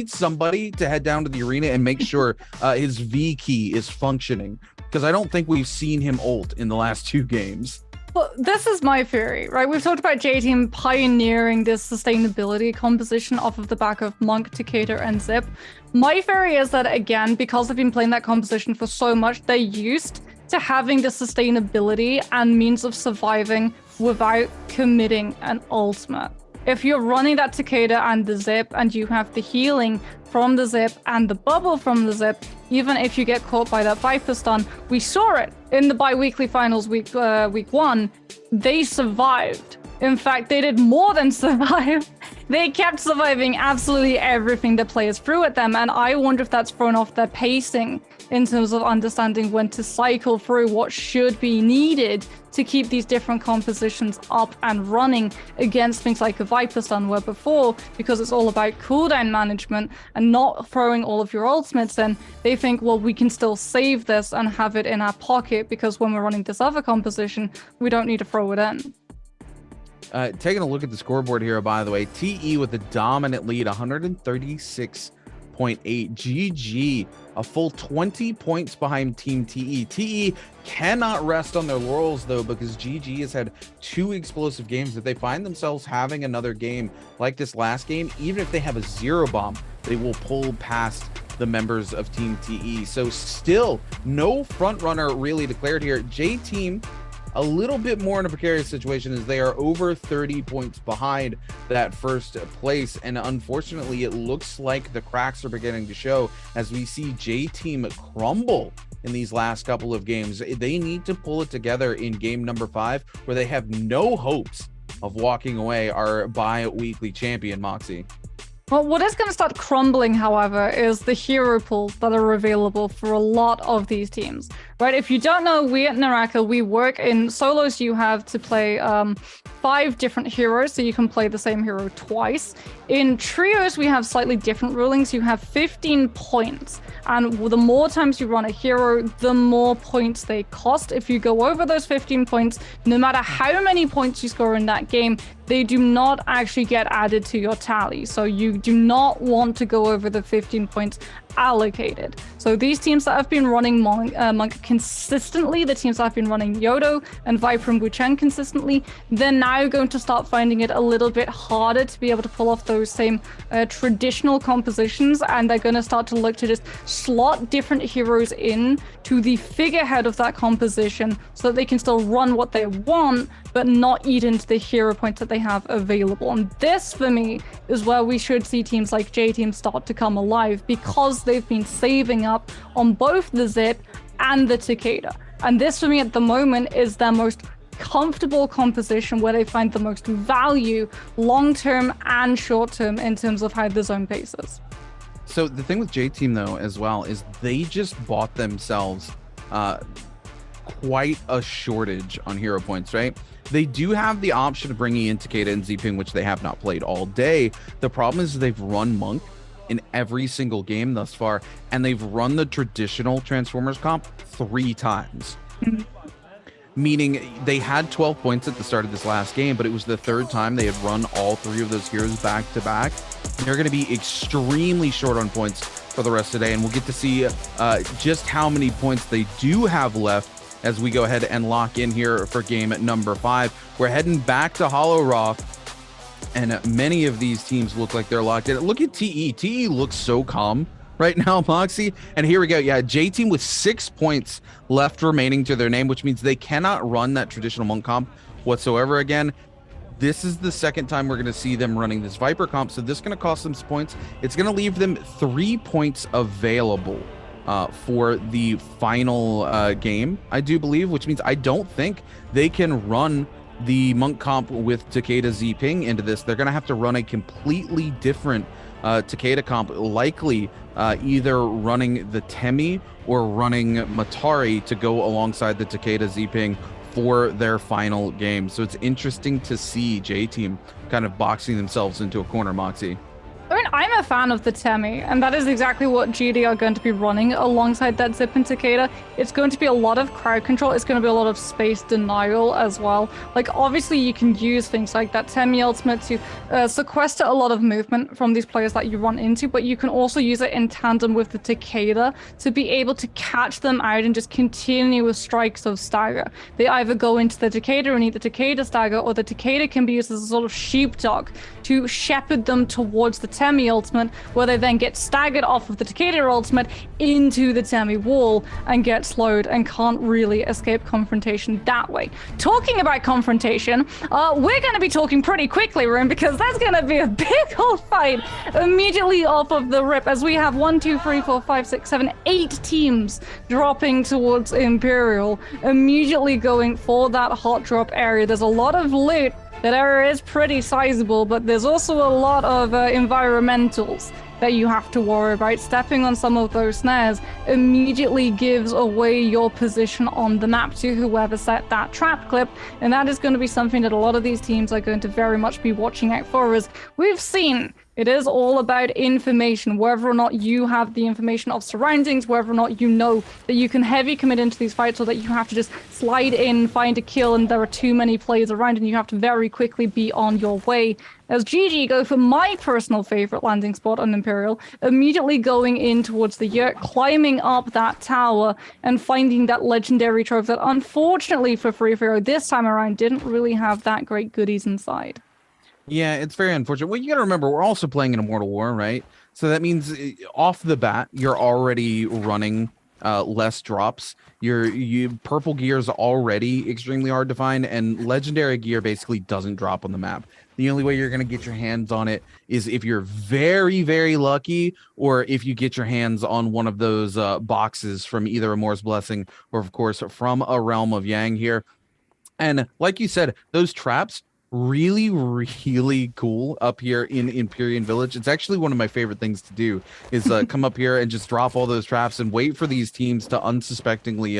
somebody to head down to the arena and make sure his V key is functioning, because I don't think we've seen him ult in the last 2 games. Well, this is my theory, right? We've talked about J-Team pioneering this sustainability composition off of the back of Monk, Takeda, and Zip. My theory is that, again, because they've been playing that composition for so much, they're used to having the sustainability and means of surviving without committing an ultimate. If you're running that Takeda and the Zip, and you have the healing from the Zip and the bubble from the Zip, even if you get caught by that Viper stun, we saw it in the bi-weekly finals week 1, they survived. In fact, they did more than survive. they kept surviving absolutely everything the players threw at them, and I wonder if that's thrown off their pacing in terms of understanding when to cycle through what should be needed to keep these different compositions up and running against things like a Viper Stun, where before, because it's all about cooldown management and not throwing all of your ultimates in, they think, well, we can still save this and have it in our pocket because when we're running this other composition, we don't need to throw it in. Taking a look at the scoreboard here, by the way, TE with a dominant lead, 136.8. GG, a full 20 points behind Team TE. TE cannot rest on their laurels, though, because GG has had 2 explosive games. If they find themselves having another game like this last game, even if they have a 0 bomb, they will pull past the members of Team TE. So still no front runner really declared here. J Team a little bit more in a precarious situation as they are over 30 points behind that first place. And unfortunately, it looks like the cracks are beginning to show as we see J Team crumble in these last couple of games. They need to pull it together in game number 5, where they have no hopes of walking away our bi-weekly champion, Moxie. Well, what is going to start crumbling, however, is the hero pools that are available for a lot of these teams, right? If you don't know, we at NARAKA, we work in solos. You have to play 5 different heroes, so you can play the same hero twice. In trios, we have slightly different rulings. You have 15 points, and the more times you run a hero, the more points they cost. If you go over those 15 points, no matter how many points you score in that game, they do not actually get added to your tally. So you do not want to go over the 15 points allocated. So these teams that have been running Monk consistently, the teams that have been running Yodo and Viper and Wuchen consistently, they're now going to start finding it a little bit harder to be able to pull off those same traditional compositions, and they're going to start to look to just slot different heroes in to the figurehead of that composition so that they can still run what they want, but not eat into the hero points that they have available. And this, for me, is where we should see teams like J-Team start to come alive, because they've been saving up on both the Zip and the Takeda. And this, for me, at the moment, is their most comfortable composition, where they find the most value long-term and short-term in terms of how the zone paces. So the thing with J-Team, though, as well, is they just bought themselves quite a shortage on hero points, right? They do have the option of bringing in Takeda and Zping, which they have not played all day. The problem is they've run Monk in every single game thus far, and they've run the traditional Transformers comp 3 times. Meaning they had 12 points at the start of this last game, but it was the 3rd time they had run all 3 of those heroes back to back. They're going to be extremely short on points for the rest of the day, and we'll get to see just how many points they do have left as we go ahead and lock in here for game number 5. We're heading back to Hollow Rock, and many of these teams look like they're locked in. Look at TE. TE looks so calm right now, Moxie. And here we go. Yeah, J-Team with 6 points left remaining to their name, which means they cannot run that traditional Monk comp whatsoever again. This is the 2nd time we're going to see them running this Viper comp, so this is going to cost them some points. It's going to leave them 3 points available for the final game, I do believe, which means I don't think they can run the Monk comp with Takeda Zping into this. They're going to have to run a completely different Takeda comp, likely either running the Temi or running Matari to go alongside the Takeda Zping for their final game. So it's interesting to see J-Team kind of boxing themselves into a corner, Moxie. I mean, I'm a fan of the Temi, and that is exactly what GD are going to be running alongside that Zip and Takeda. It's going to be a lot of crowd control. It's going to be a lot of space denial as well. Like, obviously, you can use things like that Temi ultimate to sequester a lot of movement from these players that you run into, but you can also use it in tandem with the Takeda to be able to catch them out and just continue with strikes of stagger. They either go into the Takeda and eat the Takeda stagger, or the Takeda can be used as a sort of sheepdog to shepherd them towards the Temi ultimate, where they then get staggered off of the Takeda ultimate into the Temi wall and get slowed and can't really escape confrontation that way. Talking about confrontation, we're going to be talking pretty quickly, Rune, because that's going to be a big old fight immediately off of the rip, as we have 1, 2, 3, 4, 5, 6, 7, 8 teams dropping towards Imperial, immediately going for that hot drop area. There's a lot of loot That area is pretty sizable, but there's also a lot of environmentals that you have to worry about. Stepping on some of those snares immediately gives away your position on the map to whoever set that trap clip, and that is going to be something that a lot of these teams are going to very much be watching out for. As we've seen, it is all about information, whether or not you have the information of surroundings, whether or not you know that you can heavy commit into these fights, or that you have to just slide in, find a kill, and there are too many players around and you have to very quickly be on your way. As GG go for my personal favorite landing spot on Imperial, immediately going in towards the yurt, climbing up that tower and finding that legendary trophy that unfortunately for Free Fire this time around didn't really have that great goodies inside. Yeah, it's very unfortunate. Well, you got to remember, we're also playing in Immortal War, right? So that means off the bat, you're already running less drops. Your purple gear is already extremely hard to find, and legendary gear basically doesn't drop on the map. The only way you're going to get your hands on it is if you're very, very lucky, or if you get your hands on one of those boxes from either Amor's Blessing or, of course, from a Realm of Yang here. And like you said, those traps, really, really cool up here in Empyrean Village. It's actually one of my favorite things to do is come up here and just drop all those traps and wait for these teams to unsuspectingly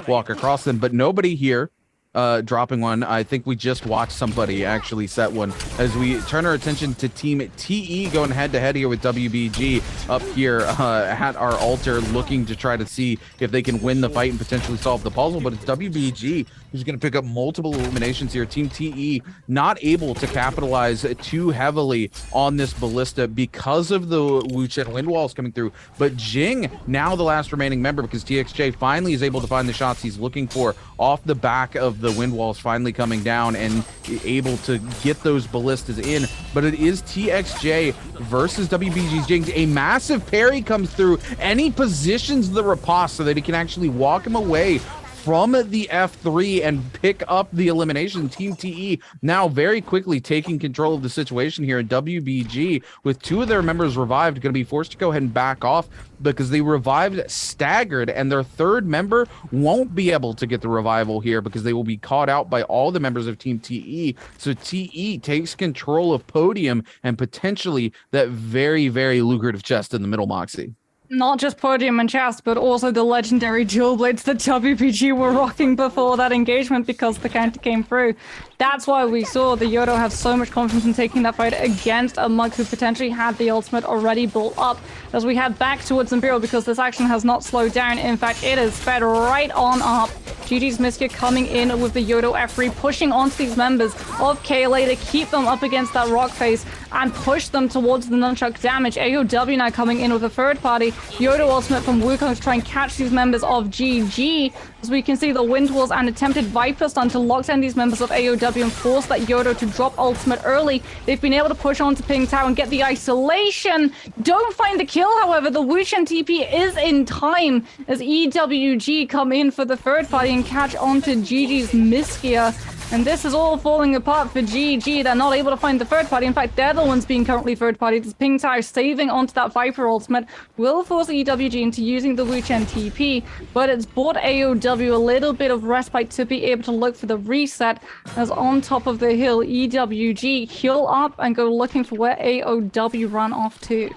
walk across them. But nobody here dropping one. I think we just watched somebody actually set one as we turn our attention to Team TE going head to head here with WBG up here at our altar, looking to try to see if they can win the fight and potentially solve the puzzle. But it's WBG who's going to pick up multiple eliminations here. Team TE not able to capitalize too heavily on this ballista because of the Wuchen wind walls coming through. But Jing, now the last remaining member, because TXJ finally is able to find the shots he's looking for off the back of the wind walls finally coming down and able to get those ballistas in. But it is TXJ versus WBG's Jing. A massive parry comes through, and he positions the riposte so that he can actually walk him away from the F3 and pick up the elimination. Team TE now very quickly taking control of the situation here, and WBG, with two of their members revived, going to be forced to go ahead and back off because they revived staggered, and their third member won't be able to get the revival here because they will be caught out by all the members of Team TE. So TE takes control of podium and potentially that very, very lucrative chest in the middle, Moxie. Not just podium and chest, but also the legendary dual blades that WBG were rocking before that engagement because the counter came through. That's why we saw the Yodo have so much confidence in taking that fight against a Monk who potentially had the ultimate already built up as we head back towards Imperial, because this action has not slowed down. In fact, it is fed right on up. GG's Miskya coming in with the Yodo F3, pushing onto these members of KLA to keep them up against that rock face and push them towards the nunchuck damage. AOW now coming in with a third party Yodo ultimate from Wukong to try and catch these members of GG. As we can see, the wind walls and attempted Viper stun to lock down these members of AOW and force that Yodo to drop ultimate early. They've been able to push on to Ping Tao and get the isolation. Don't find the kill, however. The Wuchen TP is in time as EWG come in for the third party and catch onto GG's Miskya. And this is all falling apart for GG. They're not able to find the third party. In fact, they're the ones being currently third party. This Ping Tao saving onto that Viper ultimate will force EWG into using the Wuchen TP, but it's bought AOW a little bit of respite to be able to look for the reset, as on top of the hill, EWG heal up and go looking for where AOW ran off to.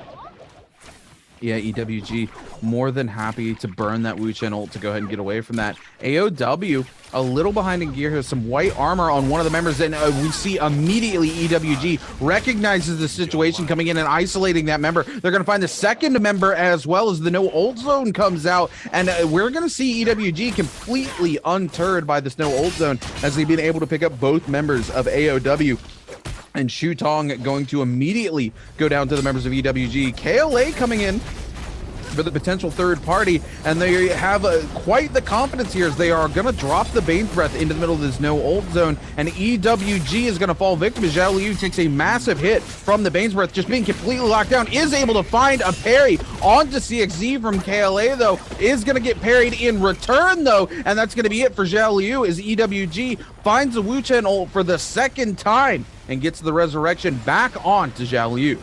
Yeah, EWG more than happy to burn that Wuchen ult to go ahead and get away from that. AOW a little behind in gear here, some white armor on one of the members, and we see immediately EWG recognizes the situation, coming in and isolating that member. They're going to find the second member as well as the no ult zone comes out, and we're going to see EWG completely undeterred by this no ult zone as they've been able to pick up both members of AOW. And Shu Tong going to immediately go down to the members of EWG. KLA coming in for the potential third party, and they have quite the confidence here as they are going to drop the Bane's Breath into the middle of this no ult zone, and EWG is going to fall victim as Zhao Liu takes a massive hit from the Bane's Breath, just being completely locked down, is able to find a parry onto CXZ from KLA though, is going to get parried in return though, and that's going to be it for Zhao Liu as EWG finds a Wuchen ult for the second time and gets the resurrection back on to Zhao Liu.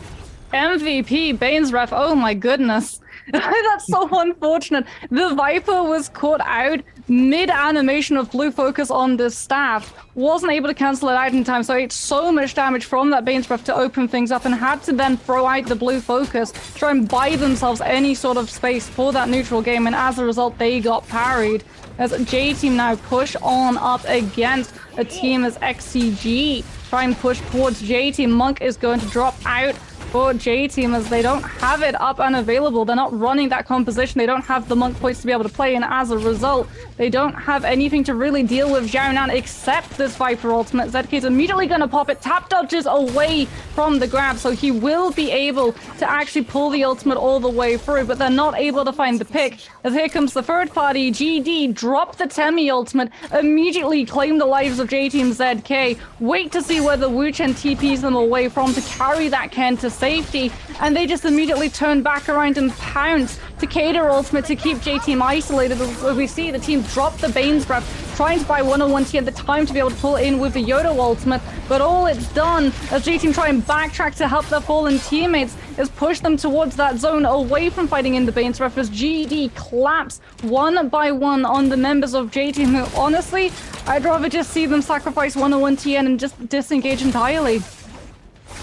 MVP, Bane's Ref, oh my goodness. That's so unfortunate. The Viper was caught out mid-animation of blue focus on the staff. Wasn't able to cancel it out in time, so ate so much damage from that Bane's Breath to open things up and had to then throw out the blue focus, try and buy themselves any sort of space for that neutral game, and as a result, they got parried. As J-Team now push on up against a team as XCG. Try and push towards J-Team. Monk is going to drop out for J-Team as they don't have it up and available. They're not running that composition. They don't have the Monk points to be able to play, and as a result, they don't have anything to really deal with Xiaonan except this Viper ultimate. ZK is immediately going to pop it. Tap dodges away from the grab, so he will be able to actually pull the ultimate all the way through, but they're not able to find the pick. As here comes the third party, GD, drop the Temi ultimate, immediately claim the lives of J-Team ZK, wait to see whether Wu Chen TPs them away from to carry that Ken to safety, and they just immediately turn back around and pounce to cater ultimate to keep J-Team isolated. As we see the team drop the Bane's Breath, trying to buy 101T at the time to be able to pull in with the Yodo ultimate, but all it's done as J-Team try and backtrack to help their fallen teammates is push them towards that zone away from fighting in the Bane's Breath as GD claps one by one on the members of J-Team, who honestly, I'd rather just see them sacrifice 101TN and just disengage entirely.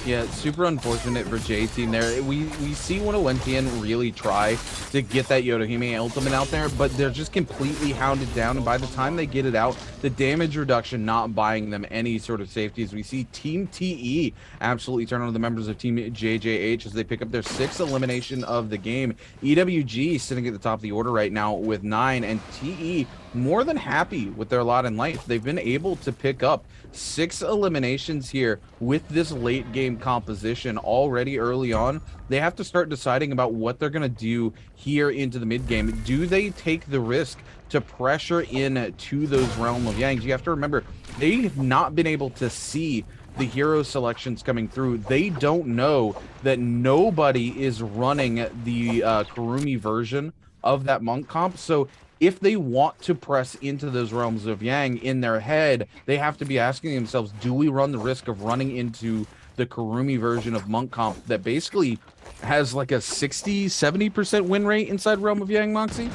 Yeah, super unfortunate for J-Team there. We see 101TN really try to get that Yodohime ultimate out there, but they're just completely hounded down, and by the time they get it out, the damage reduction not buying them any sort of safety. As we see Team TE absolutely turn on the members of Team JJH as they pick up their 6th elimination of the game. EWG sitting at the top of the order right now with 9, and TE more than happy with their lot in life. They've been able to pick up 6 eliminations here with this late game composition already early on. They have to start deciding about what they're going to do here into the mid game. Do they take the risk to pressure in to those Realm of Yangs? You have to remember, they have not been able to see the hero selections coming through. They don't know that nobody is running the Kurumi version of that Monk comp. So if they want to press into those Realms of Yang in their head, they have to be asking themselves, do we run the risk of running into the Kurumi version of Monk comp that basically has like a 60-70% win rate inside Realm of Yang, Moxie?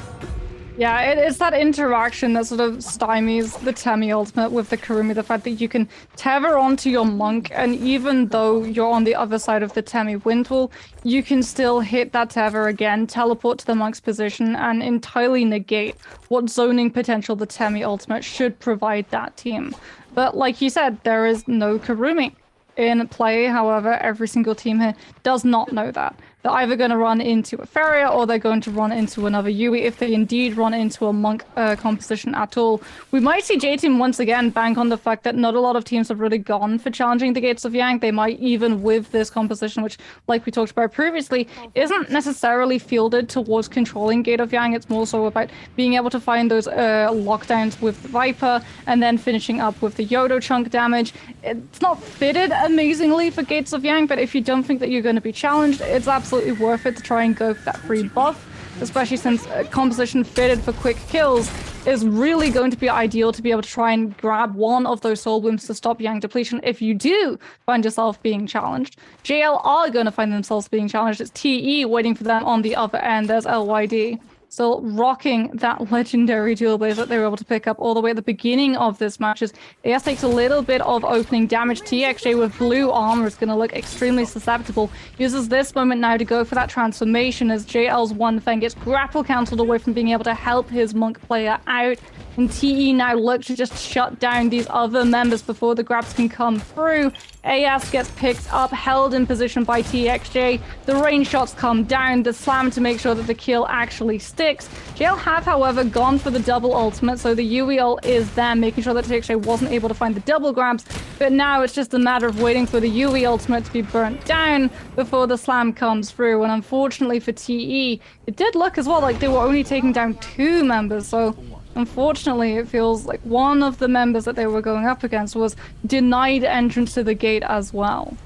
Yeah, it's that interaction that sort of stymies the Temi ultimate with the Kurumi, the fact that you can tether onto your Monk, and even though you're on the other side of the Temi wind wall, you can still hit that tether again, teleport to the Monk's position, and entirely negate what zoning potential the Temi ultimate should provide that team. But like you said, there is no Kurumi in play. However, every single team here does not know that. They're either going to run into a Feria or they're going to run into another Yui if they indeed run into a Monk composition at all. We might see J-Team once again bank on the fact that not a lot of teams have really gone for challenging the Gates of Yang. They might even with this composition, which, like we talked about previously, isn't necessarily fielded towards controlling Gate of Yang. It's more so about being able to find those lockdowns with the Viper and then finishing up with the Yodo chunk damage. It's not fitted amazingly for Gates of Yang, but if you don't think that you're going to be challenged, it's absolutely worth it to try and go for that free buff, especially since composition fitted for quick kills is really going to be ideal to be able to try and grab one of those soul blooms to stop Yang depletion if you do find yourself being challenged. JL are going to find themselves being challenged. It's TE waiting for them on the other end. There's LYD. Still rocking that legendary dual blaze that they were able to pick up all the way at the beginning of this match. As AS takes a little bit of opening damage. TXJ with blue armor is going to look extremely susceptible. Uses this moment now to go for that transformation as JL's one thing gets grapple cancelled away from being able to help his Monk player out. And TE now looks to just shut down these other members before the grabs can come through. AS gets picked up, held in position by TXJ. The range shots come down, the slam to make sure that the kill actually sticks. JL have, however, gone for the double ultimate, so the Yui ult is there, making sure that TXJ wasn't able to find the double grabs. But now it's just a matter of waiting for the Yui ultimate to be burnt down before the slam comes through. And unfortunately for TE, it did look as well like they were only taking down 2 members, so unfortunately, it feels like one of the members that they were going up against was denied entrance to the gate as well.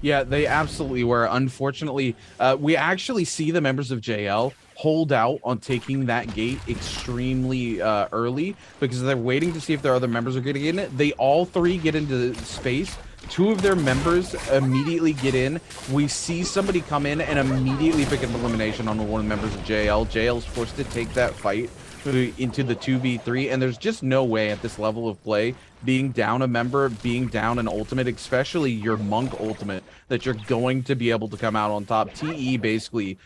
Yeah, they absolutely were. Unfortunately, we actually see the members of JL hold out on taking that gate extremely early because they're waiting to see if their other members are getting in it. They all 3 get into space 2 of their members immediately get in. We see somebody come in and immediately pick up elimination on one of the members of JL. JL's forced to take that fight into the 2v3, and there's just no way at this level of play, being down a member, being down an ultimate, especially your monk ultimate, that you're going to be able to come out on top. TE basically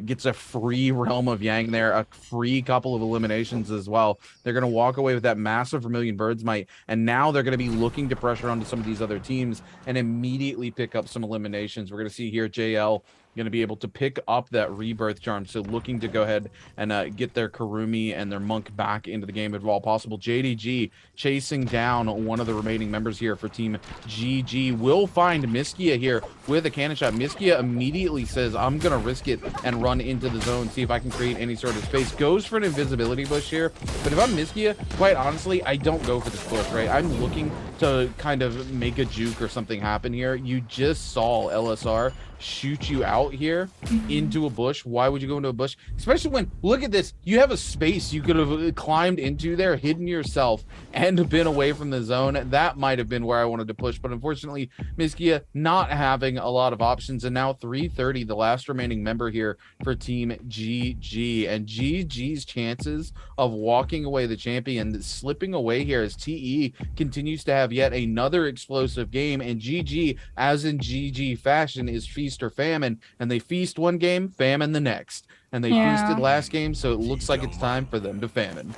gets a free Realm of Yang there, a free couple of eliminations as well. They're going to walk away with that massive Vermilion Bird's Might, and now they're going to be looking to pressure onto some of these other teams and immediately pick up some eliminations. We're going to see here JL going to be able to pick up that rebirth charm, so looking to go ahead and get their Karumi and their monk back into the game if all possible. JDG chasing down one of the remaining members here for team GG. Will find Miskia here with a cannon shot. Miskia immediately says, I'm gonna risk it and run into the zone, see if I can create any sort of space. Goes for an invisibility bush here, but if I'm Miskia, quite honestly, I don't go for this bush, right? I'm looking to kind of make a juke or something happen here. You just saw LSR shoot you out here into a bush. Why would you go into a bush? Especially when, look at this, you have a space you could have climbed into there, hidden yourself, and been away from the zone. That might have been where I wanted to push, but unfortunately, Miskia not having a lot of options. And now 330, the last remaining member here for team GG. And GG's chances of walking away the champion slipping away here as TE continues to have yet another explosive game. And GG, as in GG fashion, is feast or famine, and they feast one game, famine the next, and they feasted last game, so it looks like it's time for them to famine.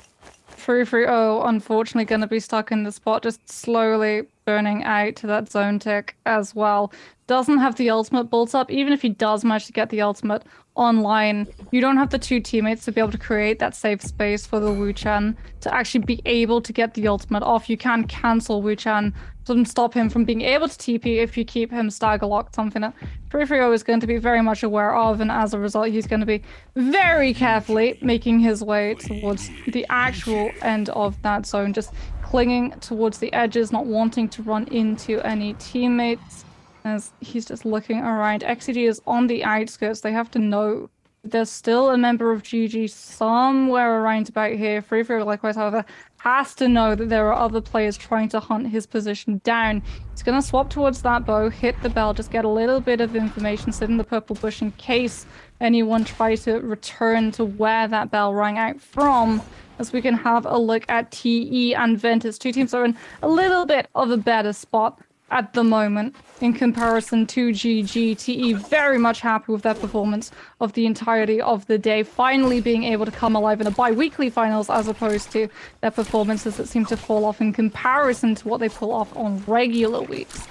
330 unfortunately going to be stuck in the spot, just slowly burning out to that zone tick as well. Doesn't have the ultimate built up. Even if he does manage to get the ultimate online, you don't have the 2 teammates to be able to create that safe space for the Wu Chen to actually be able to get the ultimate off. You can cancel Wu Chen, doesn't stop him from being able to TP if you keep him stagger locked, something that 330 is going to be very much aware of, and as a result he's going to be very carefully making his way towards the actual end of that zone, just clinging towards the edges, not wanting to run into any teammates as he's just looking around. XCG is on the outskirts. They have to know there's still a member of GG somewhere around about here. 330 likewise, however, has to know that there are other players trying to hunt his position down. He's going to swap towards that bow, hit the bell, just get a little bit of information, sit in the purple bush in case anyone tries to return to where that bell rang out from, as we can have a look at TE and Ventus. 2 teams are in a little bit of a better spot at the moment in comparison to GG. TE very much happy with their performance of the entirety of the day, finally being able to come alive in a bi-weekly finals as opposed to their performances that seem to fall off in comparison to what they pull off on regular weeks.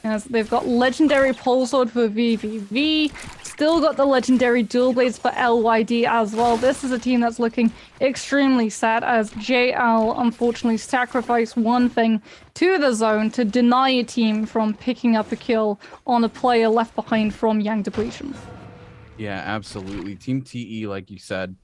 As they've got legendary pole sword for VVV, still got the legendary dual blades for LYD as well. This is a team that's looking extremely sad as JL unfortunately sacrificed one thing to the zone to deny a team from picking up a kill on a player left behind from Yang Depletion. Yeah, absolutely. Team TE, like you said,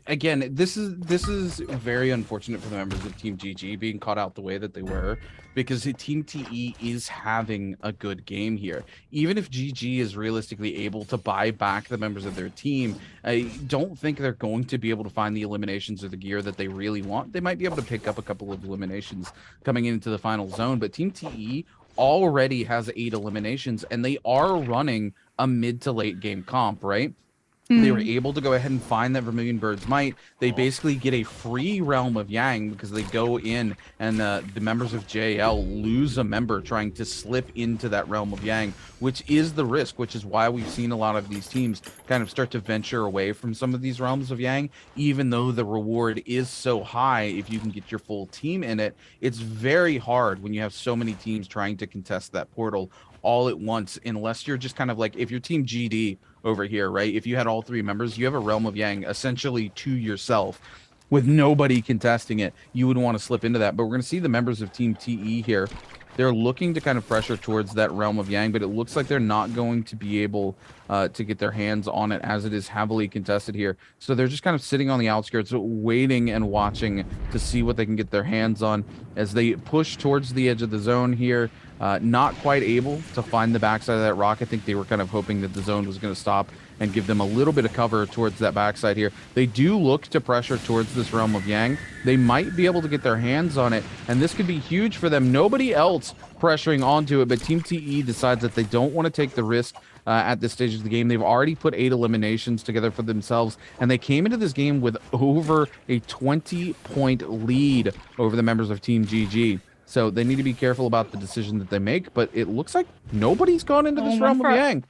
again, this is very unfortunate for the members of Team GG being caught out the way that they were, because Team TE is having a good game here. Even if GG is realistically able to buy back the members of their team, I don't think they're going to be able to find the eliminations or the gear that they really want. They might be able to pick up a couple of eliminations coming into the final zone, but Team TE already has 8 eliminations, and they are running a mid to late game comp, right? They were able to go ahead and find that Vermilion Bird's Might. They basically get a free Realm of Yang because they go in and the members of JL lose a member trying to slip into that Realm of Yang, which is the risk, which is why we've seen a lot of these teams kind of start to venture away from some of these Realms of Yang, even though the reward is so high if you can get your full team in it. It's very hard when you have so many teams trying to contest that portal all at once, unless you're just kind of like, if your team GD over here, right? If you had all 3 members, you have a Realm of Yang essentially to yourself with nobody contesting it, you would want to slip into that. But we're going to see the members of Team TE here. They're looking to kind of pressure towards that Realm of Yang, but it looks like they're not going to be able to get their hands on it as it is heavily contested here. So they're just kind of sitting on the outskirts, waiting and watching to see what they can get their hands on as they push towards the edge of the zone here. Not quite able to find the backside of that rock. I think they were kind of hoping that the zone was going to stop and give them a little bit of cover towards that backside here. They do look to pressure towards this Realm of Yang. They might be able to get their hands on it, and this could be huge for them. Nobody else pressuring onto it, but Team TE decides that they don't want to take the risk at this stage of the game. They've already put 8 eliminations together for themselves, and they came into this game with over a 20-point lead over the members of Team GG. So they need to be careful about the decision that they make, but it looks like nobody's gone into this Realm of Yang.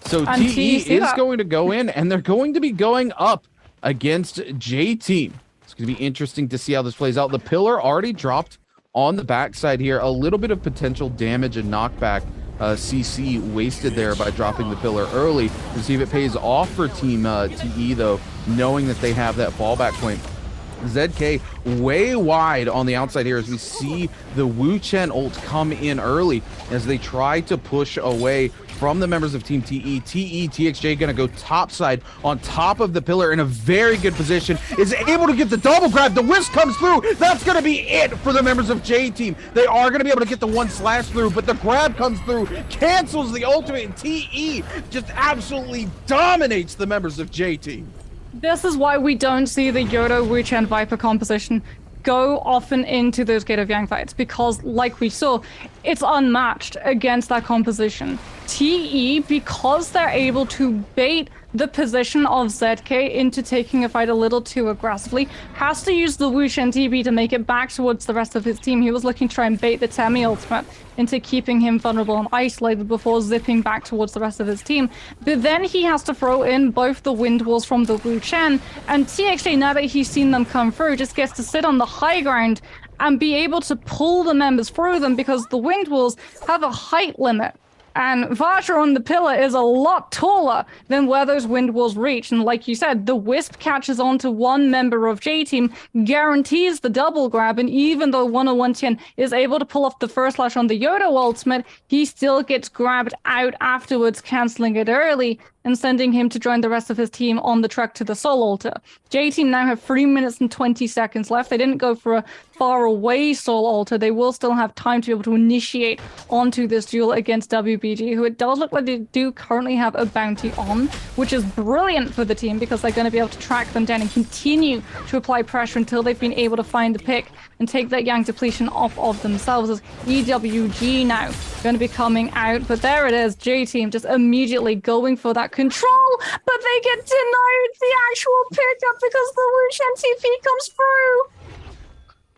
So TE is going to go in, and they're going to be going up against J-Team. It's going to be interesting to see how this plays out. The pillar already dropped on the backside here. A little bit of potential damage and knockback. CC wasted there by dropping the pillar early. To see if it pays off for Team TE, though, knowing that they have that fallback point. ZK way wide on the outside here as we see the Wu Chen ult come in early as they try to push away from the members of Team TE. TXJ gonna go topside on top of the pillar in a very good position, is able to get the double grab. The whisk comes through. That's gonna be it for the members of J Team. They are gonna be able to get the 1 slash through, but the grab comes through, cancels the ultimate, and TE just absolutely dominates the members of J Team. This is why we don't see the Yodo, Wu Chen, Viper composition go often into those Gate of Yang fights, because like we saw, it's unmatched against that composition. TE, because they're able to bait the position of ZK into taking a fight a little too aggressively, has to use the Wu Chen TB to make it back towards the rest of his team. He was looking to try and bait the Temi ultimate into keeping him vulnerable and isolated before zipping back towards the rest of his team. But then he has to throw in both the wind walls from the Wu Chen, and TXJ, now that he's seen them come through, just gets to sit on the high ground and be able to pull the members through them, because the wind walls have a height limit. And Varsha on the pillar is a lot taller than where those wind walls reach. And like you said, the Wisp catches onto one member of J-Team, guarantees the double grab, and even though 101 Tien is able to pull off the first slash on the Yodo ultimate, he still gets grabbed out afterwards, cancelling it early and sending him to join the rest of his team on the trek to the Soul Altar. J-Team now have 3 minutes and 20 seconds left. They didn't go for a far away Soul Altar. They will still have time to be able to initiate onto this duel against WBG, who it does look like they do currently have a bounty on, which is brilliant for the team because they're going to be able to track them down and continue to apply pressure until they've been able to find the pick and take that Yang depletion off of themselves, as EWG now going to be coming out. But there it is, J-Team just immediately going for that control, but they get denied the actual pickup because the Wu Chen TP comes through.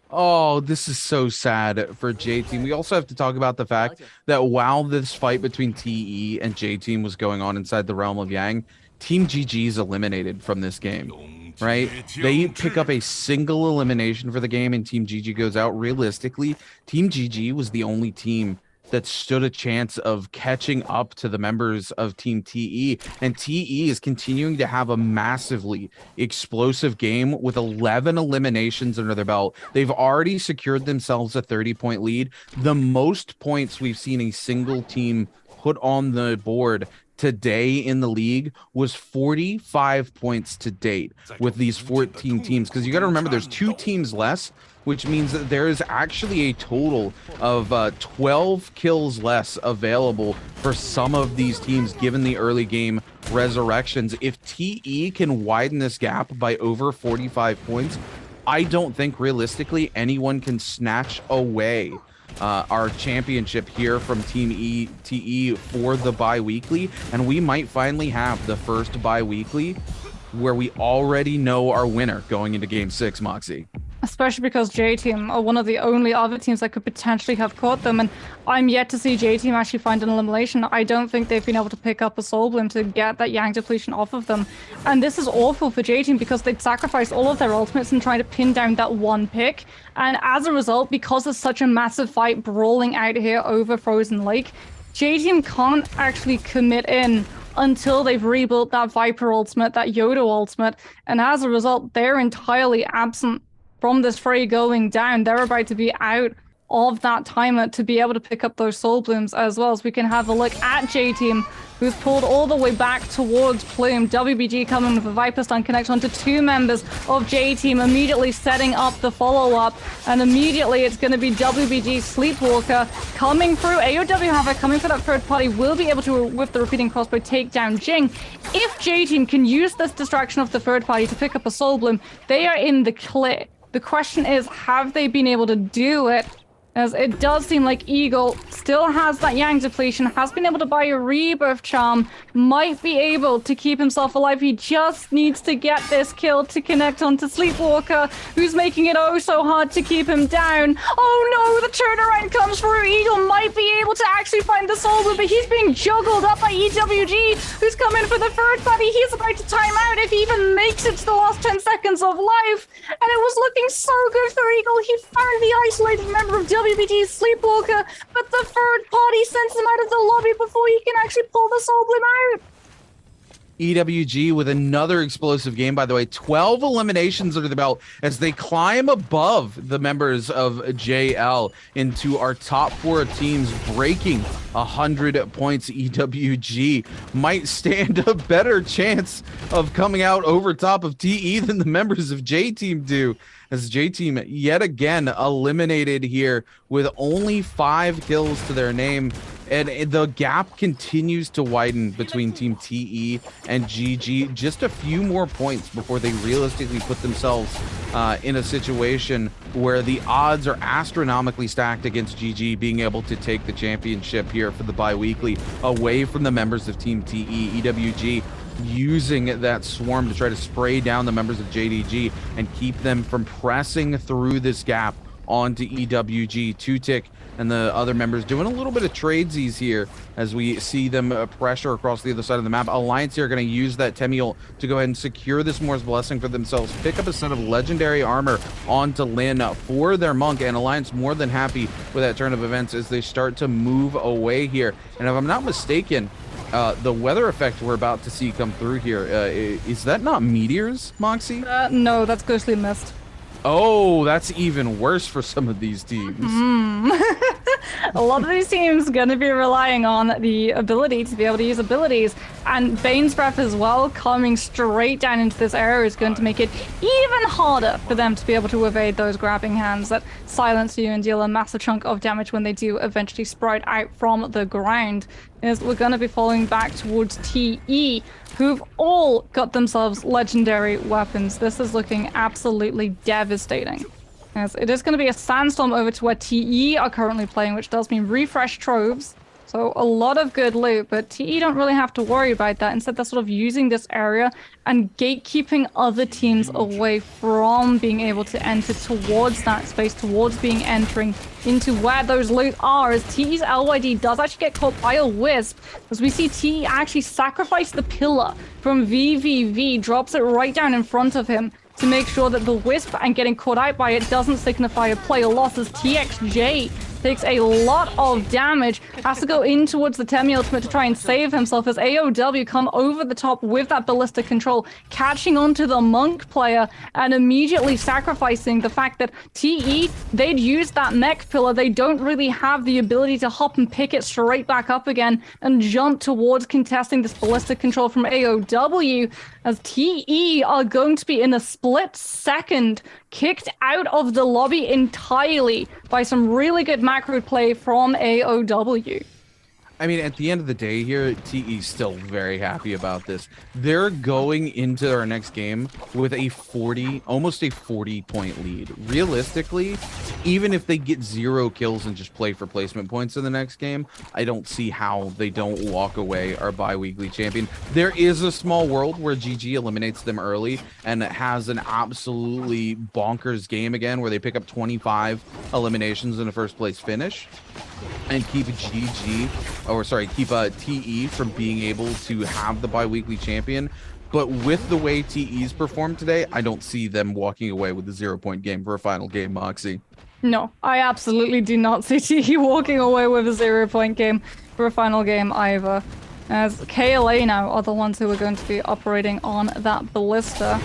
Oh, this is so sad for J-Team. We also have to talk about the fact that while this fight between TE and J-Team was going on inside the Realm of Yang, Team GG is eliminated from this game, right? They pick up a single elimination for the game and Team GG goes out. Realistically, Team GG was the only team that stood a chance of catching up to the members of Team TE, and TE is continuing to have a massively explosive game with 11 eliminations under their belt. They've already secured themselves a 30-point lead, the most points we've seen a single team put on the board today in the league was 45 points to date with these 14 teams, because you got to remember there's 2 teams less, which means that there is actually a total of 12 kills less available for some of these teams given the early game resurrections. If TE can widen this gap by over 45 points, I don't think realistically anyone can snatch away our championship here from Team TE for the bi-weekly, and we might finally have the first bi-weekly where we already know our winner going into Game 6, Moxie. Especially because J-Team are one of the only other teams that could potentially have caught them, and I'm yet to see J-Team actually find an elimination. I don't think they've been able to pick up a Soul Bloom to get that Yang depletion off of them. And this is awful for J-Team because they'd sacrificed all of their ultimates and trying to pin down that one pick. And as a result, because there's such a massive fight brawling out here over Frozen Lake, J-Team can't actually commit in until they've rebuilt that Viper ultimate, that Yodo ultimate, and as a result, they're entirely absent from this fray going down. They're about to be out of that timer to be able to pick up those Soul Blooms as well. As we can have a look at J-Team who's pulled all the way back towards Plume. WBG coming with a Viper Stun connect onto 2 members of J-Team, immediately setting up the follow-up, and immediately it's going to be WBG Sleepwalker coming through. AOW, however, coming for that third party, will be able to, with the repeating crossbow, take down Jing. If J-Team can use this distraction of the third party to pick up a Soul Bloom, they are in the clear. The question is, have they been able to do it? As it does seem like Eagle still has that Yang depletion, has been able to buy a Rebirth Charm, might be able to keep himself alive. He just needs to get this kill to connect onto Sleepwalker, who's making it oh so hard to keep him down. Oh no, the turnaround comes through. Eagle might be able to actually find the Soul Bloom, but he's being juggled up by EWG, who's coming for the third party. He's about to time out if he even makes it to the last 10 seconds of life. And it was looking so good for Eagle. He found the isolated member of WBG Sleepwalker, but the third party sends him out of the lobby before he can actually pull the Soul Bloom out. EWG with another explosive game, by the way. 12 eliminations under the belt as they climb above the members of JL into our top 4 teams, breaking 100 points. EWG might stand a better chance of coming out over top of TE than the members of J-Team do, as J-Team yet again eliminated here with only 5 kills to their name. And the gap continues to widen between Team TE and GG. Just a few more points before they realistically put themselves in a situation where the odds are astronomically stacked against GG being able to take the championship here for the bi-weekly away from the members of Team TE. EWG using that swarm to try to spray down the members of JDG and keep them from pressing through this gap onto EWG. 2Tick and the other members doing a little bit of tradesies here as we see them pressure across the other side of the map. Alliance here are going to use that Temiel to go ahead and secure this Moore's Blessing for themselves, pick up a set of legendary armor onto Lin for their Monk, and Alliance more than happy with that turn of events as they start to move away here. And if I'm not mistaken, the weather effect we're about to see come through here, is that not meteors, Moxie? No, that's Ghostly Mist. Oh, that's even worse for some of these teams. A lot of these teams are going to be relying on the ability to be able to use abilities, and Bane's Breath as well coming straight down into this area is going to make it even harder for them to be able to evade those grabbing hands that silence you and deal a massive chunk of damage when they do eventually sprout out from the ground. Is we're going to be falling back towards TE, who've all got themselves legendary weapons. This is looking absolutely devastating. As it is going to be a sandstorm over to where TE are currently playing, which does mean refresh troves. So a lot of good loot, but TE don't really have to worry about that. Instead, they're sort of using this area and gatekeeping other teams away from being able to enter towards that space, towards being entering into where those loot are, as TE's LYD does actually get caught by a Wisp, as we see TE actually sacrifice the pillar from VVV, drops it right down in front of him to make sure that the Wisp and getting caught out by it doesn't signify a player loss, as TXJ takes a lot of damage, has to go in towards the Temi ultimate to try and save himself as AOW come over the top with that ballistic control, catching onto the Monk player and immediately sacrificing the fact that TE, they'd used that mech pillar. They don't really have the ability to hop and pick it straight back up again and jump towards contesting this ballistic control from AOW, as TE are going to be in a split second kicked out of the lobby entirely by some really good macro play from AOW. I mean, at the end of the day here, TE's still very happy about this. They're going into our next game with a almost a 40-point lead. Realistically, even if they get 0 kills and just play for placement points in the next game, I don't see how they don't walk away our bi-weekly champion. There is a small world where GG eliminates them early and has an absolutely bonkers game again where they pick up 25 eliminations in a first place finish and keep TE from being able to have the bi-weekly champion. But with the way TE's performed today, I don't see them walking away with a 0-point game for a final game, Moxie. No, I absolutely do not see TE walking away with a 0-point game for a final game either, as KLA now are the ones who are going to be operating on that ballista.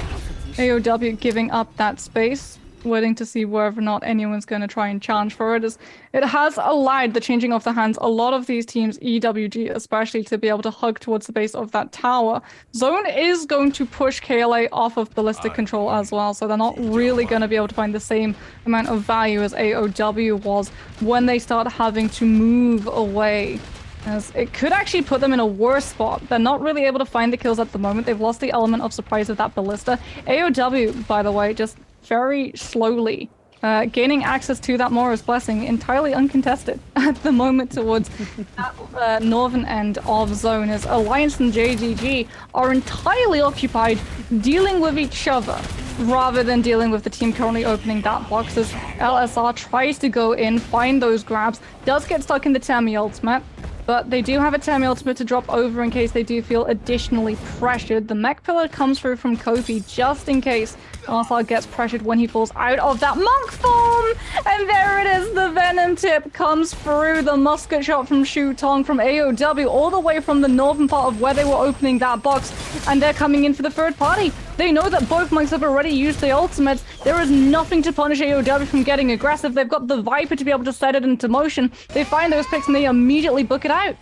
AOW giving up that space. waiting to see whether or not anyone's going to try and challenge for it. It has allowed the changing of the hands a lot of these teams, EWG especially, to be able to hug towards the base of that tower. Zone is going to push KLA off of ballistic control as well, so they're not really going to be able to find the same amount of value as AOW was when they start having to move away. As it could actually put them in a worse spot. They're not really able to find the kills at the moment. They've lost the element of surprise of that ballista. AOW, by the way, just very slowly gaining access to that Mora's Blessing, entirely uncontested at the moment towards that northern end of zone, as Alliance and JGG are entirely occupied dealing with each other rather than dealing with the team currently opening that box, as LSR tries to go in, find those grabs, does get stuck in the Temi ultimate. But they do have a Temi ultimate to drop over in case they do feel additionally pressured. The mech pillar comes through from Kofi just in case LSR gets pressured when he falls out of that monk form. And there it is, the Venom tip comes through, the musket shot from Shu Tong from AOW all the way from the northern part of where they were opening that box. And they're coming in for the third party. They know that both monks have already used the ultimates. There is nothing to punish AOW from getting aggressive. They've got the Viper to be able to set it into motion. They find those picks and they immediately book it out.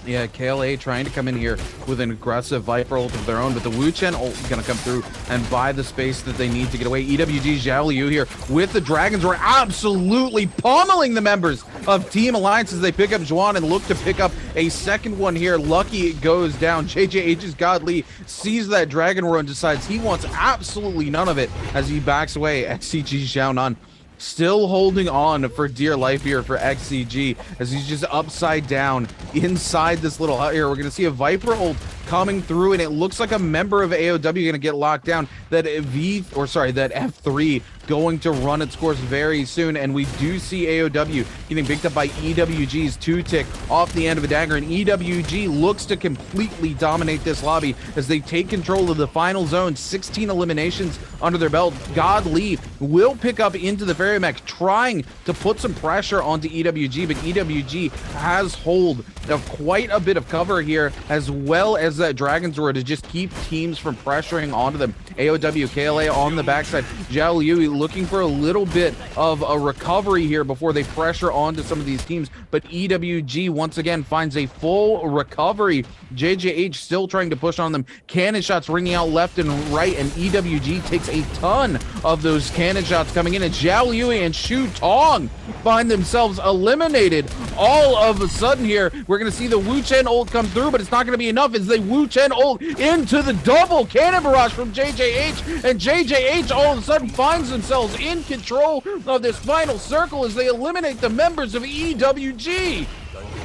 Yeah, KLA trying to come in here with an aggressive Viper ult of their own, but the Wu Chen ult is going to come through and buy the space that they need to get away. EWG Zhao Liu here with the Dragons were absolutely pummeling the members of Team Alliance as they pick up Zhuan and look to pick up a second one here. Lucky it goes down. JJH's God Lee sees that Dragon Roar and decides he wants absolutely none of it as he backs away. XCG Xiaonan still holding on for dear life here for XCG as he's just upside down inside this little hut here. We're going to see a Viper ult coming through, and it looks like a member of AOW going to get locked down. That F3 going to run its course very soon, and we do see AOW getting picked up by EWG's 2-tick off the end of a dagger, and EWG looks to completely dominate this lobby as they take control of the final zone. 16 eliminations under their belt. God Lee will pick up into the Fairy Mech, trying to put some pressure onto EWG, but EWG has hold of quite a bit of cover here, as well as that Dragon's Roar to just keep teams from pressuring onto them. AOW, KLA on the backside. Zhao Liu looking for a little bit of a recovery here before they pressure onto some of these teams, but EWG once again finds a full recovery. JJH still trying to push on them. Cannon shots ringing out left and right, and EWG takes a ton of those cannon shots coming in, and Zhao Liu and Shu Tong find themselves eliminated all of a sudden here. We're going to see the Wu Chen ult come through, but it's not going to be enough as they Wu Chen ult into the double cannon barrage from JJH, and JJH all of a sudden finds themselves in control of this final circle as they eliminate the members of EWG.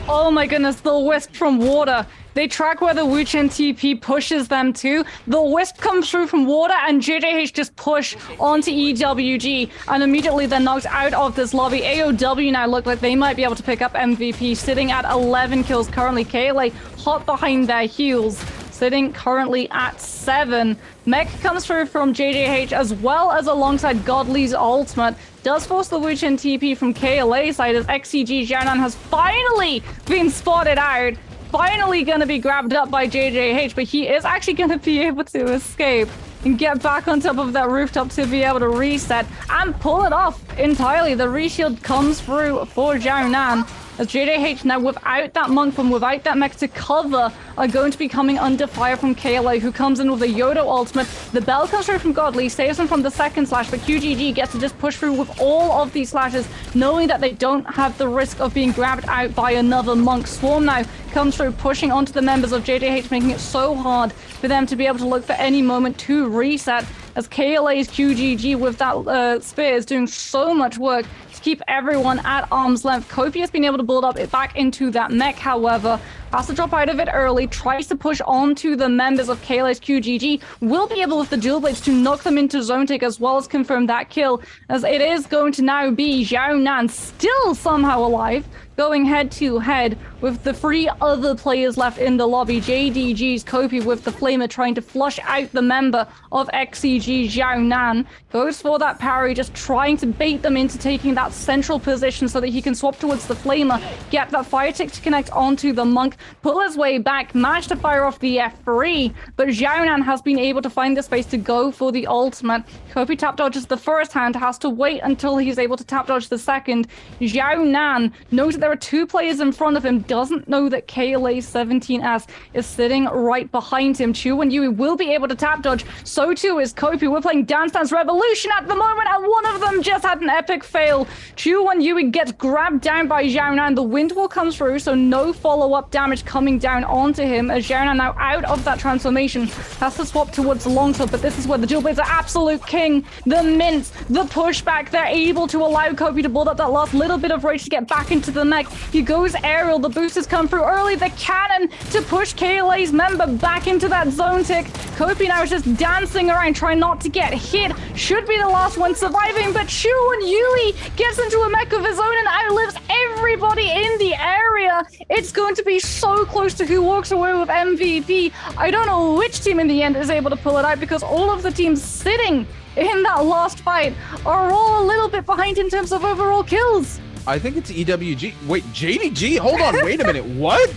Oh my goodness, the Wisp from water. They track where the Wu Chen TP pushes them to. The Wisp comes through from water, and JJH just push onto EWG, and immediately they're knocked out of this lobby. AOW now look like they might be able to pick up MVP, sitting at 11 kills currently. KLA hot behind their heels, sitting currently at 7. Mech comes through from JJH as well as alongside Godly's ultimate. Does force the Wu Chen TP from KLA side as XCG Jianan has finally been spotted out. Finally going to be grabbed up by JJH, but he is actually going to be able to escape and get back on top of that rooftop to be able to reset and pull it off entirely. The reshield comes through for Jianan as JJH now without that monk from without that mech to cover are going to be coming under fire from KLA, who comes in with a Yodo ultimate. The bell comes through from Godly, saves him from the second slash, but QGG gets to just push through with all of these slashes, knowing that they don't have the risk of being grabbed out by another monk. Swarm now comes through, pushing onto the members of JJH, making it so hard for them to be able to look for any moment to reset, as KLA's QGG with that spear is doing so much work to keep everyone at arm's length. Kofi has been able to build up it back into that mech, however, has to drop out of it early, tries to push onto the members of KLA's QGG, will be able with the dual blades to knock them into zone take as well as confirm that kill, as it is going to now be Xiaonan still somehow alive, going head-to-head with the 3 other players left in the lobby. JDG's Kopi with the Flamer trying to flush out the member of XCG, Xiao Nan. Goes for that parry, just trying to bait them into taking that central position so that he can swap towards the Flamer, get that fire tick to connect onto the Monk, pull his way back, manage to fire off the F3, but Xiao Nan has been able to find the space to go for the ultimate. Kopi tap dodges the first hand, has to wait until he's able to tap dodge the second. Xiao Nan knows that there are 2 players in front of him, doesn't know that KLA17S is sitting right behind him. Chu and Yui will be able to tap dodge, so too is Kopi. We're playing Dance Dance Revolution at the moment, and one of them just had an epic fail. Chu and Yui gets grabbed down by Xiao Nan. The wind wall comes through, so no follow-up damage coming down onto him, as Xiao Nan now out of that transformation, has to swap towards the longsword, but this is where the Dual Blades are absolute king. The mints, the pushback, they're able to allow Kopi to build up that last little bit of rage to get back into the mech. He goes aerial, the boosters come through early, the cannon to push KLA's member back into that zone tick. Kopi now is just dancing around, trying not to get hit. Should be the last one surviving, but Chu and Yui gets into a mech of his own and outlives everybody in the area. It's going to be so close to who walks away with MVP. I don't know which team in the end is able to pull it out, because all of the teams sitting in that last fight are all a little bit behind in terms of overall kills. I think it's EWG. Wait, JDG? Hold on, wait a minute. What?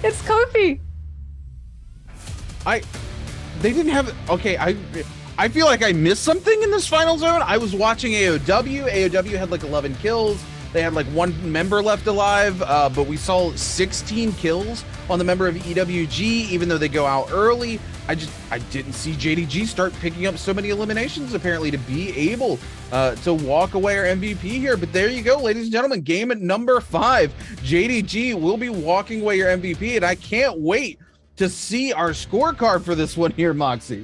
It's Kofi. They didn't have. Okay, I feel like I missed something in this final zone. I was watching AOW. AOW had like 11 kills. They had like 1 member left alive, but we saw 16 kills on the member of EWG, even though they go out early. I didn't see JDG start picking up so many eliminations, apparently, to be able to walk away our MVP here. But there you go, ladies and gentlemen, game at number 5. JDG will be walking away your MVP, and I can't wait to see our scorecard for this one here, Moxie.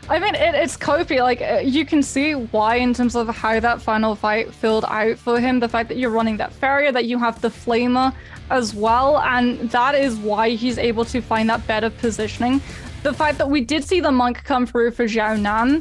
I mean, it's Kofi. Like, you can see why in terms of how that final fight filled out for him. The fact that you're running that Farrier, that you have the Flamer as well, and that is why he's able to find that better positioning. The fact that we did see the Monk come through for Xiao Nan,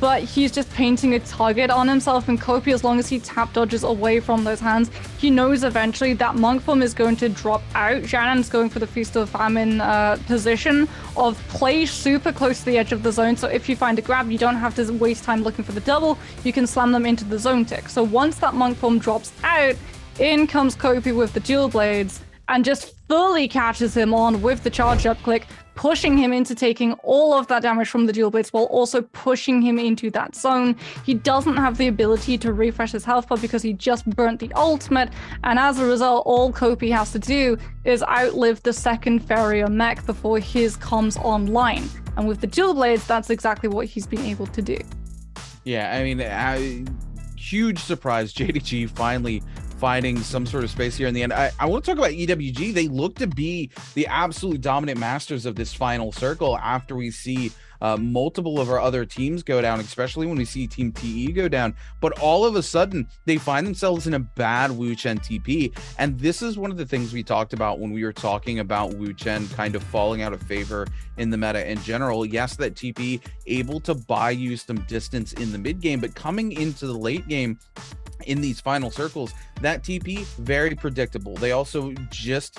but he's just painting a target on himself, and Kopi, as long as he tap dodges away from those hands, he knows eventually that Monk form is going to drop out. Xiao Nan's going for the Feast of Famine position of play super close to the edge of the zone, so if you find a grab, you don't have to waste time looking for the double, you can slam them into the zone tick. So once that Monk form drops out, in comes Kopi with the Dual Blades, and just fully catches him on with the charge up click, pushing him into taking all of that damage from the Dual Blades while also pushing him into that zone. He doesn't have the ability to refresh his health bar because he just burnt the ultimate, and as a result, all Kopi has to do is outlive the second Farrier mech before his comes online. And with the Dual Blades, that's exactly what he's been able to do. Yeah, I mean, huge surprise, JDG finally finding some sort of space here in the end. I want to talk about EWG. They look to be the absolute dominant masters of this final circle after we see multiple of our other teams go down, especially when we see Team TE go down. But all of a sudden, they find themselves in a bad Wu Chen TP. And this is one of the things we talked about when we were talking about Wu Chen kind of falling out of favor in the meta in general. Yes, that TP able to buy you some distance in the mid game, but coming into the late game, in these final circles, that TP very predictable. They also just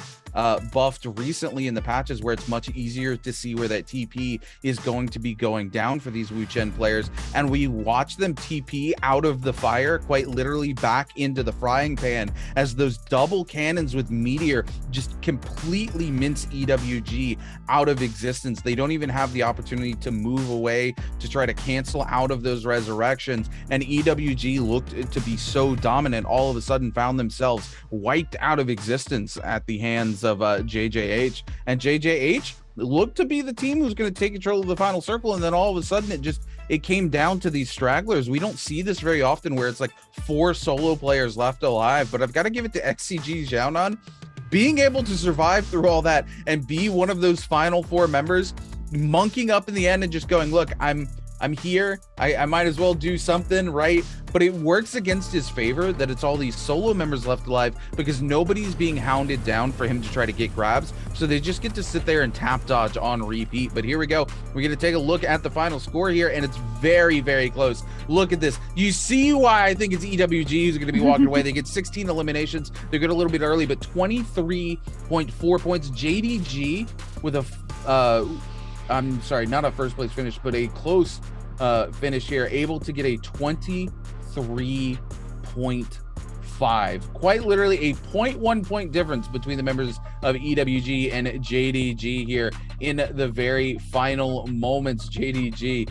buffed recently in the patches where it's much easier to see where that TP is going to be going down for these Wu Chen players, and we watch them TP out of the fire, quite literally back into the frying pan, as those double cannons with Meteor just completely mince EWG out of existence. They don't even have the opportunity to move away to try to cancel out of those resurrections, and EWG looked to be so dominant, all of a sudden found themselves wiped out of existence at the hands of JJH, and JJH looked to be the team who's going to take control of the final circle, and then all of a sudden it came down to these stragglers. We don't see this very often where it's like 4 solo players left alive, but I've got to give it to XCG Xiaonan, being able to survive through all that and be one of those final 4 members, monking up in the end and just going, look, I'm I'm here. I might as well do something, right? But it works against his favor that it's all these solo members left alive because nobody's being hounded down for him to try to get grabs. So they just get to sit there and tap dodge on repeat. But here we go. We're going to take a look at the final score here, and it's very, very close. Look at this. You see why I think it's EWG who's going to be walking away. They get 16 eliminations. They're good a little bit early, but 23.4 points. JDG with a I'm sorry, not a first place finish, but a close finish here, able to get a 23.5, quite literally a 0.1 point difference between the members of EWG and JDG here in the very final moments. JDG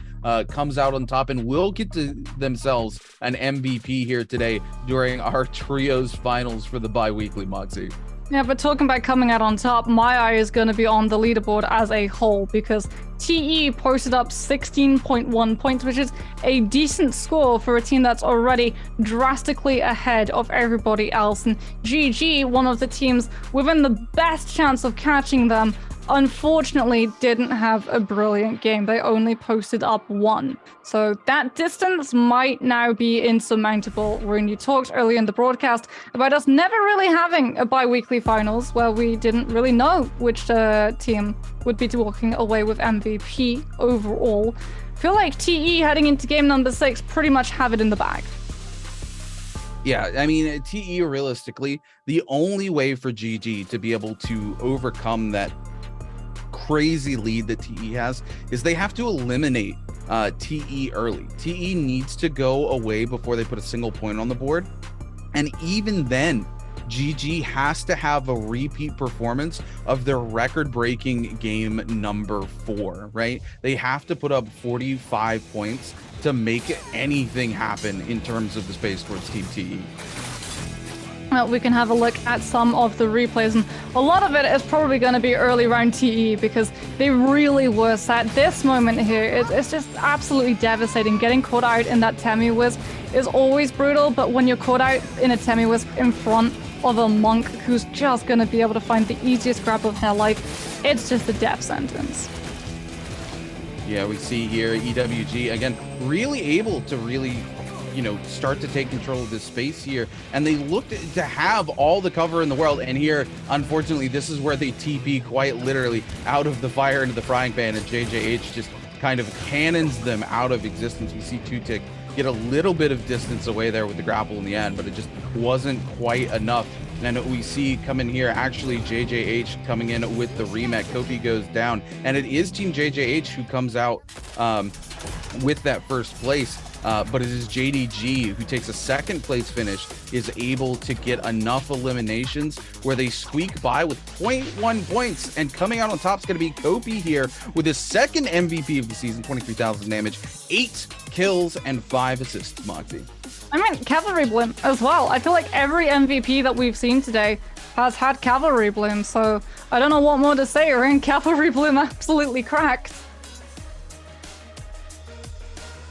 comes out on top and will get to themselves an MVP here today during our trios finals for the bi-weekly, Moxie. Yeah, but talking about coming out on top, my eye is going to be on the leaderboard as a whole because TE posted up 16.1 points, which is a decent score for a team that's already drastically ahead of everybody else. And GG, one of the teams within the best chance of catching them, unfortunately didn't have a brilliant game. They only posted up 1. So that distance might now be insurmountable. When you talked earlier in the broadcast about us never really having a bi-weekly finals where we didn't really know which team would be walking away with MVP overall. I feel like TE heading into game number 6 pretty much have it in the bag. Yeah, I mean, TE realistically, the only way for GG to be able to overcome that crazy lead that TE has is they have to eliminate TE early. TE needs to go away before they put a single point on the board. And even then, GG has to have a repeat performance of their record-breaking game number 4, right? They have to put up 45 points to make anything happen in terms of the space towards Team TE. We can have a look at some of the replays, and a lot of it is probably going to be early round TE because they really were set. This moment here, it's just absolutely devastating. Getting caught out in that Temi-Wiz is always brutal, but when you're caught out in a Temi-Wiz in front of a monk who's just going to be able to find the easiest grab of their life, it's just a death sentence. Yeah, we see here EWG, again, really able to start to take control of this space here, and they looked to have all the cover in the world, and here unfortunately this is where they TP quite literally out of the fire into the frying pan, and JJH just kind of cannons them out of existence. We see Two-Tick get a little bit of distance away there with the grapple in the end, but it just wasn't quite enough. And we see coming here, actually JJH coming in with the remake. Kofi goes down, and it is Team JJH who comes out with that first place. But it is JDG who takes a second place finish, is able to get enough eliminations where they squeak by with 0.1 points, and coming out on top is going to be Kofi here with his second MVP of the season, 23,000 damage, 8 kills and 5 assists, Moxie. I mean, Cavalry Bloom as well. I feel like every MVP that we've seen today has had Cavalry Bloom, so I don't know what more to say. Right? Cavalry Bloom absolutely cracked.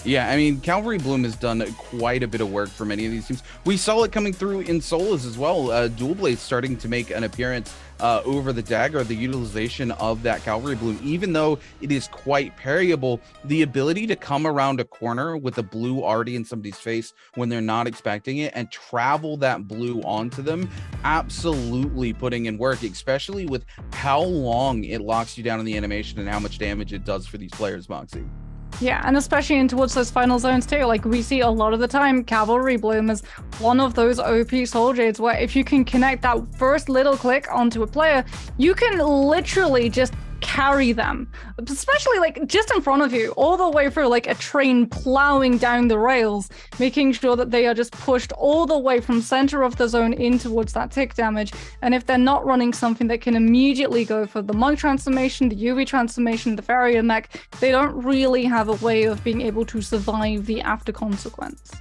Yeah, I mean, Cavalry Bloom has done quite a bit of work for many of these teams. We saw it coming through in solos as well. Dual Blade starting to make an appearance over the dagger. The utilization of that Cavalry Bloom, even though it is quite parryable, the ability to come around a corner with a blue already in somebody's face when they're not expecting it and travel that blue onto them, absolutely putting in work, especially with how long it locks you down in the animation and how much damage it does for these players, Moxie. Yeah, and especially in towards those final zones too. Like we see a lot of the time, Cavalry Bloom is one of those OP Soul Jades where if you can connect that first little click onto a player, you can literally just carry them, especially like just in front of you, all the way through like a train plowing down the rails, making sure that they are just pushed all the way from center of the zone in towards that tick damage. And if they're not running something that can immediately go for the monk transformation, the UV transformation, the farrier mech, they don't really have a way of being able to survive the after consequence.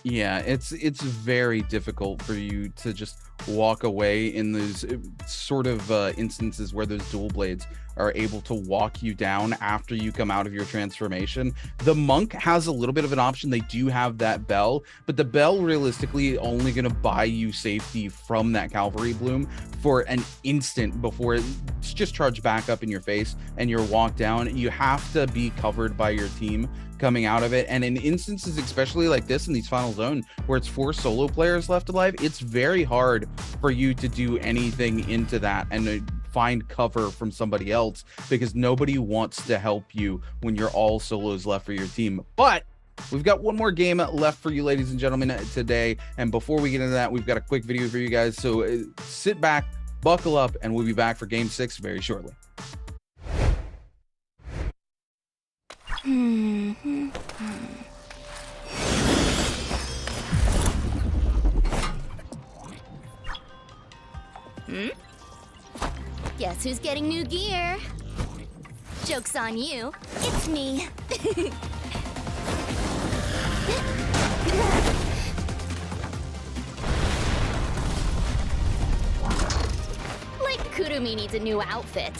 Yeah, it's very difficult for you to just walk away in those sort of instances where those dual blades are able to walk you down after you come out of your transformation. The monk has a little bit of an option. They do have that bell, but the bell realistically only going to buy you safety from that Cavalry Bloom for an instant before it's just charged back up in your face and you're walked down. You have to be covered by your team coming out of it. And in instances, especially like this in these final zone, where it's 4 solo players left alive, it's very hard for you to do anything into that and find cover from somebody else, because nobody wants to help you when you're all solos left for your team. But we've got one more game left for you, ladies and gentlemen, today. And before we get into that, we've got a quick video for you guys. So sit back, buckle up, and we'll be back for game 6 very shortly. Guess who's getting new gear? Joke's on you. It's me. Like Kurumi needs a new outfit.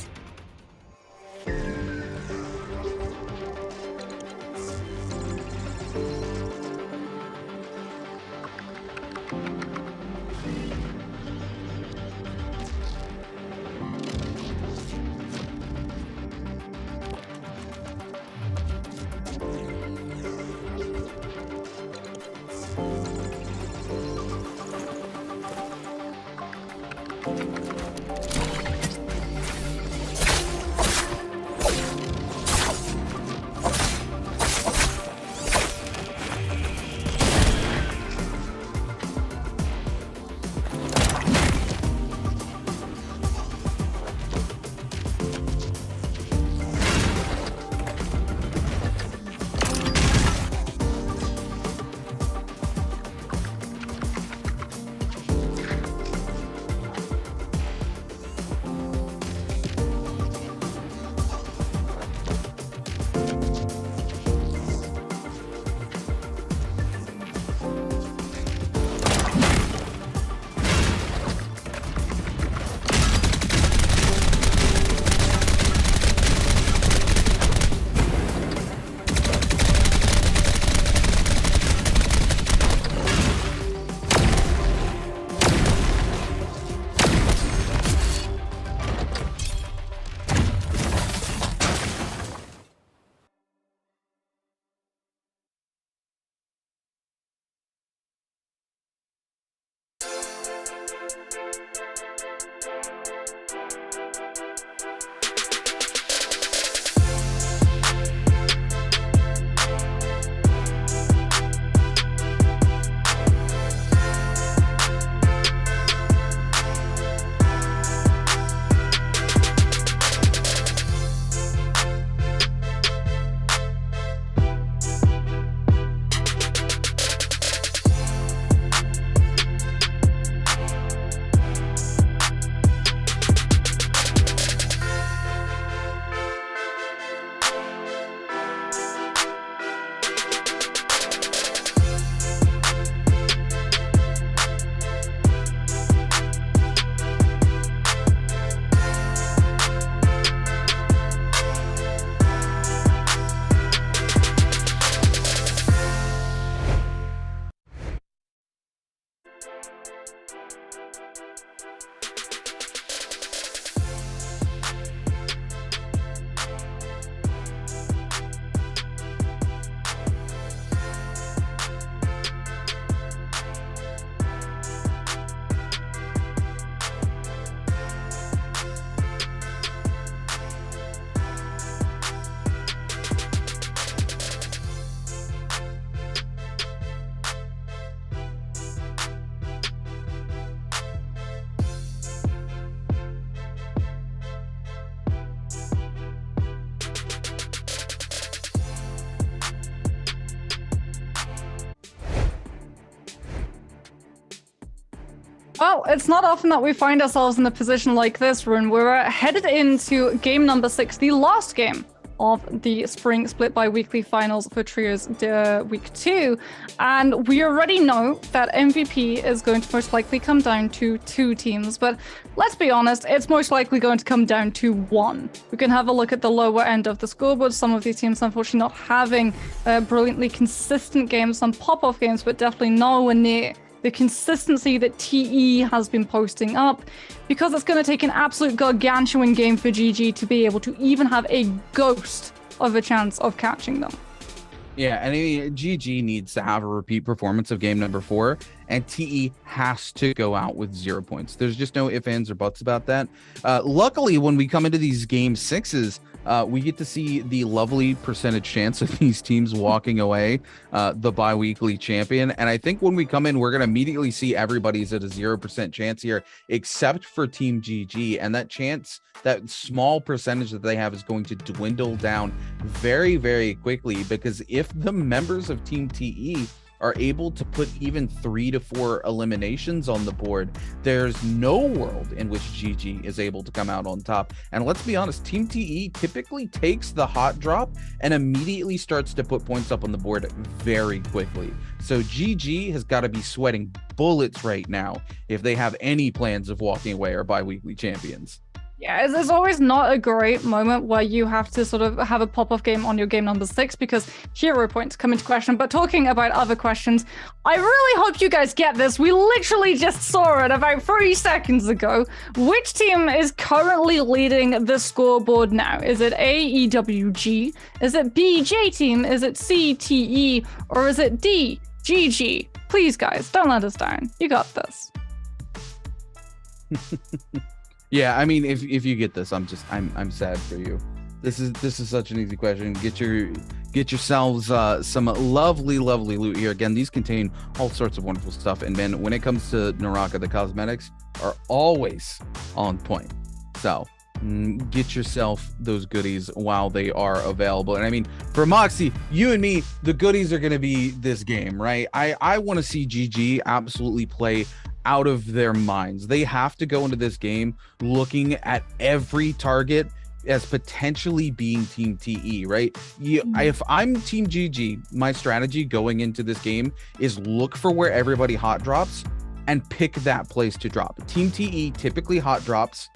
Well, it's not often that we find ourselves in a position like this, Rune. We're headed into game number 6, the last game of the spring split bi-weekly finals for Trios Week 2. And we already know that MVP is going to most likely come down to 2 teams. But let's be honest, it's most likely going to come down to 1. We can have a look at the lower end of the scoreboard. Some of these teams, unfortunately, not having brilliantly consistent games, some pop-off games, but definitely nowhere near the consistency that TE has been posting up, because it's going to take an absolute gargantuan game for GG to be able to even have a ghost of a chance of catching them. Yeah, and I mean, GG needs to have a repeat performance of game number 4, and TE has to go out with 0 points. There's just no ifs, ands, or buts about that. Luckily, when we come into these game 6s, we get to see the lovely percentage chance of these teams walking away the bi-weekly champion. And I think when we come in, we're going to immediately see everybody's at a 0% chance here, except for Team GG. And that chance, that small percentage that they have, is going to dwindle down very, very quickly, because if the members of Team TE are able to put even 3 to 4 eliminations on the board, there's no world in which GG is able to come out on top. And let's be honest, Team TE typically takes the hot drop and immediately starts to put points up on the board very quickly. So GG has got to be sweating bullets right now if they have any plans of walking away or bi-weekly champions. Yeah, it's always not a great moment where you have to sort of have a pop-off game on your game number 6 because hero points come into question. But talking about other questions, I really hope you guys get this. We literally just saw it about 3 seconds ago. Which team is currently leading the scoreboard now? Is it A, EWG? Is it B, J Team? Is it C, TE? Or is it D, GG? Please, guys, don't let us down. You got this. Yeah, I mean, if you get this, I'm sad for you. This is such an easy question. Get yourselves some lovely loot here. Again, these contain all sorts of wonderful stuff, and man, when it comes to NARAKA, the cosmetics are always on point. So get yourself those goodies while they are available. And I mean, for Moxie, you and me, the goodies are going to be this game, right? I want to see GG absolutely play out of their minds. They have to go into this game looking at every target as potentially being Team TE, right? If I'm Team GG, my strategy going into this game is look for where everybody hot drops and pick that place to drop. Team TE typically hot drops.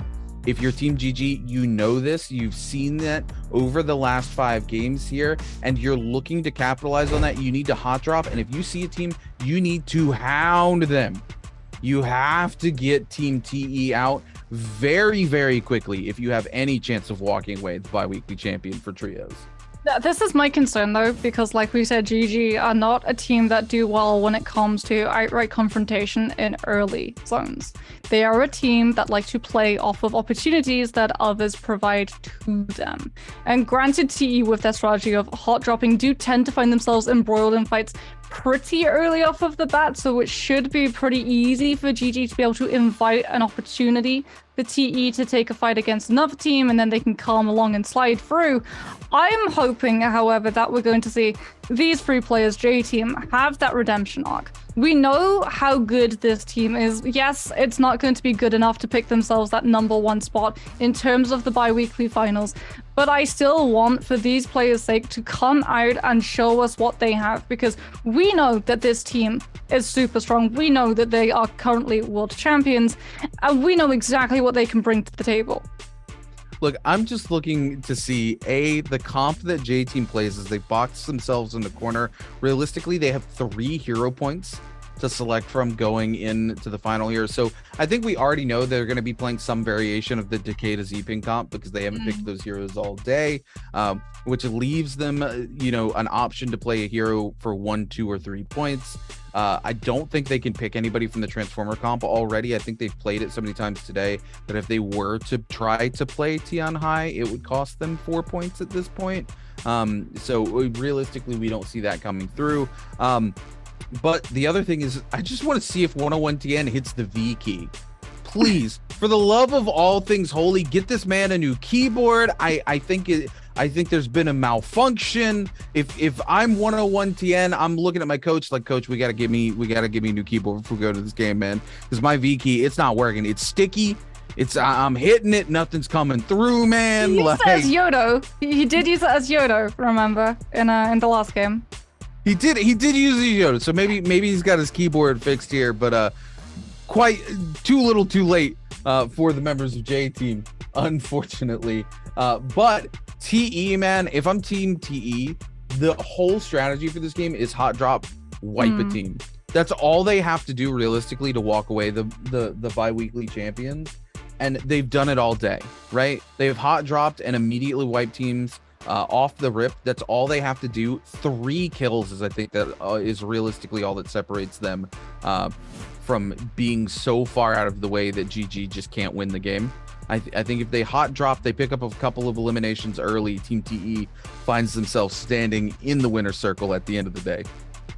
If you're Team GG, you know this. You've seen that over the last 5 games here, and you're looking to capitalize on that. You need to hot drop, and if you see a team, you need to hound them. You have to get Team TE out very, very quickly if you have any chance of walking away the bi-weekly champion for trios. This is my concern, though, because like we said, GG are not a team that do well when it comes to outright confrontation in early zones. They are a team that like to play off of opportunities that others provide to them. And granted, TE with their strategy of hot dropping do tend to find themselves embroiled in fights pretty early off of the bat, so it should be pretty easy for GG to be able to invite an opportunity for TE to take a fight against another team, and then they can come along and slide through. I'm hoping, however, that we're going to see these 3 players, J Team, have that redemption arc. We know how good this team is. Yes, it's not going to be good enough to pick themselves that #1 spot in terms of the bi-weekly finals, but I still want, for these players' sake, to come out and show us what they have, because we know that this team is super strong. We know that they are currently world champions, and we know exactly what they can bring to the table. Look, I'm just looking to see the comp that J Team plays as they box themselves in the corner. Realistically, they have 3 hero points to select from going into the final here. So I think we already know they're going to be playing some variation of the Takeda Z-Ping comp because they haven't picked those heroes all day, which leaves them, an option to play a hero for 1, 2, or 3 points. I don't think they can pick anybody from the Transformer comp already. I think they've played it so many times today that if they were to try to play Tian Hai, it would cost them 4 points at this point. So realistically, we don't see that coming through. But the other thing is, I just want to see if 101 Tien hits the V key. Please, for the love of all things holy, get this man a new keyboard. I think there's been a malfunction. If I'm 101 Tien, I'm looking at my coach like, Coach, we gotta give me a new keyboard before we go to this game, man. Because my V key, it's not working. It's sticky. I'm hitting it. Nothing's coming through, man. He used it as Yodo. He did use it as Yodo, remember, in the last game. He did use the Yoda, so maybe he's got his keyboard fixed here, but quite too little too late for the members of J Team, unfortunately. But TE, man, if I'm Team TE, the whole strategy for this game is hot drop, wipe a team. That's all they have to do realistically to walk away the bi-weekly champions, and they've done it all day, right? They've hot dropped and immediately wiped teams off the rip. That's all they have to do. 3 kills is, I think, that is realistically all that separates them from being so far out of the way that GG just can't win the game. I think if they hot drop, they pick up a couple of eliminations early, Team TE finds themselves standing in the winner's circle at the end of the day.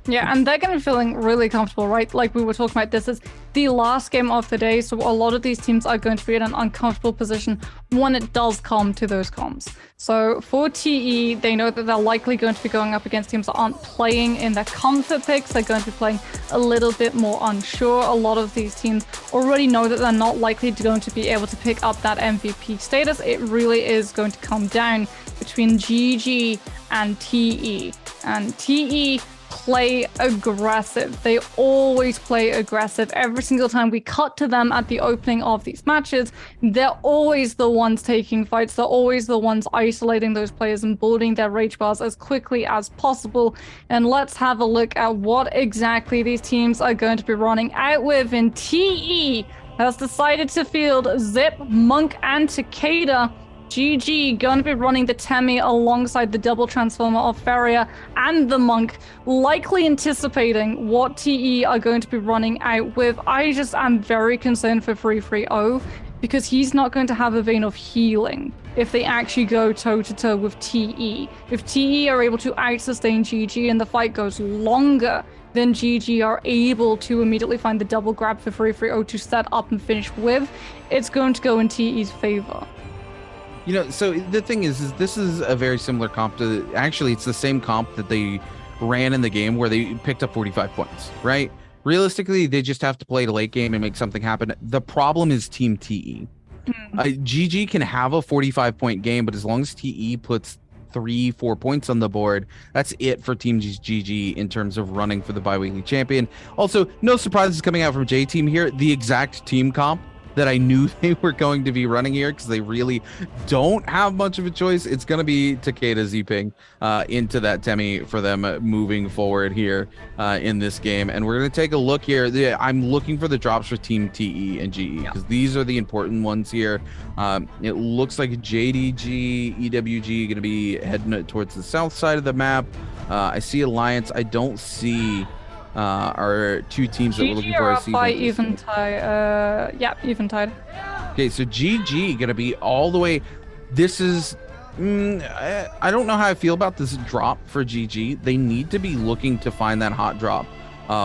Yeah, and they're going to be feeling really comfortable, right? Like we were talking about, this is the last game of the day, so a lot of these teams are going to be in an uncomfortable position when it does come to those comms. So for TE, they know that they're likely going to be going up against teams that aren't playing in their comfort picks. They're going to be playing a little bit more unsure. A lot of these teams already know that they're not likely going to be able to pick up that MVP status. It really is going to come down between GG and TE. And TE play aggressive. They always play aggressive. Every single time we cut to them at the opening of these matches, they're always the ones taking fights. They're always the ones isolating those players and building their rage bars as quickly as possible. And let's have a look at what exactly these teams are going to be running out with. In TE has decided to field Zip, Monk, and Takeda. GG going to be running the Temi alongside the double transformer of Feria and the Monk, likely anticipating what TE are going to be running out with. I just am very concerned for 330 because he's not going to have a vein of healing if they actually go toe-to-toe with TE. If TE are able to out-sustain GG and the fight goes longer, then GG are able to immediately find the double grab for 330 to set up and finish with. It's going to go in TE's favor. You know, so the thing is this is a very similar comp to, actually, it's the same comp that they ran in the game where they picked up 45 points, right? Realistically, they just have to play the late game and make something happen. The problem is Team TE. GG can have a 45-point game, but as long as TE puts 3-4 points on the board, that's it for Team GG in terms of running for the bi-weekly champion. Also, no surprises coming out from J-Team here. The exact team comp that I knew they were going to be running here, because they really don't have much of a choice. It's going to be Takeda Z-Ping into that Temi for them moving forward here in this game. And we're going to take a look here. I'm looking for the drops for Team TE and GE, because these are the important ones here. It looks like JDG, EWG going to be heading towards the south side of the map. I see Alliance. I don't see our two teams that we're looking for. Are up by Eventide. Yeah, Eventide. Okay, so GG gonna be all the way. This is I don't know how I feel about this drop for GG. They need to be looking to find that hot drop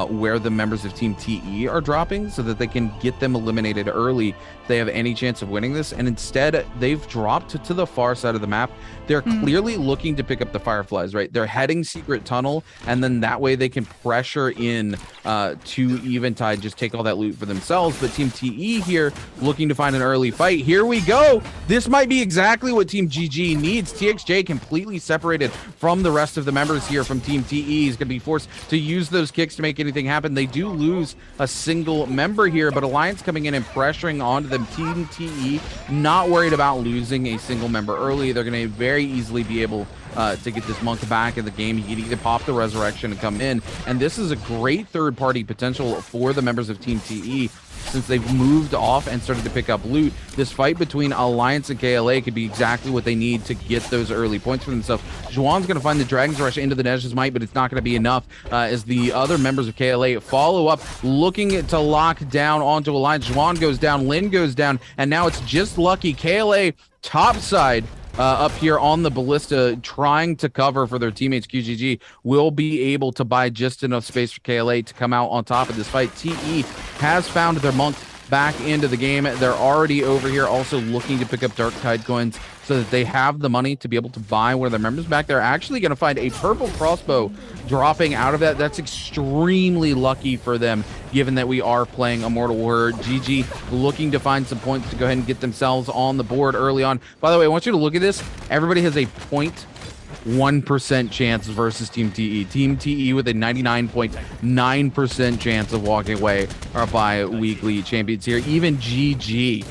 where the members of Team TE are dropping, so that they can get them eliminated early if they have any chance of winning this. And instead, they've dropped to the far side of the map. They're clearly looking to pick up the Fireflies, right? They're heading Secret Tunnel, and then that way they can pressure in to Eventide, just take all that loot for themselves. But Team TE here looking to find an early fight. Here we go. This might be exactly what Team GG needs. TXJ completely separated from the rest of the members here from Team TE. Is going to be forced to use those kicks to make anything happen. They do lose a single member here, but Alliance coming in and pressuring onto them. Team TE not worried about losing a single member early. They're going to very easily be able to get this Monk back in the game. He can either pop the Resurrection and come in, and this is a great third-party potential for the members of Team TE, since they've moved off and started to pick up loot. This fight between Alliance and KLA could be exactly what they need to get those early points for themselves. Juan's going to find the Dragon's Rush into the Nej's Might, but it's not going to be enough as the other members of KLA follow up, looking to lock down onto Alliance. Juan goes down, Lin goes down, and now it's just lucky. KLA topside up here on the Ballista, trying to cover for their teammates. QGG will be able to buy just enough space for KLA to come out on top of this fight. TE has found their Monk back into the game. They're already over here also looking to pick up Dark Tide coins so that they have the money to be able to buy one of their members back. They're actually going to find a purple crossbow dropping out of that. That's extremely lucky for them, given that we are playing Immortal Warrior. GG looking to find some points to go ahead and get themselves on the board early on. By the way, I want you to look at this. Everybody has a 0.1% chance versus Team TE. Team TE with a 99.9% chance of walking away are bi-weekly champions here. Even GG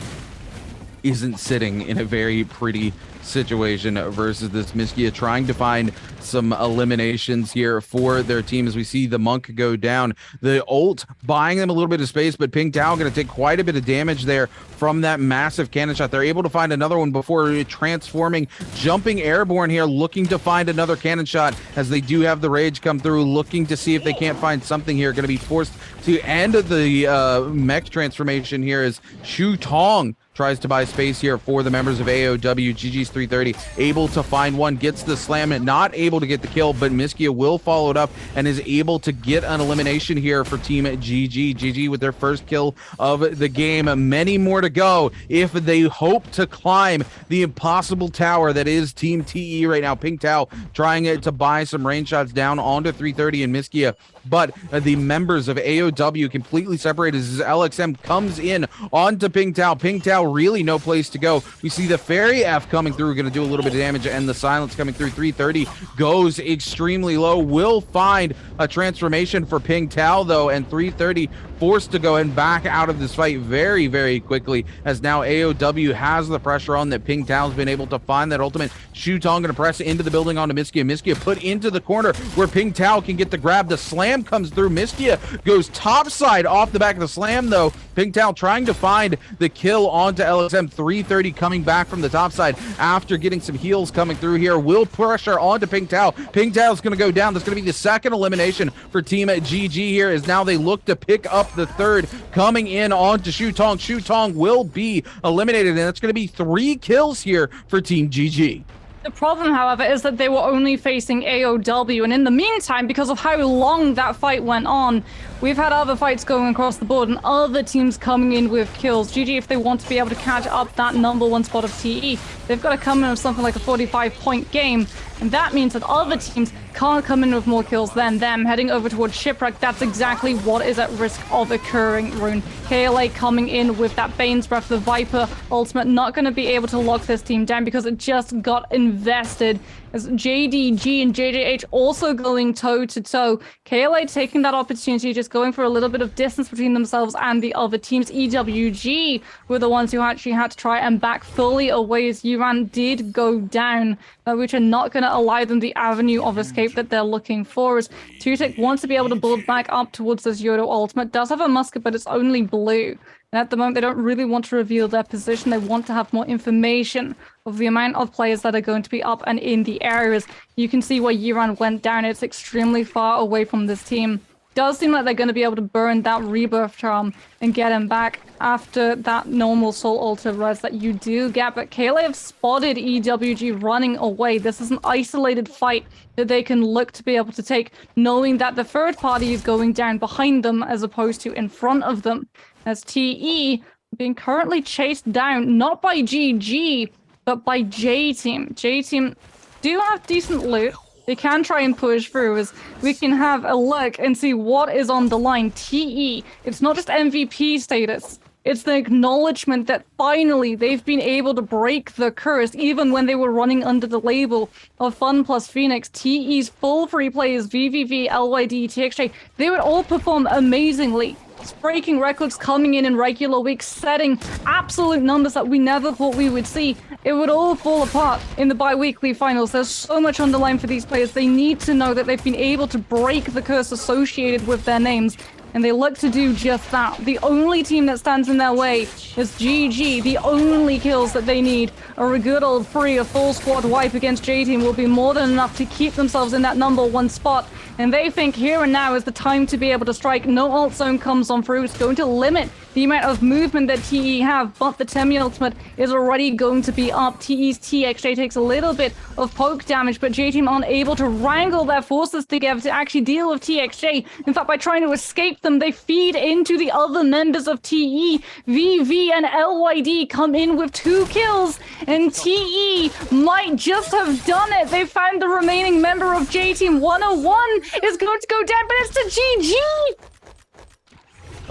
isn't sitting in a very pretty situation versus this Miskia, trying to find some eliminations here for their team as we see the Monk go down. The ult buying them a little bit of space, but Ping Tao going to take quite a bit of damage there from that massive cannon shot. They're able to find another one before transforming, jumping airborne here, looking to find another cannon shot as they do have the rage come through, looking to see if they can't find something here. Going to be forced to end the mech transformation here as Shu Tong tries to buy space here for the members of AOW. GG's 330 able to find one, gets the slam, and not able to get the kill, but Miskia will follow it up and is able to get an elimination here for Team GG. GG with their first kill of the game. Many more to go if they hope to climb the impossible tower that is Team TE right now. Ping Tao trying to buy some range shots down onto 330 and Miskia, but the members of AOW completely separated as LXM comes in onto Ping Tao. Ping Tao really no place to go. We see the Fairy F coming through, going to do a little bit of damage, and the silence coming through. 330 goes extremely low. Will find a transformation for Ping Tao though, and 330 forced to go and back out of this fight very, very quickly as now AOW has the pressure on that. Ping Tao's been able to find that ultimate. Shu Tong going to press into the building onto Miskia. Miskia put into the corner where Ping Tao can get the grab. The slam comes through. Miskia goes topside off the back of the slam though. Ping Tao trying to find the kill onto LXM. 330 coming back from the top side after getting some heals coming through here. Will pressure onto Ping Tao. Ping Tao's going to go down. That's going to be the second elimination for Team GG here as now they look to pick up the third coming in onto Shu Tong. Shu Tong will be eliminated, and that's going to be 3 kills here for Team GG. The problem, however, is that they were only facing AOW, and in the meantime, because of how long that fight went on, we've had other fights going across the board and other teams coming in with kills. GG, if they want to be able to catch up that #1 spot of TE, they've got to come in with something like a 45-point game, and that means that other teams can't come in with more kills than them. Heading over towards Shipwreck, that's exactly what is at risk of occurring, Rune. KLA coming in with that Bane's Breath, the Viper ultimate, not going to be able to lock this team down because it just got invested. As JDG and JJH also going toe-to-toe. KLA taking that opportunity, just going for a little bit of distance between themselves and the other teams. EWG were the ones who actually had to try and back fully away as Yuran did go down, which are not going to allow them the avenue of escape that they're looking for. As Tutek wants to be able to build back up towards this Yodo ultimate. Does have a musket, but it's only blue. And at the moment, they don't really want to reveal their position. They want to have more information of the amount of players that are going to be up and in the areas. You can see where Yiran went down. It's extremely far away from this team. Does seem like they're going to be able to burn that rebirth charm and get him back after that normal soul altar res that you do get. But KLA have spotted EWG running away. This is an isolated fight that they can look to be able to take, knowing that the third party is going down behind them as opposed to in front of them. As TE being currently chased down, not by GG, but by J-Team. J-Team do have decent loot. They can try and push through as we can have a look and see what is on the line. TE, it's not just MVP status. It's the acknowledgement that finally they've been able to break the curse, even when they were running under the label of Fun plus Phoenix. TE's full free players, VVV, LYD, TXJ, they would all perform amazingly. Breaking records, coming in regular weeks, setting absolute numbers that we never thought we would see. It would all fall apart in the bi-weekly finals. There's so much on the line for these players. They need to know that they've been able to break the curse associated with their names, and they look to do just that. The only team that stands in their way is GG. The only kills that they need are a good old free, a full squad wipe against J-Team will be more than enough to keep themselves in that #1 spot. And they think here and now is the time to be able to strike. No alt zone comes on through. It's going to limit the amount of movement that TE have, but the Temi ultimate is already going to be up. TE's TXJ takes a little bit of poke damage, but J-Team aren't able to wrangle their forces together to actually deal with TXJ. In fact, by trying to escape them, they feed into the other members of TE. VV and LYD come in with 2 kills, and TE might just have done it. They found the remaining member of J-Team. 101 is going to go down, but it's to GG!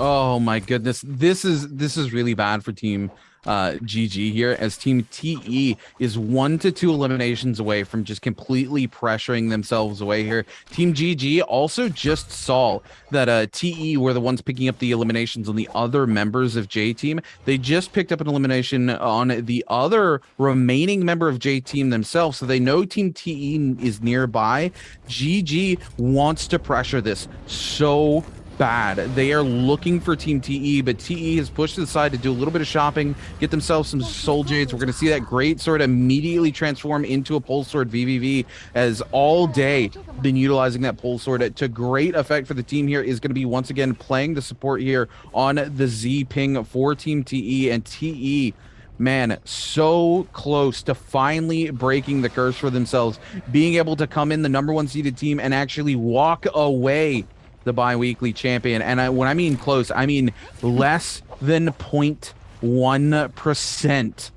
Oh my goodness, this is really bad for Team GG here, as Team TE is 1 to 2 eliminations away from just completely pressuring themselves away here. Team GG also just saw that TE were the ones picking up the eliminations on the other members of J Team. They just picked up an elimination on the other remaining member of J Team themselves, so they know Team TE is nearby. GG wants to pressure this so bad. They are looking for Team TE, but TE has pushed to the side to do a little bit of shopping, get themselves some Soul Jades. We're going to see that Great Sword immediately transform into a Pole Sword VVV, as all day been utilizing that Pole Sword to great effect for the team here. Is going to be once again playing the support here on the Z ping for Team TE, and TE, man, so close to finally breaking the curse for themselves, being able to come in the #1 seeded team and actually walk away the bi-weekly champion. And when I mean close, I mean less than 0.1%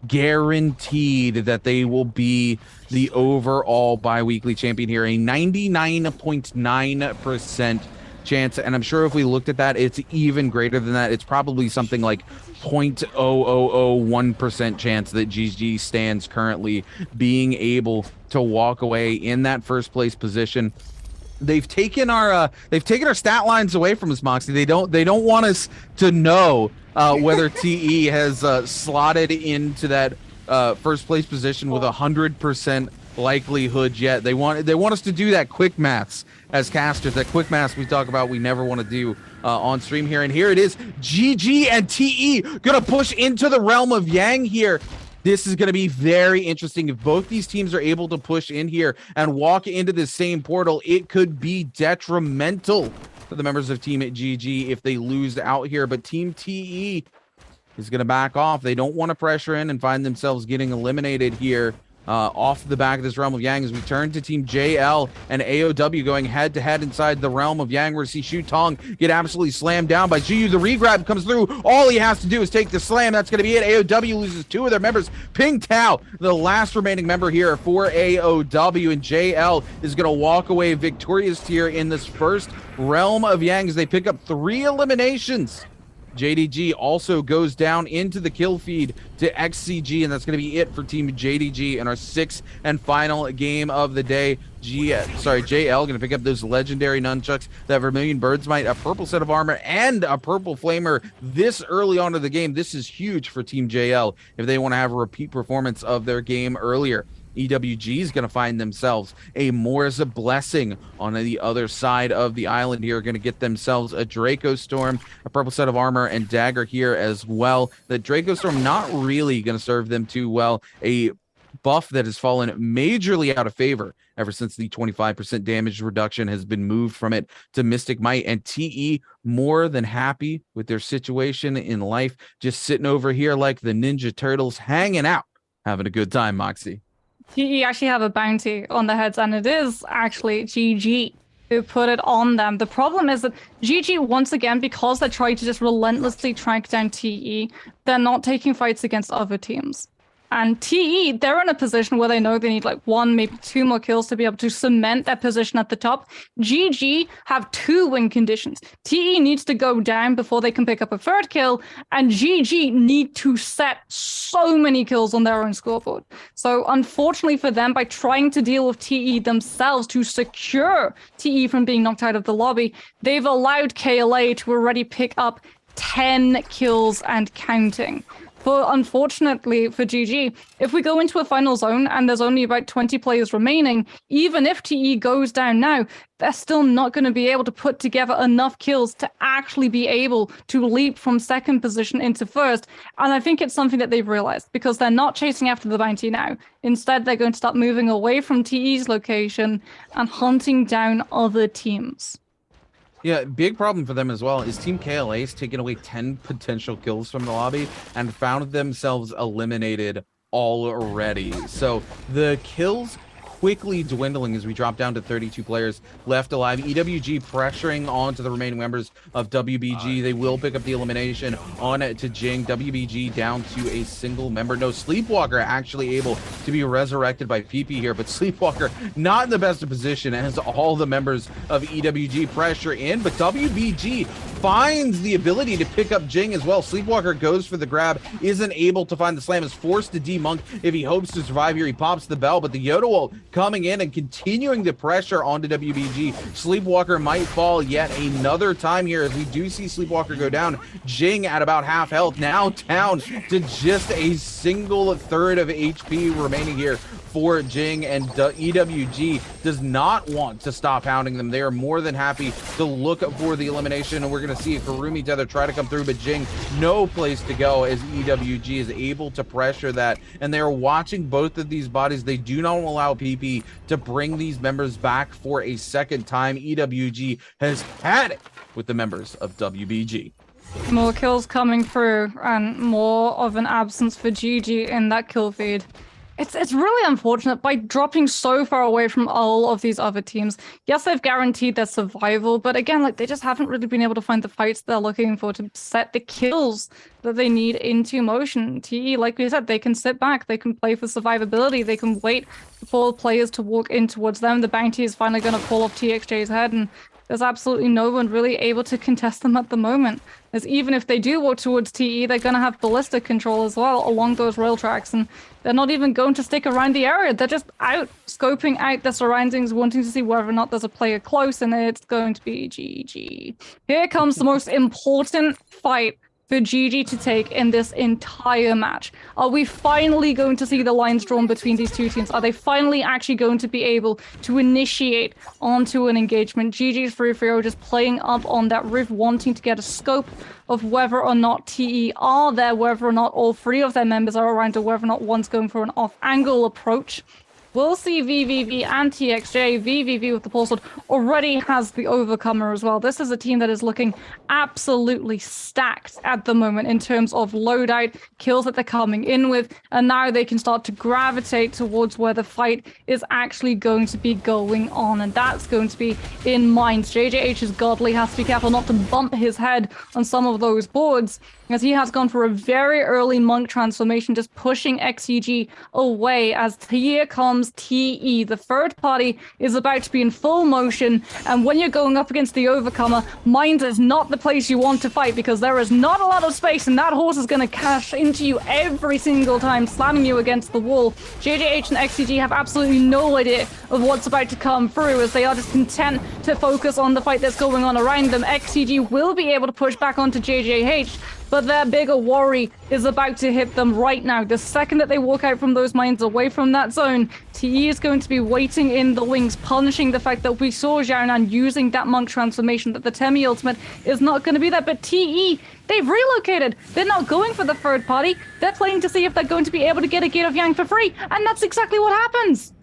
guaranteed that they will be the overall bi-weekly champion here. A 99.9% chance, and I'm sure if we looked at that, it's even greater than that. It's probably something like 0.0001% chance that GG stands currently being able to walk away in that first place position. They've taken our stat lines away from us, Moxie. They don't want us to know whether TE has slotted into that first place position with 100% likelihood yet. They want us to do that quick maths as casters, that quick maths we talk about we never want to do on stream here. And here it is, GG and TE gonna push into the realm of Yang here. This is going to be very interesting. If both these teams are able to push in here and walk into the same portal, it could be detrimental for the members of Team GG if they lose out here. But Team TE is going to back off. They don't want to pressure in and find themselves getting eliminated here off the back of this realm of Yang, as we turn to Team JL and AOW going head-to-head inside the realm of Yang. We're going to see Shu Tong get absolutely slammed down by Jiyu. The regrab comes through. All he has to do is take the slam. That's going to be it. AOW loses 2 of their members. Ping Tao, the last remaining member here for AOW, and JL is going to walk away victorious here in this first realm of Yang as they pick up 3 eliminations. JDG also goes down into the kill feed to XCG, and that's going to be it for Team JDG in our 6th and final game of the day. JL going to pick up those legendary nunchucks, that Vermilion Birdsmite, a purple set of armor, and a purple flamer this early on in the game. This is huge for Team JL if they want to have a repeat performance of their game earlier. EWG is going to find themselves a Moor's Blessing on the other side of the island here. Going to get themselves a Draco Storm, a purple set of armor, and dagger here as well. The Draco Storm not really going to serve them too well. A buff that has fallen majorly out of favor ever since the 25% damage reduction has been moved from it to Mystic Might. And TE more than happy with their situation in life, just sitting over here like the Ninja Turtles, hanging out, having a good time, Moxie. TE actually have a bounty on their heads, and it is actually GG who put it on them. The problem is that GG, once again, because they try to just relentlessly track down TE, they're not taking fights against other teams. And TE, they're in a position where they know they need like 1, maybe 2 more kills to be able to cement their position at the top. GG have 2 win conditions. TE needs to go down before they can pick up a 3rd kill, and GG need to set so many kills on their own scoreboard. So unfortunately for them, by trying to deal with TE themselves to secure TE from being knocked out of the lobby, they've allowed KLA to already pick up 10 kills and counting. Unfortunately for GG, if we go into a final zone and there's only about 20 players remaining, even if TE goes down now, they're still not going to be able to put together enough kills to actually be able to leap from 2nd position into 1st. And I think it's something that they've realized, because they're not chasing after the bounty now. Instead, they're going to start moving away from TE's location and hunting down other teams. Yeah, big problem for them as well is Team KLA's taken away 10 potential kills from the lobby and found themselves eliminated already. So the kills quickly dwindling as we drop down to 32 players left alive. EWG pressuring on to the remaining members of WBG. They will pick up the elimination on it to Jing. WBG down to a single member. No, Sleepwalker actually able to be resurrected by PP here, but Sleepwalker not in the best of position as all the members of EWG pressure in, but WBG finds the ability to pick up Jing as well. Sleepwalker goes for the grab, isn't able to find the slam, is forced to demonk. If he hopes to survive here, he pops the bell, but the Yoda ult coming in and continuing the pressure onto WBG. Sleepwalker might fall yet another time here as we do see Sleepwalker go down. Jing at about half health, now down to just a single third of HP remaining here for Jing, and EWG does not want to stop hounding them. They are more than happy to look for the elimination, and we're going to see a Kurumi tether try to come through, but Jing, no place to go as EWG is able to pressure that, and they are watching both of these bodies. They do not allow PP to bring these members back for a second time. EWG has had it with the members of WBG. More kills coming through and more of an absence for GG in that kill feed. It's really unfortunate by dropping so far away from all of these other teams. Yes, they've guaranteed their survival, but again, like, they just haven't really been able to find the fights they're looking for to set the kills that they need into motion. TE, like we said, they can sit back, they can play for survivability, they can wait for players to walk in towards them. The bounty is finally going to fall off TXJ's head, and there's absolutely no one really able to contest them at the moment. As even if they do walk towards TE, they're going to have ballistic control as well along those rail tracks, and they're not even going to stick around the area. They're just out, scoping out their surroundings, wanting to see whether or not there's a player close, and it's going to be GG. Here comes the most important fight for GG to take in this entire match. Are we finally going to see the lines drawn between these two teams? Are they finally actually going to be able to initiate onto an engagement? GG's 3-3-0 just playing up on that riff, wanting to get a scope of whether or not TE are there, whether or not all three of their members are around, or whether or not one's going for an off-angle approach. We'll see VVV and TXJ. VVV with the pulse sword already has the overcomer as well. This is a team that is looking absolutely stacked at the moment in terms of loadout, kills that they're coming in with, and now they can start to gravitate towards where the fight is actually going to be going on, and that's going to be in mines. JJH's Godly has to be careful not to bump his head on some of those boards, as he has gone for a very early monk transformation, just pushing XEG away as here comes TE. The third party is about to be in full motion, and when you're going up against the overcomer, mines is not the place you want to fight, because there is not a lot of space, and that horse is going to cash into you every single time, slamming you against the wall. JJH and XEG have absolutely no idea of what's about to come through, as they are just content to focus on the fight that's going on around them. XEG will be able to push back onto JJH, but their bigger worry is about to hit them right now. The second that they walk out from those mines away from that zone, TE is going to be waiting in the wings, punishing the fact that we saw Xiaonan using that monk transformation, that the Temi ultimate is not going to be there. But TE, they've relocated. They're not going for the third party. They're playing to see if they're going to be able to get a Gate of Yang for free, and that's exactly what happens.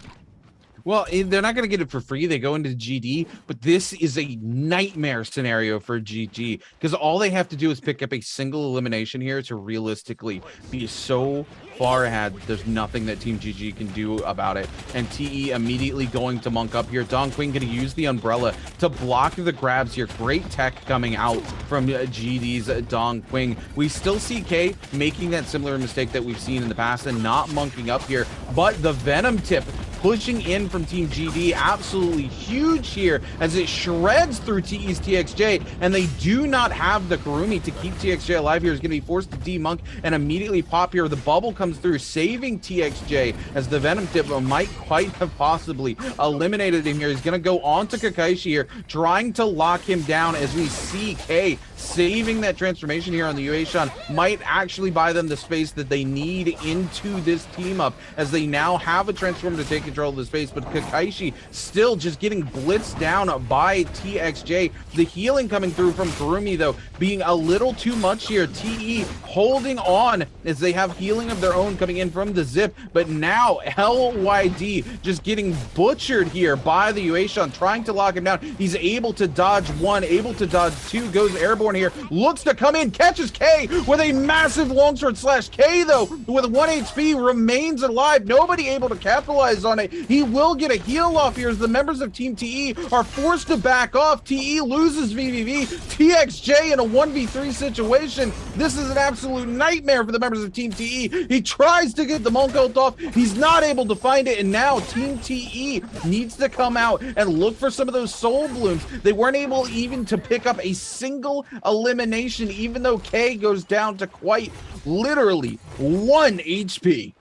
Well, they're not going to get it for free. They go into GD, but this is a nightmare scenario for GG, because all they have to do is pick up a single elimination here to realistically be so far ahead. There's nothing that Team GG can do about it. And TE immediately going to monk up here. Don Quinn going to use the umbrella to block the grabs here. Great tech coming out from GD's Don Quinn. We still see K making that similar mistake that we've seen in the past and not monking up here, but the Venom tip pushing in from Team GD, absolutely huge here as it shreds through TE's TXJ, and they do not have the Kurumi to keep TXJ alive here. Is going to be forced to demonk and immediately pop here. The bubble comes through, saving TXJ as the Venom tip might quite have possibly eliminated him here. He's going to go on to Kakaishi here, trying to lock him down as we see K saving that transformation here on the Yueishan. Might actually buy them the space that they need into this team up, as they now have a transformer to take control of the space, but Kakaishi still just getting blitzed down by TXJ. The healing coming through from Kurumi, though, being a little too much here. TE holding on as they have healing of their own coming in from the zip, but now LYD just getting butchered here by the Yueishan, trying to lock him down. He's able to dodge one, able to dodge two, goes airborne here, looks to come in, catches K with a massive longsword slash. K, though, with 1 HP, remains alive. Nobody able to capitalize on it. He will get a heal off here as the members of Team TE are forced to back off. TE loses VVV. TXJ in a 1v3 situation. This is an absolute nightmare for the members of Team TE. He tries to get the monk ult off. He's not able to find it, and now Team TE needs to come out and look for some of those soul blooms. They weren't able even to pick up a single elimination, even though K goes down to quite literally 1 HP.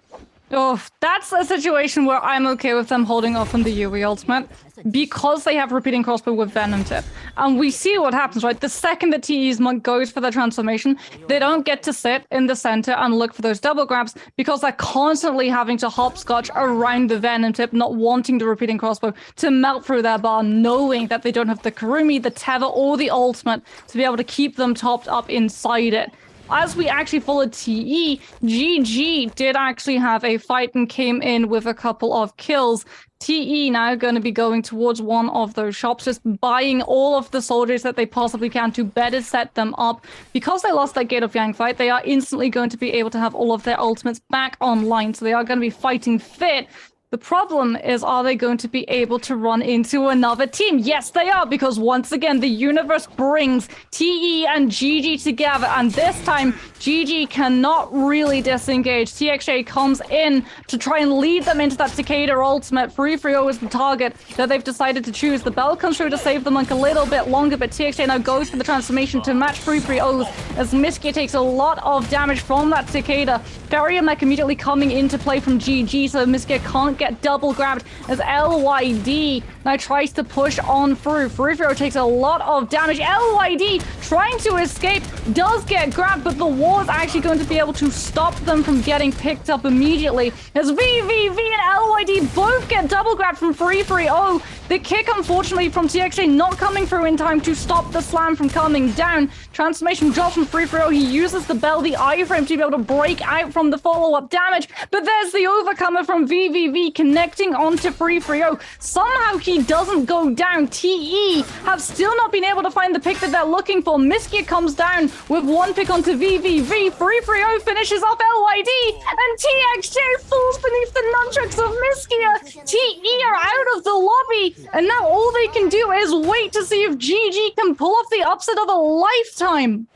Oh, that's a situation where I'm okay with them holding off on the Yui ultimate because they have repeating crossbow with Venom Tip. And we see what happens, right? The second the TE's monk goes for the transformation, they don't get to sit in the center and look for those double grabs because they're constantly having to hopscotch around the Venom Tip, not wanting the repeating crossbow to melt through their bar, knowing that they don't have the Kurumi, the tether, or the ultimate to be able to keep them topped up inside it. As we actually followed TE, GG did actually have a fight and came in with a couple of kills. TE now going to be going towards one of those shops, just buying all of the soldiers that they possibly can to better set them up. Because they lost that Gate of Yang fight, they are instantly going to be able to have all of their ultimates back online, so they are going to be fighting fit. The problem is, are they going to be able to run into another team? Yes, they are, because once again, the universe brings TE and GG together, and this time, GG cannot really disengage. TXJ comes in to try and lead them into that Cicada ultimate. 3-3-0 is the target that they've decided to choose. The bell comes through to save the monk a little bit longer, but TXJ now goes for the transformation to match 3-3-0's as Miskia takes a lot of damage from that Cicada. Barrier mech immediately coming into play from GG, so Miskia can't get double grabbed as LYD now tries to push on through. 3-0 takes a lot of damage. LYD trying to escape, does get grabbed, but the wall is actually going to be able to stop them from getting picked up immediately as VVV and LYD both get double grabbed from 3-3-0. The kick, unfortunately, from TXJ not coming through in time to stop the slam from coming down. Transformation drops from 3-3-0. He uses the bell, the iframe, to be able to break out from the follow-up damage, but there's the overcomer from VVV connecting onto 3-3-0. Somehow he doesn't go down. TE have still not been able to find the pick that they're looking for. Miskia comes down with one pick onto VVV. 3-3-0 finishes off LYD, and TXJ falls beneath the nunchucks of Miskia. TE are out of the lobby, and now all they can do is wait to see if GG can pull off the upset of a lifetime.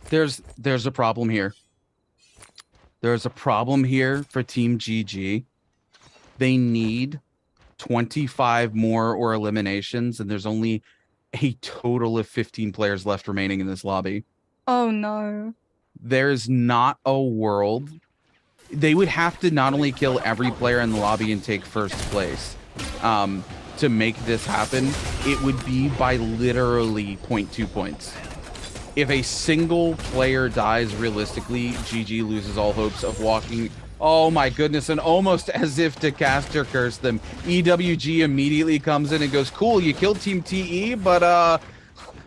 There's a problem here. There's a problem here for Team GG. They need 25 more or eliminations, and there's only a total of 15 players left remaining in this lobby. Oh no. There's not a world. They would have to not only kill every player in the lobby and take first place to make this happen. It would be by literally 0.2 points. If a single player dies realistically, GG loses all hopes of walking. Oh my goodness, and almost as if to caster curse them, EWG immediately comes in and goes, cool, you killed Team TE, but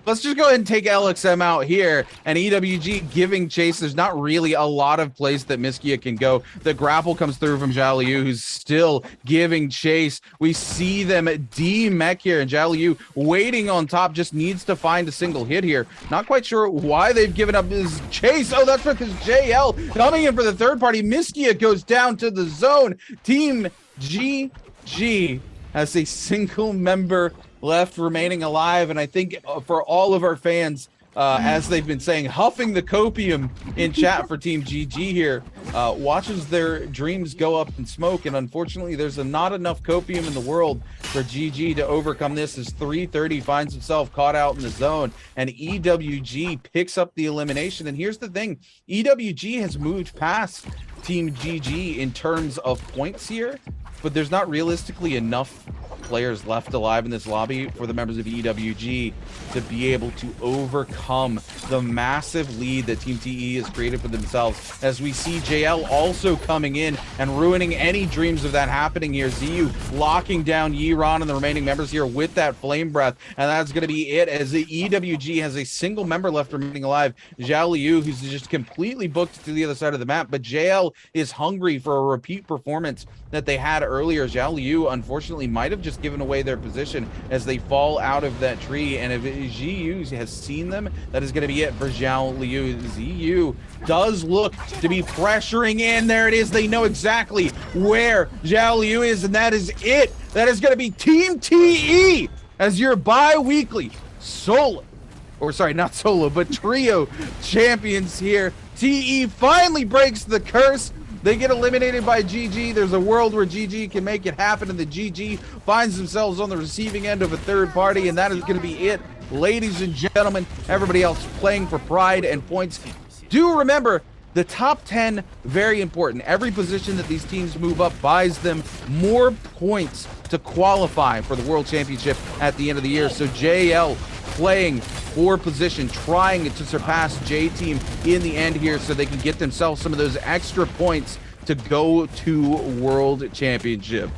let's just go ahead and take LXM out here. And EWG giving chase. There's not really a lot of place that Miskia can go. The grapple comes through from Jiaoliu, who's still giving chase. We see them de-mech here, and Jiaoliu waiting on top, just needs to find a single hit here. Not quite sure why they've given up his chase. Oh, that's because JL coming in for the third party. Miskia goes down to the zone. Team GG has a single member left remaining alive, and I think for all of our fans, as they've been saying, huffing the copium in chat for Team GG here, watches their dreams go up in smoke, and unfortunately there's not enough copium in the world for GG to overcome this, as 330 finds himself caught out in the zone, and EWG picks up the elimination. And here's the thing, EWG has moved past Team GG in terms of points here, but there's not realistically enough players left alive in this lobby for the members of EWG to be able to overcome the massive lead that Team TE has created for themselves, as we see JL also coming in and ruining any dreams of that happening here. ZU locking down Yiran and the remaining members here with that flame breath, and that's going to be it, as the EWG has a single member left remaining alive, Jiaoliu, who's just completely booked to the other side of the map. But JL is hungry for a repeat performance that they had earlier. Jiaoliu unfortunately might have just given away their position as they fall out of that tree, and if ZU has seen them, that is going to be it for Jiaoliu. ZU does look to be pressuring in. There it is. They know exactly where Jiaoliu is, and that is it. That is going to be Team TE as your bi-weekly solo, or sorry, not solo, but trio champions here. TE finally breaks the curse. They get eliminated by GG. There's a world where GG can make it happen, and the GG finds themselves on the receiving end of a third party, and that is going to be it ladies and gentlemen, everybody else playing for pride and points. Do remember, the top 10, very important. Every position that these teams move up buys them more points to qualify for the World Championship at the end of the year. So JL playing for position, trying to surpass J-Team in the end here so they can get themselves some of those extra points to go to World Championship.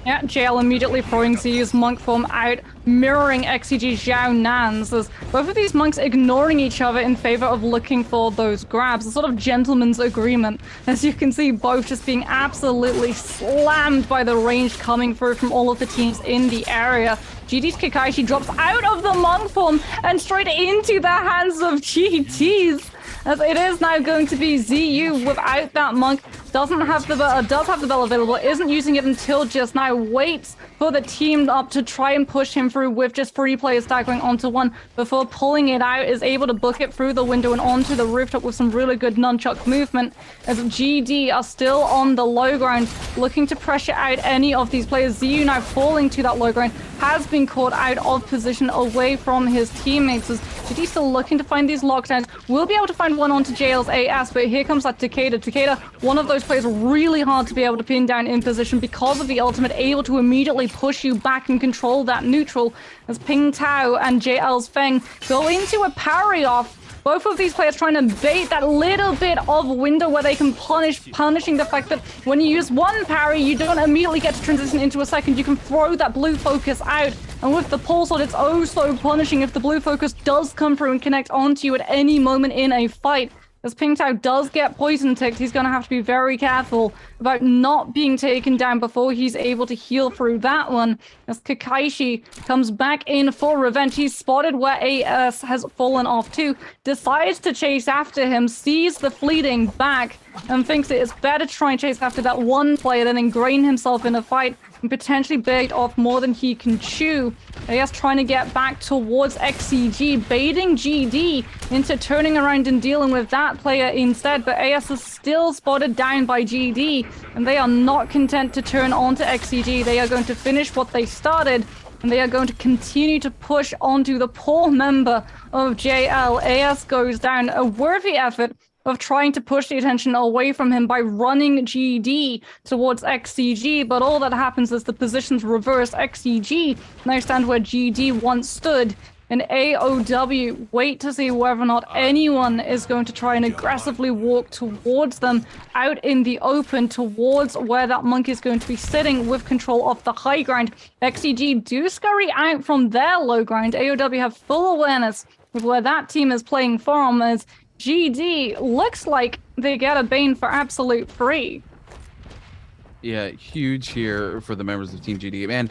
Yeah, JL immediately throwing Z's monk form out, mirroring XCG Xiao Nan's. As both of these monks ignoring each other in favor of looking for those grabs, a sort of gentleman's agreement. As you can see, both just being absolutely slammed by the range coming through from all of the teams in the area. GD's Kakashi drops out of the monk form and straight into the hands of GT's. As it is now going to be ZU without that monk. Does have the bell available, isn't using it until just now, waits for the team up to try and push him through with just 3 players staggering onto one before pulling it out, is able to book it through the window and onto the rooftop with some really good nunchuck movement, as GD are still on the low ground looking to pressure out any of these players. ZU now falling to that low ground, has been caught out of position away from his teammates, as GD still looking to find these lockdowns. Will be able to find one onto JL's AS, but here comes that Takeda. Takeda, one of those players really hard to be able to pin down in position because of the ultimate, able to immediately push you back and control that neutral, as Ping Tao and JL's Feng go into a parry off. Both of these players trying to bait that little bit of window where they can punishing the fact that when you use one parry, you don't immediately get to transition into a second. You can throw that blue focus out. And with the pulse sword, it's oh so punishing if the blue focus does come through and connect onto you at any moment in a fight. As Ping Tao does get poison ticked, he's going to have to be very careful about not being taken down before he's able to heal through that one. As Kakashi comes back in for revenge, he's spotted where AS has fallen off too, decides to chase after him, sees the fleeting back, and thinks it's better to try and chase after that one player than ingrain himself in a fight and potentially bait off more than he can chew. AS trying to get back towards XCG, baiting GD into turning around and dealing with that player instead, but AS is still spotted down by GD, and they are not content to turn onto XCG. They are going to finish what they started, and they are going to continue to push onto the poor member of JL. AS goes down, a worthy effort of trying to push the attention away from him by running GD towards XCG, but all that happens is the positions reverse. XCG now stand where GD once stood, and AOW wait to see whether or not anyone is going to try and aggressively walk towards them out in the open, towards where that monk is going to be sitting with control of the high ground. XCG do scurry out from their low ground. AOW have full awareness of where that team is playing from, as GD looks like they get a Bane for absolute free. Yeah, huge here for the members of Team GD. Man,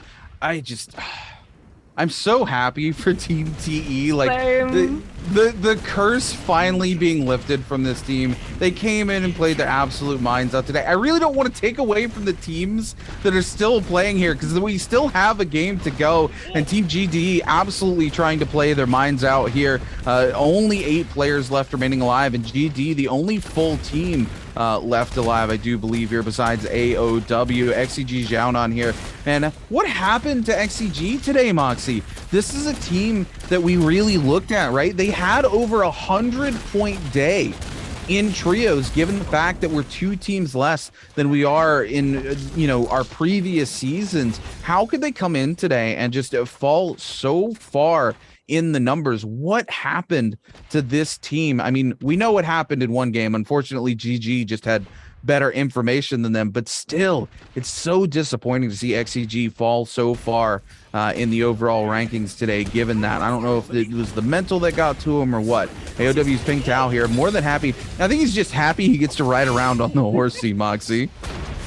I'm so happy for Team TE. Like the curse finally being lifted from this team. They came in and played their absolute minds out today. I really don't want to take away from the teams that are still playing here, because we still have a game to go, and Team GD absolutely trying to play their minds out here. Only 8 players left remaining alive, and GD the only full team left alive, I do believe, here, besides AOW. XCG Xiaonan here. Man, what happened to XCG today, Moxie? This is a team that we really looked at, right? They had over 100-point day in trios, given the fact that we're 2 teams less than we are in, our previous seasons. How could they come in today and just fall so far in the numbers? What happened to this team? I mean, we know what happened in one game. Unfortunately, GG just had better information than them, but still, it's so disappointing to see XCG fall so far in the overall rankings today, given that. I don't know if it was the mental that got to him or what. AOW's Ping Tao here, more than happy. I think he's just happy he gets to ride around on the horsey, Moxie.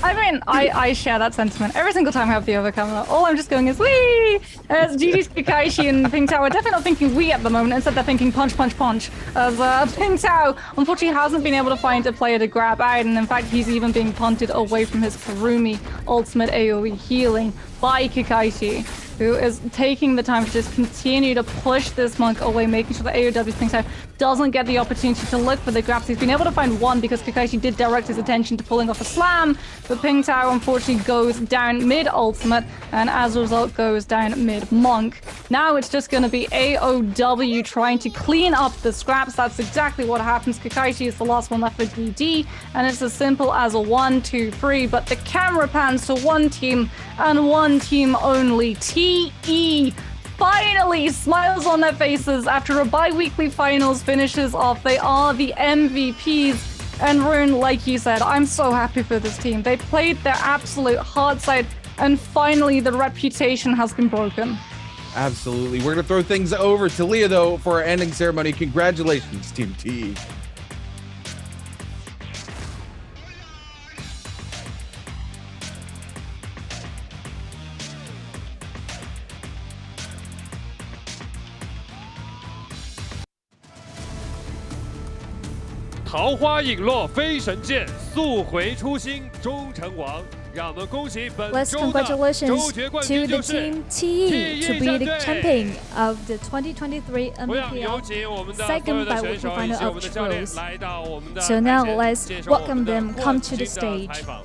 I mean, I share that sentiment. Every single time I have the other camera, all I'm just going is wee! As GG's Kakashi and Ping Tao are definitely not thinking wee at the moment. Instead, they're thinking punch, punch, punch. As Ping Tao, unfortunately, hasn't been able to find a player to grab out, and in fact, he's even being punted away from his Karumi ultimate AoE healing by Kakashi. who is taking the time to just continue to push this Monk away, making sure that AOW's ping side doesn't get the opportunity to look for the grabs. He's been able to find one because Kakashi did direct his attention to pulling off a slam, but Ping Tao unfortunately goes down mid-ultimate, and as a result goes down mid-Monk. Now it's just going to be AOW trying to clean up the scraps. That's exactly what happens. Kakashi is the last one left for DD, and it's as simple as a 1, 2, 3, but the camera pans to one team and one team only. TE finally smiles on their faces after a bi-weekly finals finishes off. They are the MVPs. And Rune, like you said, I'm so happy for this team. They played their absolute hard side, and finally the reputation has been broken. Absolutely. We're going to throw things over to Leah, though, for our ending ceremony. Congratulations, Team TE.《桃花影落飞神剑，速回初心终成王》。让我们恭喜本 Let's 周的 congratulations 周决冠 to 军 the 就是 team TE to be the 战队 champion of the 2023同样有 NBPL 请我们的所有 second 的 bi-weekly 选手以 final 及我 of 们的教练 Trios. 来到我们的 So now 台前 let's 接受我 welcome 们的 them 冠 come to 军 the 的 stage. 采访。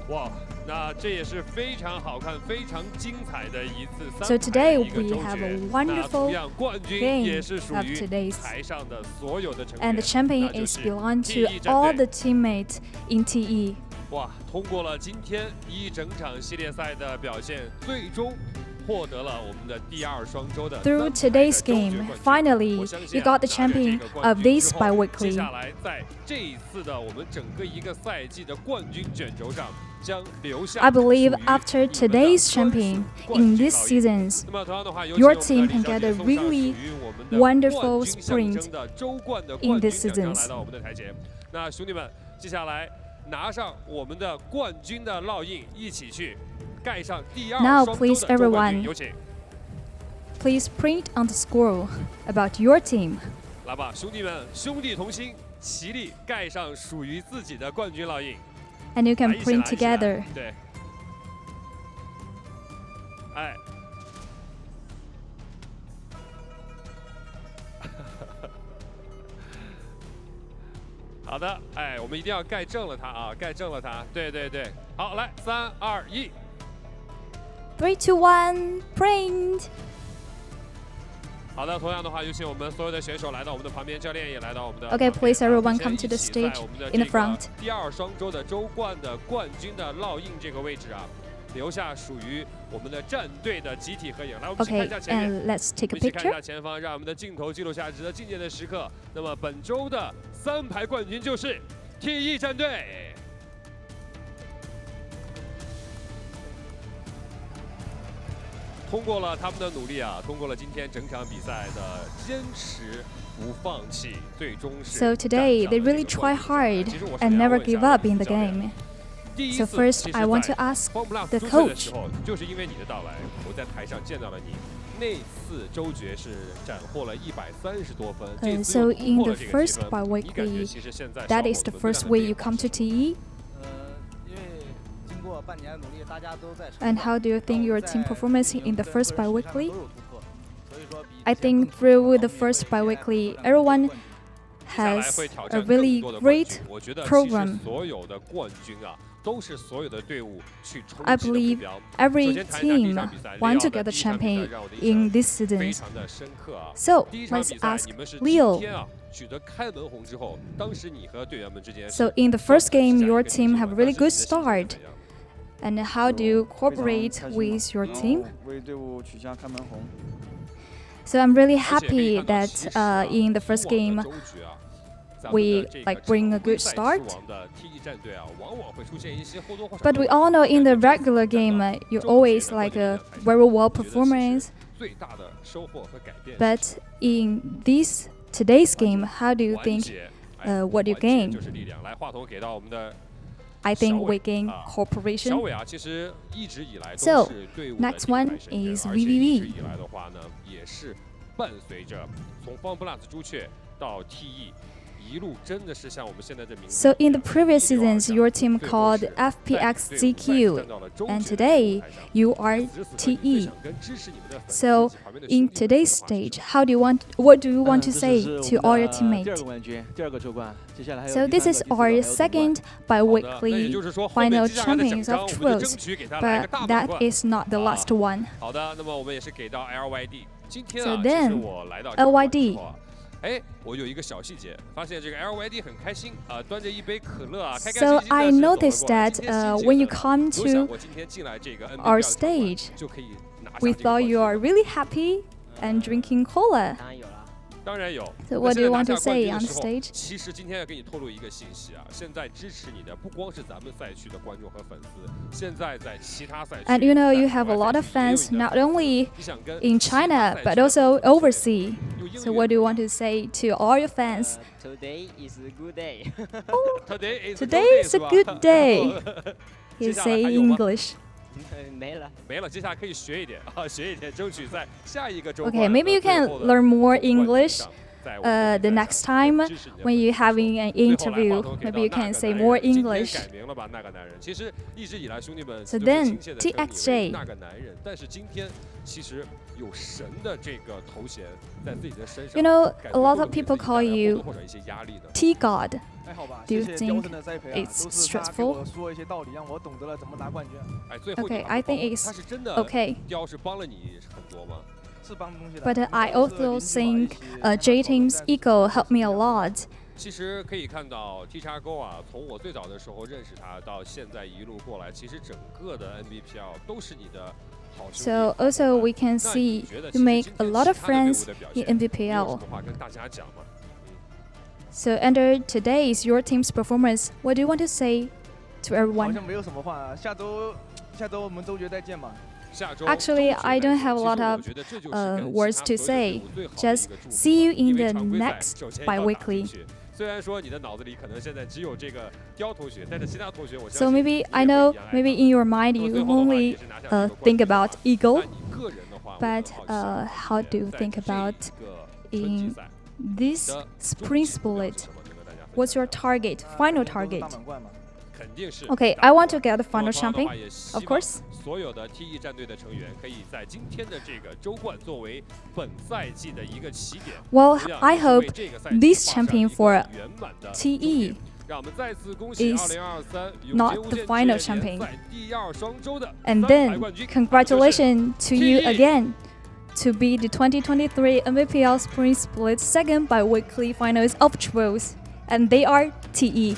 哇，那这也是非常好看、非常精彩的一次 So 3排 today 的一个 we 周 have 决 a 那 wonderful 同样冠军也 game 是属 of 于 today's, 台上的所有的成 and 员 the champion 那就 is 是 belong to TE 战 all 队 the teammates in TE. 哇，通过了今天一整场系列赛的表现，最终获得了我们的第2双周的 Through 3排的 today's 周决 game, 冠军。 finally 我相信 you got the 拿着这 champion 个冠 of 军 this 之后，接 bi-weekly. 下来在这一次的我们整个一个赛季的冠军卷轴上，将留下 I believe 属于 after today's champion in this seasons, 那么同样的话，有请 your 我们的 team 李 can 小 get 姐 a 送上 really 属于我们的 wonderful 冠军象 sprint 征的周冠的 in 冠军 this 奖章 seasons. 来到我们的台前。那兄弟们，接下来拿上我们的冠军的烙印，一起去盖上第2 Now 双周 please 的周冠军。 everyone 有请。 Please print on the scroll about your team. 来吧，兄弟们，兄弟同心，齐力盖上属于自己的冠军烙印。 And you can 来一起来 print 一起来 together. 对。哎。好的，哎，我们一定要盖正了它啊，盖正了它。对对对，好，来，3、2、1。 3, 2, 1, print. 好的，同样的话，有请我们所有的选手来到我们的旁边，教练也来到我们的。 Okay, please everyone 先 come to the 一起在 stage 我们的 in the 这个 front. 第2双周的周冠的冠军的烙印这个位置啊，留下属于我们的战队的集体合影。来，我们一起看 Okay, 一下前面。 and let's take a 我们一起看一 picture. 下前方，让我们的镜头记录下值得纪念的时刻。那么本周的3排冠军就是 TE 战队。 通过了他们的努力啊，通过了今天整场比赛的坚持不放弃，最终是 So today they really try hard and never give up in the game. So first I want to ask the coach. 就是因为你的到来，我在台上见到了你。那次周决是斩获了130多分，这次 So 又 in 突破 the 了这个积 first 分。你感觉 bi-weekly, 其实现在 that is the first way you come to TE? 因为经过半年的努力，大家都在 And how do you think your team performance in the first bi-weekly? I think through the first bi-weekly, everyone has a really great program. 所有的冠军啊，都是所有的队伍去冲 I 击的目 believe 标。 every 首先谈一下第一场 team 比赛 want to 雷奥的 get the 第一场比赛 champion 让我的 in 印 this 象非 season. 常的深刻啊。 So 第一场 let's 比赛 ask 你们是 Leo. 今天啊取得开门红之后，当时你和队员们之间 So in the first game, your team have a really good start. And how do you cooperate with your team? 为队伍取下开门红。 So I'm really happy that in the first game we like bring a good start. But we all know in the regular game you always like a very well performance. But in this today's game, how do you think what you gain? I think we gain cooperation. So next one is VVV. 以来的话呢，也是伴随着从方 plus 朱雀到 TE， So in the previous seasons, your team called FPX-ZQ, and today you are TE. So in today's stage, what do you want to say to all your teammates? So this is our second bi-weekly final champions of Trios, but that is not the last one. So then, LYD. 哎，我有一个小细节，发现这个 LYD 很开心啊，端着一杯可乐啊，开开心心 So 地 I noticed that when you come to our stage, we thought you are really happy and drinking cola. 当然有。 So what do you want to say on stage? 其实今天要给你透露一个信息啊，现在支持你的不光是咱们赛区的观众和粉丝，现在在其他赛区。 And you know you have a lot of fans not only in China but also overseas. So what do you want to say to all your fans? Today is a good day. Today is a good day. He say English. 没了，没了，接下来可以学一点啊，学一点，争取在下一个周。Okay, maybe you can learn more English. The next time when you're having an interview, maybe you can say more English. So then, TXJ. You know, a lot of people call you T-God. Do you think it's stressful? Okay, I think it's okay. But I also think J-Team's ego helped me a lot. 其实可以看到 T 叉勾啊，从我最早的时候认识他到现在一路过来，其实整个的 NBPL 都是你的好兄弟。 So also we can see you make a lot of friends in NBPL. So under today's your team's performance, what do you want to say to everyone? 好像没有什么话啊，下周我们周决再见吧。 Actually, I don't have a lot of words to say. Just see you in the next bi-weekly. So maybe I know, maybe in your mind you only think about ego, but how do you think about in this spring split? What's your target, final target? Okay, I want to get the final champion, of course. 所有的 TE 战队的成员可以在今天的这个周冠作为本赛季的一个起点。 Well, I hope this champion for TE is not the final champion. And then, congratulations to you again to be the 2023 Nbpl Spring Split second bi-weekly finals of Trios, and they are TE.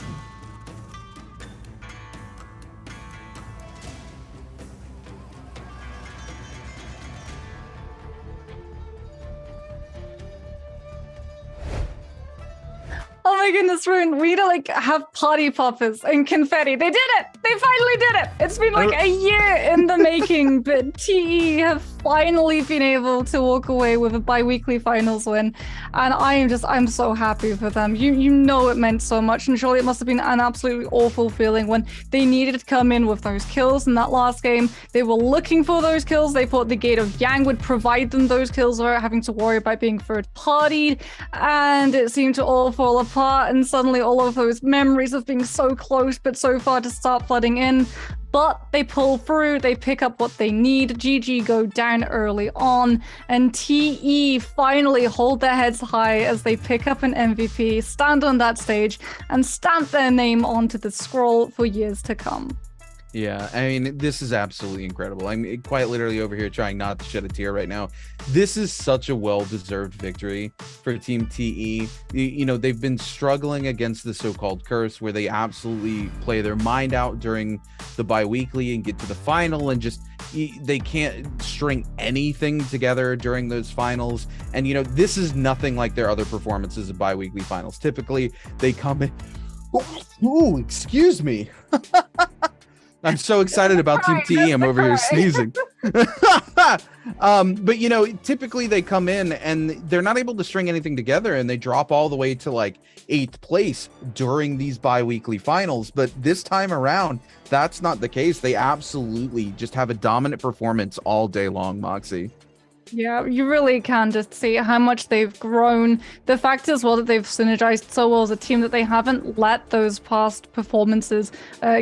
Oh my goodness, Rune, we need to like have party poppers and confetti. They did it! They finally did it! It's been like a year in the making, but TE have finally been able to walk away with a bi-weekly finals win. And I'm so happy for them. You know it meant so much, and surely it must have been an absolutely awful feeling when they needed to come in with those kills in that last game. They were looking for those kills. They thought the Gate of Yang would provide them those kills without having to worry about being third-partied, and it seemed to all fall apart. And suddenly all of those memories of being so close but so far to start flooding in. But they pull through, they pick up what they need. GG go down early on, and TE finally hold their heads high as they pick up an MVP, stand on that stage, and stamp their name onto the scroll for years to come. Yeah, I mean, this is absolutely incredible. I'm quite literally over here trying not to shed a tear right now. This is such a well-deserved victory for Team TE. You know, they've been struggling against the so-called curse where they absolutely play their mind out during the bi-weekly and get to the final and just they can't string anything together during those finals. And, you know, this is nothing like their other performances of bi-weekly finals. Typically, they come in... Ooh, excuse me. I'm so excited about Team TE. I'm over here sneezing. But, you know, typically they come in and they're not able to string anything together and they drop all the way to like 8th place during these bi-weekly finals. But this time around, that's not the case. They absolutely just have a dominant performance all day long, Moxie. Yeah, you really can just see how much they've grown. The fact as well that they've synergized so well as a team that they haven't let those past performances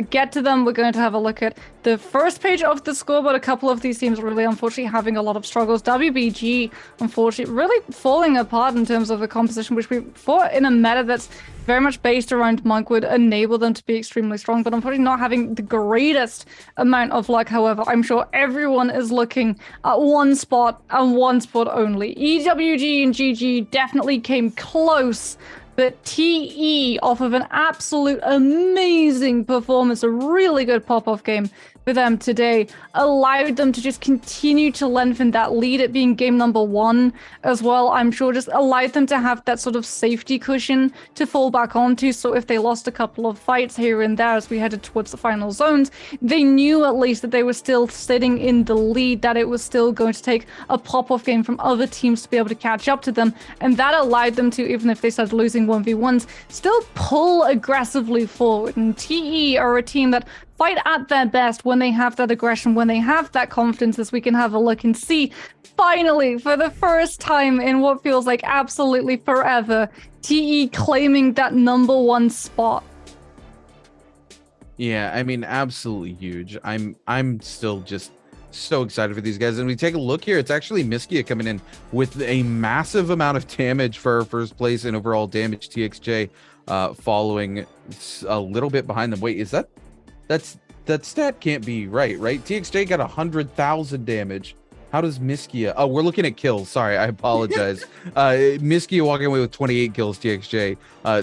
get to them. We're going to have a look at the first page of the scoreboard. A couple of these teams really unfortunately having a lot of struggles. WBG, unfortunately, really falling apart in terms of the composition, which we thought in a meta that's very much based around Monk would enable them to be extremely strong, but unfortunately not having the greatest amount of luck. However, I'm sure everyone is looking at one spot and one spot only. EWG and GG definitely came close, but TE, off of an absolute amazing performance, a really good pop-off game for them today, allowed them to just continue to lengthen that lead, it being game number 1 as well. I'm sure just allowed them to have that sort of safety cushion to fall back onto. So if they lost a couple of fights here and there as we headed towards the final zones, they knew at least that they were still sitting in the lead, that it was still going to take a pop-off game from other teams to be able to catch up to them. And that allowed them to, even if they started losing 1v1s, still pull aggressively forward. And TE are a team that fight at their best when they have that aggression, when they have that confidence, as we can have a look and see. Finally, for the first time in what feels like absolutely forever, TE claiming that #1 spot. Yeah, I mean, absolutely huge. I'm still just so excited for these guys. And we take a look here, it's actually Miskia coming in with a massive amount of damage for our first place in overall damage. TXJ following a little bit behind them. Wait, is that stat can't be right? TXJ got 100,000 damage. How does Miskia? Oh, we're looking at kills. Sorry, I apologize. Miskia walking away with 28 kills, TXJ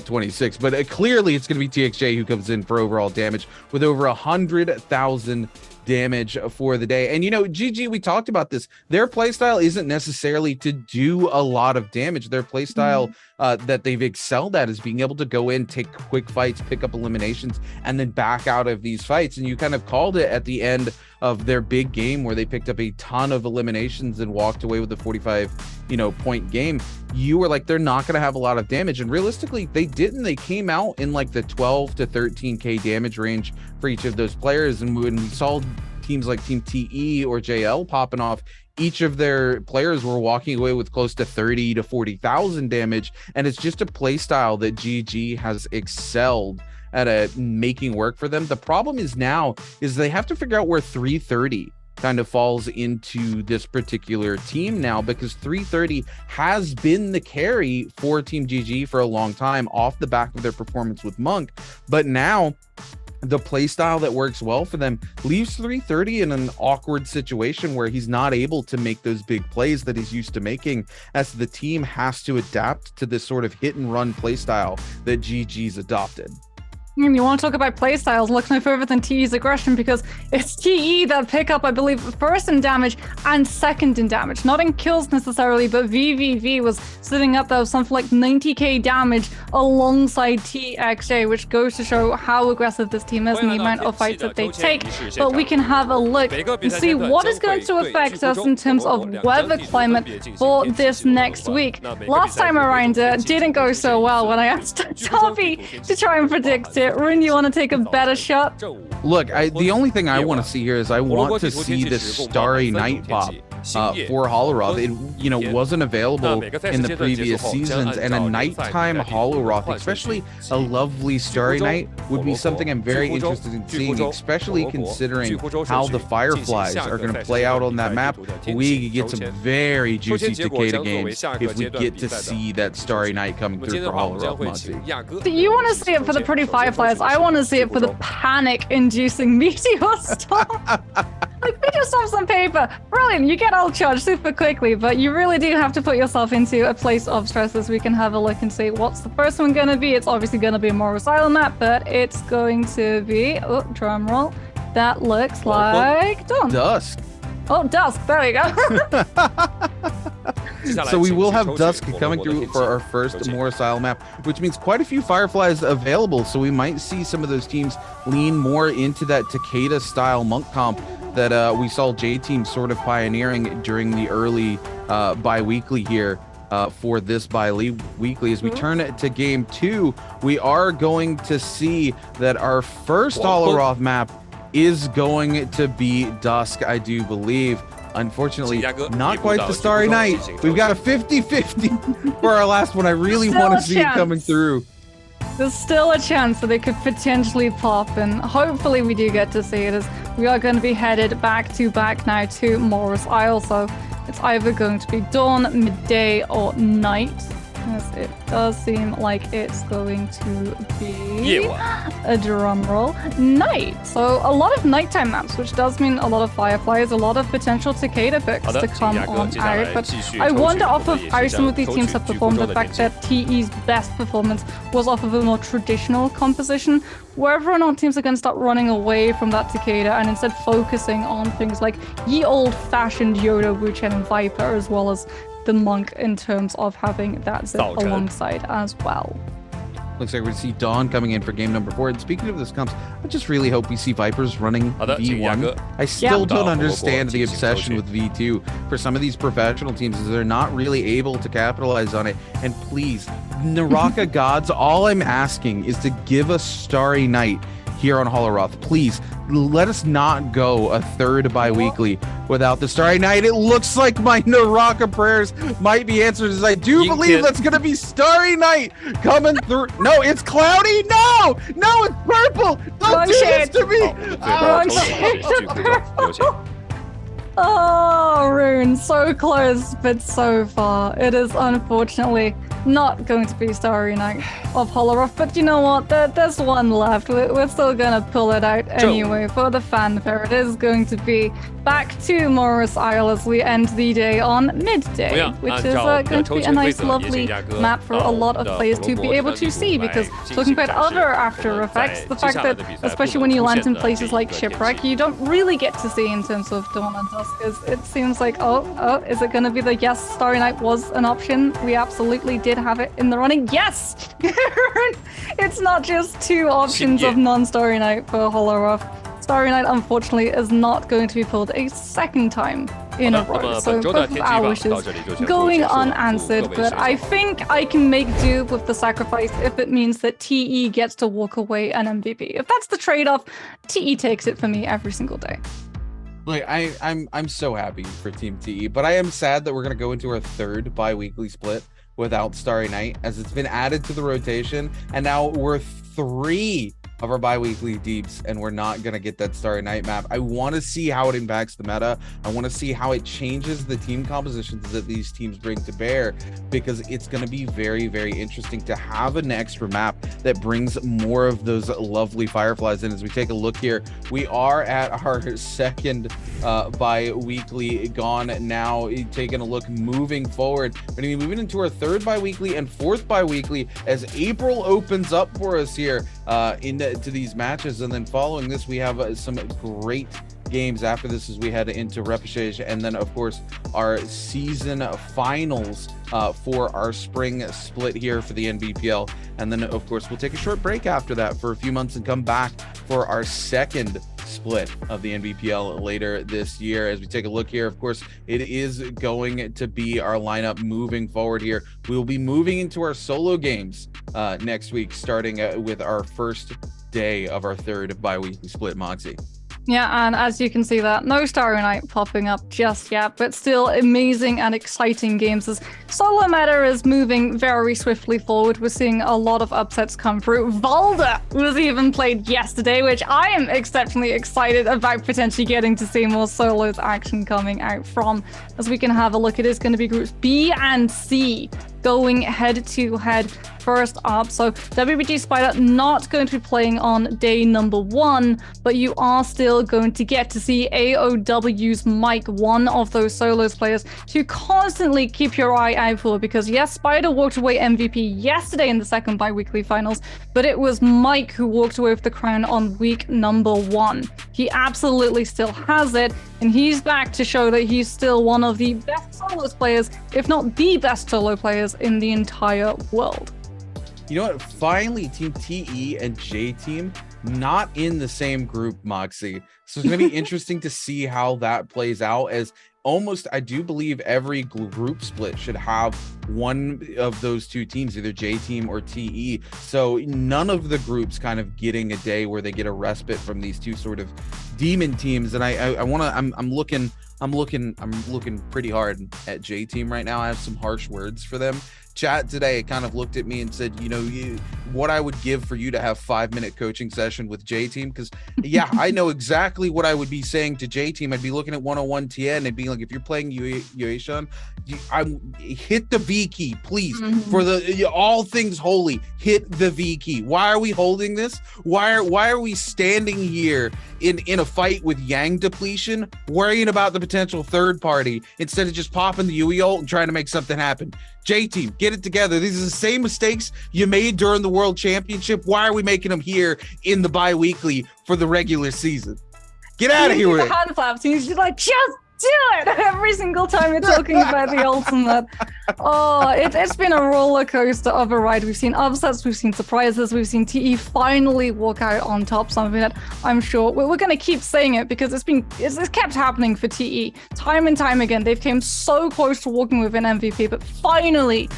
26. But clearly it's going to be TXJ who comes in for overall damage with over 100,000 damage for the day. And you know, GG, we talked about this. Their playstyle isn't necessarily to do a lot of damage. Their playstyle that they've excelled at is being able to go in, take quick fights, pick up eliminations, and then back out of these fights. And you kind of called it at the end of their big game where they picked up a ton of eliminations and walked away with a 45 point game. You were like, they're not going to have a lot of damage, and realistically they didn't. They came out in like the 12 to 13k damage range for each of those players. And when we saw teams like Team TE or JL popping off, each of their players were walking away with close to 30 to 40,000 damage. And it's just a play style that GG has excelled at making work for them. The problem is now is they have to figure out where 330 kind of falls into this particular team now, because 330 has been the carry for Team GG for a long time off the back of their performance with Monk. But now the play style that works well for them leaves 330 in an awkward situation where he's not able to make those big plays that he's used to making, as the team has to adapt to this sort of hit and run play style that GG's adopted. And you want to talk about playstyles, look no further than TE's aggression, because it's TE that pick up, I believe, first in damage and second in damage. Not in kills necessarily, but VVV was sitting up there with something like 90k damage alongside TXJ, which goes to show how aggressive this team is and the amount of fights that they take. But we can have a look and see what is going to affect us in terms of weather climate for this next week. Last time around, it didn't go so well when I asked Toppy to try and predict it. Rune, you want to take a better shot? Look, the only thing I want to see here is I want to see this Starry Night pop for Holoroth. It wasn't available in the previous seasons, and a nighttime Holoroth, especially a lovely Starry Night, would be something I'm very interested in seeing, especially considering how the Fireflies are going to play out on that map. We get some very juicy Takeda games if we get to see that Starry Night coming through for Holoroth, Monty. So you want to see it for the pretty Fireflies, I want to see it for the panic-inducing Meteor Storm. Like, Meteor Storm's on paper, brilliant, you get all charged super quickly, but you really do have to put yourself into a place of stress, as we can have a look and see what's the first one going to be. It's obviously going to be a more Asylum map, but it's going to be, oh, drum roll, that looks like Dawn. Dusk. Oh, Dusk, there we go. So we will have Dusk coming through for our first More Asylum map, which means quite a few Fireflies available. So we might see some of those teams lean more into that Takeda style Monk comp that we saw J-Team sort of pioneering during the early bi-weekly here for this bi-weekly. As we turn to game 2, we are going to see that our first Holoroth map is going to be Dusk, I do believe. unfortunately, not quite the Starry Night. We've got a 50-50 for our last one. I really want to see it coming through. There's still a chance that it could potentially pop, and hopefully we do get to see it, as we are going to be headed back to back now to Morris Isle. So it's either going to be dawn, midday, or night, as it does seem like it's going to be a drum roll night. So a lot of nighttime maps, which does mean a lot of Fireflies, a lot of potential Takeda picks to come on out. But I wonder off of how some of these teams have performed, the fact that TE's best performance was off of a more traditional composition, whether or not teams are going to start running away from that Takeda and instead focusing on things like ye old-fashioned Yoda, Wuchen, and Viper, as well as the Monk in terms of having that zip alongside as well. Looks like we're going to see Dawn coming in for game number 4. And speaking of this comps, I just really hope we see Vipers running V1. I still don't understand the obsession with V2 for some of these professional teams, as they're not really able to capitalize on it. And please, NARAKA gods, all I'm asking is to give us Starry Night here on Holoroth. Please, let us not go a third bi-weekly without the Starry Night. It looks like my NARAKA prayers might be answered, as I do believe that's going to be Starry Night coming through. No, it's cloudy. No, it's purple. Don't do this to me. Oh, Rune, so close, but so far. It is unfortunately not going to be Starry Night of Holoroth, but you know what? There's one left. We're still gonna pull it out anyway for the fanfare. It is going to be back to Morris Isle as we end the day on midday, which is going to be a nice, lovely map for a lot of players to be able to see, because talking about other After Effects, the fact that, especially when you land in places like Shipwreck, you don't really get to see in terms of Dawn and Dusk, because it seems like, is it going to be the yes, Starry Night was an option? We absolutely did have it in the running. Yes! It's not just two options of non-Starry Night for Holoroth. Starry Night, unfortunately, is not going to be pulled a second time in a row. So both of our wishes going unanswered, but I think I can make do with the sacrifice if it means that TE gets to walk away an MVP. If that's the trade-off, TE takes it for me every single day. Like, I'm so happy for Team TE, but I am sad that we're going to go into our third bi-weekly split without Starry Night, as it's been added to the rotation, and now we're 3 of our bi-weekly deeps, and we're not going to get that Starry Night map. I want to see how it impacts the meta. I want to see how it changes the team compositions that these teams bring to bear, because it's going to be very, very interesting to have an extra map that brings more of those lovely Fireflies in. As we take a look here, we are at our second bi-weekly gone now. Taking a look moving forward, we're going to be moving into our third bi-weekly and fourth bi-weekly as April opens up for us here into these matches. And then following this, we have some great games after this as we head into repechage, and then of course our season finals for our spring split here for the NBPL. And then of course we'll take a short break after that for a few months and come back for our second split of the NBPL later this year. As we take a look here, of course, it is going to be our lineup moving forward here. We will be moving into our solo games next week, starting with our first day of our third bi-weekly split, Moxie. Yeah, and as you can see, that no Starry Night popping up just yet, but still amazing and exciting games as solo meta is moving very swiftly forward. We're seeing a lot of upsets come through. Valda was even played yesterday, which I am exceptionally excited about potentially getting to see more solos action coming out from, as we can have a look. It is going to be groups B and C going head to head first up. So WBG Spider not going to be playing on day number 1, but you are still going to get to see AOW's Mike, one of those solos players to constantly keep your eye out for, because yes, Spider walked away MVP yesterday in the second bi-weekly finals, but it was Mike who walked away with the crown on week number 1. He absolutely still has it, and he's back to show that he's still one of the best solos players, if not the best solo players in the entire world. You know what? Finally, Team TE and J Team not in the same group, Moxie. So it's going to be interesting to see how that plays out, as almost, I do believe every group split should have one of those two teams, either J Team or TE. So none of the groups kind of getting a day where they get a respite from these two sort of demon teams. And I'm looking I'm looking pretty hard at J Team right now. I have some harsh words for them. Chat today kind of looked at me and said, what I would give for you to have 5-minute coaching session with J Team, because yeah, I know exactly what I would be saying to J Team. I'd be looking at 101 TN and being like, if you're playing Yueshan, hit the V key, please. For the all things holy, hit the V key. Why are we holding this? Why are we standing here in a fight with Yang depletion, worrying about the potential third party instead of just popping the Yui ult and trying to make something happen? J Team, get it together. These are the same mistakes you made during the World Championship. Why are we making them here in the bi-weekly for the regular season? Get out of here with it. Hand flaps. He's just like, just do it every single time you're talking about the ultimate. Oh, it's been a roller coaster of a ride. We've seen upsets, we've seen surprises, we've seen TE finally walk out on top. Something that I'm sure we're going to keep saying it because it's kept happening for TE time and time again. They've came so close to walking with an MVP, but finally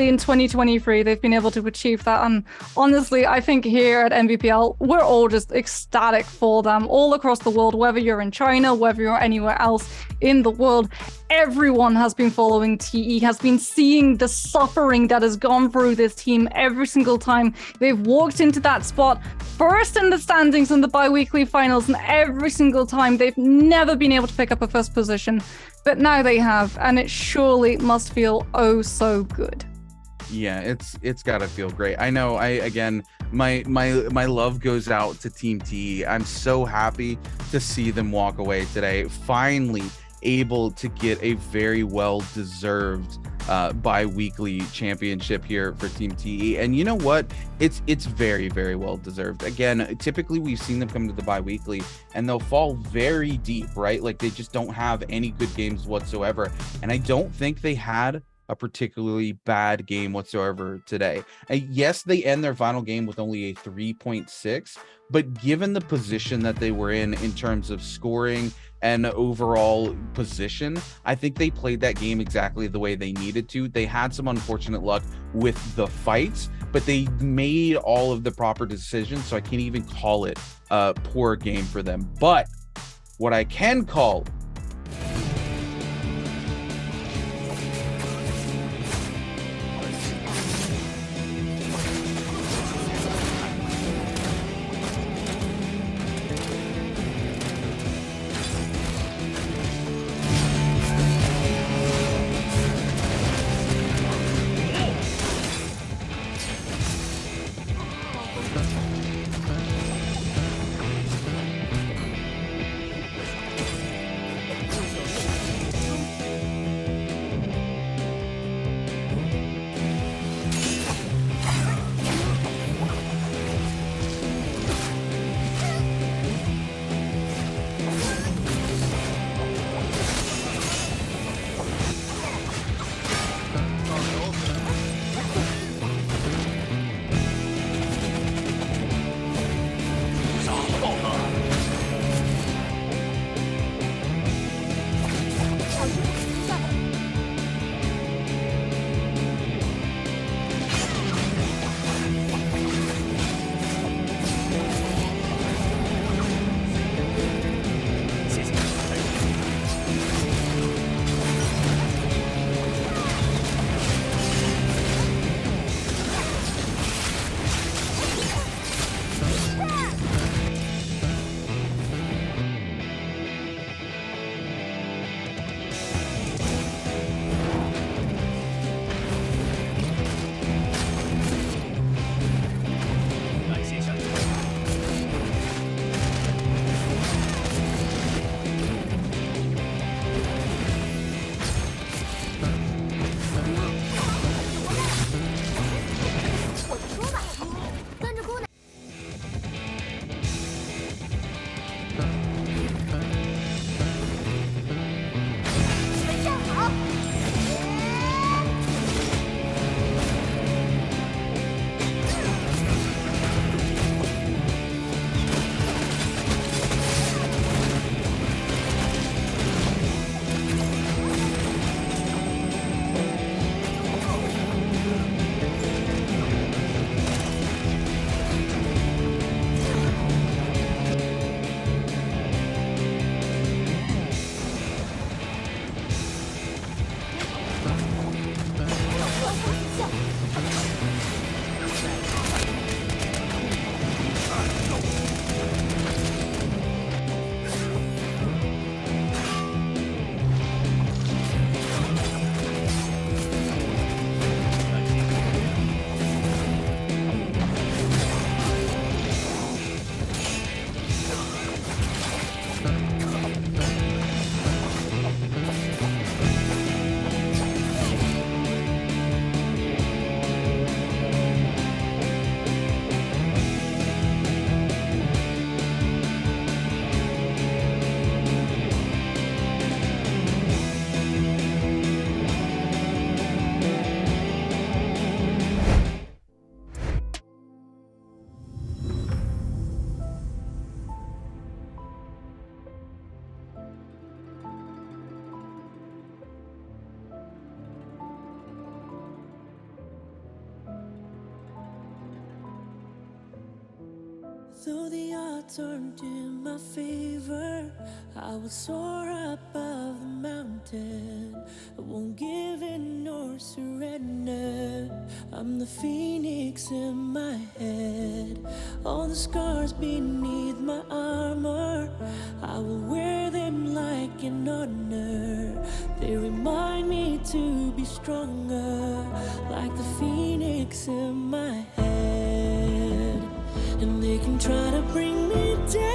in 2023 they've been able to achieve that. And honestly, I think here at Nbpl we're all just ecstatic for them all across the world, whether you're in China, whether you're anywhere else in the world. Everyone has been following TE, has been seeing the suffering that has gone through this team every single time they've walked into that spot first in the standings in the bi-weekly finals, and every single time they've never been able to pick up a first position, but now they have, and it surely must feel oh so good. Yeah, it's gotta feel great. I know. My love goes out to Team TE. I'm so happy to see them walk away today, finally able to get a very well-deserved bi-weekly championship here for Team TE. And you know what? It's very, very well deserved. Again, typically we've seen them come to the bi-weekly and they'll fall very deep, right? Like they just don't have any good games whatsoever. And I don't think they had a particularly bad game whatsoever today. Yes, they end their final game with only a 3.6, but given the position that they were in terms of scoring and overall position, I think they played that game exactly the way they needed to. They had some unfortunate luck with the fights, but they made all of the proper decisions, so I can't even call it a poor game for them. But what I can call Though the odds aren't in my favor, I will soar above the mountain. I won't give in nor surrender. I'm the phoenix in my head. All the scars beneath my armor, I will wear them like an honor. They remind me to be stronger, like the phoenix in my head. And they can try to bring me down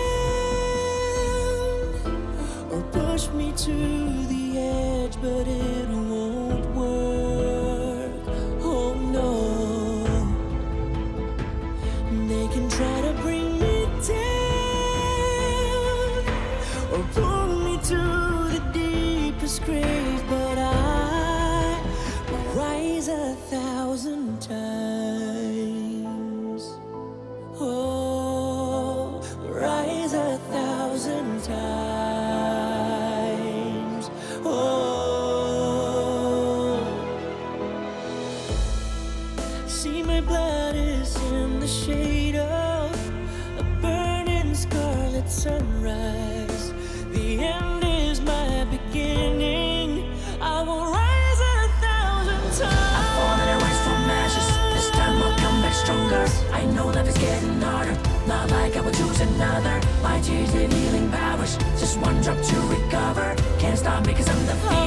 or push me to the edge, but it won't work. Oh no. And they can try to bring me down or pull me to the deepest grave, but I will rise 1,000 times. Oh, rise 1,000 times. Oh, see, my blood is in the shade of a burning scarlet sunrise. The end is my beginning. I will rise 1,000 times. I've fallen and rise from ashes. This time I'll come back stronger. I know life is getting harder, not like I would choose another. My tears leave healing powers, just one drop to recover. Can't stop me 'cause I'm the phoenix.